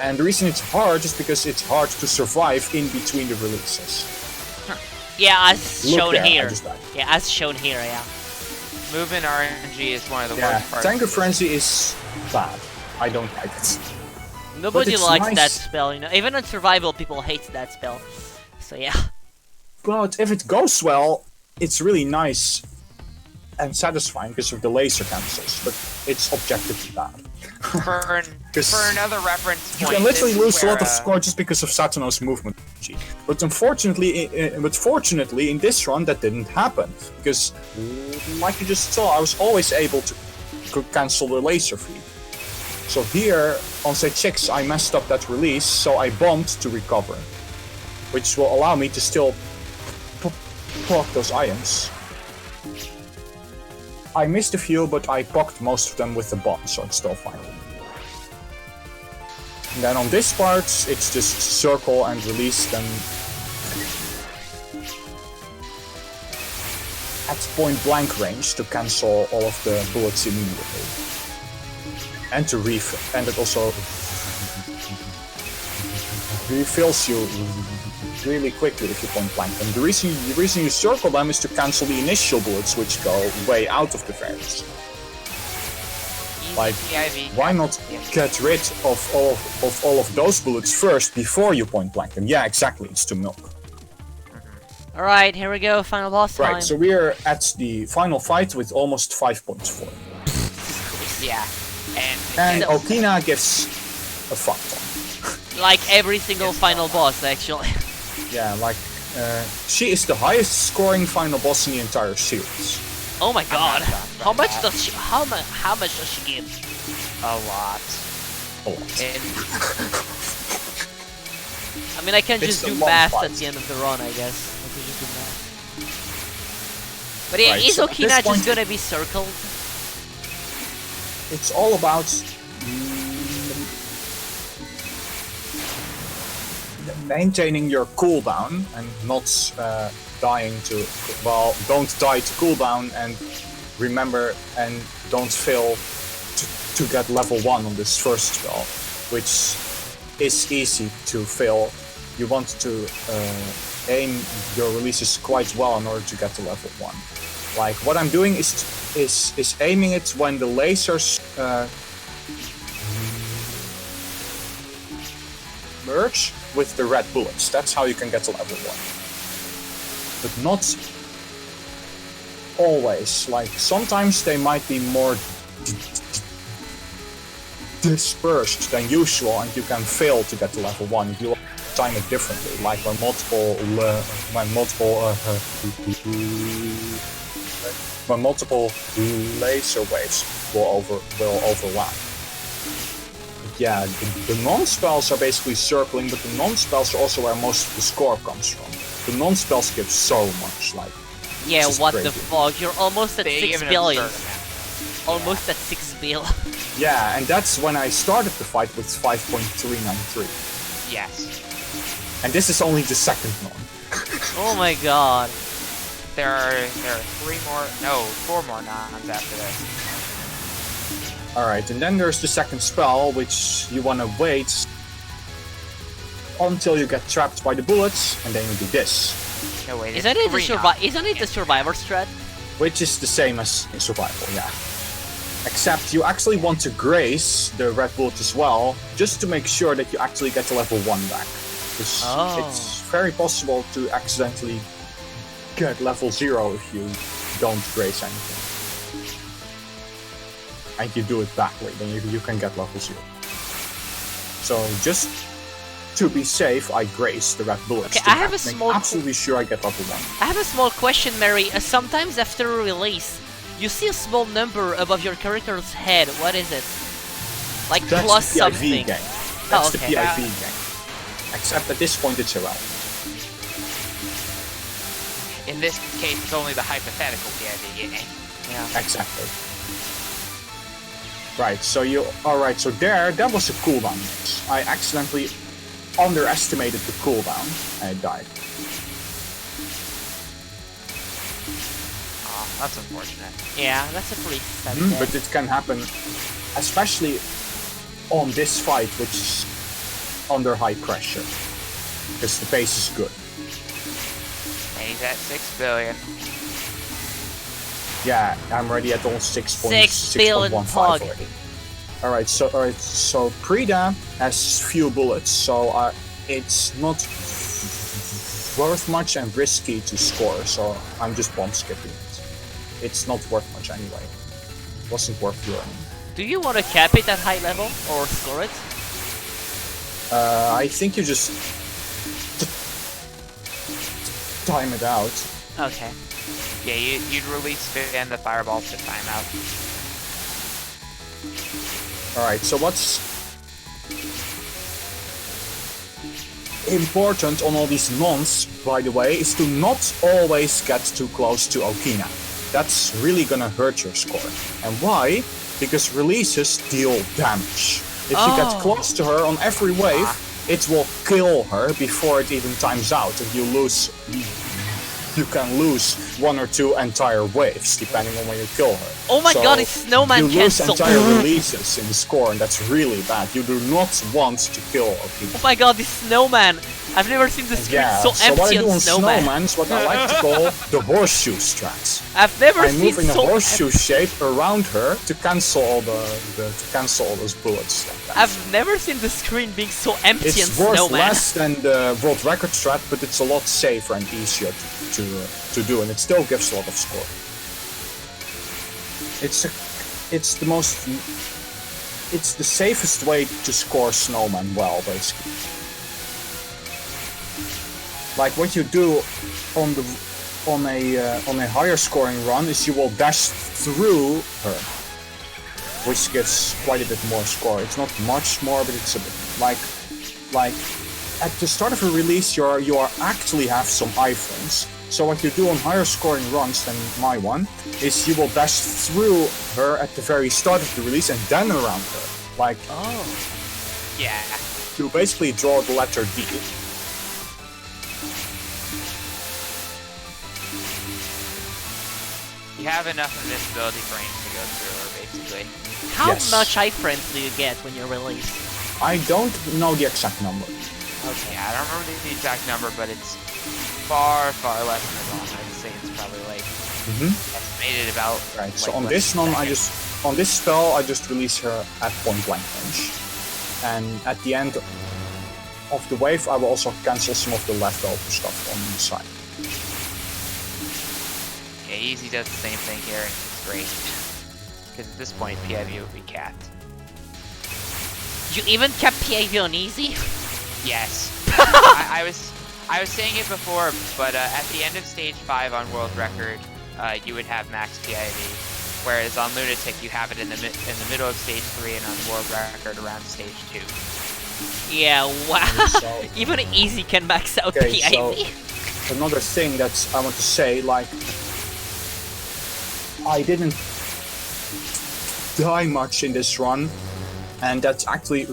[SPEAKER 3] And the reason it's hard is because it's hard to survive in between the releases.
[SPEAKER 2] Yeah, as
[SPEAKER 3] Look
[SPEAKER 2] shown
[SPEAKER 3] there, I
[SPEAKER 2] here.
[SPEAKER 3] just died.
[SPEAKER 2] Yeah, as shown here, yeah.
[SPEAKER 1] Movement RNG is one of the
[SPEAKER 3] Yeah,
[SPEAKER 1] worst parts.
[SPEAKER 3] Tanker Frenzy is bad. I don't like it.
[SPEAKER 2] Nobody
[SPEAKER 3] it's
[SPEAKER 2] likes
[SPEAKER 3] nice.
[SPEAKER 2] that spell, you know. Even on survival, people hate that spell. So yeah.
[SPEAKER 3] But if it goes well, it's really nice and satisfying because of the laser cancels, but it's objectively bad.
[SPEAKER 1] For another reference
[SPEAKER 3] You
[SPEAKER 1] point,
[SPEAKER 3] can literally
[SPEAKER 1] this is
[SPEAKER 3] lose a lot of
[SPEAKER 1] where,
[SPEAKER 3] score just because of Satano's movement. But fortunately, in this run, that didn't happen. Because, like you just saw, I was always able to cancel the laser feed. So here, on stage 6, I messed up that release, so I bombed to recover. Which will allow me to still proc those items. I missed a few, but I pocked most of them with the bomb, so it's still fine. And then on this part, it's just circle and release them at point blank range to cancel all of the bullets immediately. And to refill, and it also refills you really quickly if you point blank them. The reason you circle them is to cancel the initial bullets which go way out of the variants. Like, why not get rid of all of those bullets first before you point blank them? Yeah, exactly, it's to milk.
[SPEAKER 2] Alright, here we go, final boss time.
[SPEAKER 3] Right, so we're at the final fight with almost 5 points for it.
[SPEAKER 1] Yeah.
[SPEAKER 3] And Okina gives a fuck ton.
[SPEAKER 2] Like every single final boss, actually.
[SPEAKER 3] Yeah, like, she is the highest scoring final boss in the entire series.
[SPEAKER 2] Oh my god. How much does she give?
[SPEAKER 1] A lot.
[SPEAKER 3] A lot.
[SPEAKER 2] I mean, I can
[SPEAKER 3] It's
[SPEAKER 2] just
[SPEAKER 3] a
[SPEAKER 2] do
[SPEAKER 3] long
[SPEAKER 2] math
[SPEAKER 3] fight.
[SPEAKER 2] at the end of the run, I guess. I can just do math. But yeah,
[SPEAKER 3] Right,
[SPEAKER 2] is
[SPEAKER 3] so at
[SPEAKER 2] Okina
[SPEAKER 3] this
[SPEAKER 2] just
[SPEAKER 3] point-
[SPEAKER 2] gonna be circled?
[SPEAKER 3] It's all about maintaining your cooldown and not dying to... Well, don't die to cooldown and remember and don't fail to get level 1 on this first spell, which is easy to fail. You want to aim your releases quite well in order to get to level 1. Like, what I'm doing is aiming it when the lasers merge with the red bullets. That's how you can get to level 1. But not always. Like, sometimes they might be more dispersed than usual and you can fail to get to level 1 if you time it differently. Like when multiple laser waves will overlap. But yeah, the non-spells are basically circling, but the non-spells are also where most of the score comes from. The non-spells give so much, like...
[SPEAKER 2] Yeah,
[SPEAKER 3] just
[SPEAKER 2] what
[SPEAKER 3] crazy.
[SPEAKER 2] the fuck? You're almost at
[SPEAKER 1] They
[SPEAKER 2] 6
[SPEAKER 1] give an
[SPEAKER 2] billion.
[SPEAKER 1] absurd amount.
[SPEAKER 2] Almost at 6 billion.
[SPEAKER 3] Yeah, and that's when I started the fight with 5.393.
[SPEAKER 1] Yes.
[SPEAKER 3] And this is only the second non.
[SPEAKER 2] Oh my god.
[SPEAKER 1] There are 4 more nons after this.
[SPEAKER 3] Alright, and then there's the second spell, which you wanna wait until you get trapped by the bullets, and then you do this.
[SPEAKER 1] No wait.
[SPEAKER 2] Isn't it the survivor strat?
[SPEAKER 3] Which is the same as in survival, yeah. Except you actually want to graze the red bullet as well, just to make sure that you actually get to level 1 back. Because it's very possible to accidentally get level 0 if you don't graze anything. And you do it backward, then you can get level 0. So just to be safe, I grace the red bullets.
[SPEAKER 2] Okay, I have a
[SPEAKER 3] make
[SPEAKER 2] small
[SPEAKER 3] absolutely sure I get level 1.
[SPEAKER 2] I have a small question, Mary. Sometimes after a release, you see a small number above your character's head. What is it? Like
[SPEAKER 3] That's
[SPEAKER 2] plus
[SPEAKER 3] the PIV
[SPEAKER 2] something.
[SPEAKER 3] game. That's the
[SPEAKER 2] okay.
[SPEAKER 3] PIV game. Except at this point it's irrelevant.
[SPEAKER 1] In this case, it's only the hypothetical PIV game.
[SPEAKER 2] Yeah.
[SPEAKER 3] Exactly. Right, so alright, so that was a cooldown miss. I accidentally underestimated the cooldown and I died.
[SPEAKER 1] Oh, that's unfortunate.
[SPEAKER 2] Yeah, that's a pretty sad
[SPEAKER 3] But it can happen, especially on this fight, which is under high pressure. Because the pace is good.
[SPEAKER 1] And he's at 6 billion.
[SPEAKER 3] Yeah, I'm already at almost
[SPEAKER 2] 6 billion
[SPEAKER 3] already. Alright, so Prida has few bullets, so it's not worth much and risky to score, so I'm just bomb skipping it. It's not worth much anyway. It wasn't worth learning.
[SPEAKER 2] Do you want to cap it at high level or score it?
[SPEAKER 3] I think you just time it out.
[SPEAKER 2] Okay.
[SPEAKER 1] Yeah, you'd release Fan the fireballs to timeout.
[SPEAKER 3] Alright, so what's important on all these nons, by the way, is to not always get too close to Okina. That's really gonna hurt your score. And why? Because releases deal damage. If you get close to her on every wave, it will kill her before it even times out, and you can lose 1 or 2 entire waves depending on when you kill her.
[SPEAKER 2] Oh my god, it's snowman
[SPEAKER 3] you lose
[SPEAKER 2] cancel.
[SPEAKER 3] entire releases in the score, and that's really bad. You do not want to kill Okina.
[SPEAKER 2] Oh my god, this snowman! I've never seen the screen so
[SPEAKER 3] so what I
[SPEAKER 2] empty
[SPEAKER 3] do
[SPEAKER 2] on
[SPEAKER 3] on
[SPEAKER 2] snowman.
[SPEAKER 3] snowman is what I like to call the horseshoe strats.
[SPEAKER 2] I've never
[SPEAKER 3] I
[SPEAKER 2] seen
[SPEAKER 3] move in a
[SPEAKER 2] so
[SPEAKER 3] horseshoe shape around her to cancel all all those bullets.
[SPEAKER 2] I've never seen the screen being so empty on
[SPEAKER 3] It's worth
[SPEAKER 2] snowman.
[SPEAKER 3] less than the world record strat, but it's a lot safer and easier to do, and it still gives a lot of score. It's the safest way to score snowman well, basically. Like what you do on a higher scoring run is you will dash through her, which gives quite a bit more score. It's not much more, but it's a bit like at the start of a release you actually have some iframes. So what you do on higher scoring runs than my one is you will dash through her at the very start of the release and then around her. Like
[SPEAKER 1] Yeah.
[SPEAKER 3] you basically draw the letter D.
[SPEAKER 1] You have enough invisibility frames to go through her, basically.
[SPEAKER 2] How
[SPEAKER 3] Yes.
[SPEAKER 2] much iframes do you get when you release?
[SPEAKER 3] I don't know the exact number.
[SPEAKER 1] Okay, I don't remember the exact number, but it's far, far less than a bomb. I'd say it's probably like estimated about.
[SPEAKER 3] Right. So
[SPEAKER 1] like,
[SPEAKER 3] on
[SPEAKER 1] less
[SPEAKER 3] this
[SPEAKER 1] than a
[SPEAKER 3] non,
[SPEAKER 1] second.
[SPEAKER 3] on this spell, I just release her at point blank range, and at the end of the wave, I will also cancel some of the leftover stuff on the side.
[SPEAKER 1] Yeah, Easy does the same thing here, and it's great. Because at this point, PIV would be capped.
[SPEAKER 2] You even kept PIV on easy?
[SPEAKER 1] Yes. I was saying it before, but at the end of stage 5 on world record, you would have max PIV, whereas on Lunatic you have it in the middle of stage 3 and on world record around stage 2.
[SPEAKER 2] Yeah, wow.
[SPEAKER 3] So,
[SPEAKER 2] Even easy can max out
[SPEAKER 3] okay,
[SPEAKER 2] PIV.
[SPEAKER 3] so another thing that I want to say, like, I didn't die much in this run, and that's actually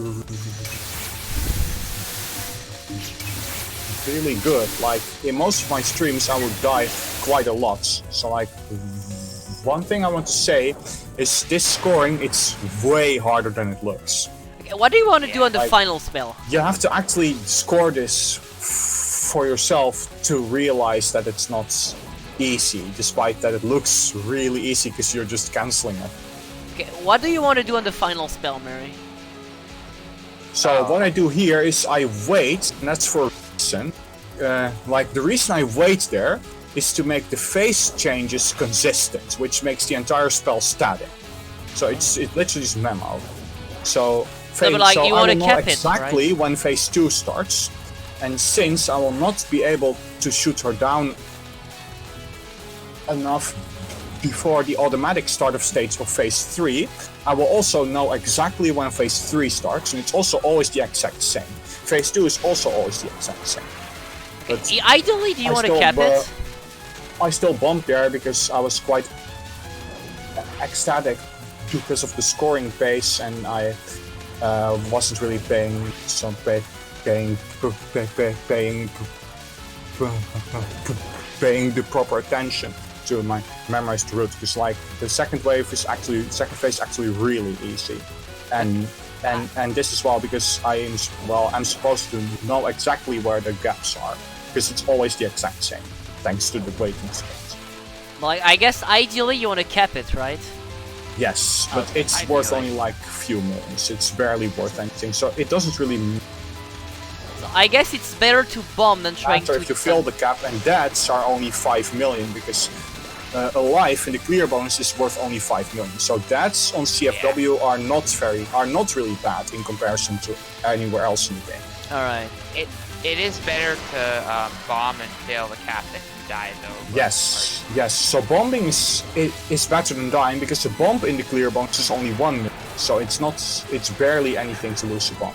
[SPEAKER 3] really good. Like, in most of my streams I would die quite a lot. So like, one thing I want to say is this scoring, it's way harder than it looks.
[SPEAKER 2] Okay, what do you want to do on the
[SPEAKER 3] like-
[SPEAKER 2] final spell?
[SPEAKER 3] You have to actually score this for yourself to realize that it's not easy, despite that it looks really easy because you're just canceling it.
[SPEAKER 2] Okay, what do you want to do on the final spell, Mary?
[SPEAKER 3] So what I do here is I wait, and that's for a reason. Like, the reason I wait there is to make the phase changes consistent, which makes the entire spell static. So it literally is memo. So
[SPEAKER 2] No, but like,
[SPEAKER 3] so
[SPEAKER 2] you
[SPEAKER 3] I
[SPEAKER 2] want
[SPEAKER 3] will
[SPEAKER 2] to
[SPEAKER 3] know
[SPEAKER 2] cap it,
[SPEAKER 3] exactly
[SPEAKER 2] right?
[SPEAKER 3] when phase 2 starts, and since I will not be able to shoot her down enough before the automatic start of stage of phase 3, I will also know exactly when phase 3 starts, and it's also always the exact same. Phase 2 is also always the exact same. But
[SPEAKER 2] Ideally, do you want to cap it?
[SPEAKER 3] I still bumped there because I was quite ecstatic because of the scoring pace, and I wasn't really paying the proper attention to my memorized route, because like the second phase is actually really easy, and this is well because I'm supposed to know exactly where the gaps are, because it's always the exact same thanks to the waiting states.
[SPEAKER 2] Like, I guess ideally you want to cap it, right?
[SPEAKER 3] Yes, but it's worth only like a few millions. It's barely worth anything, so it doesn't really
[SPEAKER 2] So I guess it's better to bomb than trying
[SPEAKER 3] matter
[SPEAKER 2] to...
[SPEAKER 3] if you fill the cap, and that's are only 5 million, because a life in the clear bonus is worth only 5 million. So that's on CFW are not really bad in comparison to anywhere else in the game.
[SPEAKER 2] Alright.
[SPEAKER 1] It is better to bomb and fail the cap than die though.
[SPEAKER 3] Yes. So bombing is better than dying, because the bomb in the clear bonus is only 1 million. So it's barely anything to lose a bomb.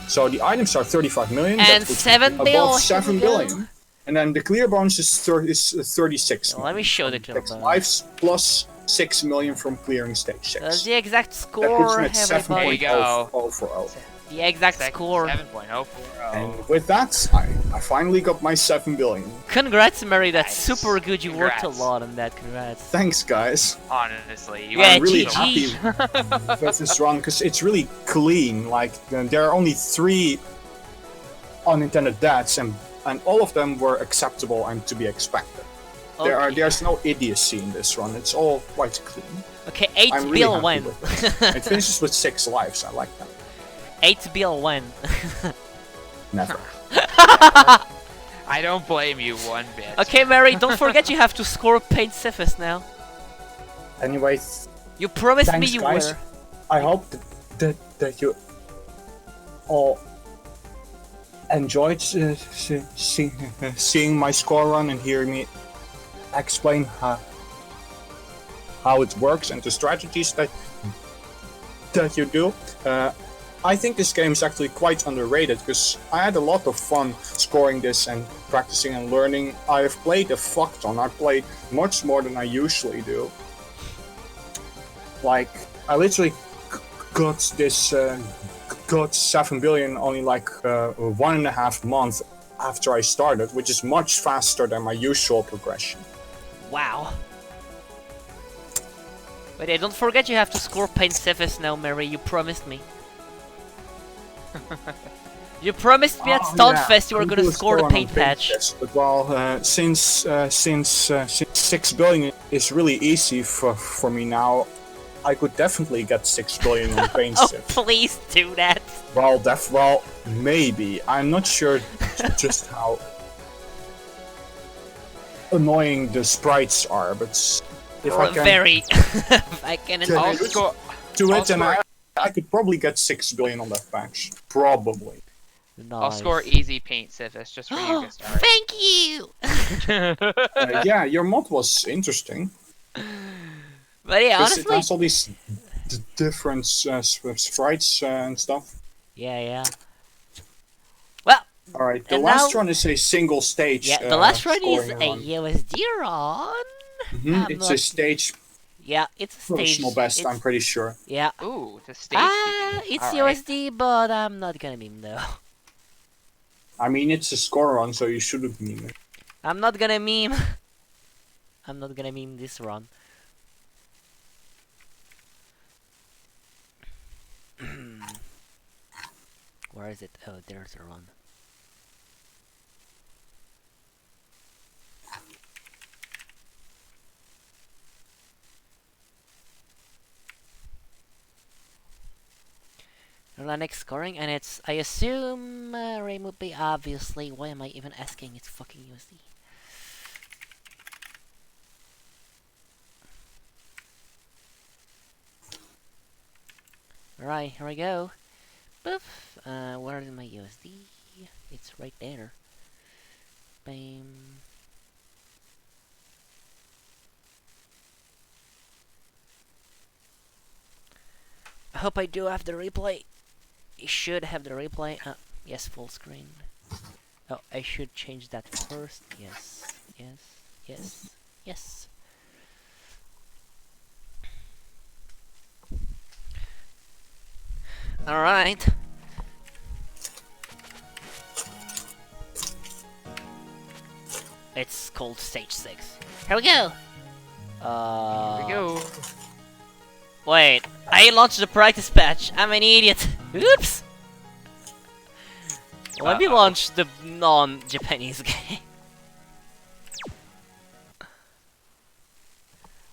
[SPEAKER 3] So the items are 35 million.
[SPEAKER 2] And 7 billion.
[SPEAKER 3] Above 7 billion. And then the clear bonus is 36 million.
[SPEAKER 2] Let me show the clear
[SPEAKER 3] bonus.
[SPEAKER 2] bonus.
[SPEAKER 3] Lives plus 6 million from clearing stage 6.
[SPEAKER 2] That's the exact score,
[SPEAKER 3] that puts me at
[SPEAKER 2] everybody.
[SPEAKER 3] 7.040.
[SPEAKER 2] The exact score.
[SPEAKER 1] 7.040.
[SPEAKER 3] And with that, I finally got my 7 billion.
[SPEAKER 2] Congrats, Mary. That's
[SPEAKER 1] Nice.
[SPEAKER 2] super good. You worked a
[SPEAKER 1] Congrats.
[SPEAKER 2] lot on that. Congrats.
[SPEAKER 3] Thanks, guys.
[SPEAKER 1] Honestly, you
[SPEAKER 2] Yeah,
[SPEAKER 3] I'm really
[SPEAKER 2] GG.
[SPEAKER 3] happy with this run, because it's really clean. Like, there are only 3 unintended deaths, and all of them were acceptable and to be expected.
[SPEAKER 2] Okay.
[SPEAKER 3] There's no idiocy in this run. It's all quite clean.
[SPEAKER 2] Okay, 8
[SPEAKER 3] I'm really
[SPEAKER 2] bill
[SPEAKER 3] happy
[SPEAKER 2] when?
[SPEAKER 3] with it. It finishes with 6 lives. I like that.
[SPEAKER 2] 8 bill when?
[SPEAKER 3] Never.
[SPEAKER 1] I don't blame you one bit.
[SPEAKER 2] Okay, Mary, don't forget you have to score Paint Cephas now.
[SPEAKER 3] Anyway,
[SPEAKER 2] You promised
[SPEAKER 3] thanks,
[SPEAKER 2] me you
[SPEAKER 3] guys.
[SPEAKER 2] were.
[SPEAKER 3] I hope that you all enjoyed seeing my score run and hearing me explain how it works and the strategies that you do. I think this game is actually quite underrated, because I had a lot of fun scoring this and practicing and learning. I have played a fuck ton. I played much more than I usually do. Like, I literally got this got 7 billion only like 1.5 months after I started, which is much faster than my usual progression.
[SPEAKER 2] Wow. But yeah, don't forget you have to score Paint Cephas now, Mary. You promised me. You promised me at Stonefest you were gonna score the paint patch.
[SPEAKER 3] But well, since 6 billion is really easy for me now, I could definitely get 6 billion on paint
[SPEAKER 2] Oh,
[SPEAKER 3] chips.
[SPEAKER 2] please do that.
[SPEAKER 3] Well, maybe. I'm not sure just how annoying the sprites are, but if I can
[SPEAKER 2] Very. I can
[SPEAKER 3] do it, and I could probably get 6 billion on that patch. Probably.
[SPEAKER 2] Nice.
[SPEAKER 1] I'll score easy paint, Sifis, just for you, Gustari.
[SPEAKER 2] Thank you!
[SPEAKER 3] Yeah, your mod was interesting.
[SPEAKER 2] But yeah,
[SPEAKER 3] Because it
[SPEAKER 2] honestly...
[SPEAKER 3] has all these different sprites and stuff.
[SPEAKER 2] Yeah. Well...
[SPEAKER 3] Alright, the last run is a single stage.
[SPEAKER 2] Yeah, the last run is
[SPEAKER 3] scoring
[SPEAKER 2] a
[SPEAKER 3] run.
[SPEAKER 2] USD run.
[SPEAKER 3] It's a stage
[SPEAKER 2] Yeah, it's a stage.
[SPEAKER 3] personal best, I'm pretty sure.
[SPEAKER 2] Yeah.
[SPEAKER 1] Ooh, the stage.
[SPEAKER 2] It's
[SPEAKER 1] Alright.
[SPEAKER 2] USD, but I'm not gonna meme though.
[SPEAKER 3] I mean, it's a score run, so you shouldn't meme it.
[SPEAKER 2] I'm not gonna meme. I'm not gonna meme this run. Where is it? Oh, there's a run. Next scoring, and it's, I assume, Rain would be obviously. Why am I even asking? It's fucking USD. Alright, here we go. Poof. Where is my USD? It's right there. Bam. I hope I do have the replay. I should have the replay. Yes, full screen. Oh, I should change that first. Yes, yes, yes, yes. Alright. It's called stage 6. Here we go!
[SPEAKER 1] Here we go.
[SPEAKER 2] Wait, I launched the practice patch. I'm an idiot. Oops! Let me launch the non-Japanese game.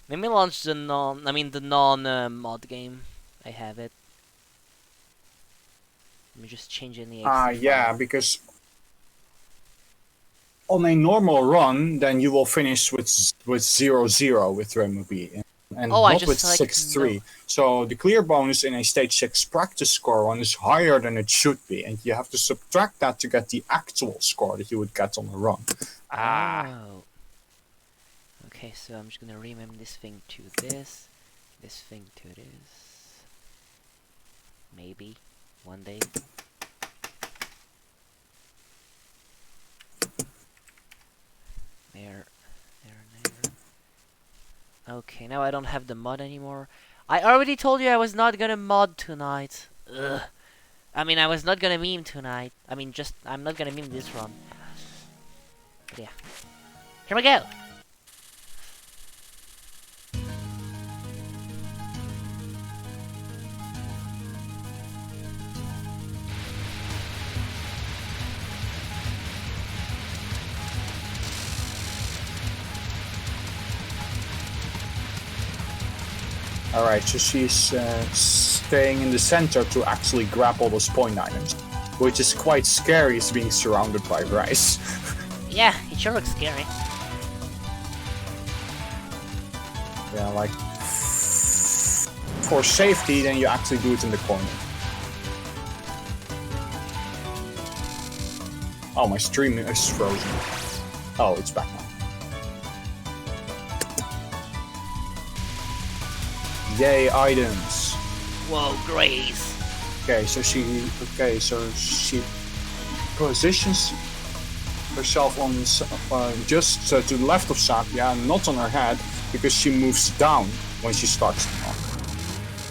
[SPEAKER 2] Let me launch the non-mod game. I have it. Let me just change any.
[SPEAKER 3] Yeah, because on a normal run, then you will finish with 0-0 with Remobi, and not with 6-3. So the clear bonus in a stage 6 practice score one is higher than it should be, and you have to subtract that to get the actual score that you would get on a run.
[SPEAKER 2] Oh. Okay, so I'm just gonna rename this thing to this thing to this. Maybe one day. There. Okay, now I don't have the mod anymore. I already told you I was not gonna mod tonight. Ugh. I mean, I was not gonna meme tonight. I mean, I'm not gonna meme this run. But yeah. Here we go!
[SPEAKER 3] Alright, so she's staying in the center to actually grab all those point items, which is quite scary, as being surrounded by rice.
[SPEAKER 2] Yeah, it sure looks scary.
[SPEAKER 3] Yeah, like, for safety, then you actually do it in the corner. Oh, my stream is frozen. Oh, it's back now. Yay, items.
[SPEAKER 2] Whoa, Grace.
[SPEAKER 3] Okay, so she positions herself on just to the left of Sakuya, not on her head, because she moves down when she starts the non.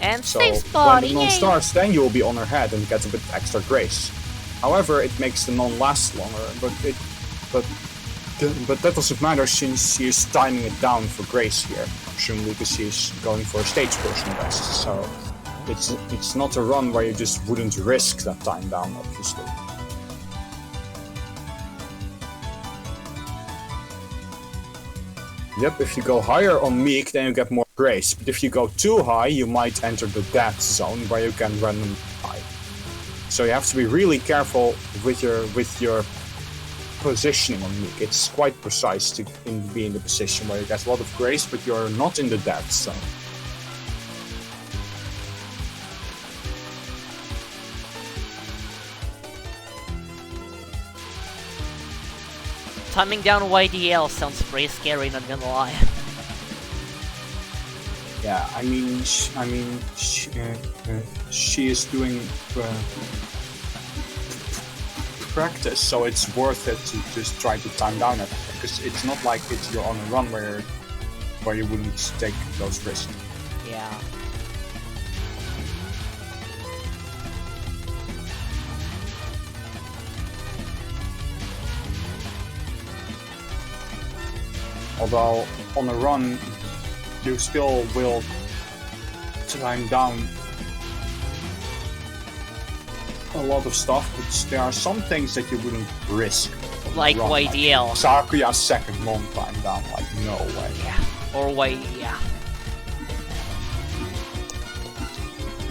[SPEAKER 2] And
[SPEAKER 3] So
[SPEAKER 2] safe spot,
[SPEAKER 3] when the non starts, then you'll be on her head and get a bit extra grace. However, it makes the non last longer, but that doesn't matter since she is timing it down for grace here, presumably because she is going for a stage personal best. So it's not a run where you just wouldn't risk that time down, obviously. Yep, if you go higher on Meek, then you get more grace. But if you go too high, you might enter the death zone where you can randomly die. So you have to be really careful with your positioning on Meek. It's quite precise to be in the position where you get a lot of grace, but you're not in the death zone.
[SPEAKER 2] Timing down YDL sounds pretty scary, not gonna lie.
[SPEAKER 3] Yeah, I mean, she is doing practice, so it's worth it to just try to time down it, because it's not like you're on a run where you wouldn't take those risks.
[SPEAKER 2] Yeah.
[SPEAKER 3] Although on a run, you still will time down a lot of stuff, but there are some things that you wouldn't risk.
[SPEAKER 2] Like YDL.
[SPEAKER 3] Like Sakuya's second long time down, like no way.
[SPEAKER 2] Yeah. Or yeah.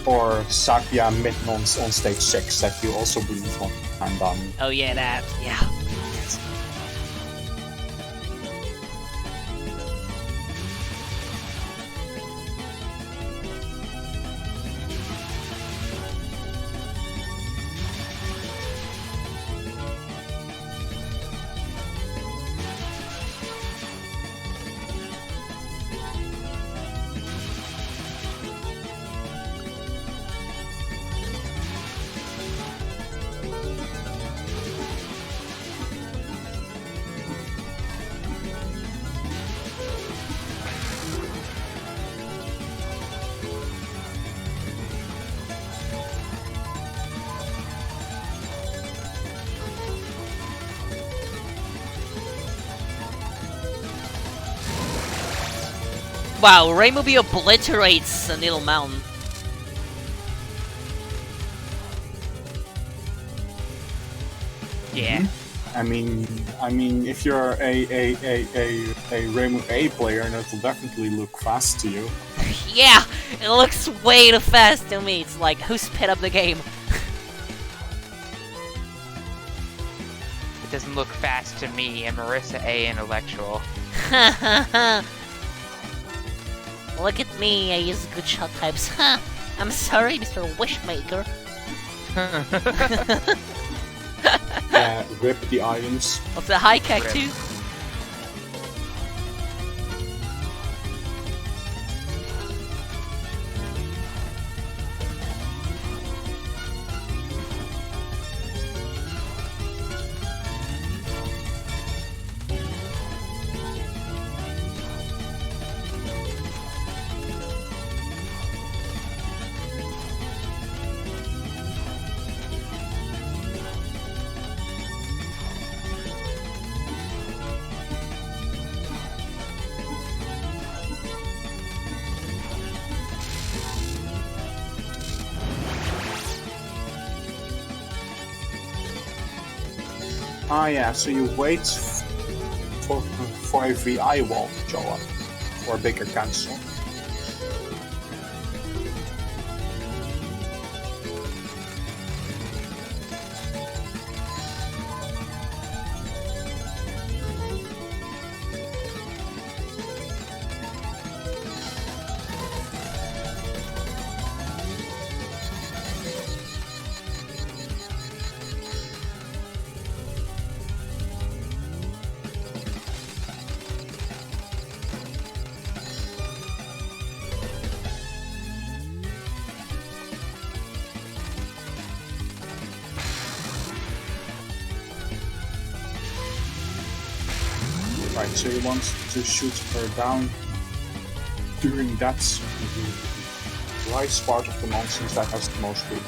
[SPEAKER 3] Or Sakuya mid-nons on stage 6 that you also wouldn't want to time down.
[SPEAKER 2] Oh yeah, that. Yeah. Wow, Rainbow obliterates a little mountain.
[SPEAKER 1] Yeah.
[SPEAKER 3] I mean, if you're a Rainbow A player, that will definitely look fast to you.
[SPEAKER 2] Yeah, it looks way too fast to me. It's like, who sped up the game?
[SPEAKER 1] It doesn't look fast to me. I'm Marissa A intellectual.
[SPEAKER 2] Look at me, I use good shot types. I'm sorry, Mr. Wishmaker.
[SPEAKER 3] Yeah, rip the items.
[SPEAKER 2] Of the high kick too.
[SPEAKER 3] Ah, yeah, so you wait for a VI wall to show up, or a bigger cancel. Right, so you want to shoot her down during that right part of the nonsense that has the most food.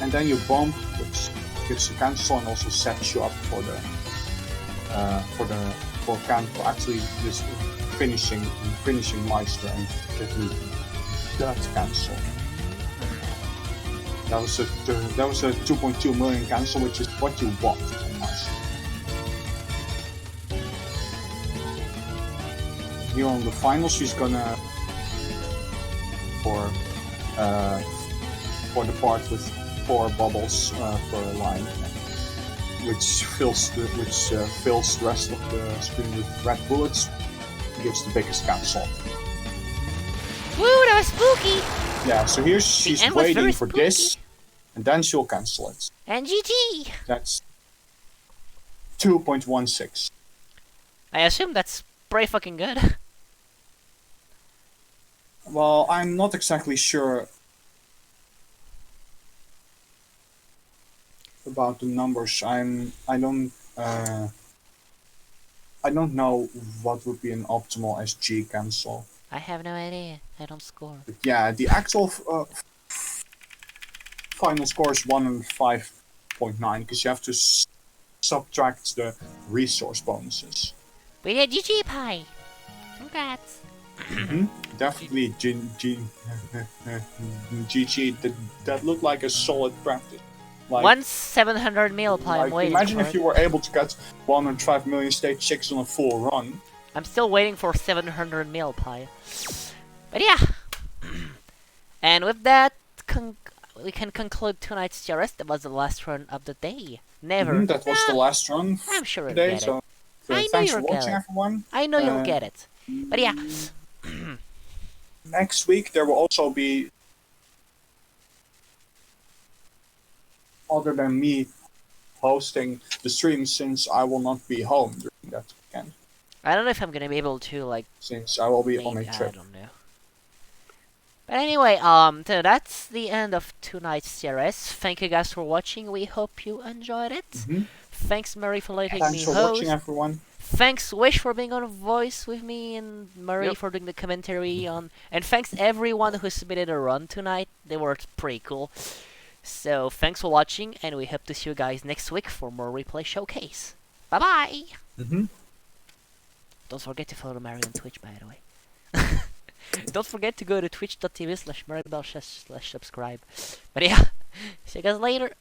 [SPEAKER 3] And then you bomb, which gives you cancel and also sets you up for actually just finishing Meister and getting that cancel. That was a 2.2 million cancel, which is what you want on Meister. Here on the final, she's gonna for the part with 4 bubbles per line, which fills the rest of the screen with red bullets, gives the biggest cancel.
[SPEAKER 2] Woo, that was spooky!
[SPEAKER 3] Yeah, so here she's waiting for this, and then she'll cancel it.
[SPEAKER 2] And GG!
[SPEAKER 3] That's 2.16.
[SPEAKER 2] I assume that's pretty fucking good.
[SPEAKER 3] Well, I'm not exactly sure about the numbers. I don't know what would be an optimal SG cancel.
[SPEAKER 2] I have no idea. I don't score.
[SPEAKER 3] But yeah, the actual final score is 105.9 because you have to subtract the resource bonuses.
[SPEAKER 2] We did GG Pie! Congrats!
[SPEAKER 3] Definitely GG. That looked like a solid practice. Like,
[SPEAKER 2] Once 700 mil pie, I'm waiting
[SPEAKER 3] imagine
[SPEAKER 2] for
[SPEAKER 3] if
[SPEAKER 2] it.
[SPEAKER 3] you were able to get 105 million stage 6 on a full run.
[SPEAKER 2] I'm still waiting for 700 mil pie. But yeah! And with that, we can conclude tonight's TRS. That was the last run of the day. Never.
[SPEAKER 3] That was the last run
[SPEAKER 2] I'm sure you'll
[SPEAKER 3] today,
[SPEAKER 2] get
[SPEAKER 3] so
[SPEAKER 2] I know
[SPEAKER 3] thanks for
[SPEAKER 2] you'll get
[SPEAKER 3] watching,
[SPEAKER 2] it.
[SPEAKER 3] everyone.
[SPEAKER 2] I know you'll get it. But yeah.
[SPEAKER 3] Next week there will also be, other than me hosting the stream, since I will not be home during that weekend.
[SPEAKER 2] I don't know if I'm gonna be able to, like...
[SPEAKER 3] Since I will be on a
[SPEAKER 2] maybe,
[SPEAKER 3] trip.
[SPEAKER 2] I don't know. But anyway, so that's the end of tonight's TRS. Thank you guys for watching. We hope you enjoyed it. Thanks, Murray, for letting me
[SPEAKER 3] Thanks for
[SPEAKER 2] host.
[SPEAKER 3] watching, everyone.
[SPEAKER 2] Thanks, Wish, for being on voice with me, and Murray for doing the commentary on. And thanks everyone who submitted a run tonight. They were pretty cool. So thanks for watching, and we hope to see you guys next week for more replay showcase. Bye bye. Don't forget to follow Mario on Twitch, by the way. Don't forget to go to twitch.tv/maribel/subscribe. But yeah, see you guys later.